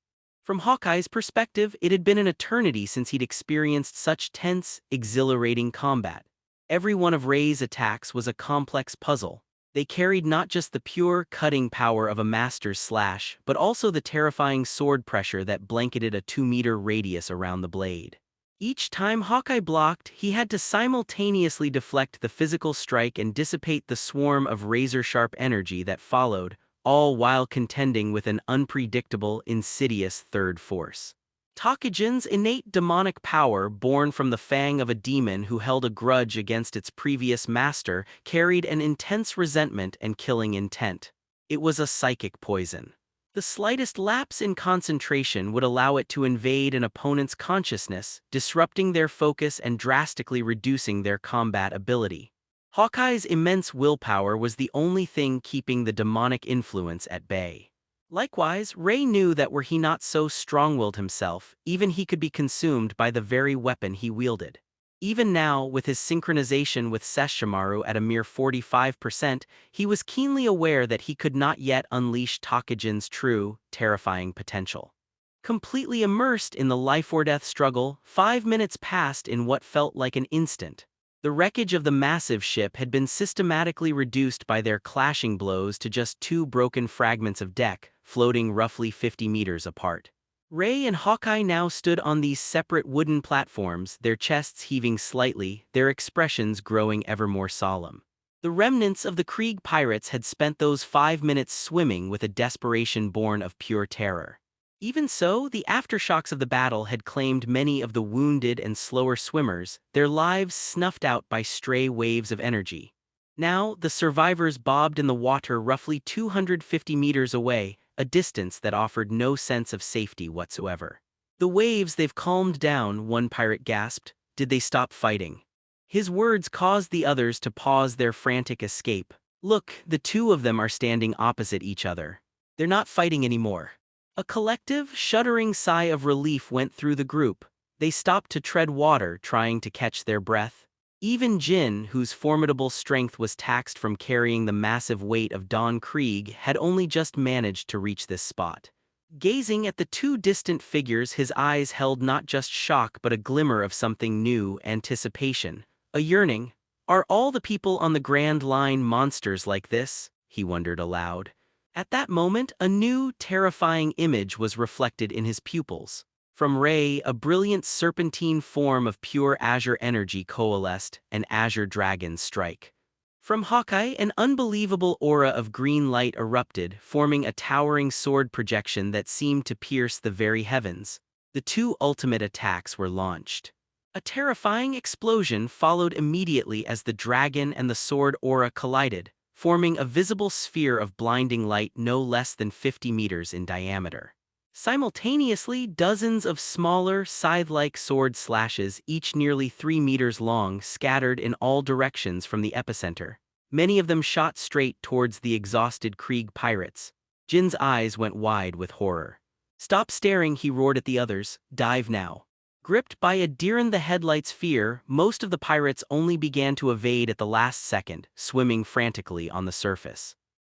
From Hawkeye's perspective, it had been an eternity since he'd experienced such tense, exhilarating combat. Every one of Ray's attacks was a complex puzzle. They carried not just the pure, cutting power of a master's slash, but also the terrifying sword pressure that blanketed a 2-meter radius around the blade. Each time Hawkeye blocked, he had to simultaneously deflect the physical strike and dissipate the swarm of razor-sharp energy that followed, all while contending with an unpredictable, insidious third force. Takijin's innate demonic power, born from the fang of a demon who held a grudge against its previous master, carried an intense resentment and killing intent. It was a psychic poison. The slightest lapse in concentration would allow it to invade an opponent's consciousness, disrupting their focus and drastically reducing their combat ability. Hawkeye's immense willpower was the only thing keeping the demonic influence at bay. Likewise, Ray knew that were he not so strong-willed himself, even he could be consumed by the very weapon he wielded. Even now, with his synchronization with Sesshomaru at a mere 45%, he was keenly aware that he could not yet unleash Takijin's true, terrifying potential. Completely immersed in the life-or-death struggle, 5 minutes passed in what felt like an instant. The wreckage of the massive ship had been systematically reduced by their clashing blows to just 2 broken fragments of deck, floating roughly 50 meters apart. Ray and Hawkeye now stood on these separate wooden platforms, their chests heaving slightly, their expressions growing ever more solemn. The remnants of the Krieg pirates had spent those 5 minutes swimming with a desperation born of pure terror. Even so, the aftershocks of the battle had claimed many of the wounded and slower swimmers, their lives snuffed out by stray waves of energy. Now, the survivors bobbed in the water roughly 250 meters away, a distance that offered no sense of safety whatsoever. "The waves, they've calmed down," one pirate gasped. "Did they stop fighting?" His words caused the others to pause their frantic escape. "Look, the 2 of them are standing opposite each other. They're not fighting anymore." A collective, shuddering sigh of relief went through the group. They stopped to tread water, trying to catch their breath. Even Jin, whose formidable strength was taxed from carrying the massive weight of Don Krieg, had only just managed to reach this spot. Gazing at the 2 distant figures, his eyes held not just shock but a glimmer of something new, anticipation, a yearning. "Are all the people on the Grand Line monsters like this?" he wondered aloud. At that moment, a new, terrifying image was reflected in his pupils. From Ray, a brilliant serpentine form of pure Azure energy coalesced, an Azure Dragon Strike. From Hawkeye, an unbelievable aura of green light erupted, forming a towering sword projection that seemed to pierce the very heavens. The 2 ultimate attacks were launched. A terrifying explosion followed immediately as the dragon and the sword aura collided, forming a visible sphere of blinding light no less than 50 meters in diameter. Simultaneously, dozens of smaller, scythe-like sword slashes, each nearly 3 meters long, scattered in all directions from the epicenter. Many of them shot straight towards the exhausted Krieg pirates. Jin's eyes went wide with horror. "Stop staring," he roared at the others. "Dive now." Gripped by a deer-in-the-headlights fear, most of the pirates only began to evade at the last second, swimming frantically on the surface.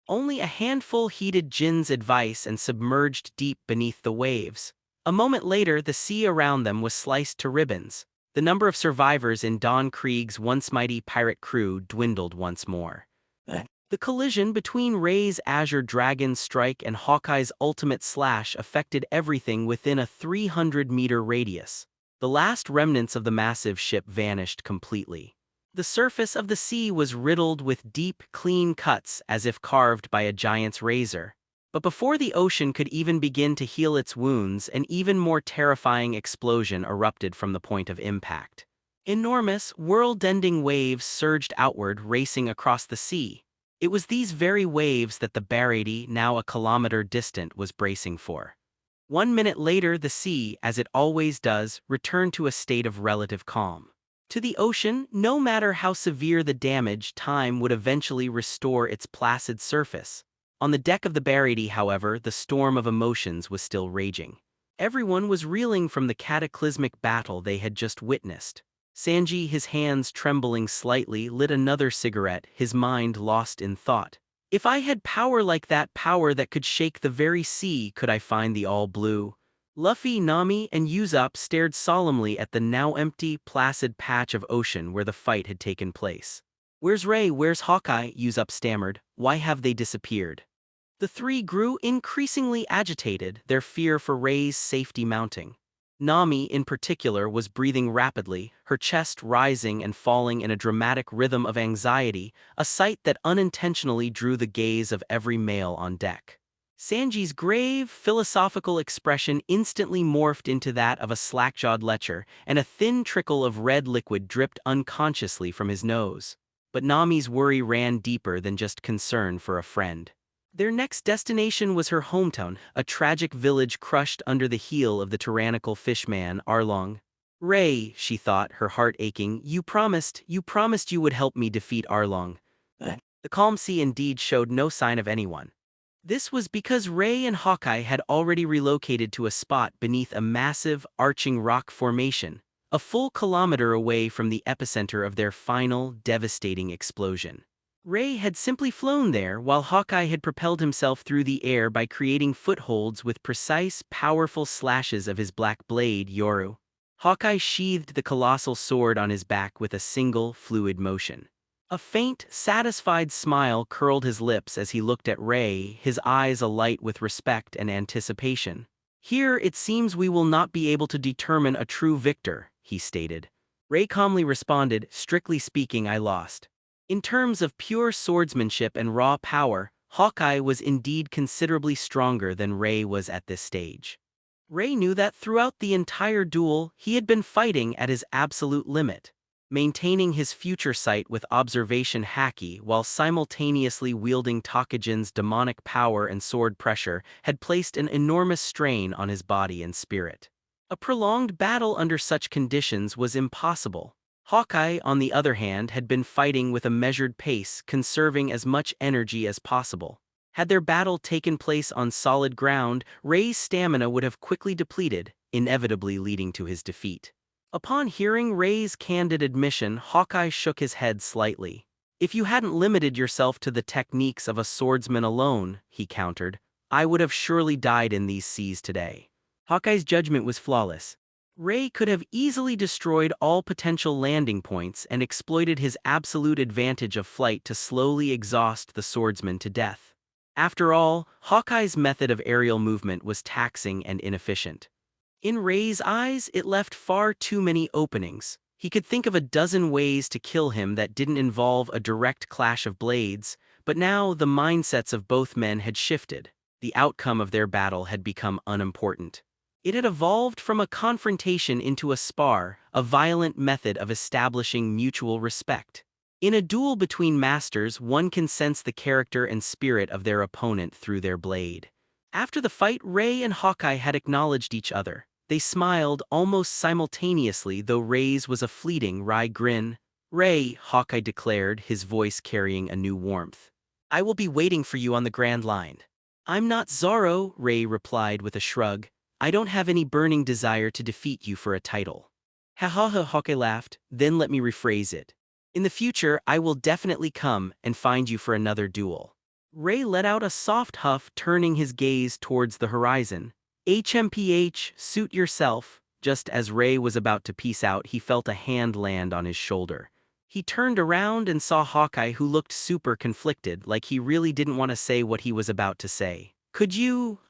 Only a handful heeded Jin's advice and submerged deep beneath the waves. A moment later, the sea around them was sliced to ribbons. The number of survivors in Don Krieg's once mighty pirate crew dwindled once more. The collision between Ray's Azure Dragon Strike and Hawkeye's ultimate slash affected everything within a 300-meter radius. The last remnants of the massive ship vanished completely. The surface of the sea was riddled with deep, clean cuts as if carved by a giant's razor. But before the ocean could even begin to heal its wounds, an even more terrifying explosion erupted from the point of impact. Enormous, world-ending waves surged outward, racing across the sea. It was these very waves that the Barady, now a kilometer distant, was bracing for. 1 minute later, the sea, as it always does, returned to a state of relative calm. To the ocean, no matter how severe the damage, time would eventually restore its placid surface. On the deck of the Barady, however, the storm of emotions was still raging. Everyone was reeling from the cataclysmic battle they had just witnessed. Sanji, his hands trembling slightly, lit another cigarette, his mind lost in thought. "If I had power like that, power that could shake the very sea, could I find the all-blue?" Luffy, Nami, and Usopp stared solemnly at the now empty, placid patch of ocean where the fight had taken place. "Where's Ray? Where's Hawkeye?" Usopp stammered. Why have they disappeared? The three grew increasingly agitated, their fear for Rei's safety mounting. Nami, in particular, was breathing rapidly, her chest rising and falling in a dramatic rhythm of anxiety, a sight that unintentionally drew the gaze of every male on deck. Sanji's grave, philosophical expression instantly morphed into that of a slack-jawed lecher, and a thin trickle of red liquid dripped unconsciously from his nose. But Nami's worry ran deeper than just concern for a friend. Their next destination was her hometown, a tragic village crushed under the heel of the tyrannical fishman, Arlong. Rei, she thought, her heart aching, you promised you would help me defeat Arlong. The calm sea indeed showed no sign of anyone. This was because Rei and Hawkeye had already relocated to a spot beneath a massive, arching rock formation, a full kilometer away from the epicenter of their final, devastating explosion. Rei had simply flown there, while Hawkeye had propelled himself through the air by creating footholds with precise, powerful slashes of his black blade, Yoru. Hawkeye sheathed the colossal sword on his back with a single, fluid motion. A faint, satisfied smile curled his lips as he looked at Rei, his eyes alight with respect and anticipation. Here it seems we will not be able to determine a true victor, he stated. Rei calmly responded, strictly speaking, I lost. In terms of pure swordsmanship and raw power, Hawkeye was indeed considerably stronger than Rei was at this stage. Rei knew that throughout the entire duel, he had been fighting at his absolute limit. Maintaining his future sight with observation haki while simultaneously wielding Takajin's demonic power and sword pressure had placed an enormous strain on his body and spirit. A prolonged battle under such conditions was impossible. Hawkeye, on the other hand, had been fighting with a measured pace, conserving as much energy as possible. Had their battle taken place on solid ground, Rei's stamina would have quickly depleted, inevitably leading to his defeat. Upon hearing Rei's candid admission, Hawkeye shook his head slightly. If you hadn't limited yourself to the techniques of a swordsman alone, he countered, I would have surely died in these seas today. Hawkeye's judgment was flawless. Rei could have easily destroyed all potential landing points and exploited his absolute advantage of flight to slowly exhaust the swordsman to death. After all, Hawkeye's method of aerial movement was taxing and inefficient. In Rei's eyes, it left far too many openings. He could think of a dozen ways to kill him that didn't involve a direct clash of blades, but now the mindsets of both men had shifted. The outcome of their battle had become unimportant. It had evolved from a confrontation into a spar, a violent method of establishing mutual respect. In a duel between masters, one can sense the character and spirit of their opponent through their blade. After the fight, Rei and Hawkeye had acknowledged each other. They smiled almost simultaneously, though Rei's was a fleeting, wry grin. Rei, Hawkeye declared, his voice carrying a new warmth. I will be waiting for you on the Grand Line. I'm not Zoro, Rei replied with a shrug. I don't have any burning desire to defeat you for a title. Ha ha ha, Hawkeye laughed, then let me rephrase it. In the future, I will definitely come and find you for another duel. Rei let out a soft huff, turning his gaze towards the horizon. HMPH, suit yourself. Just as Rei was about to peace out, he felt a hand land on his shoulder. He turned around and saw Hawkeye, who looked super conflicted, like he really didn't want to say what he was about to say. Could you,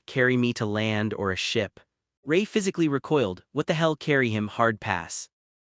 carry me to land or a ship? Rei physically recoiled. What the hell, carry him? Hard pass.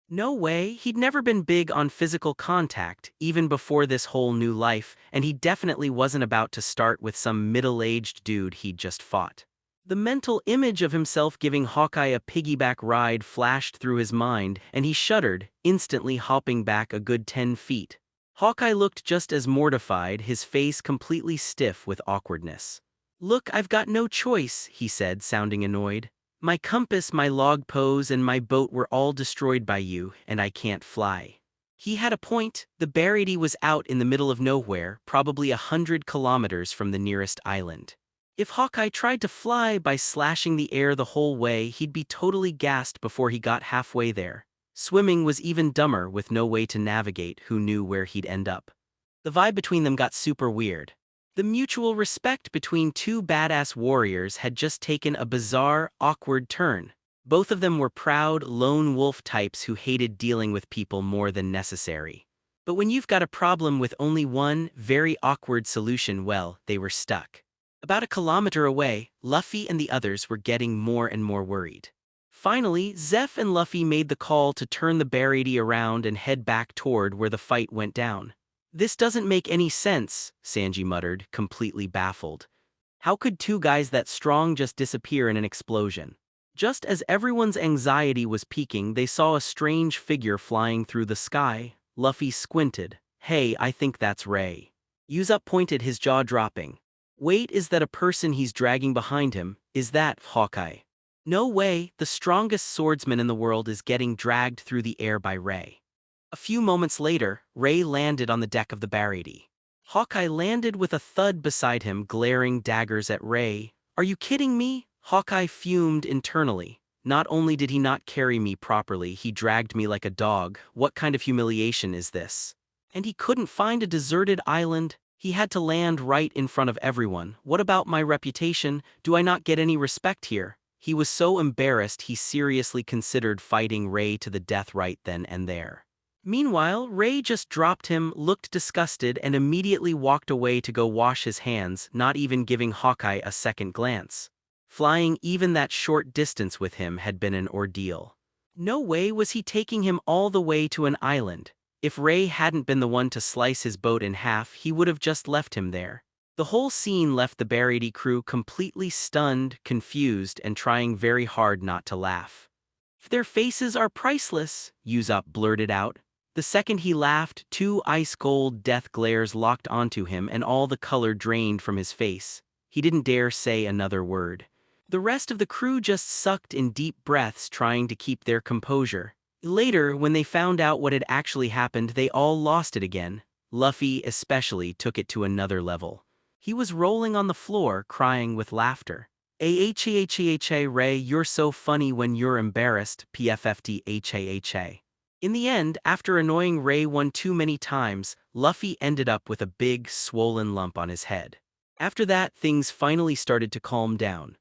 No way, he'd never been big on physical contact, even before this whole new life, and he definitely wasn't about to start with some middle-aged dude he'd just fought. The mental image of himself giving Hawkeye a piggyback ride flashed through his mind, and he shuddered, instantly hopping back a good 10 feet. Hawkeye looked just as mortified, his face completely stiff with awkwardness. Look, I've got no choice, he said, sounding annoyed. My compass, my log pose, and my boat were all destroyed by you, and I can't fly. He had a point. The Barriety was out in the middle of nowhere, probably 100 kilometers from the nearest island. If Hawkeye tried to fly by slashing the air the whole way, he'd be totally gassed before he got halfway there. Swimming was even dumber, with no way to navigate. Who knew where he'd end up? The vibe between them got super weird. The mutual respect between two badass warriors had just taken a bizarre, awkward turn. Both of them were proud, lone wolf types who hated dealing with people more than necessary. But when you've got a problem with only one very awkward solution, well, they were stuck. About a kilometer away, Luffy and the others were getting more and more worried. Finally, Zeph and Luffy made the call to turn the Barady around and head back toward where the fight went down. "This doesn't make any sense," Sanji muttered, completely baffled. How could two guys that strong just disappear in an explosion? Just as everyone's anxiety was peaking, they saw a strange figure flying through the sky. Luffy squinted. "Hey, I think that's Ray." Usopp pointed, his jaw dropping. "Wait, is that a person he's dragging behind him? Is that Hawkeye?" "No way, the strongest swordsman in the world is getting dragged through the air by Ray." A few moments later, Ray landed on the deck of the Barady. Hawkeye landed with a thud beside him, glaring daggers at Ray. "Are you kidding me?" Hawkeye fumed internally. "Not only did he not carry me properly, he dragged me like a dog. What kind of humiliation is this? And he couldn't find a deserted island. He had to land right in front of everyone. What about my reputation? Do I not get any respect here?" He was so embarrassed he seriously considered fighting Ray to the death right then and there. Meanwhile, Ray just dropped him, looked disgusted, and immediately walked away to go wash his hands, not even giving Hawkeye a second glance. Flying even that short distance with him had been an ordeal. No way was he taking him all the way to an island. If Ray hadn't been the one to slice his boat in half, he would have just left him there. The whole scene left the Barady crew completely stunned, confused, and trying very hard not to laugh. "Their faces are priceless," Usopp blurted out. The second he laughed, two ice-cold death glares locked onto him and all the color drained from his face. He didn't dare say another word. The rest of the crew just sucked in deep breaths, trying to keep their composure. Later, when they found out what had actually happened, they all lost it again. Luffy especially took it to another level. He was rolling on the floor, crying with laughter. "Aha, Ray, you're so funny when you're embarrassed, pffdhaha." In the end, after annoying Ray one too many times, Luffy ended up with a big, swollen lump on his head. After that, things finally started to calm down.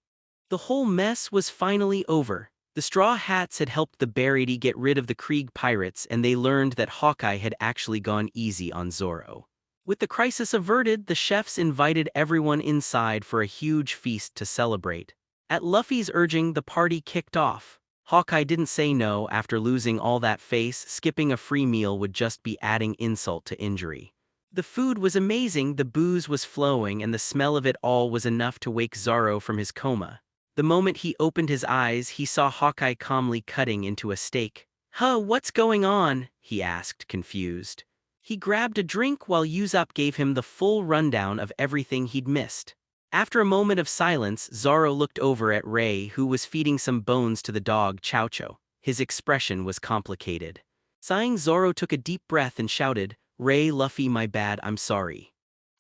The whole mess was finally over. The Straw Hats had helped the Barady get rid of the Krieg pirates, and they learned that Hawkeye had actually gone easy on Zoro. With the crisis averted, the chefs invited everyone inside for a huge feast to celebrate. At Luffy's urging, the party kicked off. Hawkeye didn't say no. After losing all that face, skipping a free meal would just be adding insult to injury. The food was amazing, the booze was flowing, and the smell of it all was enough to wake Zoro from his coma. The moment he opened his eyes, he saw Hawkeye calmly cutting into a steak. "Huh, what's going on?" he asked, confused. He grabbed a drink while Usopp gave him the full rundown of everything he'd missed. After a moment of silence, Zoro looked over at Ray, who was feeding some bones to the dog Chow Chow. His expression was complicated. Sighing, Zoro took a deep breath and shouted, "Ray, Luffy, my bad, I'm sorry."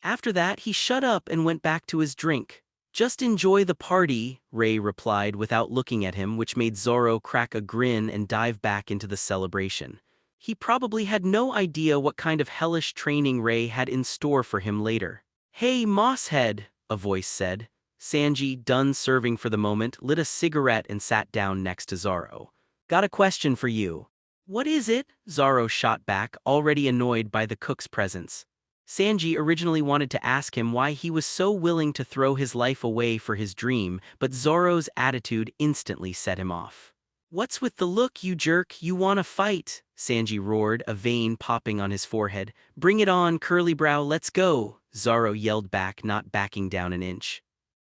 After that, he shut up and went back to his drink. "Just enjoy the party," Ray replied without looking at him, which made Zoro crack a grin and dive back into the celebration. He probably had no idea what kind of hellish training Ray had in store for him later. "Hey, Mosshead," a voice said. Sanji, done serving for the moment, lit a cigarette and sat down next to Zoro. "Got a question for you." "What is it?" Zoro shot back, already annoyed by the cook's presence. Sanji originally wanted to ask him why he was so willing to throw his life away for his dream, but Zoro's attitude instantly set him off. "What's with the look, you jerk? You wanna fight?" Sanji roared, a vein popping on his forehead. "Bring it on, Curlybrow, let's go!" Zoro yelled back, not backing down an inch.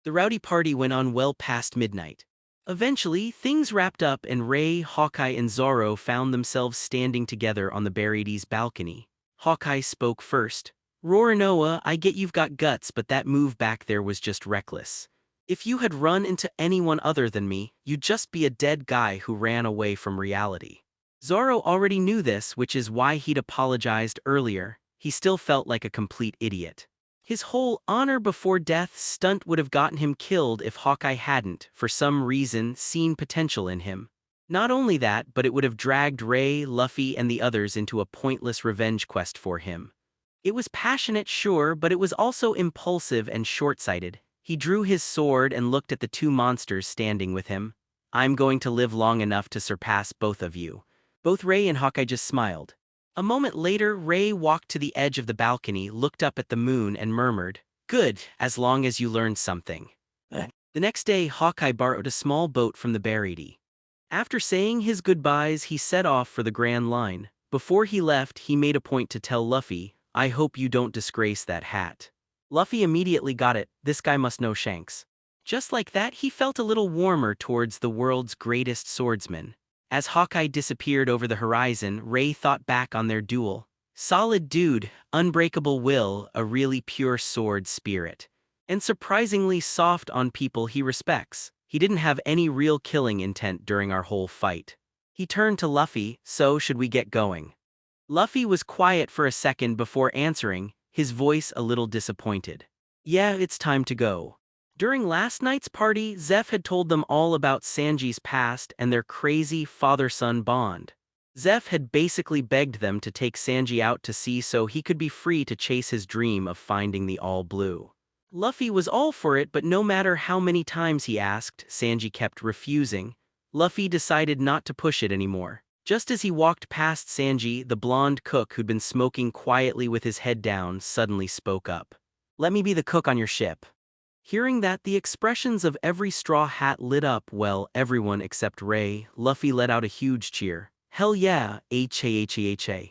The rowdy party went on well past midnight. Eventually, things wrapped up and Ray, Hawkeye, and Zoro found themselves standing together on the Barady's balcony. Hawkeye spoke first. "Roronoa, I get you've got guts, but that move back there was just reckless. If you had run into anyone other than me, you'd just be a dead guy who ran away from reality." Zoro already knew this, which is why he'd apologized earlier. He still felt like a complete idiot. His whole honor before death stunt would have gotten him killed if Hawkeye hadn't, for some reason, seen potential in him. Not only that, but it would have dragged Ray, Luffy, and the others into a pointless revenge quest for him. It was passionate, sure, but it was also impulsive and short-sighted. He drew his sword and looked at the two monsters standing with him. "I'm going to live long enough to surpass both of you." Both Ray and Hawkeye just smiled. A moment later, Ray walked to the edge of the balcony, looked up at the moon and murmured, "Good, as long as you learned something." The next day, Hawkeye borrowed a small boat from the Barady. After saying his goodbyes, he set off for the Grand Line. Before he left, he made a point to tell Luffy, "I hope you don't disgrace that hat." Luffy immediately got it. This guy must know Shanks. Just like that, he felt a little warmer towards the world's greatest swordsman. As Hawkeye disappeared over the horizon, Ray thought back on their duel. Solid dude, unbreakable will, a really pure sword spirit. And surprisingly soft on people he respects. He didn't have any real killing intent during our whole fight. He turned to Luffy, "So should we get going?" Luffy was quiet for a second before answering, his voice a little disappointed. "Yeah, it's time to go." During last night's party, Zeph had told them all about Sanji's past and their crazy father-son bond. Zeph had basically begged them to take Sanji out to sea so he could be free to chase his dream of finding the All Blue. Luffy was all for it, but no matter how many times he asked, Sanji kept refusing. Luffy decided not to push it anymore. Just as he walked past Sanji, the blonde cook who'd been smoking quietly with his head down suddenly spoke up. "Let me be the cook on your ship." Hearing that, the expressions of every straw hat lit up. Well, everyone except Ray. Luffy let out a huge cheer. "Hell yeah, ha.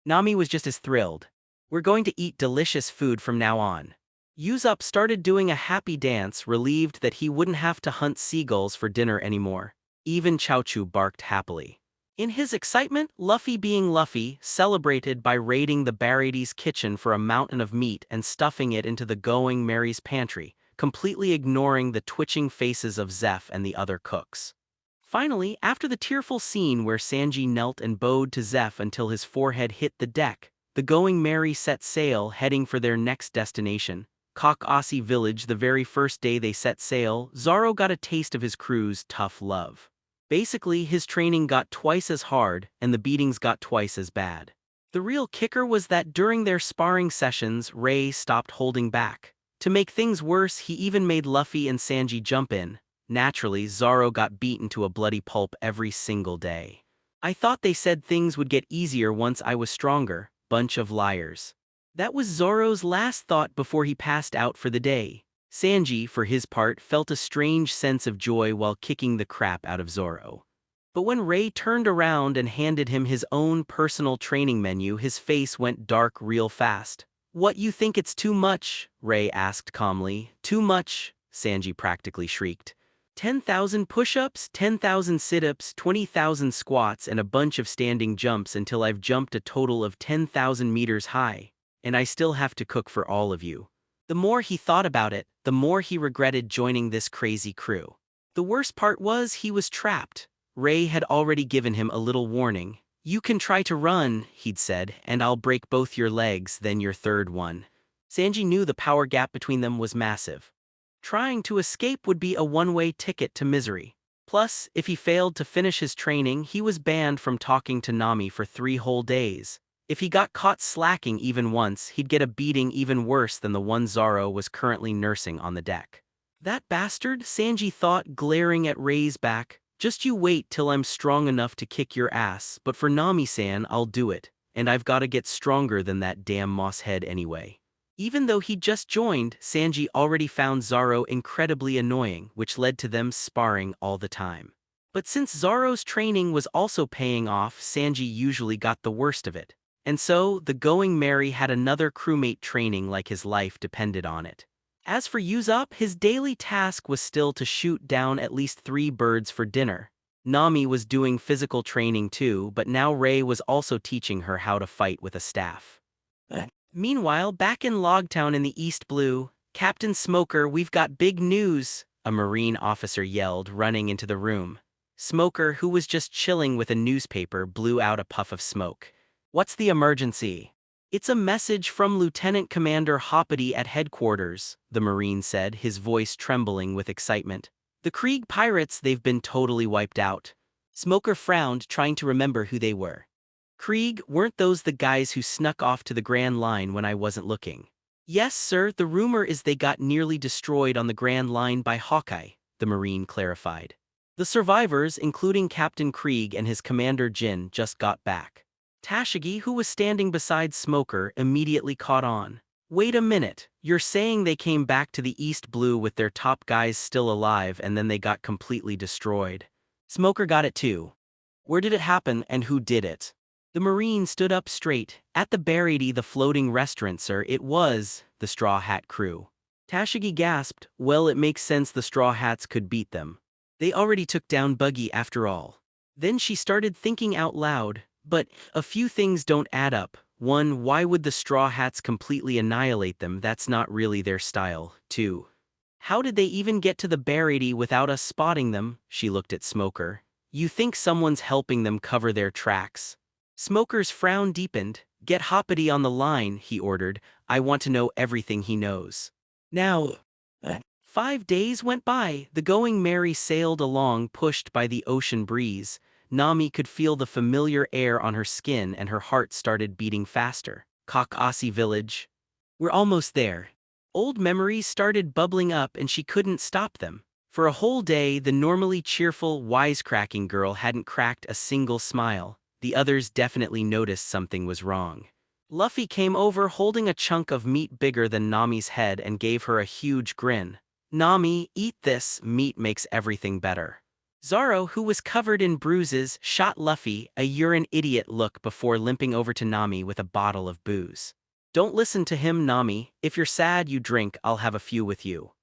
Nami was just as thrilled. "We're going to eat delicious food from now on." Usopp started doing a happy dance, relieved that he wouldn't have to hunt seagulls for dinner anymore. Even Chaochu barked happily. In his excitement, Luffy being Luffy, celebrated by raiding the Barady's kitchen for a mountain of meat and stuffing it into the Going Merry's pantry, completely ignoring the twitching faces of Zeph and the other cooks. Finally, after the tearful scene where Sanji knelt and bowed to Zeph until his forehead hit the deck, the Going Merry set sail, heading for their next destination, Kakasi Village. The very first day they set sail, Zoro got a taste of his crew's tough love. Basically, his training got twice as hard, and the beatings got twice as bad. The real kicker was that during their sparring sessions, Ray stopped holding back. To make things worse, he even made Luffy and Sanji jump in. Naturally, Zoro got beaten to a bloody pulp every single day. "I thought they said things would get easier once I was stronger, bunch of liars." That was Zoro's last thought before he passed out for the day. Sanji, for his part, felt a strange sense of joy while kicking the crap out of Zoro. But when Ray turned around and handed him his own personal training menu, his face went dark real fast. "What, you think it's too much?" Ray asked calmly. "Too much?" Sanji practically shrieked. 10,000 push-ups, 10,000 sit-ups, 20,000 squats, and a bunch of standing jumps until I've jumped a total of 10,000 meters high. And I still have to cook for all of you. The more he thought about it, the more he regretted joining this crazy crew. The worst part was he was trapped. Ray had already given him a little warning. "You can try to run," he'd said, "and I'll break both your legs, then your third one." Sanji knew the power gap between them was massive. Trying to escape would be a one-way ticket to misery. Plus, if he failed to finish his training, he was banned from talking to Nami for 3 whole days. If he got caught slacking even once, he'd get a beating even worse than the one Zoro was currently nursing on the deck. "That bastard," Sanji thought, glaring at Ray's back. "Just you wait till I'm strong enough to kick your ass, but for Nami-san I'll do it, and I've gotta get stronger than that damn moss head anyway." Even though he'd just joined, Sanji already found Zoro incredibly annoying, which led to them sparring all the time. But since Zoro's training was also paying off, Sanji usually got the worst of it. And so, the Going Merry had another crewmate training like his life depended on it. As for Usopp, his daily task was still to shoot down at least 3 birds for dinner. Nami was doing physical training too, but now Ray was also teaching her how to fight with a staff. Meanwhile, back in Logtown in the East Blue, "Captain Smoker, we've got big news," a Marine officer yelled, running into the room. Smoker, who was just chilling with a newspaper, blew out a puff of smoke. "What's the emergency?" "It's a message from Lieutenant Commander Hoppity at headquarters," the Marine said, his voice trembling with excitement. "The Krieg pirates, they've been totally wiped out." Smoker frowned, trying to remember who they were. "Krieg, weren't those the guys who snuck off to the Grand Line when I wasn't looking?" "Yes, sir, the rumor is they got nearly destroyed on the Grand Line by Hawkeye," the Marine clarified. "The survivors, including Captain Krieg and his commander Jin, just got back. Tashigi, who was standing beside Smoker, immediately caught on. Wait a minute, you're saying they came back to the East Blue with their top guys still alive and then they got completely destroyed? Smoker got it too. Where did it happen and who did it? The Marine stood up straight. At the Barriety, the floating restaurant, sir. It was the Straw Hat crew. Tashigi gasped. Well, it makes sense the Straw Hats could beat them. They already took down Buggy after all. Then she started thinking out loud. But a few things don't add up. 1. Why would the Straw Hats completely annihilate them? That's not really their style. 2. How did they even get to the Barriety without us spotting them? She looked at Smoker. You think someone's helping them cover their tracks? Smoker's frown deepened. Get Hoppity on the line, he ordered. I want to know everything he knows. Now, 5 days went by. The Going Merry sailed along, pushed by the ocean breeze. Nami could feel the familiar air on her skin and her heart started beating faster. Kakasi village. We're almost there. Old memories started bubbling up and she couldn't stop them. For a whole day, the normally cheerful, wisecracking girl hadn't cracked a single smile. The others definitely noticed something was wrong. Luffy came over holding a chunk of meat bigger than Nami's head and gave her a huge grin. Nami, eat this, meat makes everything better. Zoro, who was covered in bruises, shot Luffy a "you're an idiot" look before limping over to Nami with a bottle of booze. Don't listen to him, Nami. If you're sad you drink, I'll have a few with you.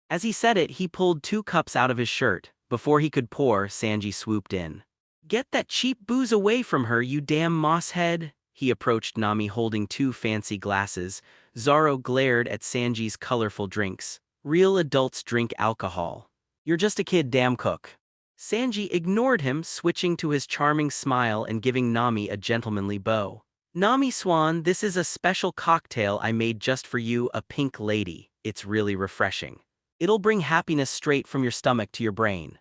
As he said it, he pulled 2 cups out of his shirt. Before he could pour, Sanji swooped in. Get that cheap booze away from her, you damn mosshead. He approached Nami holding 2 fancy glasses. Zoro glared at Sanji's colorful drinks. Real adults drink alcohol. You're just a kid, damn cook. Sanji ignored him, switching to his charming smile and giving Nami a gentlemanly bow. Nami Swan, this is a special cocktail I made just for you, a pink lady. It's really refreshing. It'll bring happiness straight from your stomach to your brain.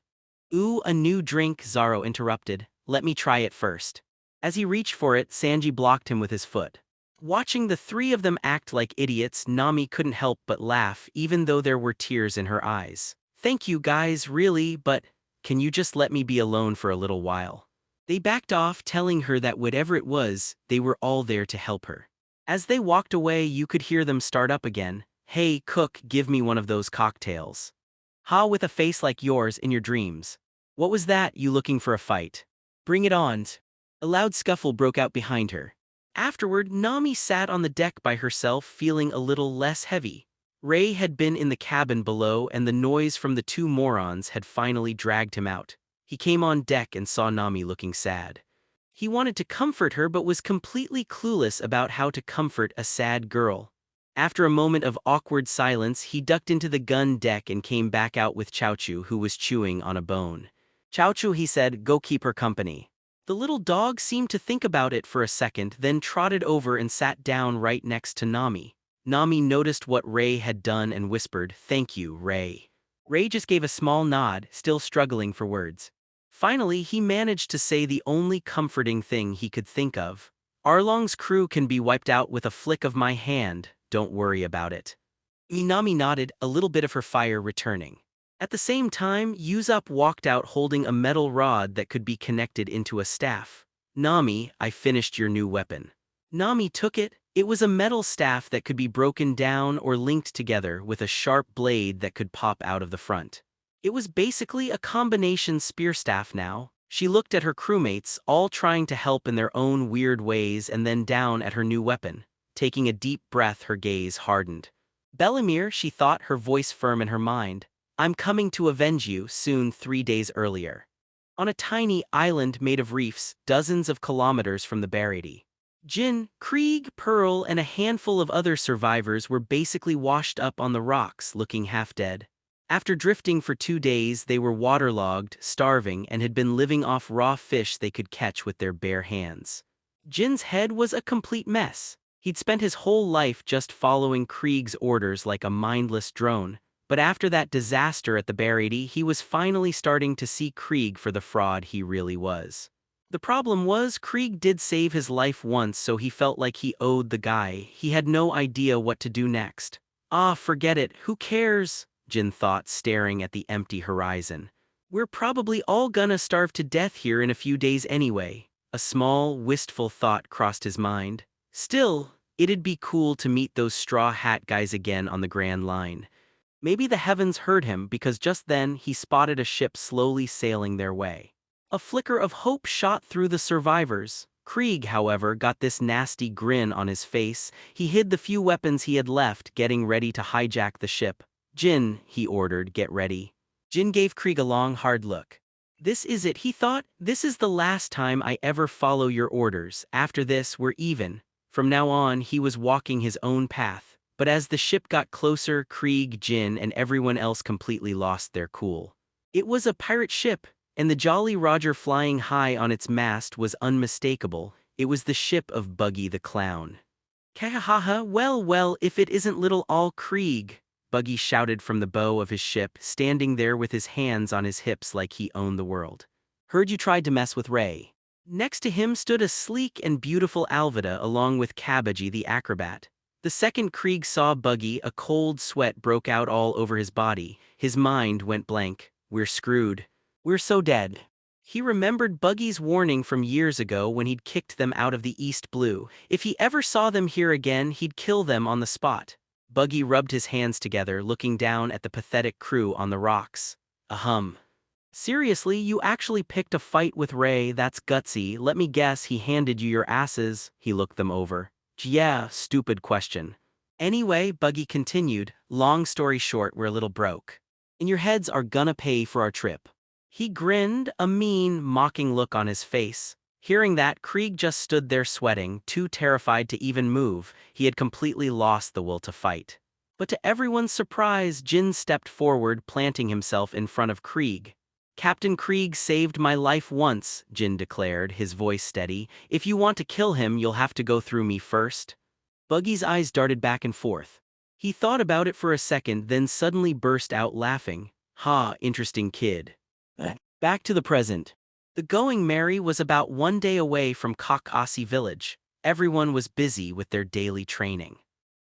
Ooh, a new drink, Zoro interrupted. Let me try it first. As he reached for it, Sanji blocked him with his foot. Watching the 3 of them act like idiots, Nami couldn't help but laugh, even though there were tears in her eyes. Thank you guys, really, but can you just let me be alone for a little while? They backed off, telling her that whatever it was, they were all there to help her. As they walked away, you could hear them start up again. Hey, cook, give me one of those cocktails. Ha, with a face like yours in your dreams. What was that, you looking for a fight? Bring it on. A loud scuffle broke out behind her. Afterward, Nami sat on the deck by herself, feeling a little less heavy. Ray had been in the cabin below and the noise from the 2 morons had finally dragged him out. He came on deck and saw Nami looking sad. He wanted to comfort her but was completely clueless about how to comfort a sad girl. After a moment of awkward silence, he ducked into the gun deck and came back out with Chaochu, who was chewing on a bone. Chaochu, he said, go keep her company. The little dog seemed to think about it for a second, then trotted over and sat down right next to Nami. Nami noticed what Ray had done and whispered, "Thank you, Ray." Ray just gave a small nod, still struggling for words. Finally, he managed to say the only comforting thing he could think of. Arlong's crew can be wiped out with a flick of my hand, don't worry about it. Nami nodded, a little bit of her fire returning. At the same time, Usopp walked out holding a metal rod that could be connected into a staff. Nami, I finished your new weapon. Nami took it. It was a metal staff that could be broken down or linked together with a sharp blade that could pop out of the front. It was basically a combination spear staff now. She looked at her crewmates, all trying to help in their own weird ways, and then down at her new weapon. Taking a deep breath, her gaze hardened. Bellemere, she thought, her voice firm in her mind. I'm coming to avenge you, soon 3 days earlier. On a tiny island made of reefs, dozens of kilometers from the Barriety. Jin, Krieg, Pearl, and a handful of other survivors were basically washed up on the rocks, looking half dead. After drifting for 2 days, they were waterlogged, starving, and had been living off raw fish they could catch with their bare hands. Jin's head was a complete mess. He'd spent his whole life just following Krieg's orders like a mindless drone, but after that disaster at the Barriety, he was finally starting to see Krieg for the fraud he really was. The problem was, Krieg did save his life once, so he felt like he owed the guy. He had no idea what to do next. Ah, forget it, who cares? Jin thought, staring at the empty horizon. We're probably all gonna starve to death here in a few days anyway. A small, wistful thought crossed his mind. Still, it'd be cool to meet those straw hat guys again on the Grand Line. Maybe the heavens heard him because just then he spotted a ship slowly sailing their way. A flicker of hope shot through the survivors. Krieg, however, got this nasty grin on his face. He hid the few weapons he had left, getting ready to hijack the ship. "Jin," he ordered, "get ready." Jin gave Krieg a long, hard look. "This is it," he thought. "This is the last time I ever follow your orders. After this, we're even." From now on, he was walking his own path. But as the ship got closer, Krieg, Jin, and everyone else completely lost their cool. It was a pirate ship, and the Jolly Roger flying high on its mast was unmistakable. It was the ship of Buggy the Clown. "Kahaha, well, if it isn't little All Krieg," Buggy shouted from the bow of his ship, standing there with his hands on his hips like he owned the world. "Heard you tried to mess with Ray." Next to him stood a sleek and beautiful Alvida along with Cabbagey the acrobat. The second Krieg saw Buggy, a cold sweat broke out all over his body. His mind went blank. "We're screwed. We're so dead." He remembered Buggy's warning from years ago when he'd kicked them out of the East Blue. If he ever saw them here again, he'd kill them on the spot. Buggy rubbed his hands together, looking down at the pathetic crew on the rocks. "Ahem. Seriously, you actually picked a fight with Ray? That's gutsy. Let me guess, he handed you your asses." He looked them over. "Yeah, stupid question. Anyway," Buggy continued, "long story short, we're a little broke. And your heads are gonna pay for our trip." He grinned, a mean, mocking look on his face. Hearing that, Krieg just stood there sweating, too terrified to even move. He had completely lost the will to fight. But to everyone's surprise, Jin stepped forward, planting himself in front of Krieg. "Captain Krieg saved my life once," Jin declared, his voice steady. "If you want to kill him, you'll have to go through me first." Buggy's eyes darted back and forth. He thought about it for a second, then suddenly burst out laughing. "Ha, interesting kid." Back to the present. The Going Merry was about 1 day away from Kakasi village. Everyone was busy with their daily training.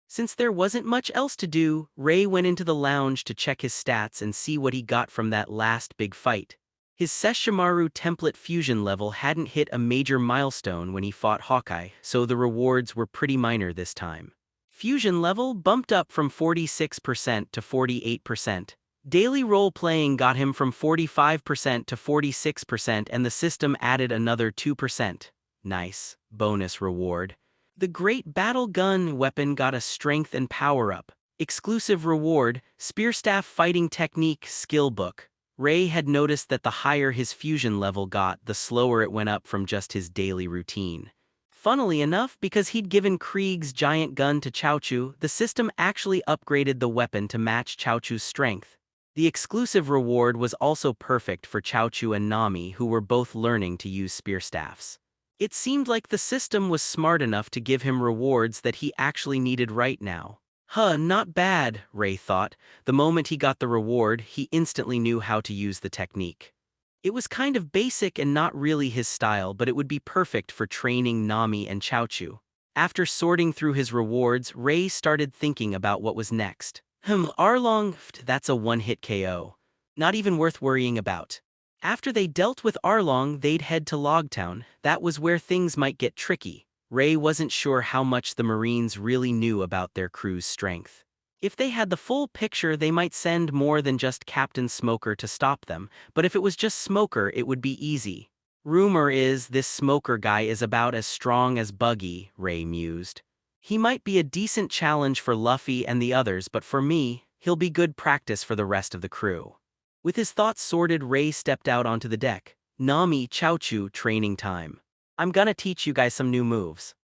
Since there wasn't much else to do, Ray went into the lounge to check his stats and see what he got from that last big fight. His Sesshomaru Template fusion level hadn't hit a major milestone when he fought Hawkeye, so the rewards were pretty minor this time. Fusion level bumped up from 46% to 48%. Daily role-playing got him from 45% to 46%, and the system added another 2%. Nice. Bonus reward. The Great Battle Gun weapon got a strength and power-up. Exclusive reward, Spearstaff Fighting Technique Skill Book. Ray had noticed that the higher his fusion level got, the slower it went up from just his daily routine. Funnily enough, because he'd given Krieg's giant gun to Chaochu, the system actually upgraded the weapon to match Chaochu's strength. The exclusive reward was also perfect for Chaochu and Nami, who were both learning to use spearstaffs. It seemed like the system was smart enough to give him rewards that he actually needed right now. Not bad, Ray thought. The moment he got the reward, he instantly knew how to use the technique. It was kind of basic and not really his style, but it would be perfect for training Nami and Chaochu. After sorting through his rewards, Ray started thinking about what was next. Arlong, that's a one-hit KO. Not even worth worrying about. After they dealt with Arlong, they'd head to Logtown. That was where things might get tricky. Ray wasn't sure how much the Marines really knew about their crew's strength. If they had the full picture, they might send more than just Captain Smoker to stop them, but if it was just Smoker, it would be easy. Rumor is this Smoker guy is about as strong as Buggy, Ray mused. He might be a decent challenge for Luffy and the others, but for me, he'll be good practice for the rest of the crew. With his thoughts sorted, Ray stepped out onto the deck. Nami, Chaochu, training time. I'm gonna teach you guys some new moves.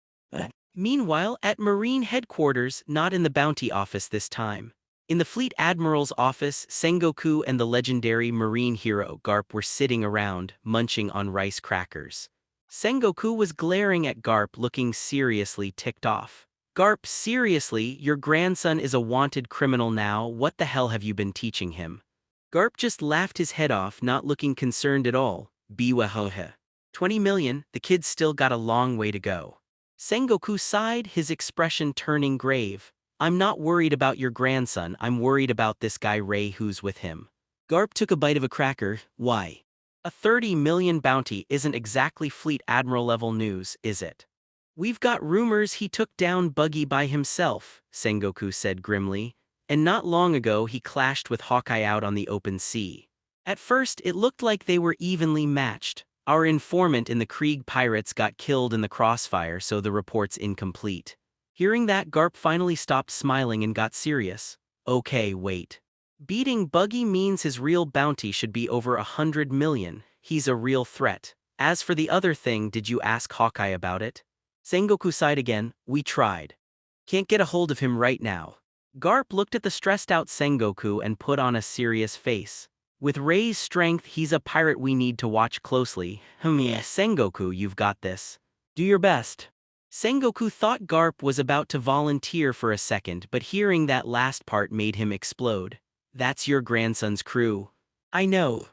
Meanwhile, at Marine headquarters, not in the bounty office this time. In the Fleet Admiral's office, Sengoku and the legendary Marine hero Garp were sitting around, munching on rice crackers. Sengoku was glaring at Garp, looking seriously ticked off. Garp, seriously, your grandson is a wanted criminal now. What the hell have you been teaching him? Garp just laughed his head off, not looking concerned at all. Biwahohe. 20 million, the kid's still got a long way to go. Sengoku sighed, his expression turning grave. I'm not worried about your grandson, I'm worried about this guy Ray who's with him. Garp took a bite of a cracker. Why? A 30 million bounty isn't exactly Fleet Admiral level news, is it? We've got rumors he took down Buggy by himself, Sengoku said grimly, and not long ago he clashed with Hawkeye out on the open sea. At first it looked like they were evenly matched. Our informant in the Krieg pirates got killed in the crossfire, so the report's incomplete. Hearing that, Garp finally stopped smiling and got serious. Okay, wait. Beating Buggy means his real bounty should be over 100 million. He's a real threat. As for the other thing, did you ask Hawkeye about it? Sengoku sighed again. We tried. Can't get a hold of him right now. Garp looked at the stressed-out Sengoku and put on a serious face. With Rei's strength, he's a pirate we need to watch closely. Sengoku, you've got this. Do your best. Sengoku thought Garp was about to volunteer for a second, but hearing that last part made him explode. That's your grandson's crew. I know.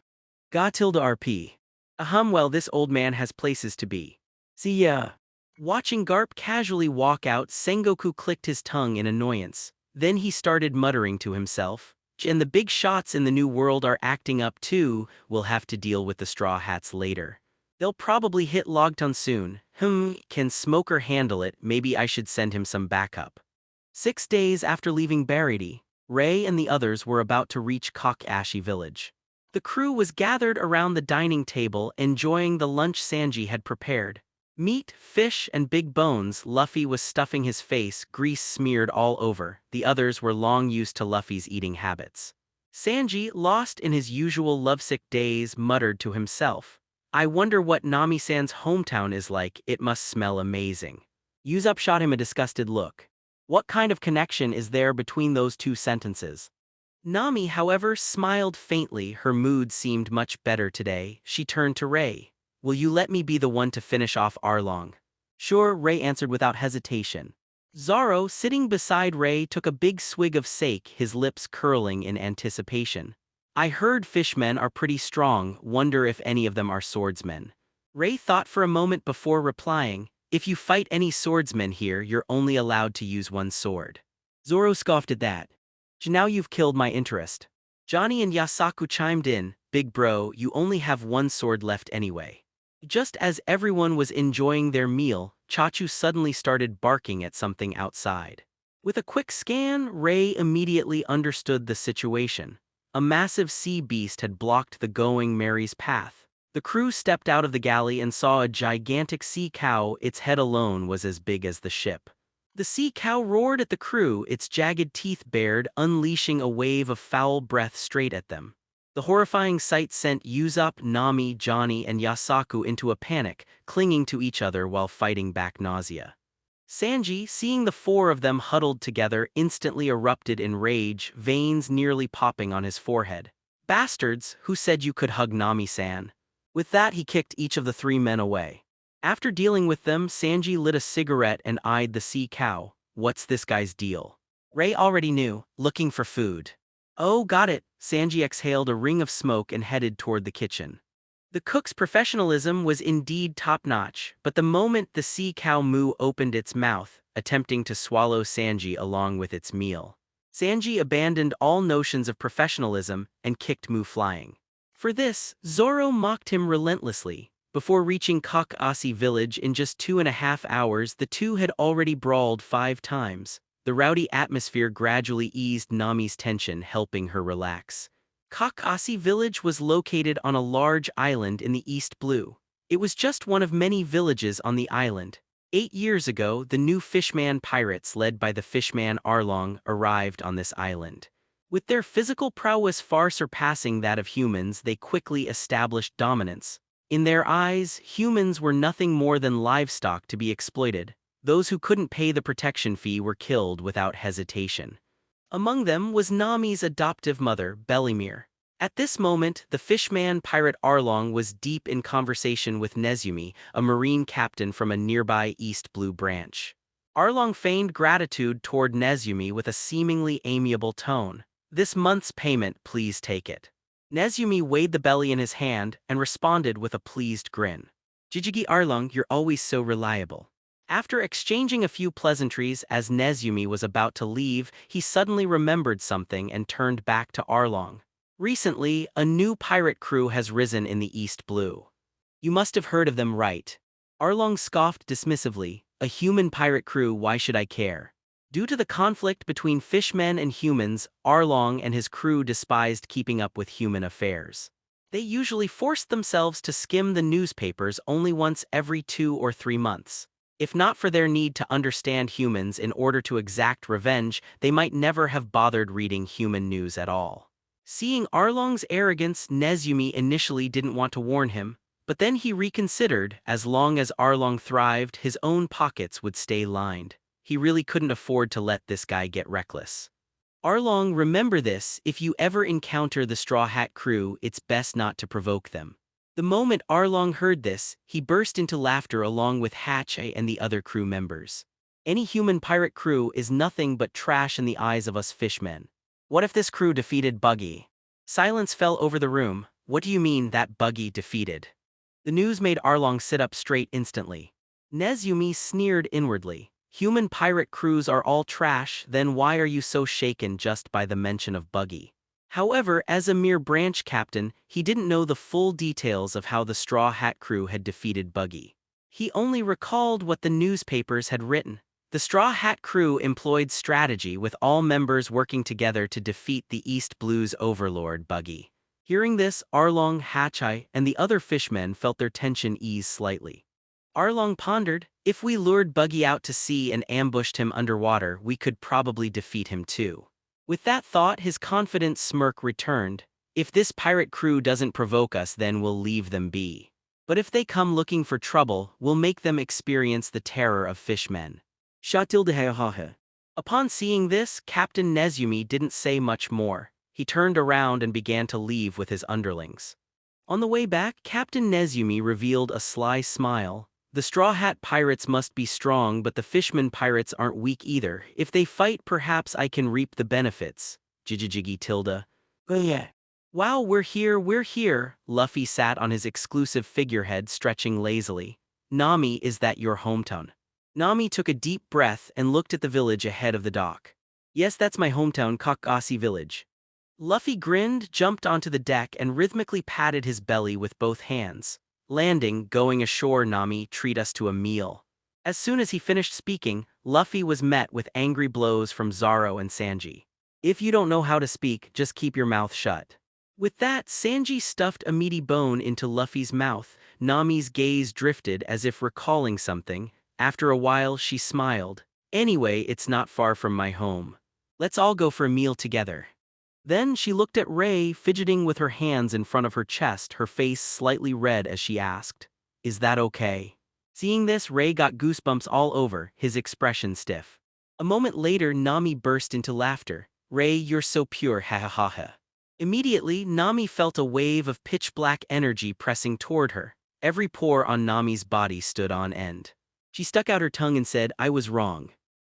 Gatilda RP. Well, this old man has places to be. See ya. Watching Garp casually walk out, Sengoku clicked his tongue in annoyance. Then he started muttering to himself. And the big shots in the New World are acting up too. We'll have to deal with the Straw Hats later. They'll probably hit Logton soon. Can Smoker handle it? Maybe I should send him some backup. 6 days after leaving Barity, Rei and the others were about to reach Kakashi village. The crew was gathered around the dining table enjoying the lunch Sanji had prepared. Meat, fish, and big bones. Luffy was stuffing his face, grease smeared all over. The others were long used to Luffy's eating habits. Sanji, lost in his usual lovesick daze, muttered to himself, I wonder what Nami-san's hometown is like. It must smell amazing. Usopp shot him a disgusted look. What kind of connection is there between those two sentences? Nami, however, smiled faintly. Her mood seemed much better today. She turned to Rei. Will you let me be the one to finish off Arlong? Sure, Rei answered without hesitation. Zoro, sitting beside Rei, took a big swig of sake, his lips curling in anticipation. I heard fishmen are pretty strong. Wonder if any of them are swordsmen. Rei thought for a moment before replying. If you fight any swordsmen here, you're only allowed to use one sword. Zoro scoffed at that. Now you've killed my interest. Johnny and Yasaku chimed in. Big bro, you only have one sword left anyway. Just as everyone was enjoying their meal, Chachu suddenly started barking at something outside. With a quick scan, Rei immediately understood the situation. A massive sea beast had blocked the Going Mary's path. The crew stepped out of the galley and saw a gigantic sea cow. Its head alone was as big as the ship. The sea cow roared at the crew, its jagged teeth bared, unleashing a wave of foul breath straight at them. The horrifying sight sent Usopp, Nami, Johnny, and Yasaku into a panic, clinging to each other while fighting back nausea. Sanji, seeing the four of them huddled together, instantly erupted in rage, veins nearly popping on his forehead. Bastards, who said you could hug Nami-san? With that, he kicked each of the 3 men away. After dealing with them, Sanji lit a cigarette and eyed the sea cow. What's this guy's deal? Rei already knew, looking for food. Oh, got it. Sanji exhaled a ring of smoke and headed toward the kitchen. The cook's professionalism was indeed top-notch, but the moment the sea cow moo opened its mouth, attempting to swallow Sanji along with its meal, Sanji abandoned all notions of professionalism and kicked Moo flying. For this, Zoro mocked him relentlessly. Before reaching Kakashi village in just 2.5 hours, the two had already brawled 5 times. The rowdy atmosphere gradually eased Nami's tension, helping her relax. Kakashi village was located on a large island in the East Blue. It was just one of many villages on the island. 8 years ago, the new Fishman pirates led by the Fishman Arlong arrived on this island. With their physical prowess far surpassing that of humans, they quickly established dominance. In their eyes, humans were nothing more than livestock to be exploited. Those who couldn't pay the protection fee were killed without hesitation. Among them was Nami's adoptive mother, Bellimere. At this moment, the Fishman pirate Arlong was deep in conversation with Nezumi, a marine captain from a nearby East Blue branch. Arlong feigned gratitude toward Nezumi with a seemingly amiable tone. This month's payment, please take it. Nezumi weighed the belly in his hand and responded with a pleased grin. Jijigi Arlong, you're always so reliable. After exchanging a few pleasantries as Nezumi was about to leave, he suddenly remembered something and turned back to Arlong. Recently, a new pirate crew has risen in the East Blue. You must have heard of them, right? Arlong scoffed dismissively. A human pirate crew, why should I care? Due to the conflict between fishmen and humans, Arlong and his crew despised keeping up with human affairs. They usually forced themselves to skim the newspapers only once every 2 or 3 months. If not for their need to understand humans in order to exact revenge, they might never have bothered reading human news at all. Seeing Arlong's arrogance, Nezumi initially didn't want to warn him, but then he reconsidered. As long as Arlong thrived, his own pockets would stay lined. He really couldn't afford to let this guy get reckless. Arlong, remember this, if you ever encounter the Straw Hat crew, it's best not to provoke them. The moment Arlong heard this, he burst into laughter along with Hatchei and the other crew members. Any human pirate crew is nothing but trash in the eyes of us fishmen. What if this crew defeated Buggy? Silence fell over the room. What do you mean that Buggy defeated? The news made Arlong sit up straight instantly. Nezumi sneered inwardly. Human pirate crews are all trash, then why are you so shaken just by the mention of Buggy? However, as a mere branch captain, he didn't know the full details of how the Straw Hat crew had defeated Buggy. He only recalled what the newspapers had written. The Straw Hat crew employed strategy with all members working together to defeat the East Blue's overlord Buggy. Hearing this, Arlong, Hatchei, and the other fishmen felt their tension ease slightly. Arlong pondered, if we lured Buggy out to sea and ambushed him underwater, we could probably defeat him too. With that thought, his confident smirk returned. If this pirate crew doesn't provoke us, then we'll leave them be. But if they come looking for trouble, we'll make them experience the terror of fishmen. Upon seeing this, Captain Nezumi didn't say much more. He turned around and began to leave with his underlings. On the way back, Captain Nezumi revealed a sly smile. The Straw Hat pirates must be strong, but the Fishman pirates aren't weak either. If they fight, perhaps I can reap the benefits. Jiggy tilde. Oh yeah. Wow, we're here. Luffy sat on his exclusive figurehead, stretching lazily. Nami, is that your hometown? Nami took a deep breath and looked at the village ahead of the dock. Yes, that's my hometown, Kakasi village. Luffy grinned, jumped onto the deck, and rhythmically patted his belly with both hands. Landing, going ashore, Nami, treat us to a meal. As soon as he finished speaking, Luffy was met with angry blows from Zoro and Sanji. If you don't know how to speak, just keep your mouth shut. With that, Sanji stuffed a meaty bone into Luffy's mouth. Nami's gaze drifted as if recalling something. After a while, she smiled. Anyway, it's not far from my home. Let's all go for a meal together. Then she looked at Ray, fidgeting with her hands in front of her chest, her face slightly red as she asked, "Is that okay?" Seeing this, Ray got goosebumps all over, his expression stiff. A moment later, Nami burst into laughter. "Ray, you're so pure, ha ha ha ha." Immediately, Nami felt a wave of pitch-black energy pressing toward her. Every pore on Nami's body stood on end. She stuck out her tongue and said, "I was wrong."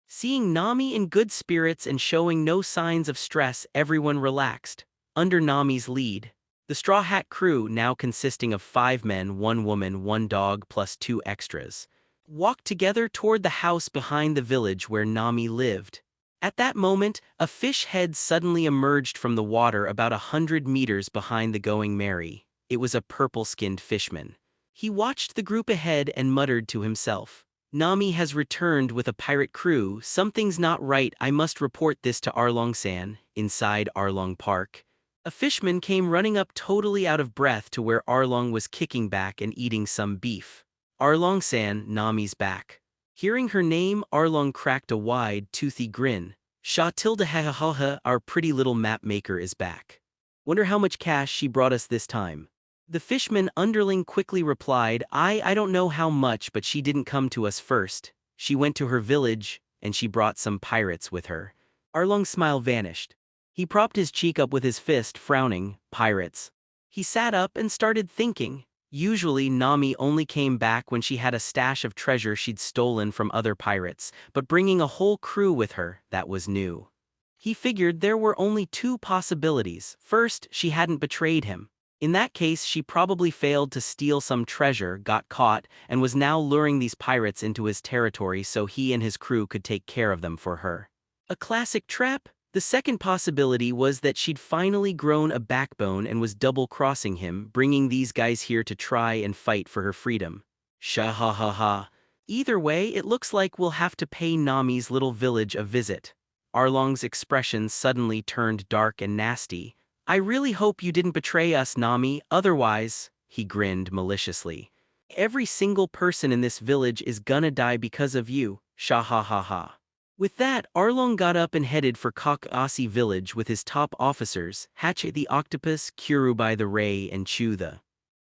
Seeing Nami in good spirits and showing no signs of stress, everyone relaxed. Under Nami's lead, the Straw Hat crew, now consisting of 5 men, 1 woman, 1 dog, plus 2 extras, walked together toward the house behind the village where Nami lived. At that moment, a fish head suddenly emerged from the water about 100 meters behind the Going Merry. It was a purple-skinned fishman. He watched the group ahead and muttered to himself, "Nami has returned with a pirate crew. Something's not right. I must report this to Arlong-san." Inside Arlong Park, a fishman came running up totally out of breath to where Arlong was kicking back and eating some beef. "Arlong-san, Nami's back." Hearing her name, Arlong cracked a wide, toothy grin. "Sha tilde ha ha ha ha, our pretty little map maker is back. Wonder how much cash she brought us this time." The fishman underling quickly replied, I don't know how much, but she didn't come to us first. She went to her village, and she brought some pirates with her." Arlong's smile vanished. He propped his cheek up with his fist, frowning. Pirates. He sat up and started thinking. Usually, Nami only came back when she had a stash of treasure she'd stolen from other pirates, but bringing a whole crew with her, that was new. He figured there were only 2 possibilities. First, she hadn't betrayed him. In that case, she probably failed to steal some treasure, got caught, and was now luring these pirates into his territory so he and his crew could take care of them for her. A classic trap? The second possibility was that she'd finally grown a backbone and was double-crossing him, bringing these guys here to try and fight for her freedom. Sha ha ha ha. Either way, it looks like we'll have to pay Nami's little village a visit. Arlong's expression suddenly turned dark and nasty. I really hope you didn't betray us, Nami, otherwise, he grinned maliciously. Every single person in this village is gonna die because of you, sha ha ha ha. With that, Arlong got up and headed for Kakasi village with his top officers, Hatch the octopus, Kurubai the ray, and Chu the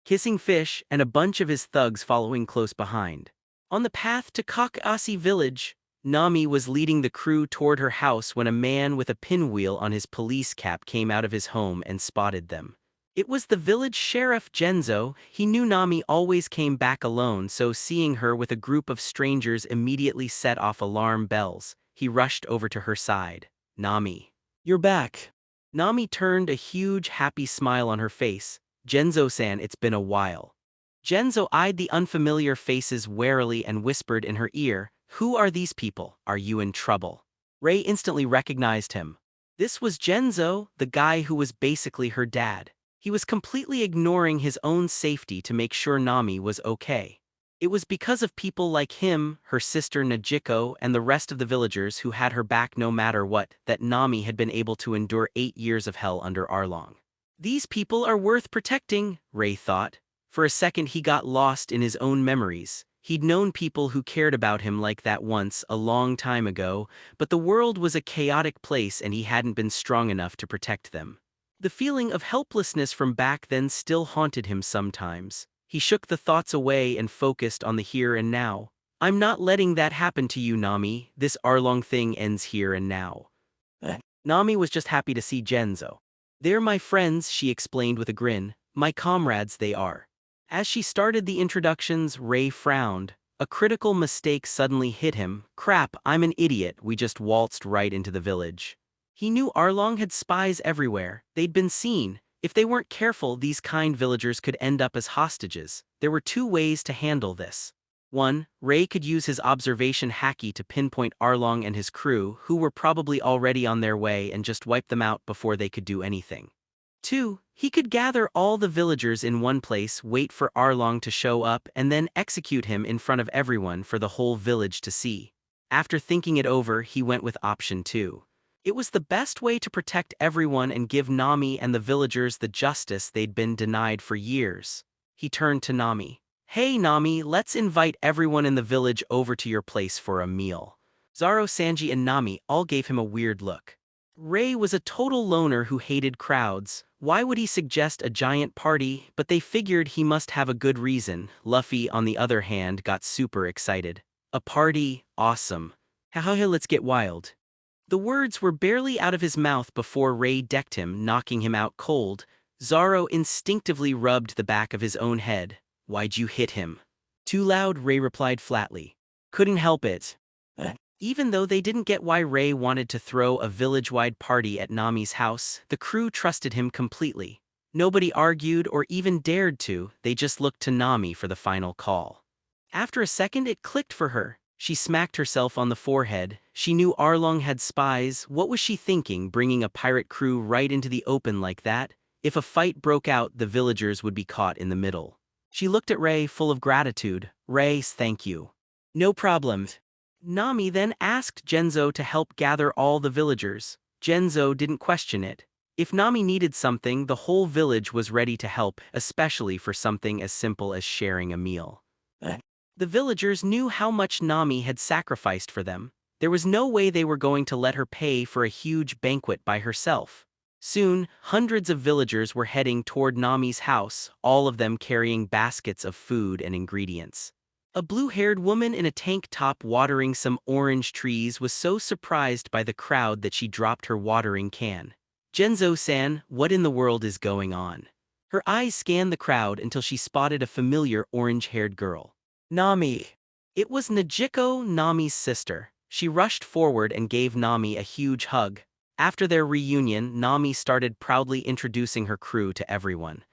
kissing fish, and a bunch of his thugs following close behind. On the path to Kakasi village, Nami was leading the crew toward her house when a man with a pinwheel on his police cap came out of his home and spotted them. It was the village sheriff Genzo. He knew Nami always came back alone, so seeing her with a group of strangers immediately set off alarm bells. He rushed over to her side. Nami, you're back. Nami turned a huge happy smile on her face. Genzo-san, it's been a while. Genzo eyed the unfamiliar faces warily and whispered in her ear, who are these people? Are you in trouble? Ray instantly recognized him. This was Genzo, the guy who was basically her dad. He was completely ignoring his own safety to make sure Nami was okay. It was because of people like him, her sister Najiko, and the rest of the villagers who had her back no matter what, that Nami had been able to endure 8 years of hell under Arlong. These people are worth protecting, Ray thought. For a second he got lost in his own memories. He'd known people who cared about him like that once, a long time ago, but the world was a chaotic place and he hadn't been strong enough to protect them. The feeling of helplessness from back then still haunted him sometimes. He shook the thoughts away and focused on the here and now. I'm not letting that happen to you, Nami. This Arlong thing ends here and now. Nami was just happy to see Genzo. They're my friends, she explained with a grin. My comrades they are. As she started the introductions, Ray frowned. A critical mistake suddenly hit him. Crap, I'm an idiot. We just waltzed right into the village. He knew Arlong had spies everywhere. They'd been seen. If they weren't careful, these kind villagers could end up as hostages. There were 2 ways to handle this. 1. Ray could use his observation haki to pinpoint Arlong and his crew, who were probably already on their way, and just wipe them out before they could do anything. 2. He could gather all the villagers in one place, wait for Arlong to show up, and then execute him in front of everyone for the whole village to see. After thinking it over, he went with option 2. It was the best way to protect everyone and give Nami and the villagers the justice they'd been denied for years. He turned to Nami. Hey Nami, let's invite everyone in the village over to your place for a meal. Zaro, Sanji, and Nami all gave him a weird look. Ray was a total loner who hated crowds. Why would he suggest a giant party? But they figured he must have a good reason. Luffy, on the other hand, got super excited. A party? Awesome. Hahaha, let's get wild. The words were barely out of his mouth before Ray decked him, knocking him out cold. Zaro instinctively rubbed the back of his own head. Why'd you hit him? Too loud, Ray replied flatly. Couldn't help it. Even though they didn't get why Ray wanted to throw a village-wide party at Nami's house, the crew trusted him completely. Nobody argued or even dared to, they just looked to Nami for the final call. After a second it clicked for her. She smacked herself on the forehead. She knew Arlong had spies. What was she thinking, bringing a pirate crew right into the open like that? If a fight broke out, the villagers would be caught in the middle. She looked at Ray full of gratitude. Ray, thank you. No problem. Nami then asked Genzo to help gather all the villagers. Genzo didn't question it. If Nami needed something, the whole village was ready to help, especially for something as simple as sharing a meal. The villagers knew how much Nami had sacrificed for them. There was no way they were going to let her pay for a huge banquet by herself. Soon, hundreds of villagers were heading toward Nami's house, all of them carrying baskets of food and ingredients. A blue-haired woman in a tank top watering some orange trees was so surprised by the crowd that she dropped her watering can. Genzo-san, what in the world is going on? Her eyes scanned the crowd until she spotted a familiar orange-haired girl. Nami. It was Najiko, Nami's sister. She rushed forward and gave Nami a huge hug. After their reunion, Nami started proudly introducing her crew to everyone.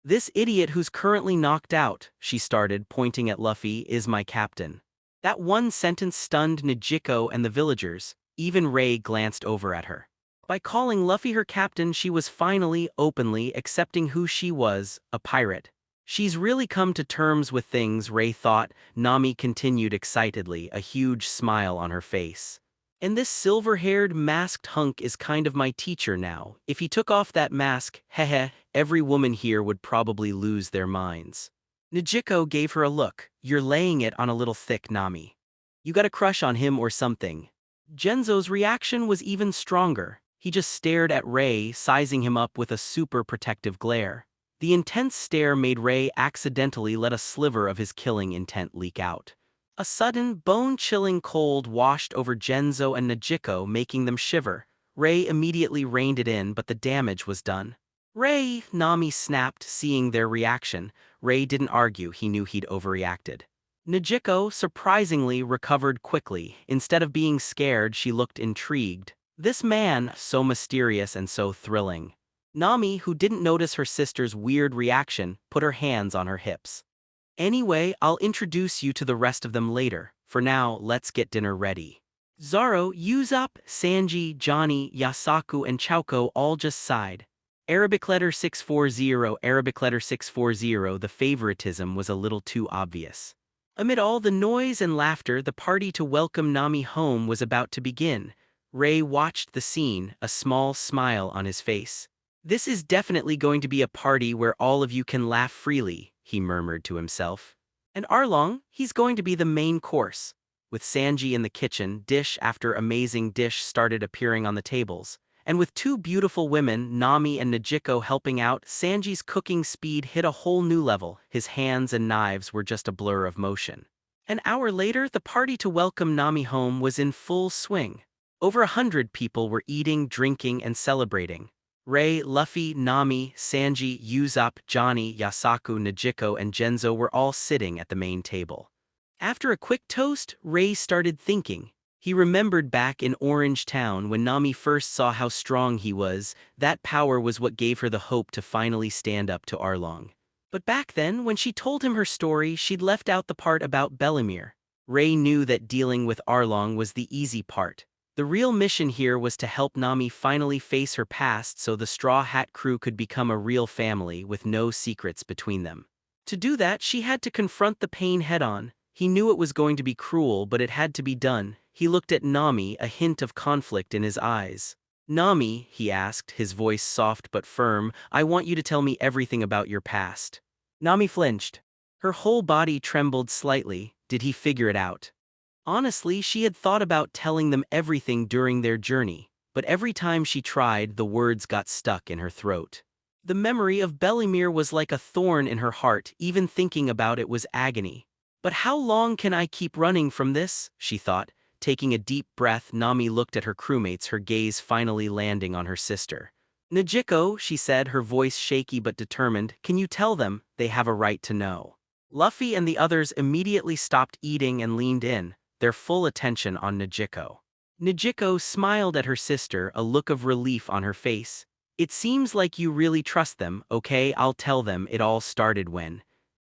This idiot who's currently knocked out, she started, pointing at Luffy, is my captain. That one sentence stunned Najiko and the villagers. Even Ray glanced over at her. By calling Luffy her captain, she was finally, openly, accepting who she was, a pirate. She's really come to terms with things, Ray thought. Nami continued excitedly, a huge smile on her face. And this silver-haired, masked hunk is kind of my teacher now. If he took off that mask, heh, every woman here would probably lose their minds. Nijiko gave her a look. You're laying it on a little thick, Nami. You got a crush on him or something. Genzo's reaction was even stronger. He just stared at Ray, sizing him up with a super protective glare. The intense stare made Ray accidentally let a sliver of his killing intent leak out. A sudden, bone-chilling cold washed over Genzo and Nijiko, making them shiver. Ray immediately reined it in, but the damage was done. Ray, Nami snapped, seeing their reaction. Ray didn't argue, he knew he'd overreacted. Nijiko, surprisingly, recovered quickly. Instead of being scared, she looked intrigued. This man, so mysterious and so thrilling. Nami, who didn't notice her sister's weird reaction, put her hands on her hips. Anyway, I'll introduce you to the rest of them later. For now, let's get dinner ready. Zoro, Usopp, Sanji, Johnny, Yasaku, and Chauko all just sighed. Arabic letter 640, Arabic letter 640. The favoritism was a little too obvious. Amid all the noise and laughter, the party to welcome Nami home was about to begin. Ray watched the scene, a small smile on his face. This is definitely going to be a party where all of you can laugh freely, he murmured to himself. And Arlong, he's going to be the main course. With Sanji in the kitchen, dish after amazing dish started appearing on the tables. And with two beautiful women, Nami and Nijiko, helping out, Sanji's cooking speed hit a whole new level. His hands and knives were just a blur of motion. An hour later, the party to welcome Nami home was in full swing. Over 100 people were eating, drinking, and celebrating. Ray, Luffy, Nami, Sanji, Usopp, Johnny, Yasaku, Nijiko, and Genzo were all sitting at the main table. After a quick toast, Ray started thinking. He remembered back in Orange Town when Nami first saw how strong he was. That power was what gave her the hope to finally stand up to Arlong. But back then, when she told him her story, she'd left out the part about Bellemere. Ray knew that dealing with Arlong was the easy part. The real mission here was to help Nami finally face her past so the Straw Hat crew could become a real family with no secrets between them. To do that, she had to confront the pain head-on. He knew it was going to be cruel, but it had to be done. He looked at Nami, a hint of conflict in his eyes. Nami, he asked, his voice soft but firm, I want you to tell me everything about your past. Nami flinched. Her whole body trembled slightly. Did he figure it out? Honestly, she had thought about telling them everything during their journey, but every time she tried, the words got stuck in her throat. The memory of Bellemere was like a thorn in her heart. Even thinking about it was agony. But how long can I keep running from this? She thought. Taking a deep breath, Nami looked at her crewmates, her gaze finally landing on her sister. Nijiko, she said, her voice shaky but determined, can you tell them? They have a right to know. Luffy and the others immediately stopped eating and leaned in, their full attention on Nijiko. Nijiko smiled at her sister, a look of relief on her face. It seems like you really trust them. Okay, I'll tell them. It all started when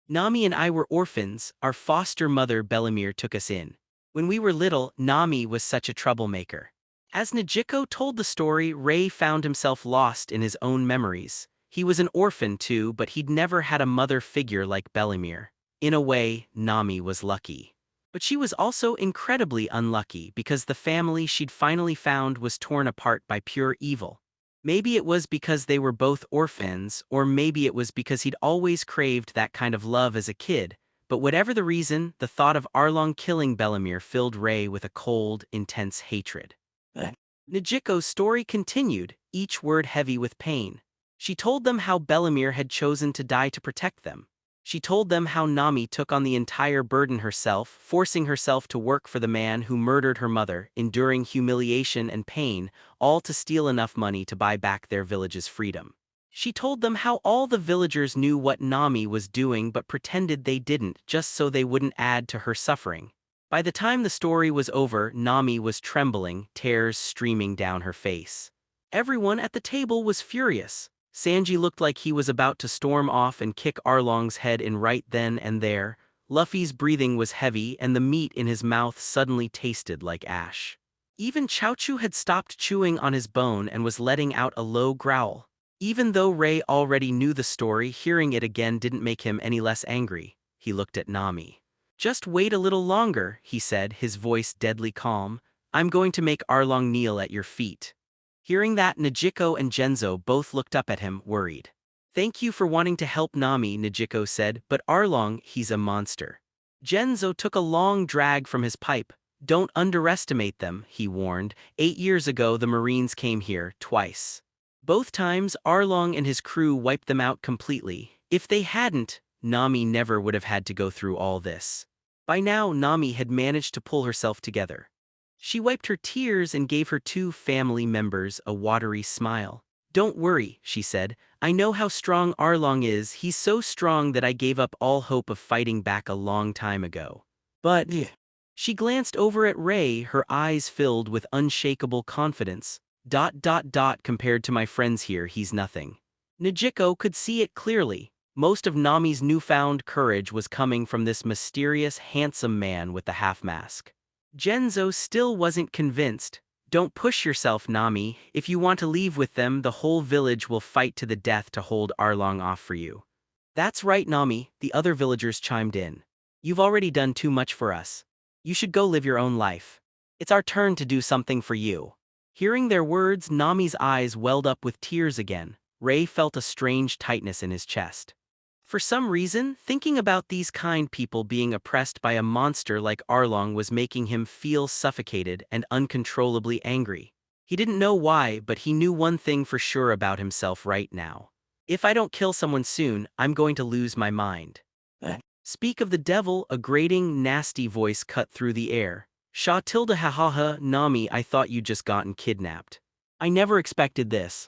Nami and I were orphans. Our foster mother Bellemere took us in. When we were little, Nami was such a troublemaker. As Nijiko told the story, Ray found himself lost in his own memories. He was an orphan too, but he'd never had a mother figure like Bellemere. In a way, Nami was lucky. But she was also incredibly unlucky because the family she'd finally found was torn apart by pure evil. Maybe it was because they were both orphans, or maybe it was because he'd always craved that kind of love as a kid. But whatever the reason, the thought of Arlong killing Bellemere filled Ray with a cold, intense hatred. Nijiko's story continued, each word heavy with pain. She told them how Bellemere had chosen to die to protect them. She told them how Nami took on the entire burden herself, forcing herself to work for the man who murdered her mother, enduring humiliation and pain, all to steal enough money to buy back their village's freedom. She told them how all the villagers knew what Nami was doing but pretended they didn't, just so they wouldn't add to her suffering. By the time the story was over, Nami was trembling, tears streaming down her face. Everyone at the table was furious. Sanji looked like he was about to storm off and kick Arlong's head in right then and there. Luffy's breathing was heavy and the meat in his mouth suddenly tasted like ash. Even Chaochu had stopped chewing on his bone and was letting out a low growl. Even though Ray already knew the story, hearing it again didn't make him any less angry. He looked at Nami. "Just wait a little longer," he said, his voice deadly calm. "I'm going to make Arlong kneel at your feet." Hearing that, Nijiko and Genzo both looked up at him, worried. "Thank you for wanting to help Nami," Nijiko said, "but Arlong, he's a monster." Genzo took a long drag from his pipe. "Don't underestimate them," he warned. 8 years ago the Marines came here, twice. Both times, Arlong and his crew wiped them out completely. If they hadn't, Nami never would have had to go through all this. By now, Nami had managed to pull herself together. She wiped her tears and gave her 2 family members a watery smile. "Don't worry," she said. "I know how strong Arlong is. He's so strong that I gave up all hope of fighting back a long time ago. But..." She glanced over at Ray, her eyes filled with unshakable confidence. Compared to my friends here, he's nothing." Nijiko could see it clearly. Most of Nami's newfound courage was coming from this mysterious, handsome man with the half-mask. Genzo still wasn't convinced. "Don't push yourself, Nami. If you want to leave with them, the whole village will fight to the death to hold Arlong off for you." "That's right, Nami," the other villagers chimed in. "You've already done too much for us. You should go live your own life. It's our turn to do something for you." Hearing their words, Nami's eyes welled up with tears again. Ray felt a strange tightness in his chest. For some reason, thinking about these kind people being oppressed by a monster like Arlong was making him feel suffocated and uncontrollably angry. He didn't know why, but he knew one thing for sure about himself right now. "If I don't kill someone soon, I'm going to lose my mind." Speak of the devil, a grating, nasty voice cut through the air. "Sha tilde ha ha ha, Nami, I thought you'd just gotten kidnapped. I never expected this."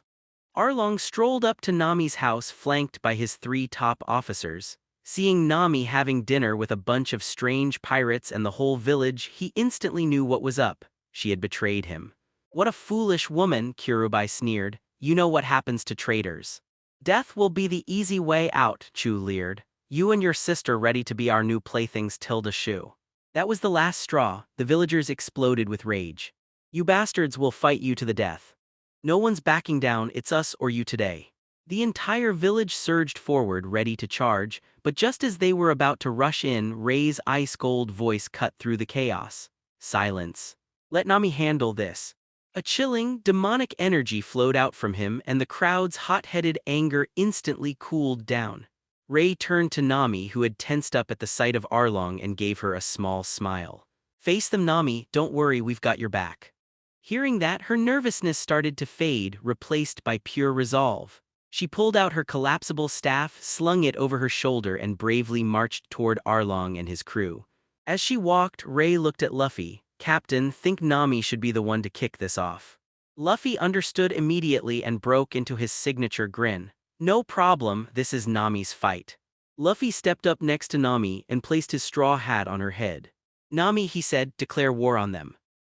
Arlong strolled up to Nami's house flanked by his 3 top officers. Seeing Nami having dinner with a bunch of strange pirates and the whole village, he instantly knew what was up. She had betrayed him. "What a foolish woman," Kirubai sneered. "You know what happens to traitors." "Death will be the easy way out," Chu leered. "You and your sister ready to be our new playthings, Tilda Shu." That was the last straw. The villagers exploded with rage. "You bastards will fight you to the death. No one's backing down, it's us or you today." The entire village surged forward, ready to charge, but just as they were about to rush in, Ray's ice-cold voice cut through the chaos. "Silence. Let Nami handle this." A chilling, demonic energy flowed out from him, and the crowd's hot-headed anger instantly cooled down. Ray turned to Nami, who had tensed up at the sight of Arlong, and gave her a small smile. "Face them, Nami, don't worry, we've got your back." Hearing that, her nervousness started to fade, replaced by pure resolve. She pulled out her collapsible staff, slung it over her shoulder, and bravely marched toward Arlong and his crew. As she walked, Ray looked at Luffy. "Captain, think Nami should be the one to kick this off." Luffy understood immediately and broke into his signature grin. "No problem, this is Nami's fight." Luffy stepped up next to Nami and placed his straw hat on her head. "Nami," he said, "declare war on them."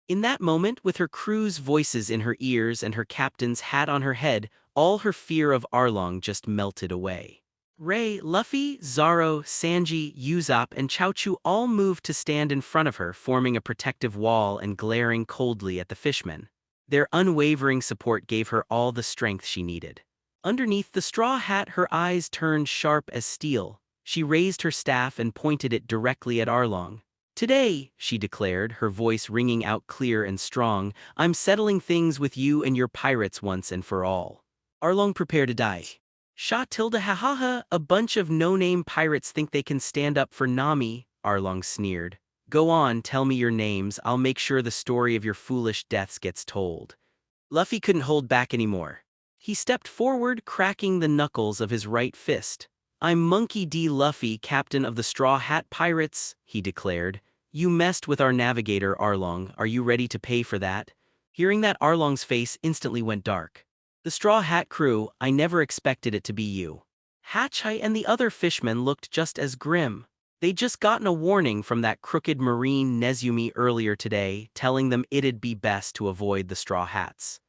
In that moment, with her crew's voices in her ears and her captain's hat on her head, all her fear of Arlong just melted away. Ray, Luffy, Zoro, Sanji, Usopp, and Chaochu all moved to stand in front of her, forming a protective wall and glaring coldly at the fishmen. Their unwavering support gave her all the strength she needed. Underneath the straw hat, her eyes turned sharp as steel. She raised her staff and pointed it directly at Arlong. "Today," she declared, her voice ringing out clear and strong, "I'm settling things with you and your pirates once and for all. Arlong, prepare to die." "Sha tilde ha ha ha, a bunch of no-name pirates think they can stand up for Nami," Arlong sneered. "Go on, tell me your names, I'll make sure the story of your foolish deaths gets told." Luffy couldn't hold back anymore. He stepped forward, cracking the knuckles of his right fist. "I'm Monkey D. Luffy, captain of the Straw Hat Pirates," he declared. "You messed with our navigator, Arlong. Are you ready to pay for that?" Hearing that, Arlong's face instantly went dark. "The Straw Hat crew, I never expected it to be you." Hatchai and the other fishmen looked just as grim. They'd just gotten a warning from that crooked marine Nezumi earlier today, telling them it'd be best to avoid the Straw Hats.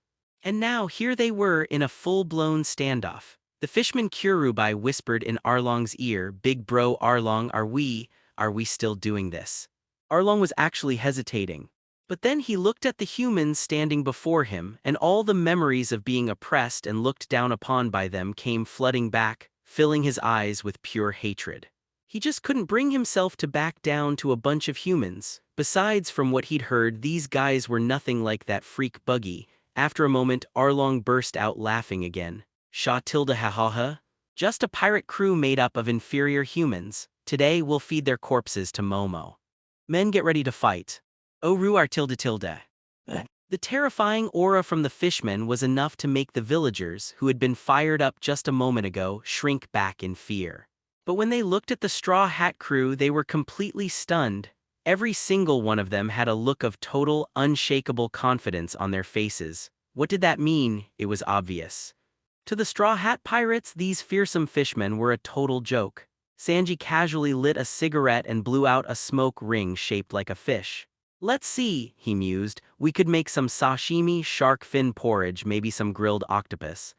And now here they were in a full-blown standoff. The fishman Kirubai whispered in Arlong's ear, "Big bro Arlong, are we still doing this?" Arlong was actually hesitating. But then he looked at the humans standing before him, and all the memories of being oppressed and looked down upon by them came flooding back, filling his eyes with pure hatred. He just couldn't bring himself to back down to a bunch of humans. Besides, from what he'd heard, these guys were nothing like that freak Buggy. After a moment, Arlong burst out laughing again. Sha tilde ha ha ha. Just a pirate crew made up of inferior humans. Today we'll feed their corpses to Momo. Men, get ready to fight. O ruar tilde tilde. The terrifying aura from the fishmen was enough to make the villagers, who had been fired up just a moment ago, shrink back in fear. But when they looked at the Straw Hat crew, they were completely stunned. Every single one of them had a look of total, unshakable confidence on their faces. What did that mean? It was obvious. To the Straw Hat pirates, these fearsome fishmen were a total joke. Sanji casually lit a cigarette and blew out a smoke ring shaped like a fish. Let's see, he mused, we could make some sashimi, shark fin porridge, maybe some grilled octopus.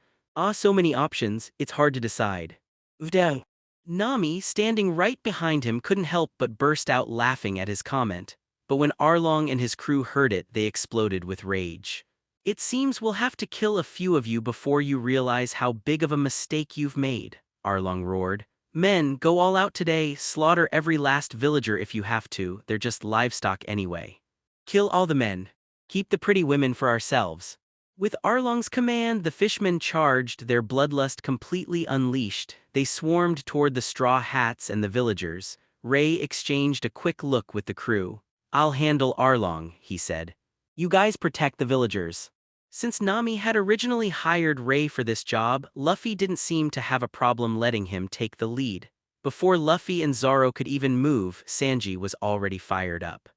So many options, it's hard to decide. Vdang. Nami, standing right behind him, couldn't help but burst out laughing at his comment. But when Arlong and his crew heard it, they exploded with rage. It seems we'll have to kill a few of you before you realize how big of a mistake you've made, Arlong roared. Men, go all out today, slaughter every last villager if you have to, they're just livestock anyway. Kill all the men. Keep the pretty women for ourselves. With Arlong's command, the fishmen charged, their bloodlust completely unleashed. They swarmed toward the Straw Hats and the villagers. Ray exchanged a quick look with the crew. I'll handle Arlong, he said. You guys protect the villagers. Since Nami had originally hired Ray for this job, Luffy didn't seem to have a problem letting him take the lead. Before Luffy and Zoro could even move, Sanji was already fired up.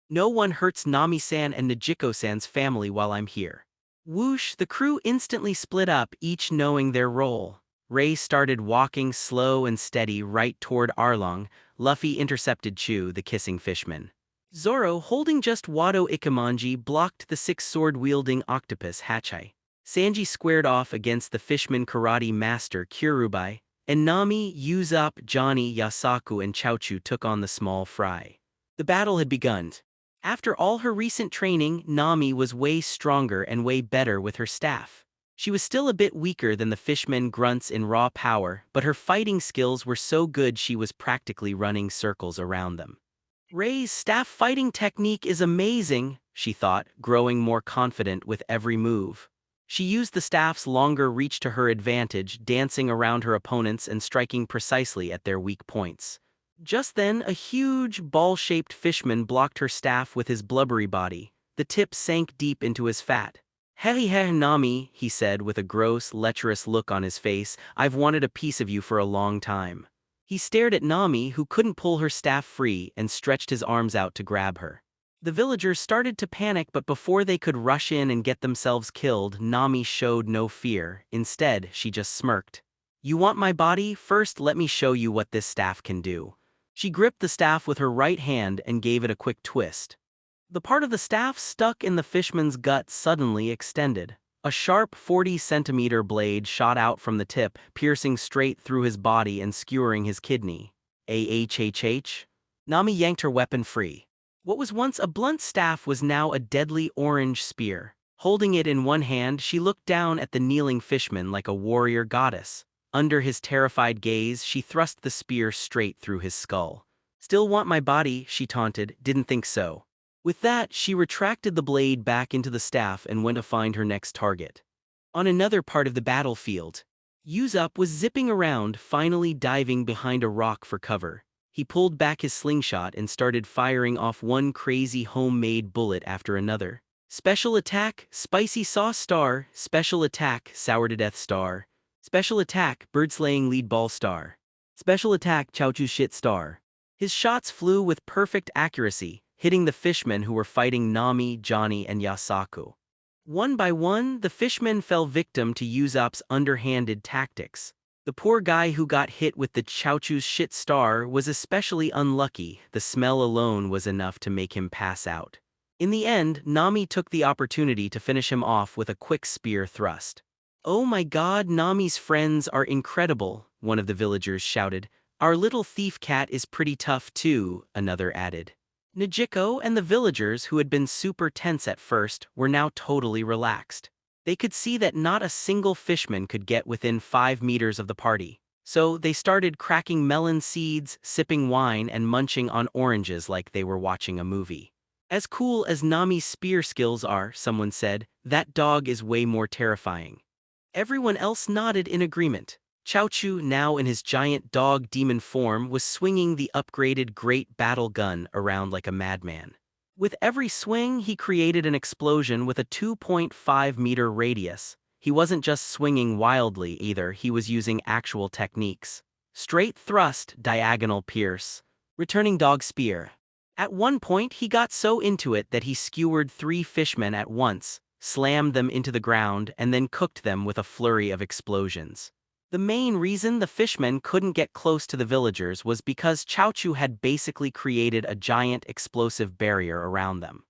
No one hurts Nami-san and Nijiko-san's family while I'm here. Whoosh, the crew instantly split up, each knowing their role. Ray started walking slow and steady right toward Arlong. Luffy intercepted Chu, the kissing fishman. Zoro, holding just Wado Ikimonji, blocked the six-sword-wielding octopus Hachai. Sanji squared off against the fishman karate master Kyurubai, and Nami, Usopp, Johnny, Yasaku, and Chaochu took on the small fry. The battle had begun. After all her recent training, Nami was way stronger and way better with her staff. She was still a bit weaker than the fishmen grunts in raw power, but her fighting skills were so good she was practically running circles around them. Ray's staff fighting technique is amazing, she thought, growing more confident with every move. She used the staff's longer reach to her advantage, dancing around her opponents and striking precisely at their weak points. Just then, a huge, ball-shaped fishman blocked her staff with his blubbery body. The tip sank deep into his fat. Hei hei Nami, he said with a gross, lecherous look on his face, I've wanted a piece of you for a long time. He stared at Nami, who couldn't pull her staff free, and stretched his arms out to grab her. The villagers started to panic, but before they could rush in and get themselves killed, Nami showed no fear. Instead, she just smirked. You want my body? First, let me show you what this staff can do. She gripped the staff with her right hand and gave it a quick twist. The part of the staff stuck in the fishman's gut suddenly extended. A sharp 40-centimeter blade shot out from the tip, piercing straight through his body and skewering his kidney. Ahhh. Nami yanked her weapon free. What was once a blunt staff was now a deadly orange spear. Holding it in one hand, she looked down at the kneeling fishman like a warrior goddess. Under his terrified gaze, she thrust the spear straight through his skull. Still want my body, she taunted, didn't think so. With that, she retracted the blade back into the staff and went to find her next target. On another part of the battlefield, Usopp was zipping around, finally diving behind a rock for cover. He pulled back his slingshot and started firing off one crazy homemade bullet after another. Special attack, spicy sauce star. Special attack, sour to death star. Special attack, bird-slaying lead ball star. Special attack, Chaochu shit star. His shots flew with perfect accuracy, hitting the fishmen who were fighting Nami, Johnny, and Yasaku. One by one, the fishmen fell victim to Usopp's underhanded tactics. The poor guy who got hit with the Chaochu's shit star was especially unlucky. The smell alone was enough to make him pass out. In the end, Nami took the opportunity to finish him off with a quick spear thrust. Oh my god, Nami's friends are incredible, one of the villagers shouted. Our little thief cat is pretty tough too, another added. Nijiko and the villagers, who had been super tense at first, were now totally relaxed. They could see that not a single fishman could get within 5 meters of the party. So they started cracking melon seeds, sipping wine, and munching on oranges like they were watching a movie. As cool as Nami's spear skills are, someone said, that dog is way more terrifying. Everyone else nodded in agreement. Chaochu, now in his giant dog demon form, was swinging the upgraded great battle gun around like a madman. With every swing, he created an explosion with a 2.5-meter radius. He wasn't just swinging wildly either, he was using actual techniques. Straight thrust, diagonal pierce, returning dog spear. At one point, he got so into it that he skewered 3 fishmen at once, slammed them into the ground, and then cooked them with a flurry of explosions. The main reason the fishmen couldn't get close to the villagers was because Chaochu had basically created a giant explosive barrier around them.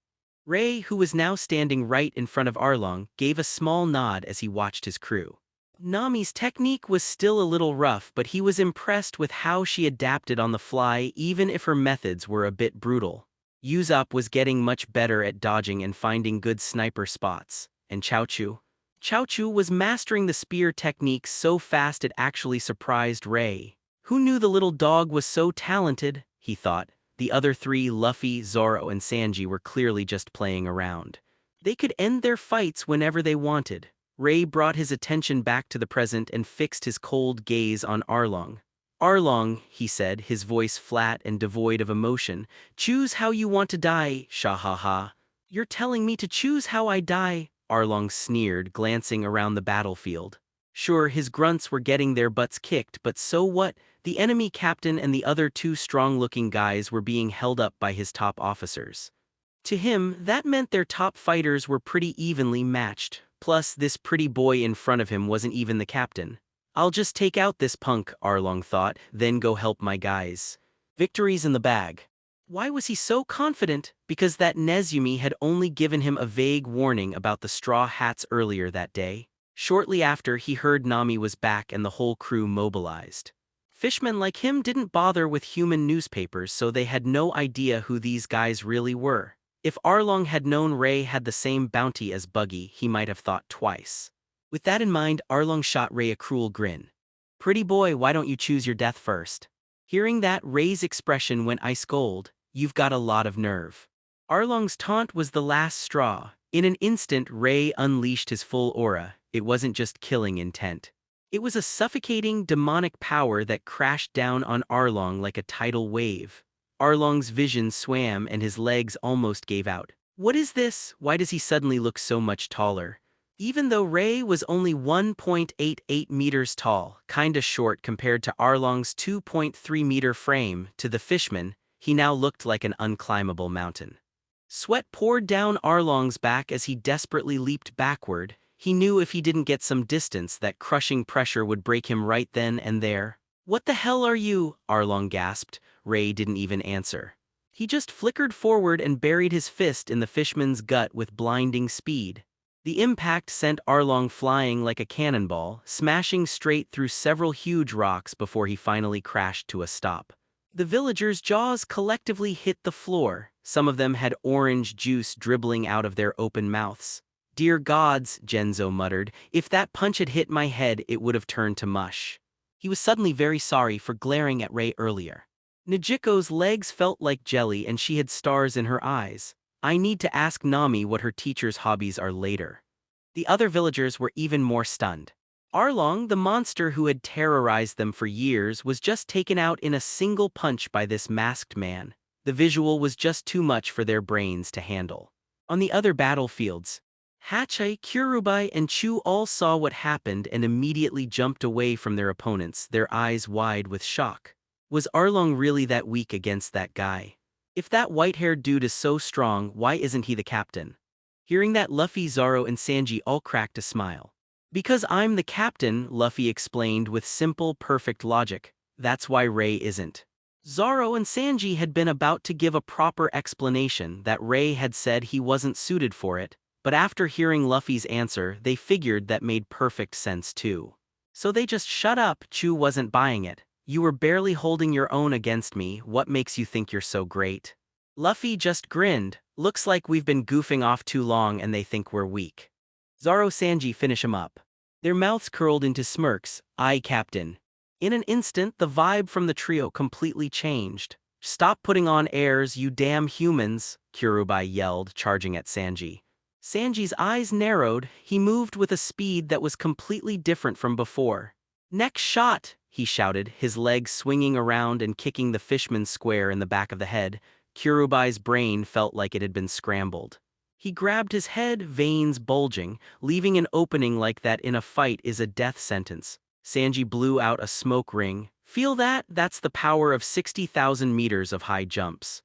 Ray, who was now standing right in front of Arlong, gave a small nod as he watched his crew. Nami's technique was still a little rough, but he was impressed with how she adapted on the fly even if her methods were a bit brutal. Usopp was getting much better at dodging and finding good sniper spots, and Chaochu was mastering the spear technique so fast it actually surprised Ray. Who knew the little dog was so talented, he thought. The other 3, Luffy, Zoro, and Sanji, were clearly just playing around. They could end their fights whenever they wanted. Ray brought his attention back to the present and fixed his cold gaze on Arlong. Arlong, he said, his voice flat and devoid of emotion, choose how you want to die, shahaha. You're telling me to choose how I die? Arlong sneered, glancing around the battlefield. Sure, his grunts were getting their butts kicked, but so what? The enemy captain and the other 2 strong-looking guys were being held up by his top officers. To him, that meant their top fighters were pretty evenly matched. Plus, this pretty boy in front of him wasn't even the captain. I'll just take out this punk, Arlong thought, then go help my guys. Victory's in the bag. Why was he so confident? Because that Nezumi had only given him a vague warning about the straw hats earlier that day. Shortly after, he heard Nami was back and the whole crew mobilized. Fishmen like him didn't bother with human newspapers, so they had no idea who these guys really were. If Arlong had known Ray had the same bounty as Buggy, he might have thought twice. With that in mind, Arlong shot Ray a cruel grin. Pretty boy, why don't you choose your death first? Hearing that, Ray's expression went ice cold. You've got a lot of nerve. Arlong's taunt was the last straw. In an instant, Ray unleashed his full aura. It wasn't just killing intent. It was a suffocating, demonic power that crashed down on Arlong like a tidal wave. Arlong's vision swam and his legs almost gave out. What is this? Why does he suddenly look so much taller? Even though Ray was only 1.88 meters tall, kinda short compared to Arlong's 2.3-meter frame, to the fishman, he now looked like an unclimbable mountain. Sweat poured down Arlong's back as he desperately leaped backward. He knew if he didn't get some distance, that crushing pressure would break him right then and there. What the hell are you? Arlong gasped. Ray didn't even answer. He just flickered forward and buried his fist in the fishman's gut with blinding speed. The impact sent Arlong flying like a cannonball, smashing straight through several huge rocks before he finally crashed to a stop. The villagers' jaws collectively hit the floor. Some of them had orange juice dribbling out of their open mouths. Dear gods, Genzo muttered, if that punch had hit my head, it would have turned to mush. He was suddenly very sorry for glaring at Ray earlier. Nijiko's legs felt like jelly and she had stars in her eyes. I need to ask Nami what her teacher's hobbies are later. The other villagers were even more stunned. Arlong, the monster who had terrorized them for years, was just taken out in a single punch by this masked man. The visual was just too much for their brains to handle. On the other battlefields, Hachi, Kurubai, and Chu all saw what happened and immediately jumped away from their opponents, their eyes wide with shock. Was Arlong really that weak against that guy? If that white-haired dude is so strong, why isn't he the captain? Hearing that, Luffy, Zoro, and Sanji all cracked a smile. Because I'm the captain, Luffy explained with simple, perfect logic. That's why Ray isn't. Zoro and Sanji had been about to give a proper explanation that Ray had said he wasn't suited for it, but after hearing Luffy's answer, they figured that made perfect sense too. So they just shut up. Chu wasn't buying it. You were barely holding your own against me. What makes you think you're so great? Luffy just grinned. Looks like we've been goofing off too long and they think we're weak. Zoro Sanji finish him up. Their mouths curled into smirks. Aye, Captain. In an instant, the vibe from the trio completely changed. Stop putting on airs, you damn humans, Kurubai yelled, charging at Sanji. Sanji's eyes narrowed. He moved with a speed that was completely different from before. Next shot, he shouted, his legs swinging around and kicking the fishman square in the back of the head. Kurubai's brain felt like it had been scrambled. He grabbed his head, veins bulging, leaving an opening like that in a fight is a death sentence. Sanji blew out a smoke ring. Feel that? That's the power of 60,000 meters of high jumps.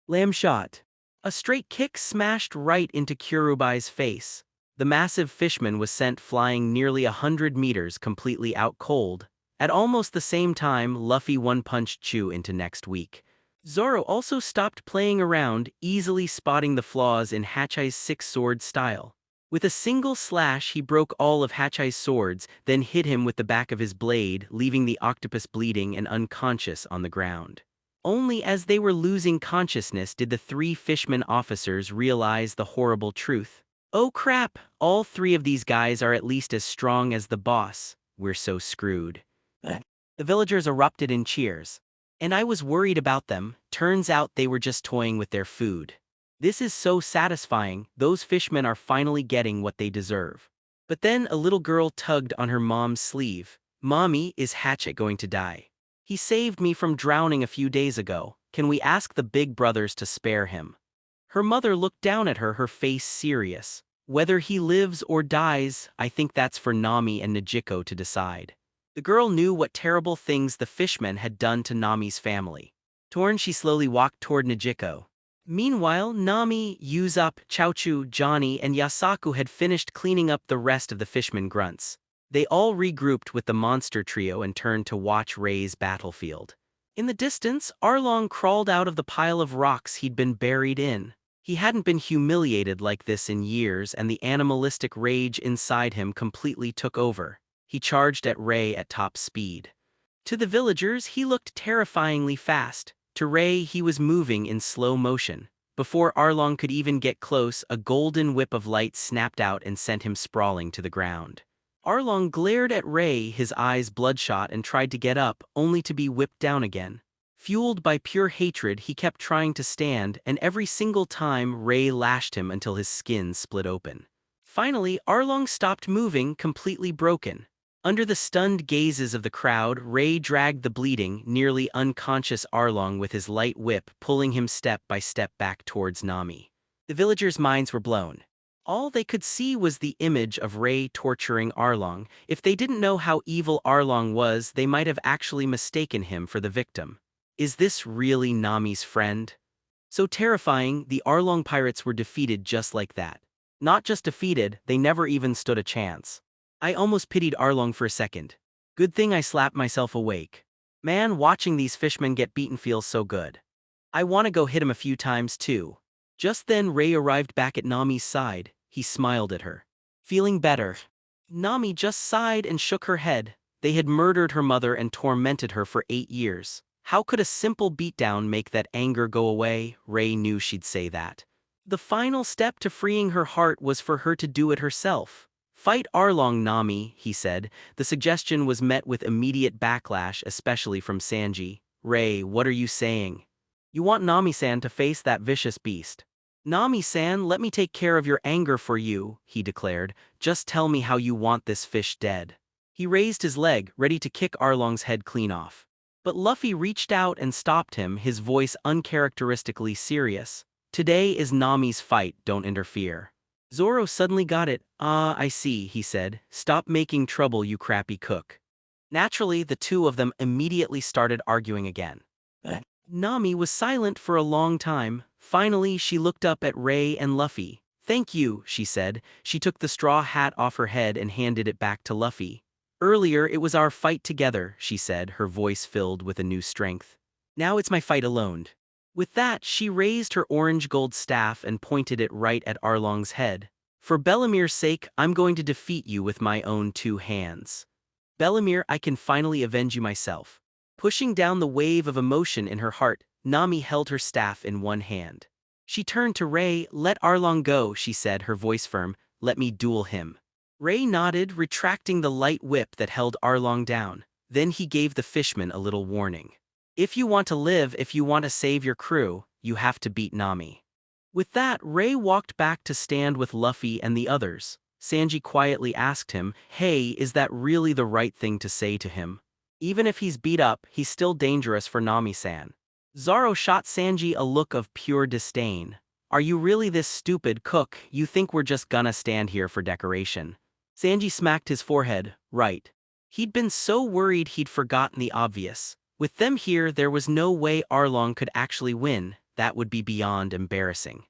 Lamb shot. A straight kick smashed right into Kurubai's face. The massive fishman was sent flying nearly 100 meters completely out cold. At almost the same time, Luffy one-punched Chu into next week. Zoro also stopped playing around, easily spotting the flaws in Hachai's six-sword style. With a single slash he broke all of Hachai's swords, then hit him with the back of his blade, leaving the octopus bleeding and unconscious on the ground. Only as they were losing consciousness did the three fishermen officers realize the horrible truth. Oh crap, all three of these guys are at least as strong as the boss. We're so screwed. The villagers erupted in cheers. And I was worried about them. Turns out they were just toying with their food. This is so satisfying. Those fishmen are finally getting what they deserve. But then a little girl tugged on her mom's sleeve. Mommy, is Hatchet going to die? He saved me from drowning a few days ago. Can we ask the big brothers to spare him? Her mother looked down at her, her face serious. Whether he lives or dies, I think that's for Nami and Nejiko to decide. The girl knew what terrible things the fishmen had done to Nami's family. Torn, she slowly walked toward Nejiko. Meanwhile, Nami, Usopp, Chaochu, Johnny, and Yasaku had finished cleaning up the rest of the fishman grunts. They all regrouped with the monster trio and turned to watch Ray's battlefield. In the distance, Arlong crawled out of the pile of rocks he'd been buried in. He hadn't been humiliated like this in years, and the animalistic rage inside him completely took over. He charged at Ray at top speed. To the villagers, he looked terrifyingly fast. To Ray, he was moving in slow motion. Before Arlong could even get close, a golden whip of light snapped out and sent him sprawling to the ground. Arlong glared at Ray, his eyes bloodshot, and tried to get up, only to be whipped down again. Fueled by pure hatred, he kept trying to stand, and every single time Ray lashed him until his skin split open. Finally, Arlong stopped moving, completely broken. Under the stunned gazes of the crowd, Ray dragged the bleeding, nearly unconscious Arlong with his light whip, pulling him step by step back towards Nami. The villagers' minds were blown. All they could see was the image of Ray torturing Arlong. If they didn't know how evil Arlong was, they might have actually mistaken him for the victim. Is this really Nami's friend? So terrifying, the Arlong pirates were defeated just like that. Not just defeated, they never even stood a chance. I almost pitied Arlong for a second. Good thing I slapped myself awake. Man, watching these fishmen get beaten feels so good. I want to go hit him a few times too. Just then Ray arrived back at Nami's side. He smiled at her. Feeling better. Nami just sighed and shook her head. They had murdered her mother and tormented her for 8 years. How could a simple beatdown make that anger go away? Ray knew she'd say that. The final step to freeing her heart was for her to do it herself. Fight Arlong, Nami, he said. The suggestion was met with immediate backlash, especially from Sanji. Ray, what are you saying? You want Nami-san to face that vicious beast. Nami-san, let me take care of your anger for you, he declared. Just tell me how you want this fish dead. He raised his leg, ready to kick Arlong's head clean off. But Luffy reached out and stopped him, his voice uncharacteristically serious. Today is Nami's fight, don't interfere. Zoro suddenly got it. Ah, I see, he said. Stop making trouble, you crappy cook. Naturally, the two of them immediately started arguing again. Nami was silent for a long time. Finally, she looked up at Ray and Luffy. Thank you, she said. She took the straw hat off her head and handed it back to Luffy. Earlier, it was our fight together, she said, her voice filled with a new strength. Now it's my fight alone. With that, she raised her orange-gold staff and pointed it right at Arlong's head. For Bellamir's sake, I'm going to defeat you with my own 2 hands. Bellamir, I can finally avenge you myself. Pushing down the wave of emotion in her heart, Nami held her staff in one hand. She turned to Ray. "Let Arlong go," she said, her voice firm. "Let me duel him." Ray nodded, retracting the light whip that held Arlong down. Then he gave the fishman a little warning. "If you want to live, if you want to save your crew, you have to beat Nami." With that, Ray walked back to stand with Luffy and the others. Sanji quietly asked him, "Hey, is that really the right thing to say to him? Even if he's beat up, he's still dangerous for Nami-san." Zoro shot Sanji a look of pure disdain. "Are you really this stupid, Cook? You think we're just gonna stand here for decoration?" Sanji smacked his forehead. Right. He'd been so worried he'd forgotten the obvious. With them here, there was no way Arlong could actually win. That would be beyond embarrassing.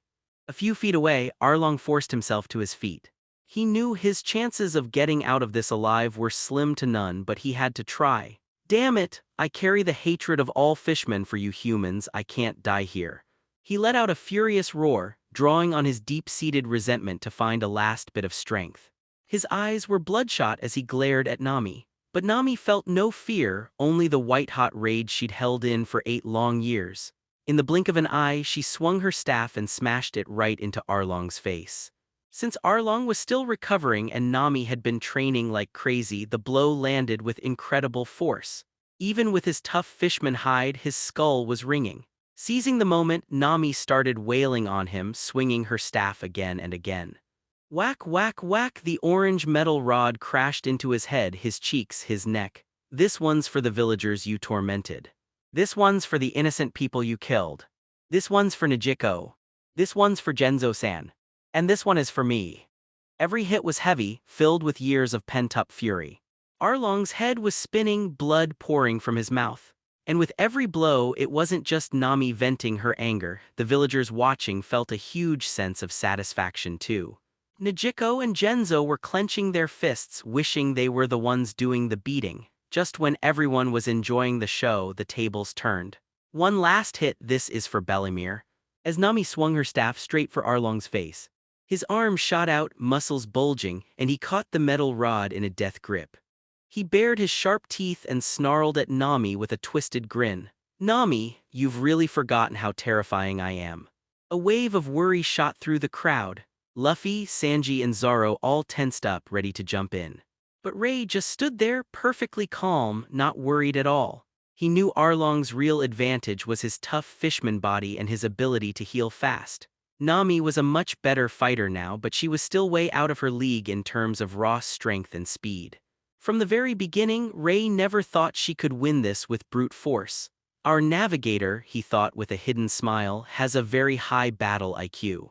A few feet away, Arlong forced himself to his feet. He knew his chances of getting out of this alive were slim to none, but he had to try. "Damn it, I carry the hatred of all fishmen for you humans, I can't die here." He let out a furious roar, drawing on his deep-seated resentment to find a last bit of strength. His eyes were bloodshot as he glared at Nami. But Nami felt no fear, only the white-hot rage she'd held in for 8 long years. In the blink of an eye, she swung her staff and smashed it right into Arlong's face. Since Arlong was still recovering and Nami had been training like crazy, the blow landed with incredible force. Even with his tough fishman hide, his skull was ringing. Seizing the moment, Nami started wailing on him, swinging her staff again and again. Whack, whack, whack, the orange metal rod crashed into his head, his cheeks, his neck. "This one's for the villagers you tormented. This one's for the innocent people you killed. This one's for Nijiko. This one's for Genzo-san. And this one is for me." Every hit was heavy, filled with years of pent-up fury. Arlong's head was spinning, blood pouring from his mouth. And with every blow, it wasn't just Nami venting her anger. The villagers watching felt a huge sense of satisfaction too. Nijiko and Genzo were clenching their fists, wishing they were the ones doing the beating. Just when everyone was enjoying the show, the tables turned. One last hit, this is for Bellemere. As Nami swung her staff straight for Arlong's face. His arm shot out, muscles bulging, and he caught the metal rod in a death grip. He bared his sharp teeth and snarled at Nami with a twisted grin. "Nami, you've really forgotten how terrifying I am." A wave of worry shot through the crowd. Luffy, Sanji, and Zoro all tensed up, ready to jump in. But Ray just stood there, perfectly calm, not worried at all. He knew Arlong's real advantage was his tough fishman body and his ability to heal fast. Nami was a much better fighter now, but she was still way out of her league in terms of raw strength and speed. From the very beginning, Ray never thought she could win this with brute force. "Our navigator," he thought with a hidden smile, "has a very high battle IQ.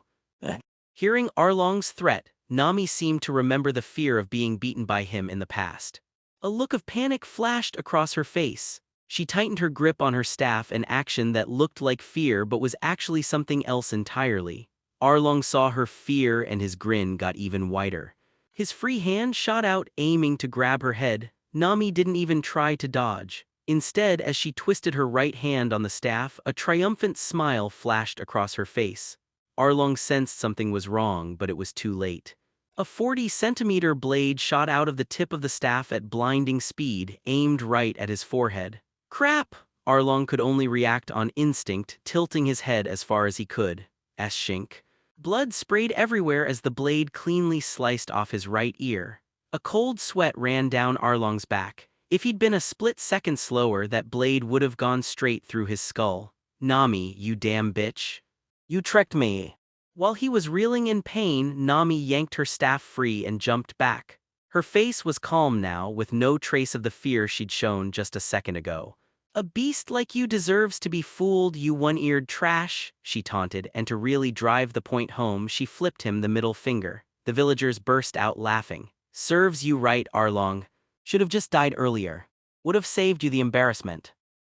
Hearing Arlong's threat, Nami seemed to remember the fear of being beaten by him in the past. A look of panic flashed across her face. She tightened her grip on her staff, an action that looked like fear but was actually something else entirely. Arlong saw her fear and his grin got even wider. His free hand shot out, aiming to grab her head. Nami didn't even try to dodge. Instead, as she twisted her right hand on the staff, a triumphant smile flashed across her face. Arlong sensed something was wrong, but it was too late. A 40-centimeter blade shot out of the tip of the staff at blinding speed, aimed right at his forehead. "Crap!" Arlong could only react on instinct, tilting his head as far as he could. Shink. Blood sprayed everywhere as the blade cleanly sliced off his right ear. A cold sweat ran down Arlong's back. If he'd been a split second slower, that blade would have gone straight through his skull. "Nami, you damn bitch. You tricked me." While he was reeling in pain, Nami yanked her staff free and jumped back. Her face was calm now, with no trace of the fear she'd shown just a second ago. "A beast like you deserves to be fooled, you one-eared trash," she taunted, and to really drive the point home, she flipped him the middle finger. The villagers burst out laughing. "Serves you right, Arlong. Should have just died earlier. Would have saved you the embarrassment."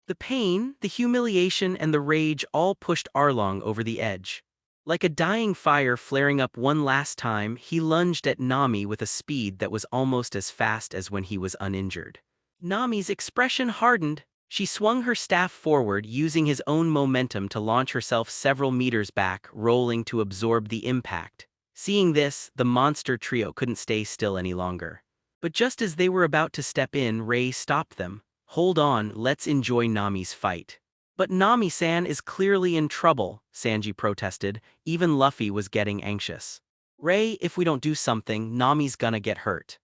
The pain, the humiliation, and the rage all pushed Arlong over the edge. Like a dying fire flaring up one last time, he lunged at Nami with a speed that was almost as fast as when he was uninjured. Nami's expression hardened. She swung her staff forward, using his own momentum to launch herself several meters back, rolling to absorb the impact. Seeing this, the monster trio couldn't stay still any longer. But just as they were about to step in, Ray stopped them. "Hold on, let's enjoy Nami's fight." But Nami-san is clearly in trouble, Sanji protested. Even Luffy was getting anxious. Ray, if we don't do something, Nami's gonna get hurt.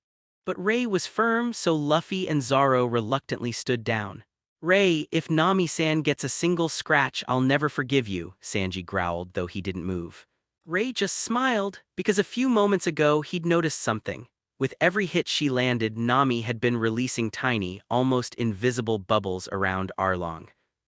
But Ray was firm, so Luffy and Zoro reluctantly stood down. Ray, if Nami-san gets a single scratch, I'll never forgive you, Sanji growled, though he didn't move. Ray just smiled, because a few moments ago he'd noticed something. With every hit she landed, Nami had been releasing tiny, almost invisible bubbles around Arlong.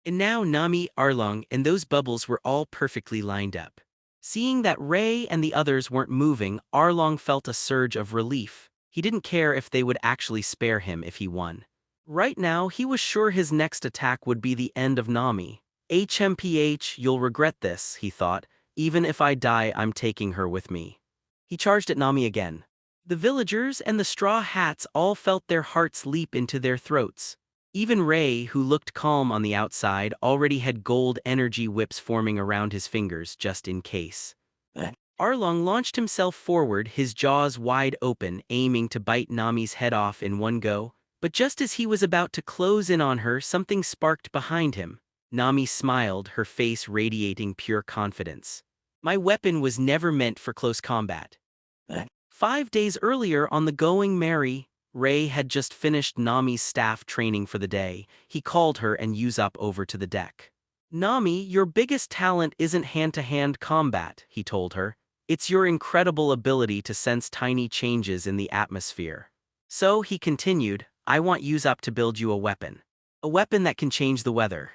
And now Nami, Arlong, and those bubbles were all perfectly lined up. Seeing that Ray and the others weren't moving, Arlong felt a surge of relief. He didn't care if they would actually spare him if he won. Right now, he was sure his next attack would be the end of Nami. HMPH, you'll regret this, he thought. Even if I die, I'm taking her with me. He charged at Nami again. The villagers and the straw hats all felt their hearts leap into their throats. Even Ray, who looked calm on the outside, already had gold energy whips forming around his fingers just in case. Arlong launched himself forward, his jaws wide open, aiming to bite Nami's head off in one go. But just as he was about to close in on her, something sparked behind him. Nami smiled, her face radiating pure confidence. My weapon was never meant for close combat. 5 days earlier on the Going Merry, Ray had just finished Nami's staff training for the day. He called her and Usopp over to the deck. Nami, your biggest talent isn't hand-to-hand combat, he told her. It's your incredible ability to sense tiny changes in the atmosphere. So, he continued, I want Usopp to build you a weapon. A weapon that can change the weather.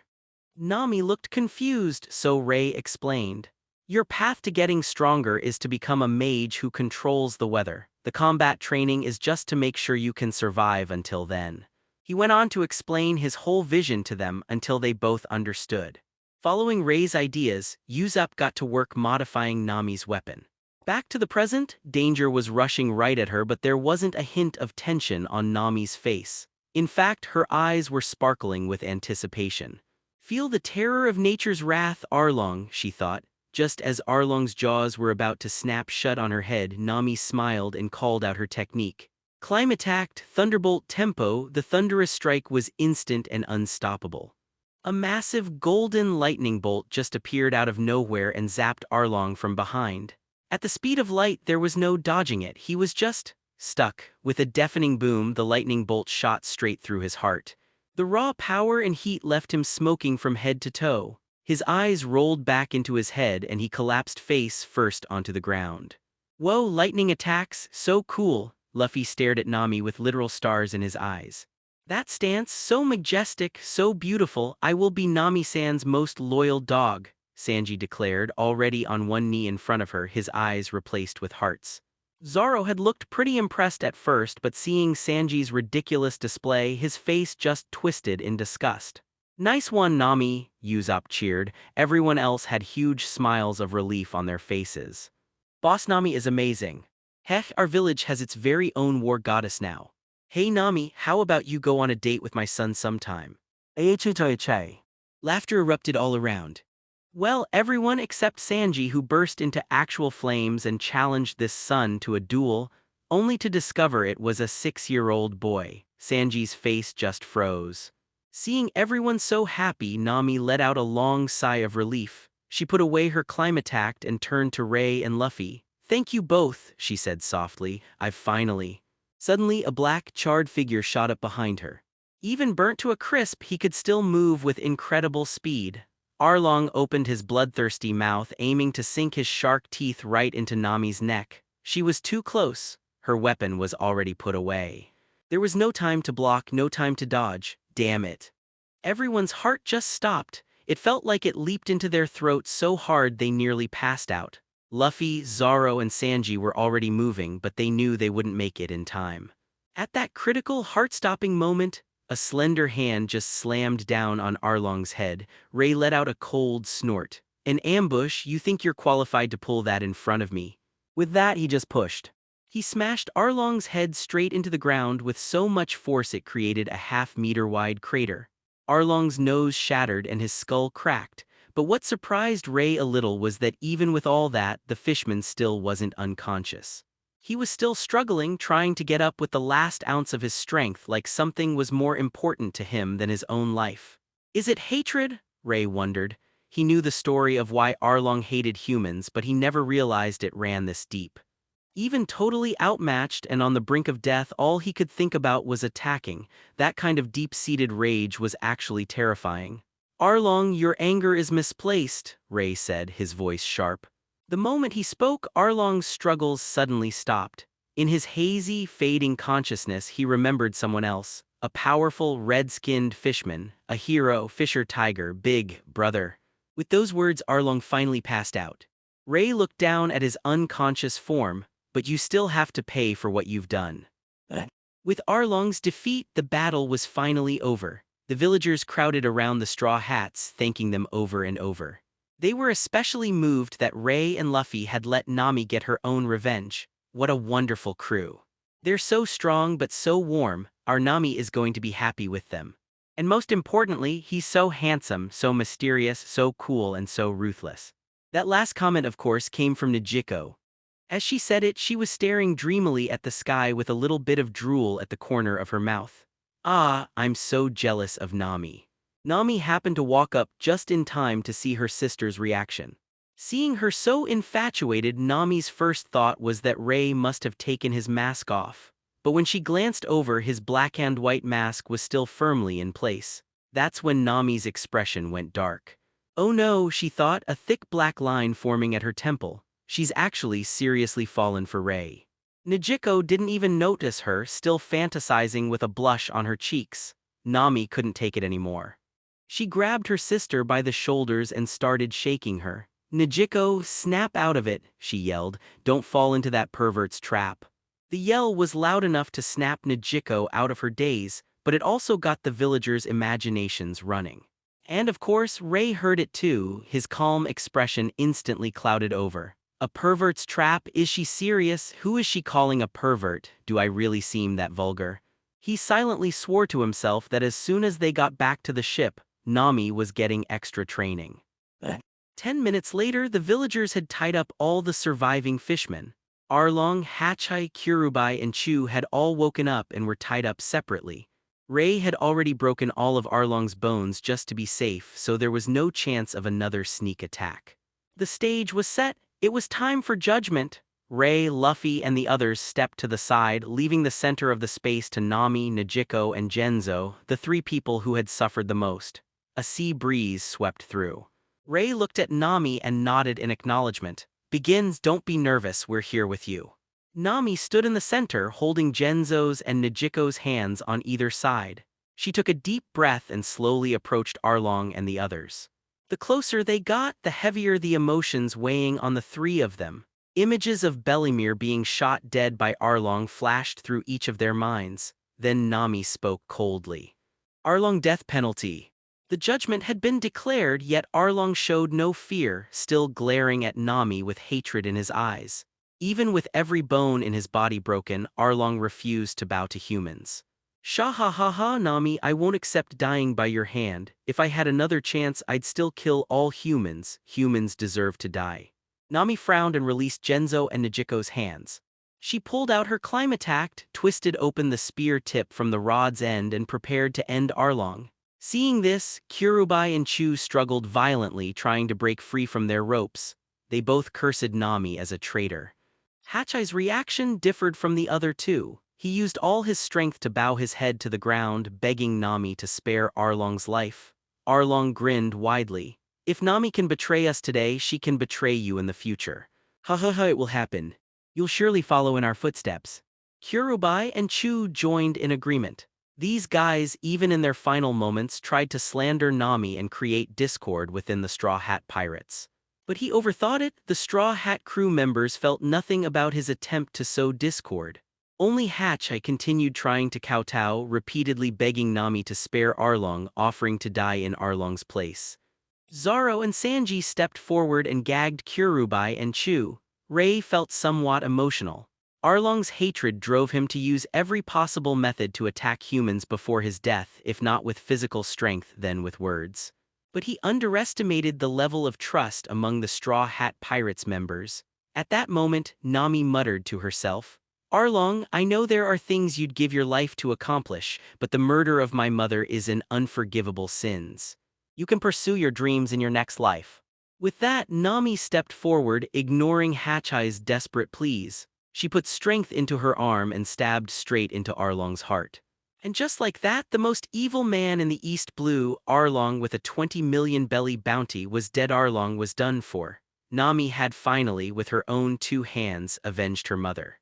Nami looked confused, so Ray explained. Your path to getting stronger is to become a mage who controls the weather. The combat training is just to make sure you can survive until then. He went on to explain his whole vision to them until they both understood. Following Ray's ideas, Usopp got to work modifying Nami's weapon. Back to the present, danger was rushing right at her, but there wasn't a hint of tension on Nami's face. In fact, her eyes were sparkling with anticipation. Feel the terror of nature's wrath, Arlong, she thought. Just as Arlong's jaws were about to snap shut on her head, Nami smiled and called out her technique. Climb attacked, Thunderbolt Tempo, the thunderous strike was instant and unstoppable. A massive golden lightning bolt just appeared out of nowhere and zapped Arlong from behind. At the speed of light, there was no dodging it, he was just stuck. With a deafening boom, the lightning bolt shot straight through his heart. The raw power and heat left him smoking from head to toe. His eyes rolled back into his head and he collapsed face first onto the ground. Whoa, lightning attacks, so cool, Luffy stared at Nami with literal stars in his eyes. That stance, so majestic, so beautiful, I will be Nami-san's most loyal dog, Sanji declared, already on one knee in front of her, his eyes replaced with hearts. Zoro had looked pretty impressed at first, but seeing Sanji's ridiculous display, his face just twisted in disgust. Nice one, Nami, Usopp cheered. Everyone else had huge smiles of relief on their faces. Boss Nami is amazing. Heck, our village has its very own war goddess now. Hey Nami, how about you go on a date with my son sometime? Laughter erupted all around. Well, everyone except Sanji, who burst into actual flames and challenged this son to a duel, only to discover it was a 6-year-old boy. Sanji's face just froze. Seeing everyone so happy, Nami let out a long sigh of relief. She put away her climb attack and turned to Ray and Luffy. Thank you both, she said softly. I've finally. Suddenly, a black, charred figure shot up behind her. Even burnt to a crisp, he could still move with incredible speed. Arlong opened his bloodthirsty mouth, aiming to sink his shark teeth right into Nami's neck. She was too close. Her weapon was already put away. There was no time to block, no time to dodge. Damn it. Everyone's heart just stopped. It felt like it leaped into their throats so hard they nearly passed out. Luffy, Zoro, and Sanji were already moving, but they knew they wouldn't make it in time. At that critical, heart-stopping moment, a slender hand just slammed down on Arlong's head. Ray let out a cold snort. An ambush? You think you're qualified to pull that in front of me? With that, he just pushed. He smashed Arlong's head straight into the ground with so much force it created a half-meter-wide crater. Arlong's nose shattered and his skull cracked, but what surprised Ray a little was that even with all that, the fishman still wasn't unconscious. He was still struggling, trying to get up with the last ounce of his strength, like something was more important to him than his own life. Is it hatred? Ray wondered. He knew the story of why Arlong hated humans, but he never realized it ran this deep. Even totally outmatched and on the brink of death, all he could think about was attacking. That kind of deep-seated rage was actually terrifying. Arlong, your anger is misplaced, Ray said, his voice sharp. The moment he spoke, Arlong's struggles suddenly stopped. In his hazy, fading consciousness, he remembered someone else. A powerful, red-skinned fishman, a hero, fisher tiger, big brother. With those words, Arlong finally passed out. Ray looked down at his unconscious form. But you still have to pay for what you've done. With Arlong's defeat, the battle was finally over. The villagers crowded around the straw hats, thanking them over and over. They were especially moved that Ray and Luffy had let Nami get her own revenge. What a wonderful crew. They're so strong but so warm, our Nami is going to be happy with them. And most importantly, he's so handsome, so mysterious, so cool, and so ruthless. That last comment, of course, came from Nijiko. As she said it, she was staring dreamily at the sky with a little bit of drool at the corner of her mouth. Ah, I'm so jealous of Nami. Nami happened to walk up just in time to see her sister's reaction. Seeing her so infatuated, Nami's first thought was that Ray must have taken his mask off. But when she glanced over, his black and white mask was still firmly in place. That's when Nami's expression went dark. Oh no, she thought, a thick black line forming at her temple. She's actually seriously fallen for Ray. Nijiko didn't even notice her, still fantasizing with a blush on her cheeks. Nami couldn't take it anymore. She grabbed her sister by the shoulders and started shaking her. Nijiko, snap out of it, she yelled. Don't fall into that pervert's trap. The yell was loud enough to snap Nijiko out of her daze, but it also got the villagers' imaginations running. And of course, Ray heard it too, his calm expression instantly clouded over. A pervert's trap? Is she serious? Who is she calling a pervert? Do I really seem that vulgar? He silently swore to himself that as soon as they got back to the ship, Nami was getting extra training. 10 minutes later, the villagers had tied up all the surviving fishmen. Arlong, Hachai, Kurubai, and Chu had all woken up and were tied up separately. Ray had already broken all of Arlong's bones just to be safe, so there was no chance of another sneak attack. The stage was set. It was time for judgment. Ray, Luffy, and the others stepped to the side, leaving the center of the space to Nami, Nijiko, and Genzo, the three people who had suffered the most. A sea breeze swept through. Ray looked at Nami and nodded in acknowledgement. Begins, don't be nervous, we're here with you. Nami stood in the center, holding Genzo's and Nijiko's hands on either side. She took a deep breath and slowly approached Arlong and the others. The closer they got, the heavier the emotions weighing on the three of them. Images of Bellemere being shot dead by Arlong flashed through each of their minds. Then Nami spoke coldly. Arlong, death penalty. The judgment had been declared, yet Arlong showed no fear, still glaring at Nami with hatred in his eyes. Even with every bone in his body broken, Arlong refused to bow to humans. Sha ha ha ha, Nami, I won't accept dying by your hand. If I had another chance, I'd still kill all humans. Humans deserve to die. Nami frowned and released Genzo and Nijiko's hands. She pulled out her climb attack, twisted open the spear tip from the rod's end and prepared to end Arlong. Seeing this, Kurubai and Chu struggled violently, trying to break free from their ropes. They both cursed Nami as a traitor. Hachai's reaction differed from the other two. He used all his strength to bow his head to the ground, begging Nami to spare Arlong's life. Arlong grinned widely. If Nami can betray us today, she can betray you in the future. Ha ha ha, it will happen. You'll surely follow in our footsteps. Kurubai and Chu joined in agreement. These guys, even in their final moments, tried to slander Nami and create discord within the Straw Hat Pirates. But he overthought it. The Straw Hat crew members felt nothing about his attempt to sow discord. Only Hachai continued trying to kowtow, repeatedly begging Nami to spare Arlong, offering to die in Arlong's place. Zoro and Sanji stepped forward and gagged Kurubai and Chu. Ray felt somewhat emotional. Arlong's hatred drove him to use every possible method to attack humans before his death, if not with physical strength, then with words. But he underestimated the level of trust among the Straw Hat Pirates members. At that moment, Nami muttered to herself, Arlong, I know there are things you'd give your life to accomplish, but the murder of my mother is an unforgivable sin. You can pursue your dreams in your next life. With that, Nami stepped forward, ignoring Hachai's desperate pleas. She put strength into her arm and stabbed straight into Arlong's heart. And just like that, the most evil man in the East Blue, Arlong with a 20 million belly bounty, was dead. Arlong was done for. Nami had finally, with her own 2 hands, avenged her mother.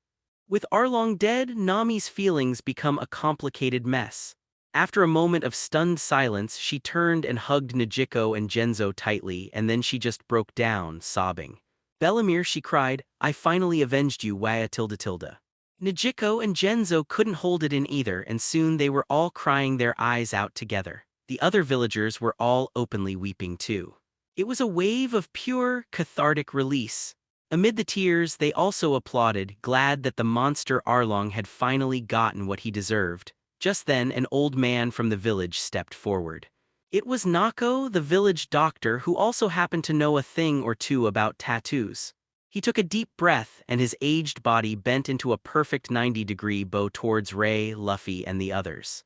With Arlong dead, Nami's feelings become a complicated mess. After a moment of stunned silence, she turned and hugged Nijiko and Genzo tightly, and then she just broke down, sobbing. "Bellemere," she cried, "I finally avenged you, Waya tilde tilde." Nijiko and Genzo couldn't hold it in either, and soon they were all crying their eyes out together. The other villagers were all openly weeping too. It was a wave of pure, cathartic release. Amid the tears, they also applauded, glad that the monster Arlong had finally gotten what he deserved. Just then, an old man from the village stepped forward. It was Nako, the village doctor, who also happened to know a thing or two about tattoos. He took a deep breath, and his aged body bent into a perfect 90-degree bow towards Ray, Luffy, and the others.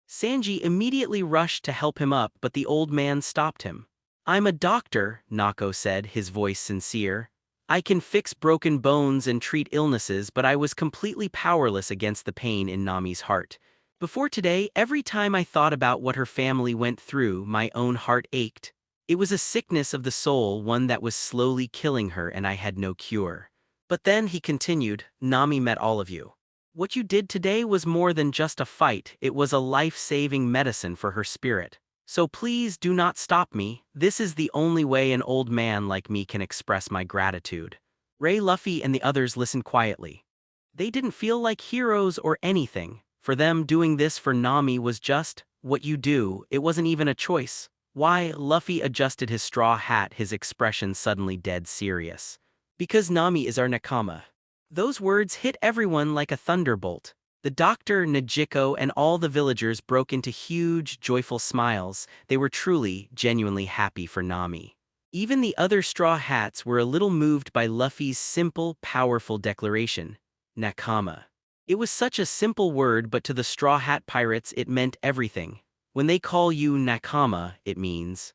Sanji immediately rushed to help him up, but the old man stopped him. "I'm a doctor," Nako said, his voice sincere. "I can fix broken bones and treat illnesses, but I was completely powerless against the pain in Nami's heart. Before today, every time I thought about what her family went through, my own heart ached. It was a sickness of the soul, one that was slowly killing her, and I had no cure. But then," he continued, "Nami met all of you. What you did today was more than just a fight, it was a life-saving medicine for her spirit. So please do not stop me. This is the only way an old man like me can express my gratitude." Ray, Luffy, and the others listened quietly. They didn't feel like heroes or anything. For them, doing this for Nami was just what you do. It wasn't even a choice. "Why?" Luffy adjusted his straw hat, his expression suddenly dead serious. "Because Nami is our nakama." Those words hit everyone like a thunderbolt. The doctor, Nijiko, and all the villagers broke into huge, joyful smiles. They were truly, genuinely happy for Nami. Even the other straw hats were a little moved by Luffy's simple, powerful declaration. Nakama. It was such a simple word, but to the Straw Hat Pirates it meant everything. When they call you nakama, it means,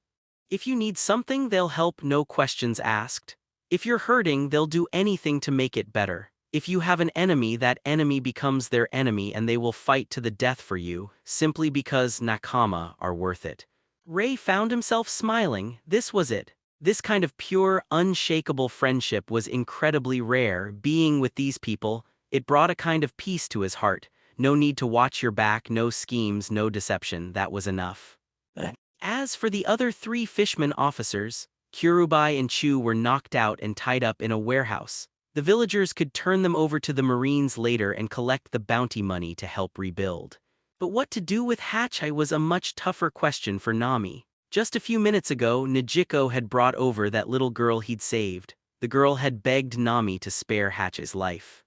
if you need something, they'll help, no questions asked. If you're hurting, they'll do anything to make it better. If you have an enemy, that enemy becomes their enemy and they will fight to the death for you, simply because nakama are worth it. Ray found himself smiling. This was it. This kind of pure, unshakable friendship was incredibly rare. Being with these people, it brought a kind of peace to his heart. No need to watch your back, no schemes, no deception, that was enough. As for the other 3 fishermen officers, Kurubai and Chu were knocked out and tied up in a warehouse. The villagers could turn them over to the Marines later and collect the bounty money to help rebuild. But what to do with Hachai was a much tougher question for Nami. Just a few minutes ago, Nijiko had brought over that little girl he'd saved. The girl had begged Nami to spare Hachai's life.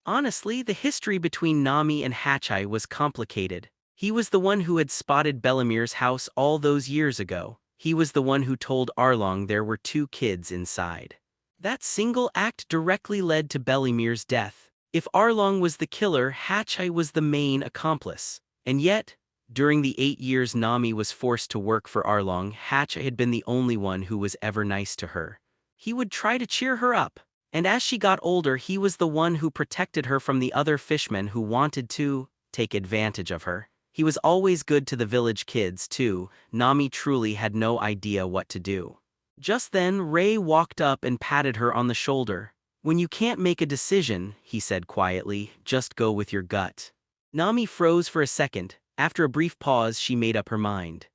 Honestly, the history between Nami and Hachai was complicated. He was the one who had spotted Bellemere's house all those years ago. He was the one who told Arlong there were 2 kids inside. That single act directly led to Bellemere's death. If Arlong was the killer, Hachai was the main accomplice. And yet, during the 8 years Nami was forced to work for Arlong, Hachai had been the only one who was ever nice to her. He would try to cheer her up. And as she got older, he was the one who protected her from the other fishmen who wanted to take advantage of her. He was always good to the village kids, too. Nami truly had no idea what to do. Just then, Ray walked up and patted her on the shoulder. "When you can't make a decision," he said quietly, "just go with your gut." Nami froze for a second. After a brief pause, she made up her mind.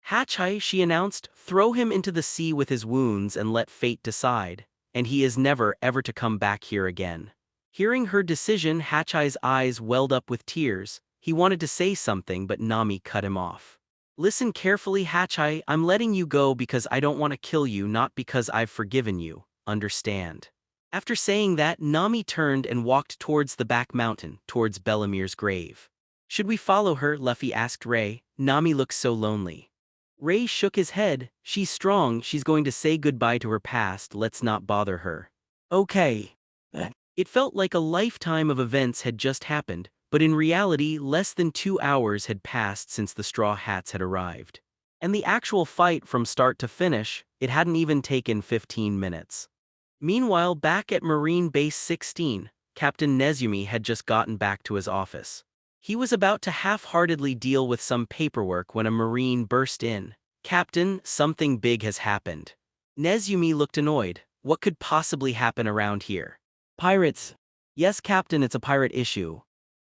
"Hachai," she announced, "throw him into the sea with his wounds and let fate decide. And he is never ever to come back here again." Hearing her decision, Hachai's eyes welled up with tears. He wanted to say something, but Nami cut him off. "Listen carefully, Hachai, I'm letting you go because I don't want to kill you, not because I've forgiven you. Understand?" After saying that, Nami turned and walked towards the back mountain, towards Bellemere's grave. "Should we follow her?" Luffy asked Ray. "Nami looks so lonely." Ray shook his head. "She's strong, she's going to say goodbye to her past, let's not bother her." "Okay." It felt like a lifetime of events had just happened, but in reality less than 2 hours had passed since the Straw Hats had arrived. And the actual fight from start to finish, it hadn't even taken 15 minutes. Meanwhile, back at Marine Base 16, Captain Nezumi had just gotten back to his office. He was about to half-heartedly deal with some paperwork when a Marine burst in. "Captain, something big has happened." Nezumi looked annoyed. What could possibly happen around here? "Pirates." "Yes, Captain, it's a pirate issue."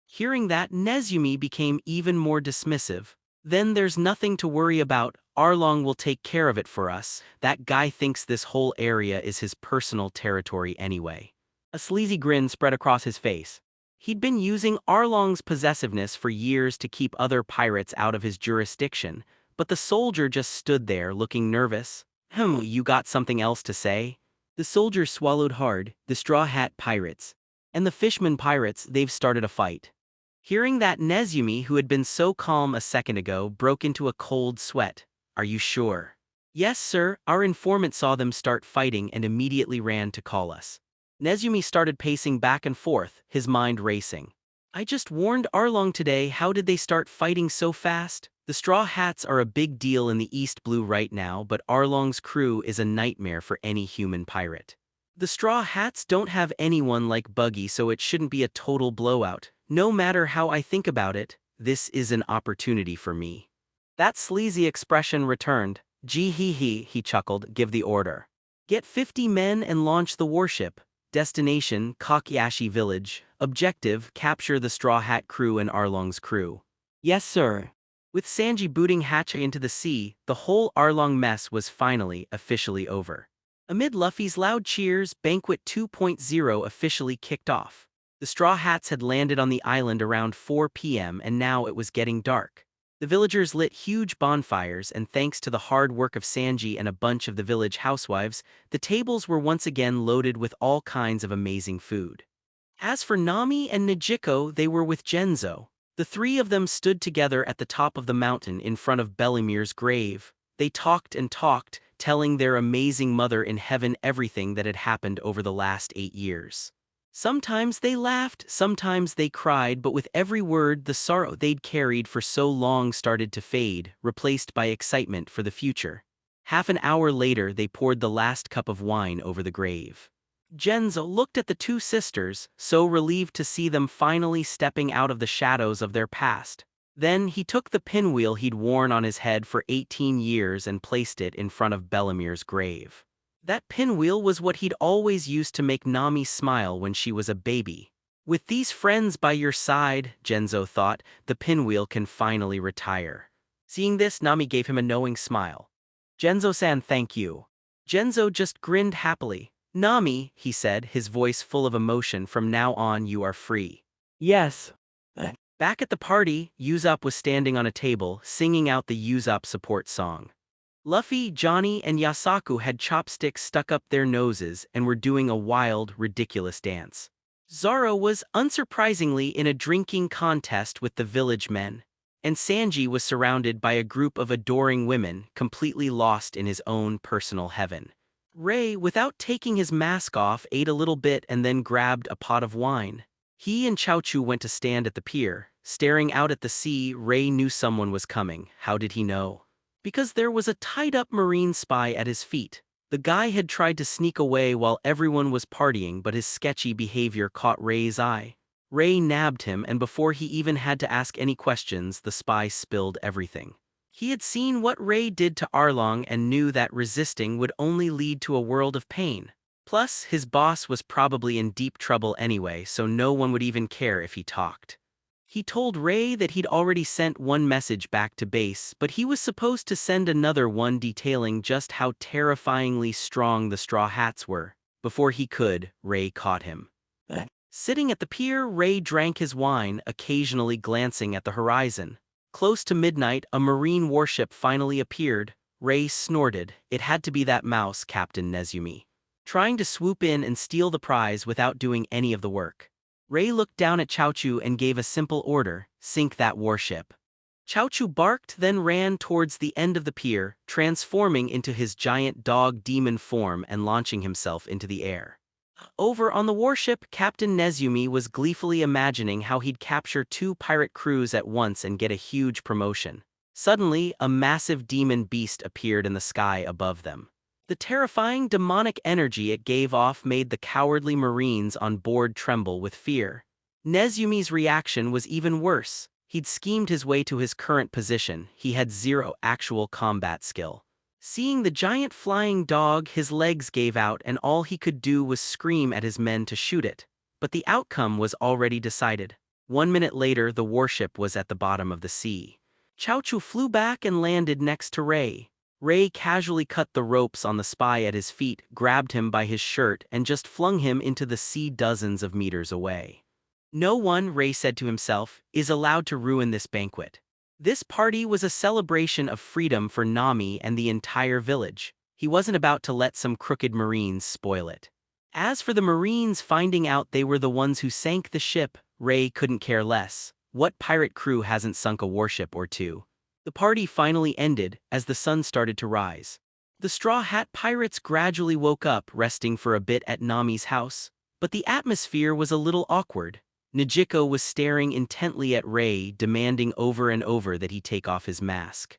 Hearing that, Nezumi became even more dismissive. "Then there's nothing to worry about. Arlong will take care of it for us. That guy thinks this whole area is his personal territory anyway." A sleazy grin spread across his face. He'd been using Arlong's possessiveness for years to keep other pirates out of his jurisdiction, but the soldier just stood there looking nervous. You got something else to say?" The soldier swallowed hard. "The Straw Hat Pirates. And the Fishman Pirates, they've started a fight." Hearing that, Nezumi, who had been so calm a second ago, broke into a cold sweat. "Are you sure?" "Yes, sir. Our informant saw them start fighting and immediately ran to call us." Nezumi started pacing back and forth, his mind racing. "I just warned Arlong today. How did they start fighting so fast?" "The Straw Hats are a big deal in the East Blue right now, but Arlong's crew is a nightmare for any human pirate. The Straw Hats don't have anyone like Buggy, so it shouldn't be a total blowout. No matter how I think about it, this is an opportunity for me." That sleazy expression returned. "Gee hee hee," he chuckled. "Give the order. Get 50 men and launch the warship. Destination, Kakiashi Village. Objective, capture the Straw Hat crew and Arlong's crew." "Yes, sir." With Sanji booting Hachi into the sea, the whole Arlong mess was finally officially over. Amid Luffy's loud cheers, Banquet 2.0 officially kicked off. The Straw Hats had landed on the island around 4 p.m. and now it was getting dark. The villagers lit huge bonfires, and thanks to the hard work of Sanji and a bunch of the village housewives, the tables were once again loaded with all kinds of amazing food. As for Nami and Nijiko, they were with Genzo. The three of them stood together at the top of the mountain in front of Bellemere's grave. They talked and talked, telling their amazing mother in heaven everything that had happened over the last 8 years. Sometimes they laughed, sometimes they cried, but with every word, the sorrow they'd carried for so long started to fade, replaced by excitement for the future. Half an hour later, they poured the last cup of wine over the grave. Genzo looked at the two sisters, so relieved to see them finally stepping out of the shadows of their past. Then he took the pinwheel he'd worn on his head for 18 years and placed it in front of Bellemere's grave. That pinwheel was what he'd always used to make Nami smile when she was a baby. With these friends by your side, Genzo thought, the pinwheel can finally retire. Seeing this, Nami gave him a knowing smile. "Genzo-san, thank you." Genzo just grinned happily. "Nami," he said, his voice full of emotion, "from now on you are free." "Yes." Back at the party, Usopp was standing on a table, singing out the Usopp support song. Luffy, Johnny, and Yasaku had chopsticks stuck up their noses and were doing a wild, ridiculous dance. Zoro was, unsurprisingly, in a drinking contest with the village men. And Sanji was surrounded by a group of adoring women, completely lost in his own personal heaven. Ray, without taking his mask off, ate a little bit and then grabbed a pot of wine. He and Chaochu went to stand at the pier. Staring out at the sea, Ray knew someone was coming. How did he know? Because there was a tied-up marine spy at his feet. The guy had tried to sneak away while everyone was partying, but his sketchy behavior caught Ray's eye. Ray nabbed him, and before he even had to ask any questions, the spy spilled everything. He had seen what Ray did to Arlong and knew that resisting would only lead to a world of pain. Plus, his boss was probably in deep trouble anyway, so no one would even care if he talked. He told Ray that he'd already sent one message back to base, but he was supposed to send another one detailing just how terrifyingly strong the Straw Hats were. Before he could, Ray caught him. Sitting at the pier, Ray drank his wine, occasionally glancing at the horizon. Close to midnight, a marine warship finally appeared. Ray snorted. It had to be that mouse, Captain Nezumi. Trying to swoop in and steal the prize without doing any of the work. Ray looked down at Chaochu and gave a simple order: sink that warship. Chaochu barked, then ran towards the end of the pier, transforming into his giant dog demon form and launching himself into the air. Over on the warship, Captain Nezumi was gleefully imagining how he'd capture 2 pirate crews at once and get a huge promotion. Suddenly, a massive demon beast appeared in the sky above them. The terrifying demonic energy it gave off made the cowardly Marines on board tremble with fear. Nezumi's reaction was even worse. He'd schemed his way to his current position. He had zero actual combat skill. Seeing the giant flying dog, his legs gave out and all he could do was scream at his men to shoot it. But the outcome was already decided. 1 minute later, the warship was at the bottom of the sea. Chaochu flew back and landed next to Ray. Ray casually cut the ropes on the spy at his feet, grabbed him by his shirt, and just flung him into the sea dozens of meters away. No one, Ray said to himself, is allowed to ruin this banquet. This party was a celebration of freedom for Nami and the entire village. He wasn't about to let some crooked Marines spoil it. As for the Marines finding out they were the ones who sank the ship, Ray couldn't care less. What pirate crew hasn't sunk a warship or two? The party finally ended as the sun started to rise. The Straw Hat Pirates gradually woke up, resting for a bit at Nami's house. But the atmosphere was a little awkward. Nijiko was staring intently at Ray, demanding over and over that he take off his mask.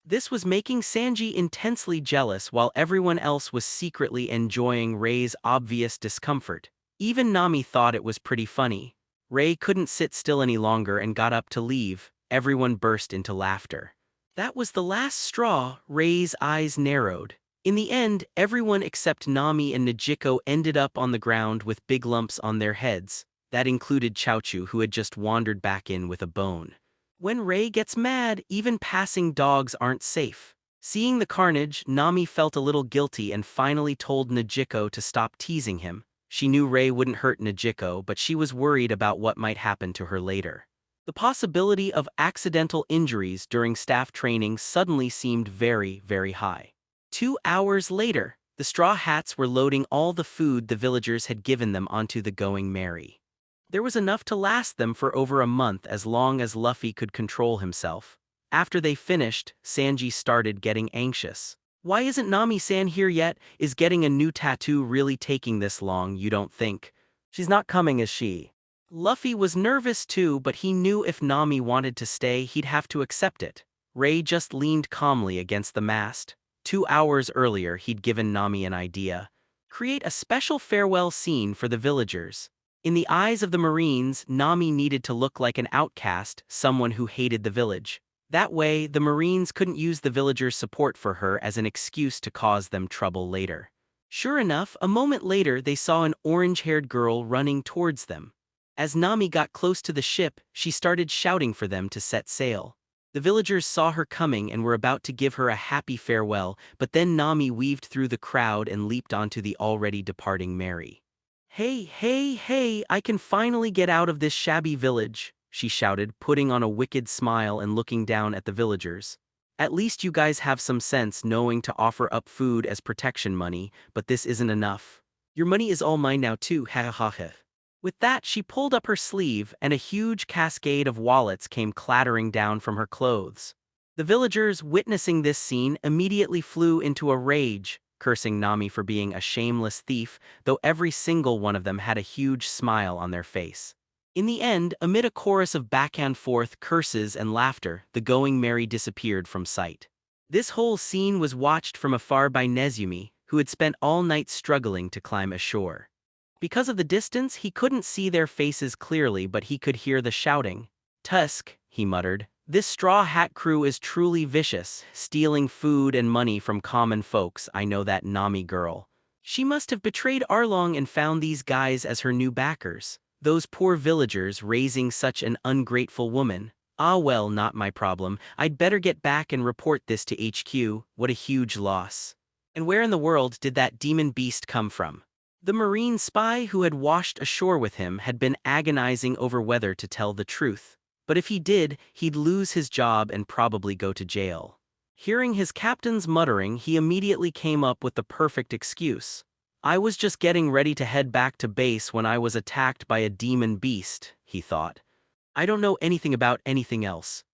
This was making Sanji intensely jealous while everyone else was secretly enjoying Ray's obvious discomfort. Even Nami thought it was pretty funny. Ray couldn't sit still any longer and got up to leave. Everyone burst into laughter. That was the last straw. Ray's eyes narrowed. In the end, everyone except Nami and Nijiko ended up on the ground with big lumps on their heads. That included Chaochu, who had just wandered back in with a bone. When Ray gets mad, even passing dogs aren't safe. Seeing the carnage, Nami felt a little guilty and finally told Nijiko to stop teasing him. She knew Ray wouldn't hurt Nijiko, but she was worried about what might happen to her later. The possibility of accidental injuries during staff training suddenly seemed very, very high. 2 hours later, the Straw Hats were loading all the food the villagers had given them onto the Going Merry. There was enough to last them for over a month as long as Luffy could control himself. After they finished, Sanji started getting anxious. Why isn't Nami-san here yet? Is getting a new tattoo really taking this long, you don't think? She's not coming, is she? Luffy was nervous too, but he knew if Nami wanted to stay, he'd have to accept it. Ray just leaned calmly against the mast. 2 hours earlier, he'd given Nami an idea. Create a special farewell scene for the villagers. In the eyes of the Marines, Nami needed to look like an outcast, someone who hated the village. That way, the Marines couldn't use the villagers' support for her as an excuse to cause them trouble later. Sure enough, a moment later they saw an orange-haired girl running towards them. As Nami got close to the ship, she started shouting for them to set sail. The villagers saw her coming and were about to give her a happy farewell, but then Nami weaved through the crowd and leaped onto the already departing Mary. "Hey, hey, hey, I can finally get out of this shabby village," she shouted, putting on a wicked smile and looking down at the villagers. "At least you guys have some sense, knowing to offer up food as protection money, but this isn't enough. Your money is all mine now too, ha ha ha." With that, she pulled up her sleeve, and a huge cascade of wallets came clattering down from her clothes. The villagers, witnessing this scene, immediately flew into a rage, cursing Nami for being a shameless thief, though every single one of them had a huge smile on their face. In the end, amid a chorus of back-and-forth curses and laughter, the Going Merry disappeared from sight. This whole scene was watched from afar by Nezumi, who had spent all night struggling to climb ashore. Because of the distance, he couldn't see their faces clearly, but he could hear the shouting. "Tusk," he muttered. "This Straw Hat crew is truly vicious, stealing food and money from common folks. I know that Nami girl. She must have betrayed Arlong and found these guys as her new backers. Those poor villagers raising such an ungrateful woman. Ah well, not my problem. I'd better get back and report this to HQ. What a huge loss. And where in the world did that demon beast come from?" The Marine spy who had washed ashore with him had been agonizing over whether to tell the truth. But if he did, he'd lose his job and probably go to jail. Hearing his captain's muttering, he immediately came up with the perfect excuse. "I was just getting ready to head back to base when I was attacked by a demon beast," he thought. "I don't know anything about anything else."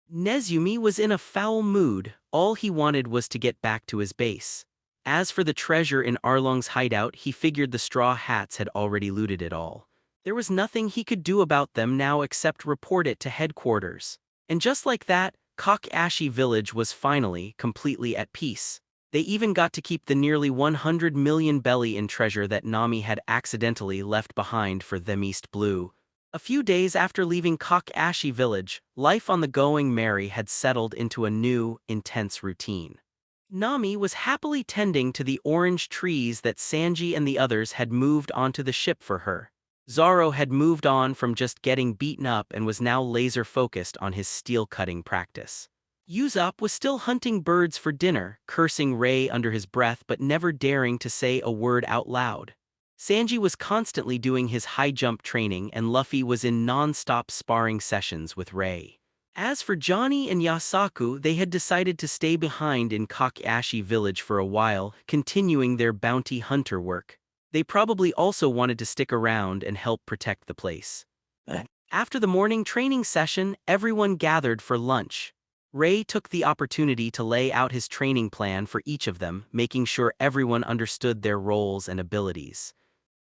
Nezumi was in a foul mood. All he wanted was to get back to his base. As for the treasure in Arlong's hideout, he figured the Straw Hats had already looted it all. There was nothing he could do about them now except report it to headquarters. And just like that, Kakashi village was finally completely at peace. They even got to keep the nearly 100 million belly in treasure that Nami had accidentally left behind for them East Blue. A few days after leaving Kakashi village, life on the Going Merry had settled into a new, intense routine. Nami was happily tending to the orange trees that Sanji and the others had moved onto the ship for her. Zoro had moved on from just getting beaten up and was now laser-focused on his steel-cutting practice. Usopp was still hunting birds for dinner, cursing Ray under his breath but never daring to say a word out loud. Sanji was constantly doing his high-jump training and Luffy was in non-stop sparring sessions with Ray. As for Johnny and Yasaku, they had decided to stay behind in Kakashi village for a while, continuing their bounty hunter work. They probably also wanted to stick around and help protect the place. After the morning training session, everyone gathered for lunch. Ray took the opportunity to lay out his training plan for each of them, making sure everyone understood their roles and abilities.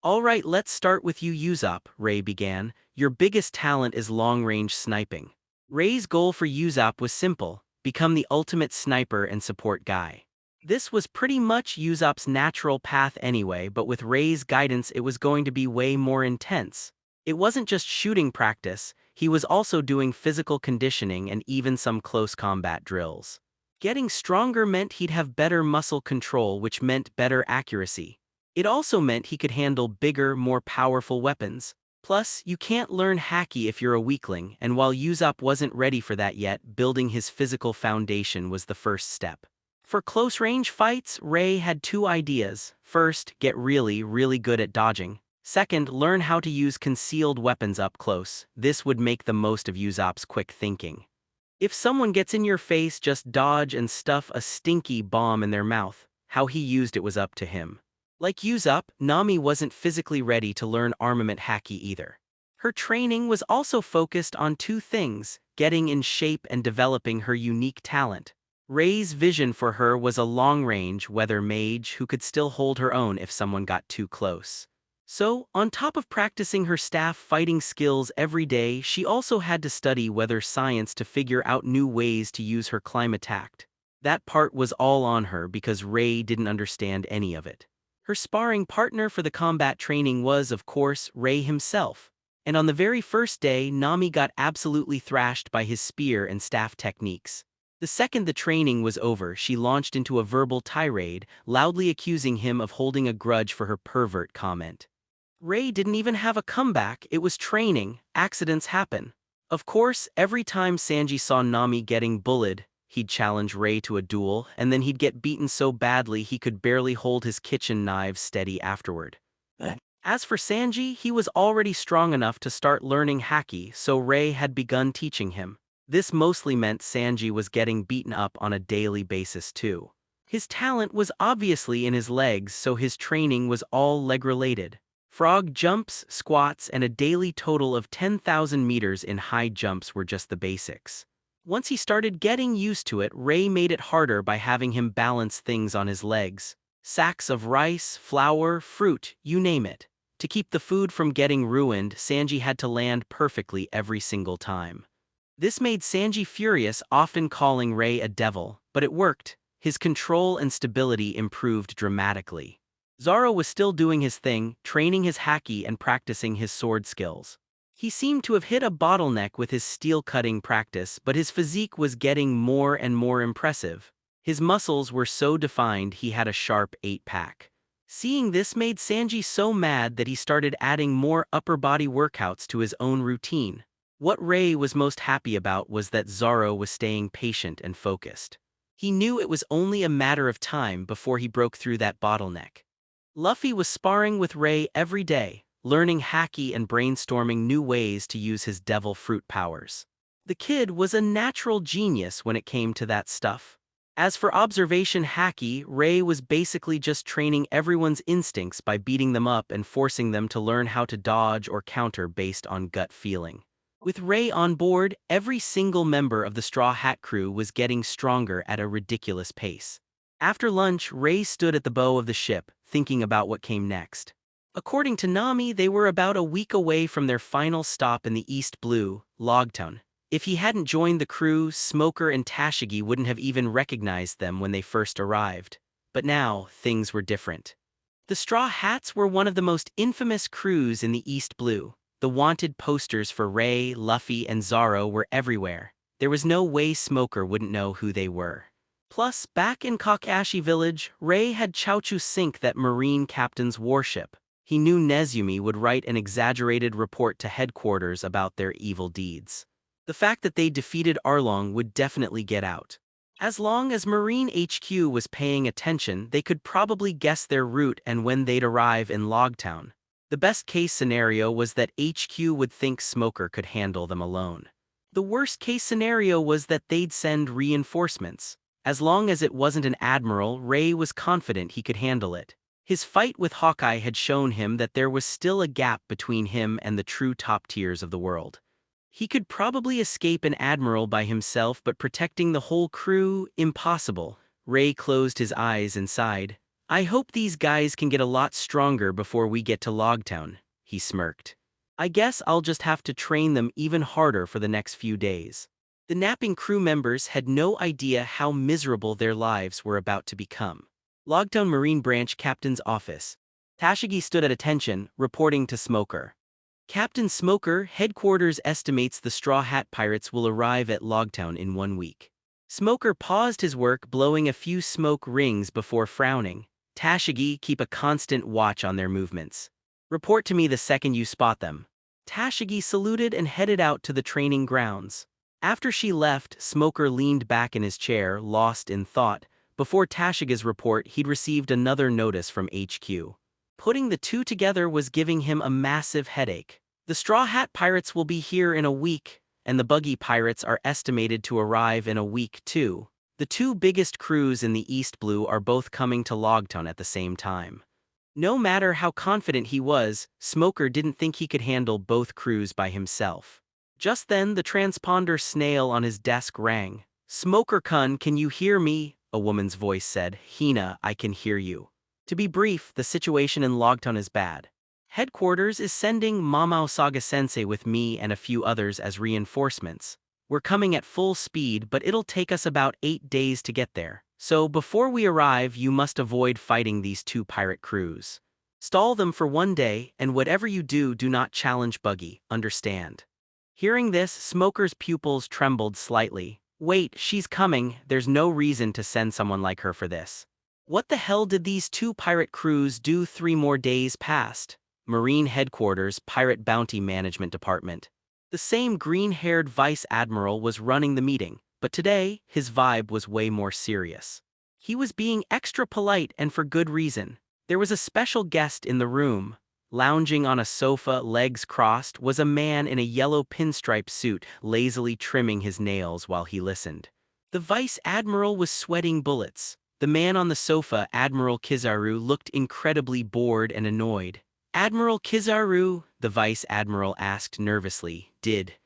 "All right, let's start with you, Usopp," Ray began. "Your biggest talent is long-range sniping." Ray's goal for Usopp was simple: become the ultimate sniper and support guy. This was pretty much Usopp's natural path anyway, but with Ray's guidance it was going to be way more intense. It wasn't just shooting practice, he was also doing physical conditioning and even some close combat drills. Getting stronger meant he'd have better muscle control, which meant better accuracy. It also meant he could handle bigger, more powerful weapons. Plus, you can't learn Haki if you're a weakling, and while Usopp wasn't ready for that yet, building his physical foundation was the first step. For close-range fights, Ray had two ideas. First, get really, really good at dodging. Second, learn how to use concealed weapons up close. This would make the most of Usopp's quick thinking. If someone gets in your face, just dodge and stuff a stinky bomb in their mouth. How he used it was up to him. Like Usopp, Nami wasn't physically ready to learn armament Haki either. Her training was also focused on two things: getting in shape and developing her unique talent. Ray's vision for her was a long-range weather mage who could still hold her own if someone got too close. So, on top of practicing her staff fighting skills every day, she also had to study weather science to figure out new ways to use her climb attack. That part was all on her because Ray didn't understand any of it. Her sparring partner for the combat training was, of course, Ray himself. And on the very first day, Nami got absolutely thrashed by his spear and staff techniques. The second the training was over, she launched into a verbal tirade, loudly accusing him of holding a grudge for her pervert comment. Ray didn't even have a comeback. It was training. Accidents happen. Of course, every time Sanji saw Nami getting bullied, he'd challenge Ray to a duel, and then he'd get beaten so badly he could barely hold his kitchen knives steady afterward. As for Sanji, he was already strong enough to start learning Haki, so Ray had begun teaching him. This mostly meant Sanji was getting beaten up on a daily basis too. His talent was obviously in his legs, so his training was all leg-related. Frog jumps, squats, and a daily total of 10,000 meters in high jumps were just the basics. Once he started getting used to it, Ray made it harder by having him balance things on his legs. Sacks of rice, flour, fruit, you name it. To keep the food from getting ruined, Sanji had to land perfectly every single time. This made Sanji furious, often calling Ray a devil, but it worked. His control and stability improved dramatically. Zoro was still doing his thing, training his Haki and practicing his sword skills. He seemed to have hit a bottleneck with his steel-cutting practice, but his physique was getting more and more impressive. His muscles were so defined he had a sharp 8-pack. Seeing this made Sanji so mad that he started adding more upper-body workouts to his own routine. What Ray was most happy about was that Zoro was staying patient and focused. He knew it was only a matter of time before he broke through that bottleneck. Luffy was sparring with Ray every day, learning Haki and brainstorming new ways to use his devil fruit powers. The kid was a natural genius when it came to that stuff. As for observation Haki, Ray was basically just training everyone's instincts by beating them up and forcing them to learn how to dodge or counter based on gut feeling. With Ray on board, every single member of the Straw Hat crew was getting stronger at a ridiculous pace. After lunch, Ray stood at the bow of the ship, thinking about what came next. According to Nami, they were about a week away from their final stop in the East Blue, Logtown. If he hadn't joined the crew, Smoker and Tashigi wouldn't have even recognized them when they first arrived. But now, things were different. The Straw Hats were one of the most infamous crews in the East Blue. The wanted posters for Ray, Luffy, and Zoro were everywhere. There was no way Smoker wouldn't know who they were. Plus, back in Kakashi Village, Ray had Chaochu sink that Marine captain's warship. He knew Nezumi would write an exaggerated report to headquarters about their evil deeds. The fact that they defeated Arlong would definitely get out. As long as Marine HQ was paying attention, they could probably guess their route and when they'd arrive in Logtown. The best-case scenario was that HQ would think Smoker could handle them alone. The worst-case scenario was that they'd send reinforcements. As long as it wasn't an admiral, Ray was confident he could handle it. His fight with Hawkeye had shown him that there was still a gap between him and the true top tiers of the world. He could probably escape an admiral by himself, but protecting the whole crew, impossible. Ray closed his eyes and sighed. I hope these guys can get a lot stronger before we get to Logtown, he smirked. I guess I'll just have to train them even harder for the next few days. The napping crew members had no idea how miserable their lives were about to become. Logtown Marine Branch Captain's Office. Tashigi stood at attention, reporting to Smoker. Captain Smoker, headquarters estimates the Straw Hat Pirates will arrive at Logtown in 1 week. Smoker paused his work, blowing a few smoke rings before frowning. Tashigi, keep a constant watch on their movements. Report to me the second you spot them. Tashigi saluted and headed out to the training grounds. After she left, Smoker leaned back in his chair, lost in thought. Before Tashiga's report, he'd received another notice from HQ. Putting the two together was giving him a massive headache. The Straw Hat Pirates will be here in a week, and the Buggy Pirates are estimated to arrive in a week too. The two biggest crews in the East Blue are both coming to Logtown at the same time. No matter how confident he was, Smoker didn't think he could handle both crews by himself. Just then, the transponder snail on his desk rang. Smoker-kun, can you hear me? A woman's voice said. Hina, I can hear you. To be brief, the situation in Logtown is bad. Headquarters is sending Mamao Saga-sensei with me and a few others as reinforcements. We're coming at full speed, but it'll take us about 8 days to get there. So before we arrive, you must avoid fighting these two pirate crews. Stall them for 1 day, and whatever you do, do not challenge Buggy, understand? Hearing this, Smoker's pupils trembled slightly. Wait, she's coming, there's no reason to send someone like her for this. What the hell did these two pirate crews do 3 more days past? Marine Headquarters, Pirate Bounty Management Department. The same green-haired Vice Admiral was running the meeting, but today, his vibe was way more serious. He was being extra polite, and for good reason. There was a special guest in the room. Lounging on a sofa, legs crossed, was a man in a yellow pinstripe suit, lazily trimming his nails while he listened. The Vice Admiral was sweating bullets. The man on the sofa, Admiral Kizaru, looked incredibly bored and annoyed. Admiral Kizaru, the Vice Admiral asked nervously, Did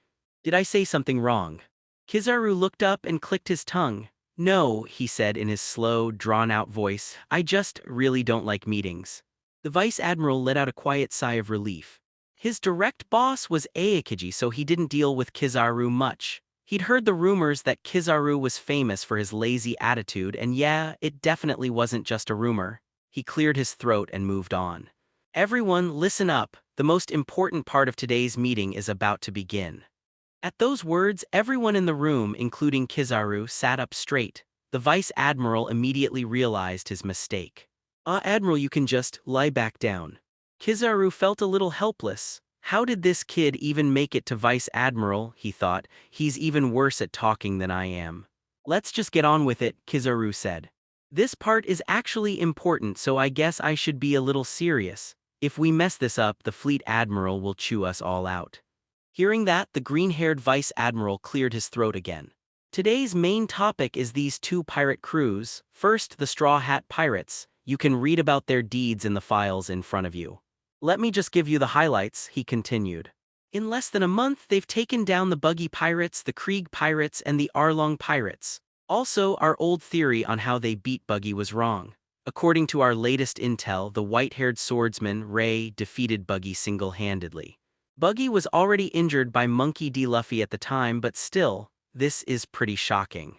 I say something wrong? Kizaru looked up and clicked his tongue. No, he said in his slow, drawn-out voice, I just really don't like meetings. The Vice Admiral let out a quiet sigh of relief. His direct boss was Aokiji, so he didn't deal with Kizaru much. He'd heard the rumors that Kizaru was famous for his lazy attitude, and yeah, it definitely wasn't just a rumor. He cleared his throat and moved on. Everyone, listen up. The most important part of today's meeting is about to begin. At those words, everyone in the room, including Kizaru, sat up straight. The Vice Admiral immediately realized his mistake. Admiral, you can just lie back down. Kizaru felt a little helpless. How did this kid even make it to Vice Admiral, he thought. He's even worse at talking than I am. Let's just get on with it, Kizaru said. This part is actually important, so I guess I should be a little serious. If we mess this up, the Fleet Admiral will chew us all out. Hearing that, the green-haired Vice Admiral cleared his throat again. Today's main topic is these two pirate crews. First, the Straw Hat Pirates. You can read about their deeds in the files in front of you. Let me just give you the highlights, he continued. In less than a month, they've taken down the Buggy Pirates, the Krieg Pirates, and the Arlong Pirates. Also, our old theory on how they beat Buggy was wrong. According to our latest intel, the white-haired swordsman, Ray, defeated Buggy single-handedly. Buggy was already injured by Monkey D. Luffy at the time, but still, this is pretty shocking.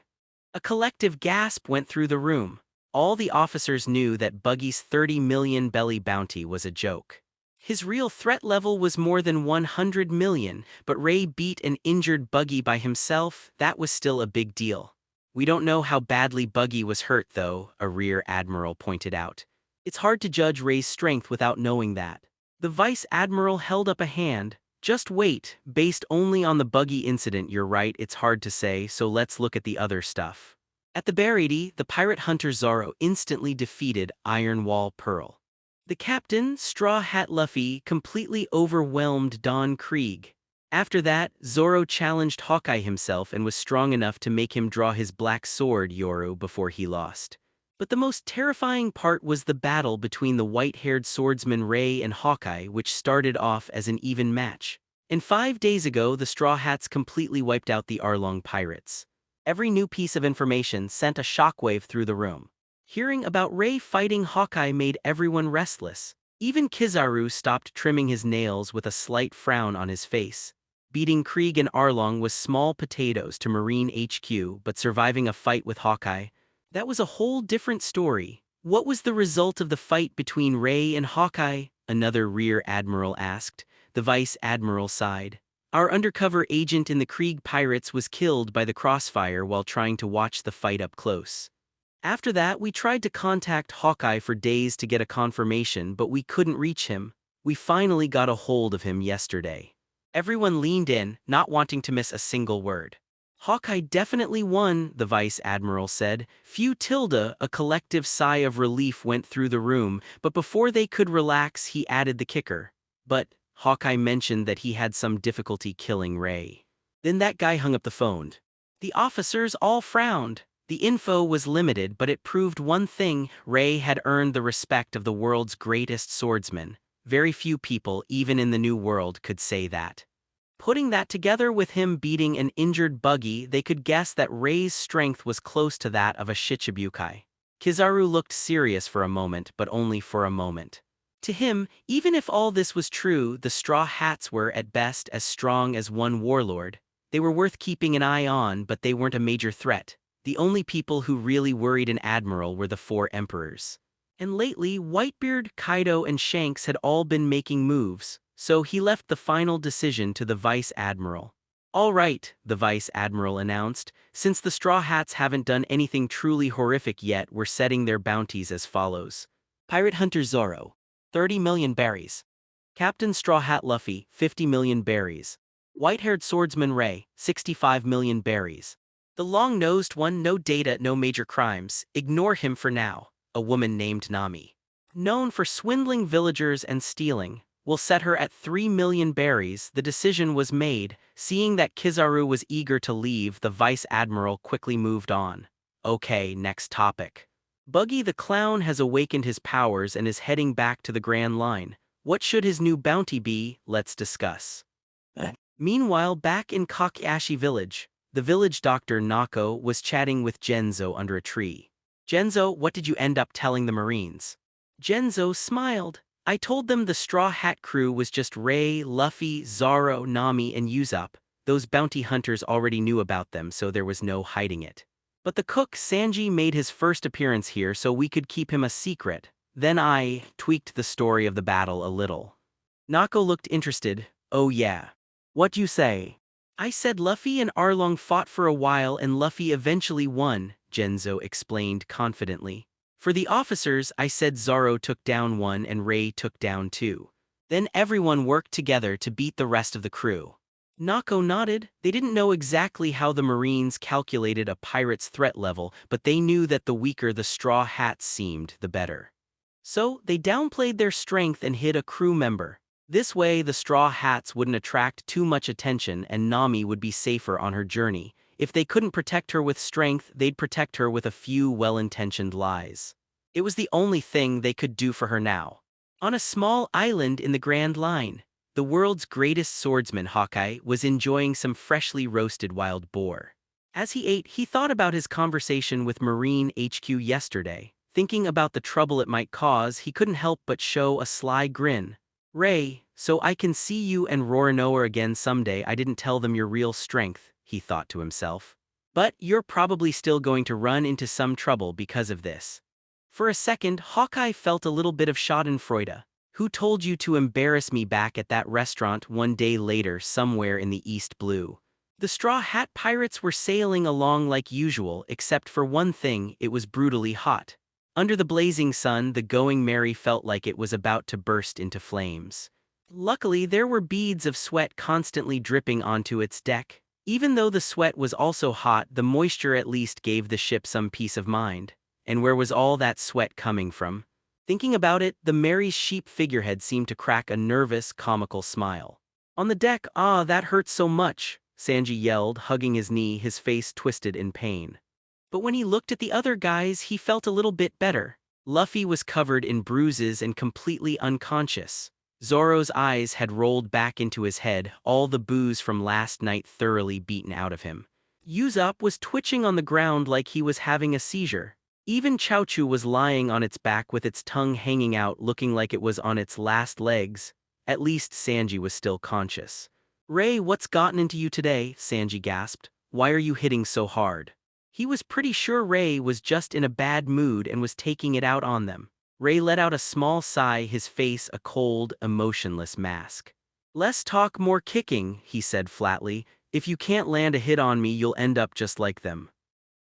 A collective gasp went through the room. All the officers knew that Buggy's 30 million belly bounty was a joke. His real threat level was more than 100 million, but Ray beat an injured Buggy by himself. That was still a big deal. We don't know how badly Buggy was hurt, though, a rear admiral pointed out. It's hard to judge Ray's strength without knowing that. The vice admiral held up a hand. Just wait, based only on the Buggy incident, you're right, it's hard to say, so let's look at the other stuff. At the Barady, the pirate hunter Zoro instantly defeated Iron Wall Pearl. The captain, Straw Hat Luffy, completely overwhelmed Don Krieg. After that, Zoro challenged Hawkeye himself and was strong enough to make him draw his black sword Yoru before he lost. But the most terrifying part was the battle between the white-haired swordsman Ray and Hawkeye, which started off as an even match. And 5 days ago, the Straw Hats completely wiped out the Arlong pirates. Every new piece of information sent a shockwave through the room. Hearing about Ray fighting Hawkeye made everyone restless. Even Kizaru stopped trimming his nails with a slight frown on his face. Beating Krieg and Arlong was small potatoes to Marine HQ, but surviving a fight with Hawkeye, that was a whole different story. What was the result of the fight between Ray and Hawkeye? Another rear admiral asked. The vice admiral sighed. Our undercover agent in the Krieg pirates was killed by the crossfire while trying to watch the fight up close. After that, we tried to contact Hawkeye for days to get a confirmation, but we couldn't reach him. We finally got a hold of him yesterday. Everyone leaned in, not wanting to miss a single word. Hawkeye definitely won, the vice admiral said. A collective sigh of relief went through the room, but before they could relax, he added the kicker. But Hawkeye mentioned that he had some difficulty killing Ray. Then that guy hung up the phone. The officers all frowned. The info was limited, but it proved one thing: Ray had earned the respect of the world's greatest swordsman. Very few people, even in the New World, could say that. Putting that together with him beating an injured Buggy, they could guess that Ray's strength was close to that of a Shichibukai. Kizaru looked serious for a moment, but only for a moment. To him, even if all this was true, the Straw Hats were at best as strong as one warlord. They were worth keeping an eye on, but they weren't a major threat. The only people who really worried an admiral were the 4 emperors. And lately, Whitebeard, Kaido, and Shanks had all been making moves, so he left the final decision to the vice admiral. All right, the vice admiral announced, since the Straw Hats haven't done anything truly horrific yet, we're setting their bounties as follows. Pirate Hunter Zoro, 30 million berries. Captain Straw Hat Luffy, 50 million berries. White-haired swordsman Ray, 65 million berries. The long-nosed one, no data, no major crimes, ignore him for now. A woman named Nami, known for swindling villagers and stealing, will set her at 3 million berries. The decision was made. Seeing that Kizaru was eager to leave, the vice admiral quickly moved on. Okay, next topic. Buggy the Clown has awakened his powers and is heading back to the Grand Line. What should his new bounty be? Let's discuss. Meanwhile, back in Kakashi Village, the village doctor Nako was chatting with Genzo under a tree. Genzo, what did you end up telling the Marines? Genzo smiled. I told them the Straw Hat crew was just Ray, Luffy, Zoro, Nami, and Usopp. Those bounty hunters already knew about them, so there was no hiding it. But the cook Sanji made his first appearance here so we could keep him a secret. Then I tweaked the story of the battle a little. Nako looked interested. Oh yeah. What you say? I said Luffy and Arlong fought for a while and Luffy eventually won, Genzo explained confidently. For the officers, I said Zoro took down 1 and Ray took down 2. Then everyone worked together to beat the rest of the crew. Nako nodded. They didn't know exactly how the Marines calculated a pirate's threat level, but they knew that the weaker the Straw Hats seemed, the better. So, they downplayed their strength and hid a crew member. This way, the Straw Hats wouldn't attract too much attention and Nami would be safer on her journey. If they couldn't protect her with strength, they'd protect her with a few well-intentioned lies. It was the only thing they could do for her now. On a small island in the Grand Line, the world's greatest swordsman Hawkeye was enjoying some freshly roasted wild boar. As he ate, he thought about his conversation with Marine HQ yesterday. Thinking about the trouble it might cause, he couldn't help but show a sly grin. Ray, so I can see you and Roronoa again someday. I didn't tell them your real strength, he thought to himself. But you're probably still going to run into some trouble because of this. For a second, Hawkeye felt a little bit of schadenfreude. Who told you to embarrass me back at that restaurant one day later somewhere in the East Blue? The Straw Hat Pirates were sailing along like usual, except for one thing: it was brutally hot. Under the blazing sun, the Going Merry felt like it was about to burst into flames. Luckily, there were beads of sweat constantly dripping onto its deck. Even though the sweat was also hot, the moisture at least gave the ship some peace of mind. And where was all that sweat coming from? Thinking about it, the Mary's sheep figurehead seemed to crack a nervous, comical smile. On the deck, that hurts so much, Sanji yelled, hugging his knee, his face twisted in pain. But when he looked at the other guys, he felt a little bit better. Luffy was covered in bruises and completely unconscious. Zoro's eyes had rolled back into his head, all the booze from last night thoroughly beaten out of him. Usopp was twitching on the ground like he was having a seizure. Even Chaochu was lying on its back with its tongue hanging out, looking like it was on its last legs. At least Sanji was still conscious. "Ray, what's gotten into you today?" Sanji gasped. "Why are you hitting so hard?" He was pretty sure Ray was just in a bad mood and was taking it out on them. Ray let out a small sigh, his face a cold, emotionless mask. "Less talk, more kicking," he said flatly. "If you can't land a hit on me, you'll end up just like them."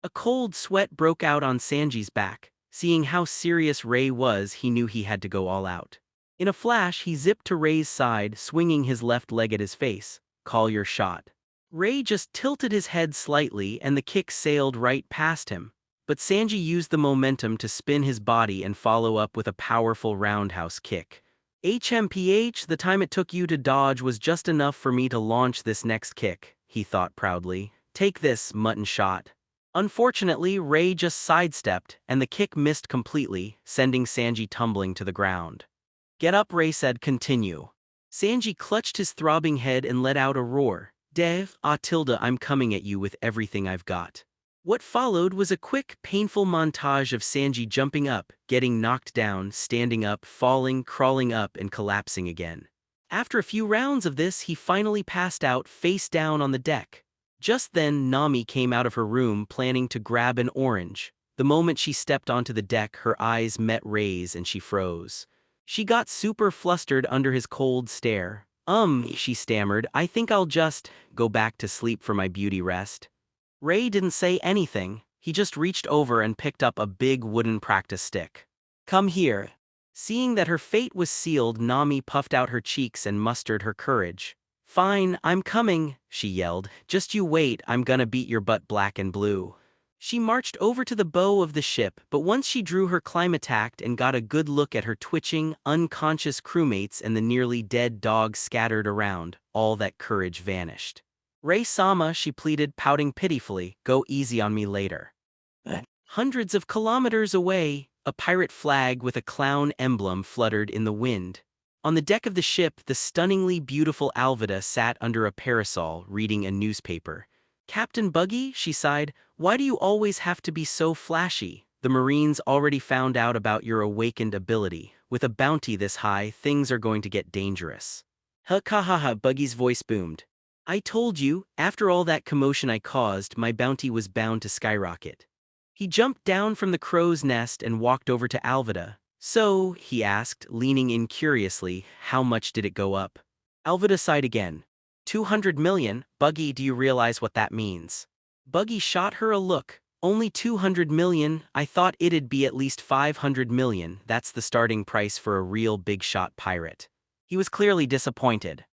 A cold sweat broke out on Sanji's back. Seeing how serious Ray was, he knew he had to go all out. In a flash, he zipped to Ray's side, swinging his left leg at his face. "Call your shot." Ray just tilted his head slightly and the kick sailed right past him. But Sanji used the momentum to spin his body and follow up with a powerful roundhouse kick. "HMPH, the time it took you to dodge was just enough for me to launch this next kick," he thought proudly. "Take this, mutton shot." Unfortunately, Ray just sidestepped, and the kick missed completely, sending Sanji tumbling to the ground. "Get up," Ray said. "Continue." Sanji clutched his throbbing head and let out a roar. "Dev, I'm coming at you with everything I've got." What followed was a quick, painful montage of Sanji jumping up, getting knocked down, standing up, falling, crawling up, and collapsing again. After a few rounds of this, he finally passed out, face down on the deck. Just then, Nami came out of her room planning to grab an orange. The moment she stepped onto the deck, her eyes met Ray's and she froze. She got super flustered under his cold stare. She stammered, "I think I'll just go back to sleep for my beauty rest." Ray didn't say anything. He just reached over and picked up a big wooden practice stick. "Come here." Seeing that her fate was sealed, Nami puffed out her cheeks and mustered her courage. "Fine, I'm coming," she yelled. "Just you wait, I'm gonna beat your butt black and blue." She marched over to the bow of the ship, but once she drew her climatact and got a good look at her twitching, unconscious crewmates and the nearly dead dogs scattered around, all that courage vanished. "Ray-sama," she pleaded, pouting pitifully, "go easy on me later." Hundreds of kilometers away, a pirate flag with a clown emblem fluttered in the wind. On the deck of the ship, the stunningly beautiful Alvida sat under a parasol, reading a newspaper. "Captain Buggy," she sighed, "why do you always have to be so flashy? The Marines already found out about your awakened ability. With a bounty this high, things are going to get dangerous." "Ha, Buggy's voice boomed. "I told you, after all that commotion I caused, my bounty was bound to skyrocket." He jumped down from the crow's nest and walked over to Alvida. "So," he asked, leaning in curiously, "how much did it go up?" Alvida sighed again. 200 million, Buggy, do you realize what that means?" Buggy shot her a look. "Only 200 million, I thought it'd be at least 500 million, that's the starting price for a real big-shot pirate." He was clearly disappointed.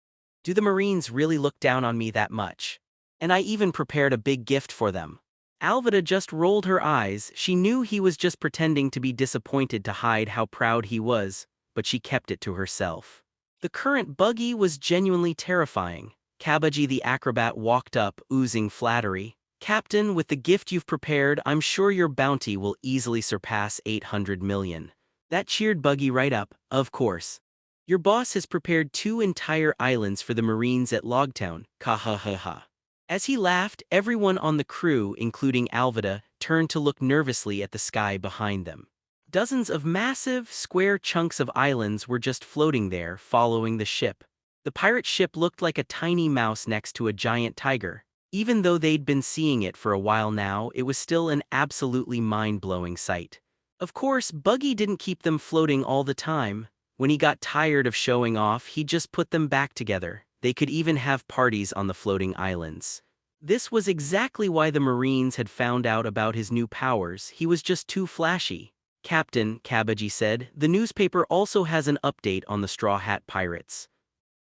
"Do the Marines really look down on me that much? And I even prepared a big gift for them." Alvida just rolled her eyes. She knew he was just pretending to be disappointed to hide how proud he was, but she kept it to herself. The current Buggy was genuinely terrifying. Kabaji the acrobat walked up, oozing flattery. "Captain, with the gift you've prepared, I'm sure your bounty will easily surpass 800 million. That cheered Buggy right up. "Of course. Your boss has prepared 2 entire islands for the Marines at Logtown, ha. As he laughed, everyone on the crew, including Alvida, turned to look nervously at the sky behind them. Dozens of massive, square chunks of islands were just floating there, following the ship. The pirate ship looked like a tiny mouse next to a giant tiger. Even though they'd been seeing it for a while now, it was still an absolutely mind-blowing sight. Of course, Buggy didn't keep them floating all the time. When he got tired of showing off, he just put them back together. They could even have parties on the floating islands. This was exactly why the Marines had found out about his new powers. He was just too flashy. Captain, Kabaji said, the newspaper also has an update on the Straw Hat Pirates.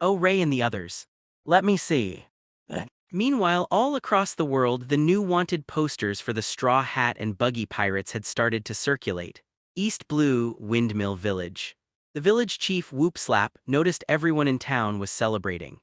Oh, Ray and the others. Let me see. Meanwhile, all across the world, the new wanted posters for the Straw Hat and Buggy Pirates had started to circulate. East Blue, Windmill Village. The village chief Whoopslap noticed everyone in town was celebrating.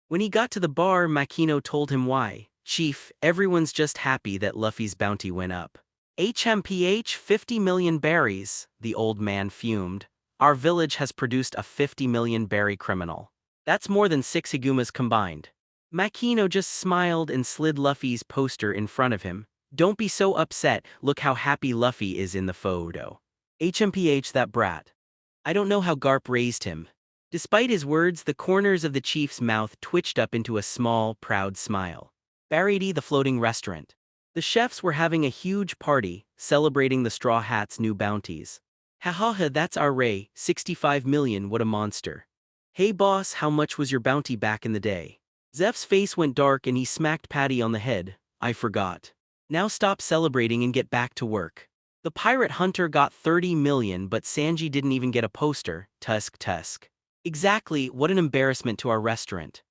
When he got to the bar, Makino told him why. Chief, everyone's just happy that Luffy's bounty went up. HMPH 50 million berries, the old man fumed. Our village has produced a 50 million berry criminal. That's more than 6 Higumas combined. Makino just smiled and slid Luffy's poster in front of him. Don't be so upset, look how happy Luffy is in the photo. HMPH, that brat. I don't know how Garp raised him. Despite his words, the corners of the chief's mouth twitched up into a small, proud smile. Barriety, the floating restaurant. The chefs were having a huge party, celebrating the Straw Hat's new bounties. Ha, that's our Ray, 65 million, what a monster. Hey boss, how much was your bounty back in the day? Zeph's face went dark and he smacked Patty on the head. I forgot. Now stop celebrating and get back to work. The pirate hunter got 30 million, but Sanji didn't even get a poster. Tusk. Exactly, what an embarrassment to our restaurant.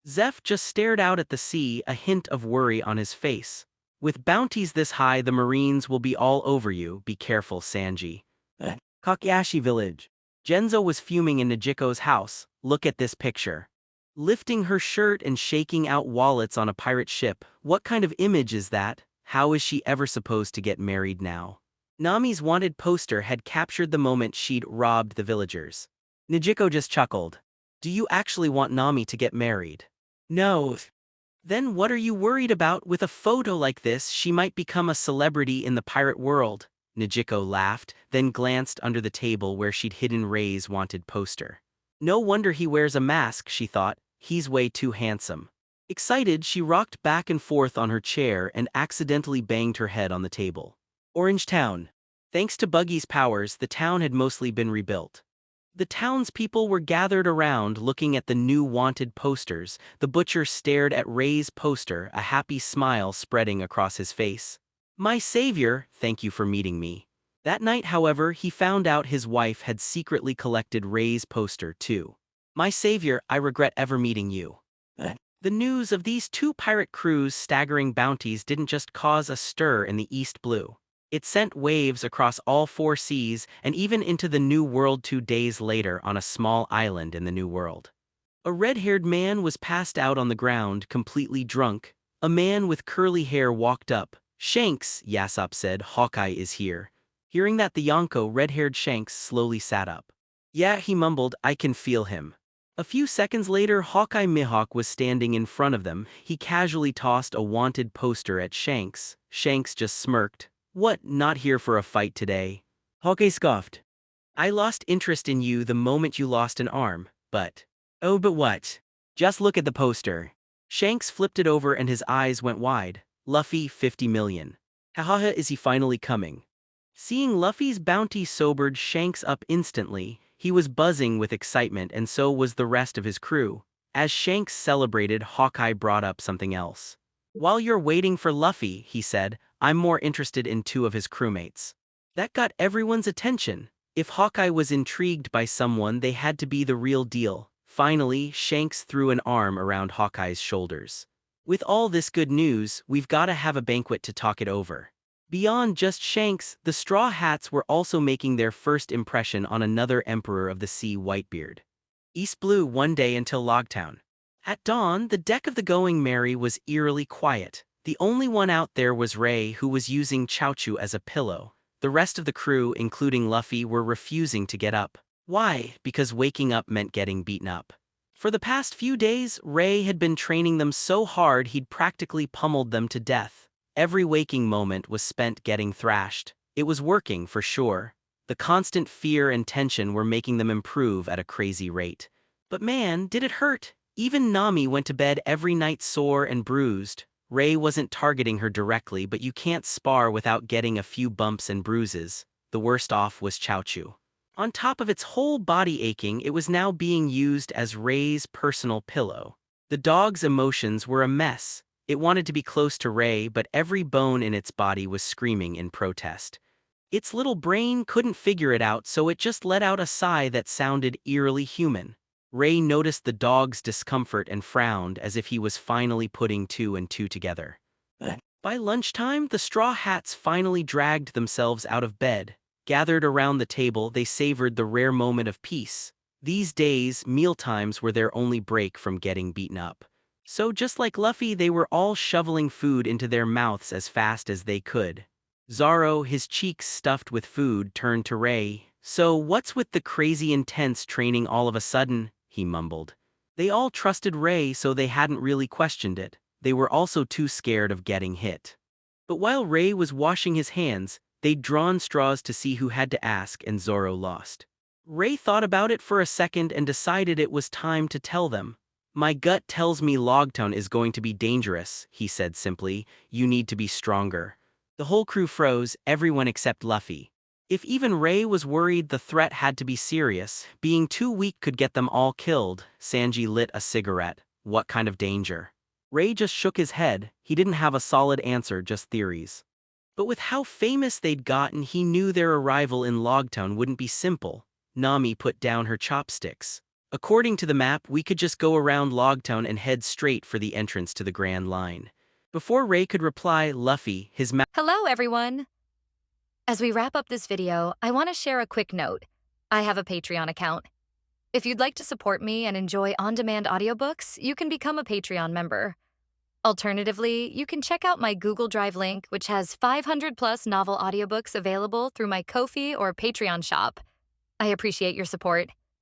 Zeph just stared out at the sea, a hint of worry on his face. With bounties this high, the Marines will be all over you. Be careful, Sanji. Kakashi Village. Genzo was fuming in Najiko's house. Look at this picture. Lifting her shirt and shaking out wallets on a pirate ship. What kind of image is that? How is she ever supposed to get married now? Nami's wanted poster had captured the moment she'd robbed the villagers. Najiko just chuckled. Do you actually want Nami to get married? No. Then what are you worried about? With a photo like this, she might become a celebrity in the pirate world. Najiko laughed, then glanced under the table where she'd hidden Ray's wanted poster. No wonder he wears a mask, she thought. He's way too handsome. Excited, she rocked back and forth on her chair and accidentally banged her head on the table. Orange Town. Thanks to Buggy's powers, the town had mostly been rebuilt. The townspeople were gathered around looking at the new wanted posters. The butcher stared at Ray's poster, a happy smile spreading across his face. My savior, thank you for meeting me. That night, however, he found out his wife had secretly collected Ray's poster too. My savior, I regret ever meeting you. The news of these two pirate crews' staggering bounties didn't just cause a stir in the East Blue. It sent waves across all 4 seas and even into the New World 2 days later on a small island in the New World. A red-haired man was passed out on the ground, completely drunk. A man with curly hair walked up. Shanks, Yasop said, Hawkeye is here. Hearing that, the Yonko, red-haired Shanks slowly sat up. Yeah, he mumbled, I can feel him. A few seconds later, Hawkeye Mihawk was standing in front of them. He casually tossed a wanted poster at Shanks. Shanks just smirked. What, not here for a fight today? Hawkeye scoffed. I lost interest in you the moment you lost an arm, but... Oh, but what? Just look at the poster. Shanks flipped it over and his eyes went wide. Luffy, 50 million. Hahaha, is he finally coming? Seeing Luffy's bounty sobered Shanks up instantly. He was buzzing with excitement and so was the rest of his crew. As Shanks celebrated, Hawkeye brought up something else. While you're waiting for Luffy, he said, I'm more interested in 2 of his crewmates. That got everyone's attention. If Hawkeye was intrigued by someone, they had to be the real deal. Finally, Shanks threw an arm around Hawkeye's shoulders. With all this good news, we've got to have a banquet to talk it over. Beyond just Shanks, the Straw Hats were also making their first impression on another Emperor of the Sea, Whitebeard. East Blue, one day until Logtown. At dawn, the deck of the Going Merry was eerily quiet. The only one out there was Ray, who was using Chaochu as a pillow. The rest of the crew, including Luffy, were refusing to get up. Why? Because waking up meant getting beaten up. For the past few days, Ray had been training them so hard he'd practically pummeled them to death. Every waking moment was spent getting thrashed. It was working, for sure. The constant fear and tension were making them improve at a crazy rate. But man, did it hurt. Even Nami went to bed every night sore and bruised. Ray wasn't targeting her directly, but you can't spar without getting a few bumps and bruises. The worst off was Chaochu. On top of its whole body aching, it was now being used as Ray's personal pillow. The dog's emotions were a mess. It wanted to be close to Ray, but every bone in its body was screaming in protest. Its little brain couldn't figure it out, so it just let out a sigh that sounded eerily human. Ray noticed the dog's discomfort and frowned as if he was finally putting two and two together. By lunchtime, the Straw Hats finally dragged themselves out of bed. Gathered around the table, they savored the rare moment of peace. These days, mealtimes were their only break from getting beaten up. So just like Luffy, they were all shoveling food into their mouths as fast as they could. Zoro, his cheeks stuffed with food, turned to Ray. "So what's with the crazy intense training all of a sudden?" he mumbled. They all trusted Ray, so they hadn't really questioned it. They were also too scared of getting hit. But while Ray was washing his hands, they'd drawn straws to see who had to ask, and Zoro lost. Ray thought about it for a second and decided it was time to tell them. "My gut tells me Logtown is going to be dangerous," he said simply. "You need to be stronger." The whole crew froze, everyone except Luffy. If even Ray was worried, the threat had to be serious. Being too weak could get them all killed. Sanji lit a cigarette. What kind of danger? Ray just shook his head. He didn't have a solid answer, just theories. But with how famous they'd gotten, he knew their arrival in Logtown wouldn't be simple. Nami put down her chopsticks. "According to the map, we could just go around Logtown and head straight for the entrance to the Grand Line." Before Ray could reply, Luffy, his mouth— Hello, everyone! As we wrap up this video, I want to share a quick note. I have a Patreon account. If you'd like to support me and enjoy on-demand audiobooks, you can become a Patreon member. Alternatively, you can check out my Google Drive link, which has 500-plus novel audiobooks available through my Ko-fi or Patreon shop. I appreciate your support.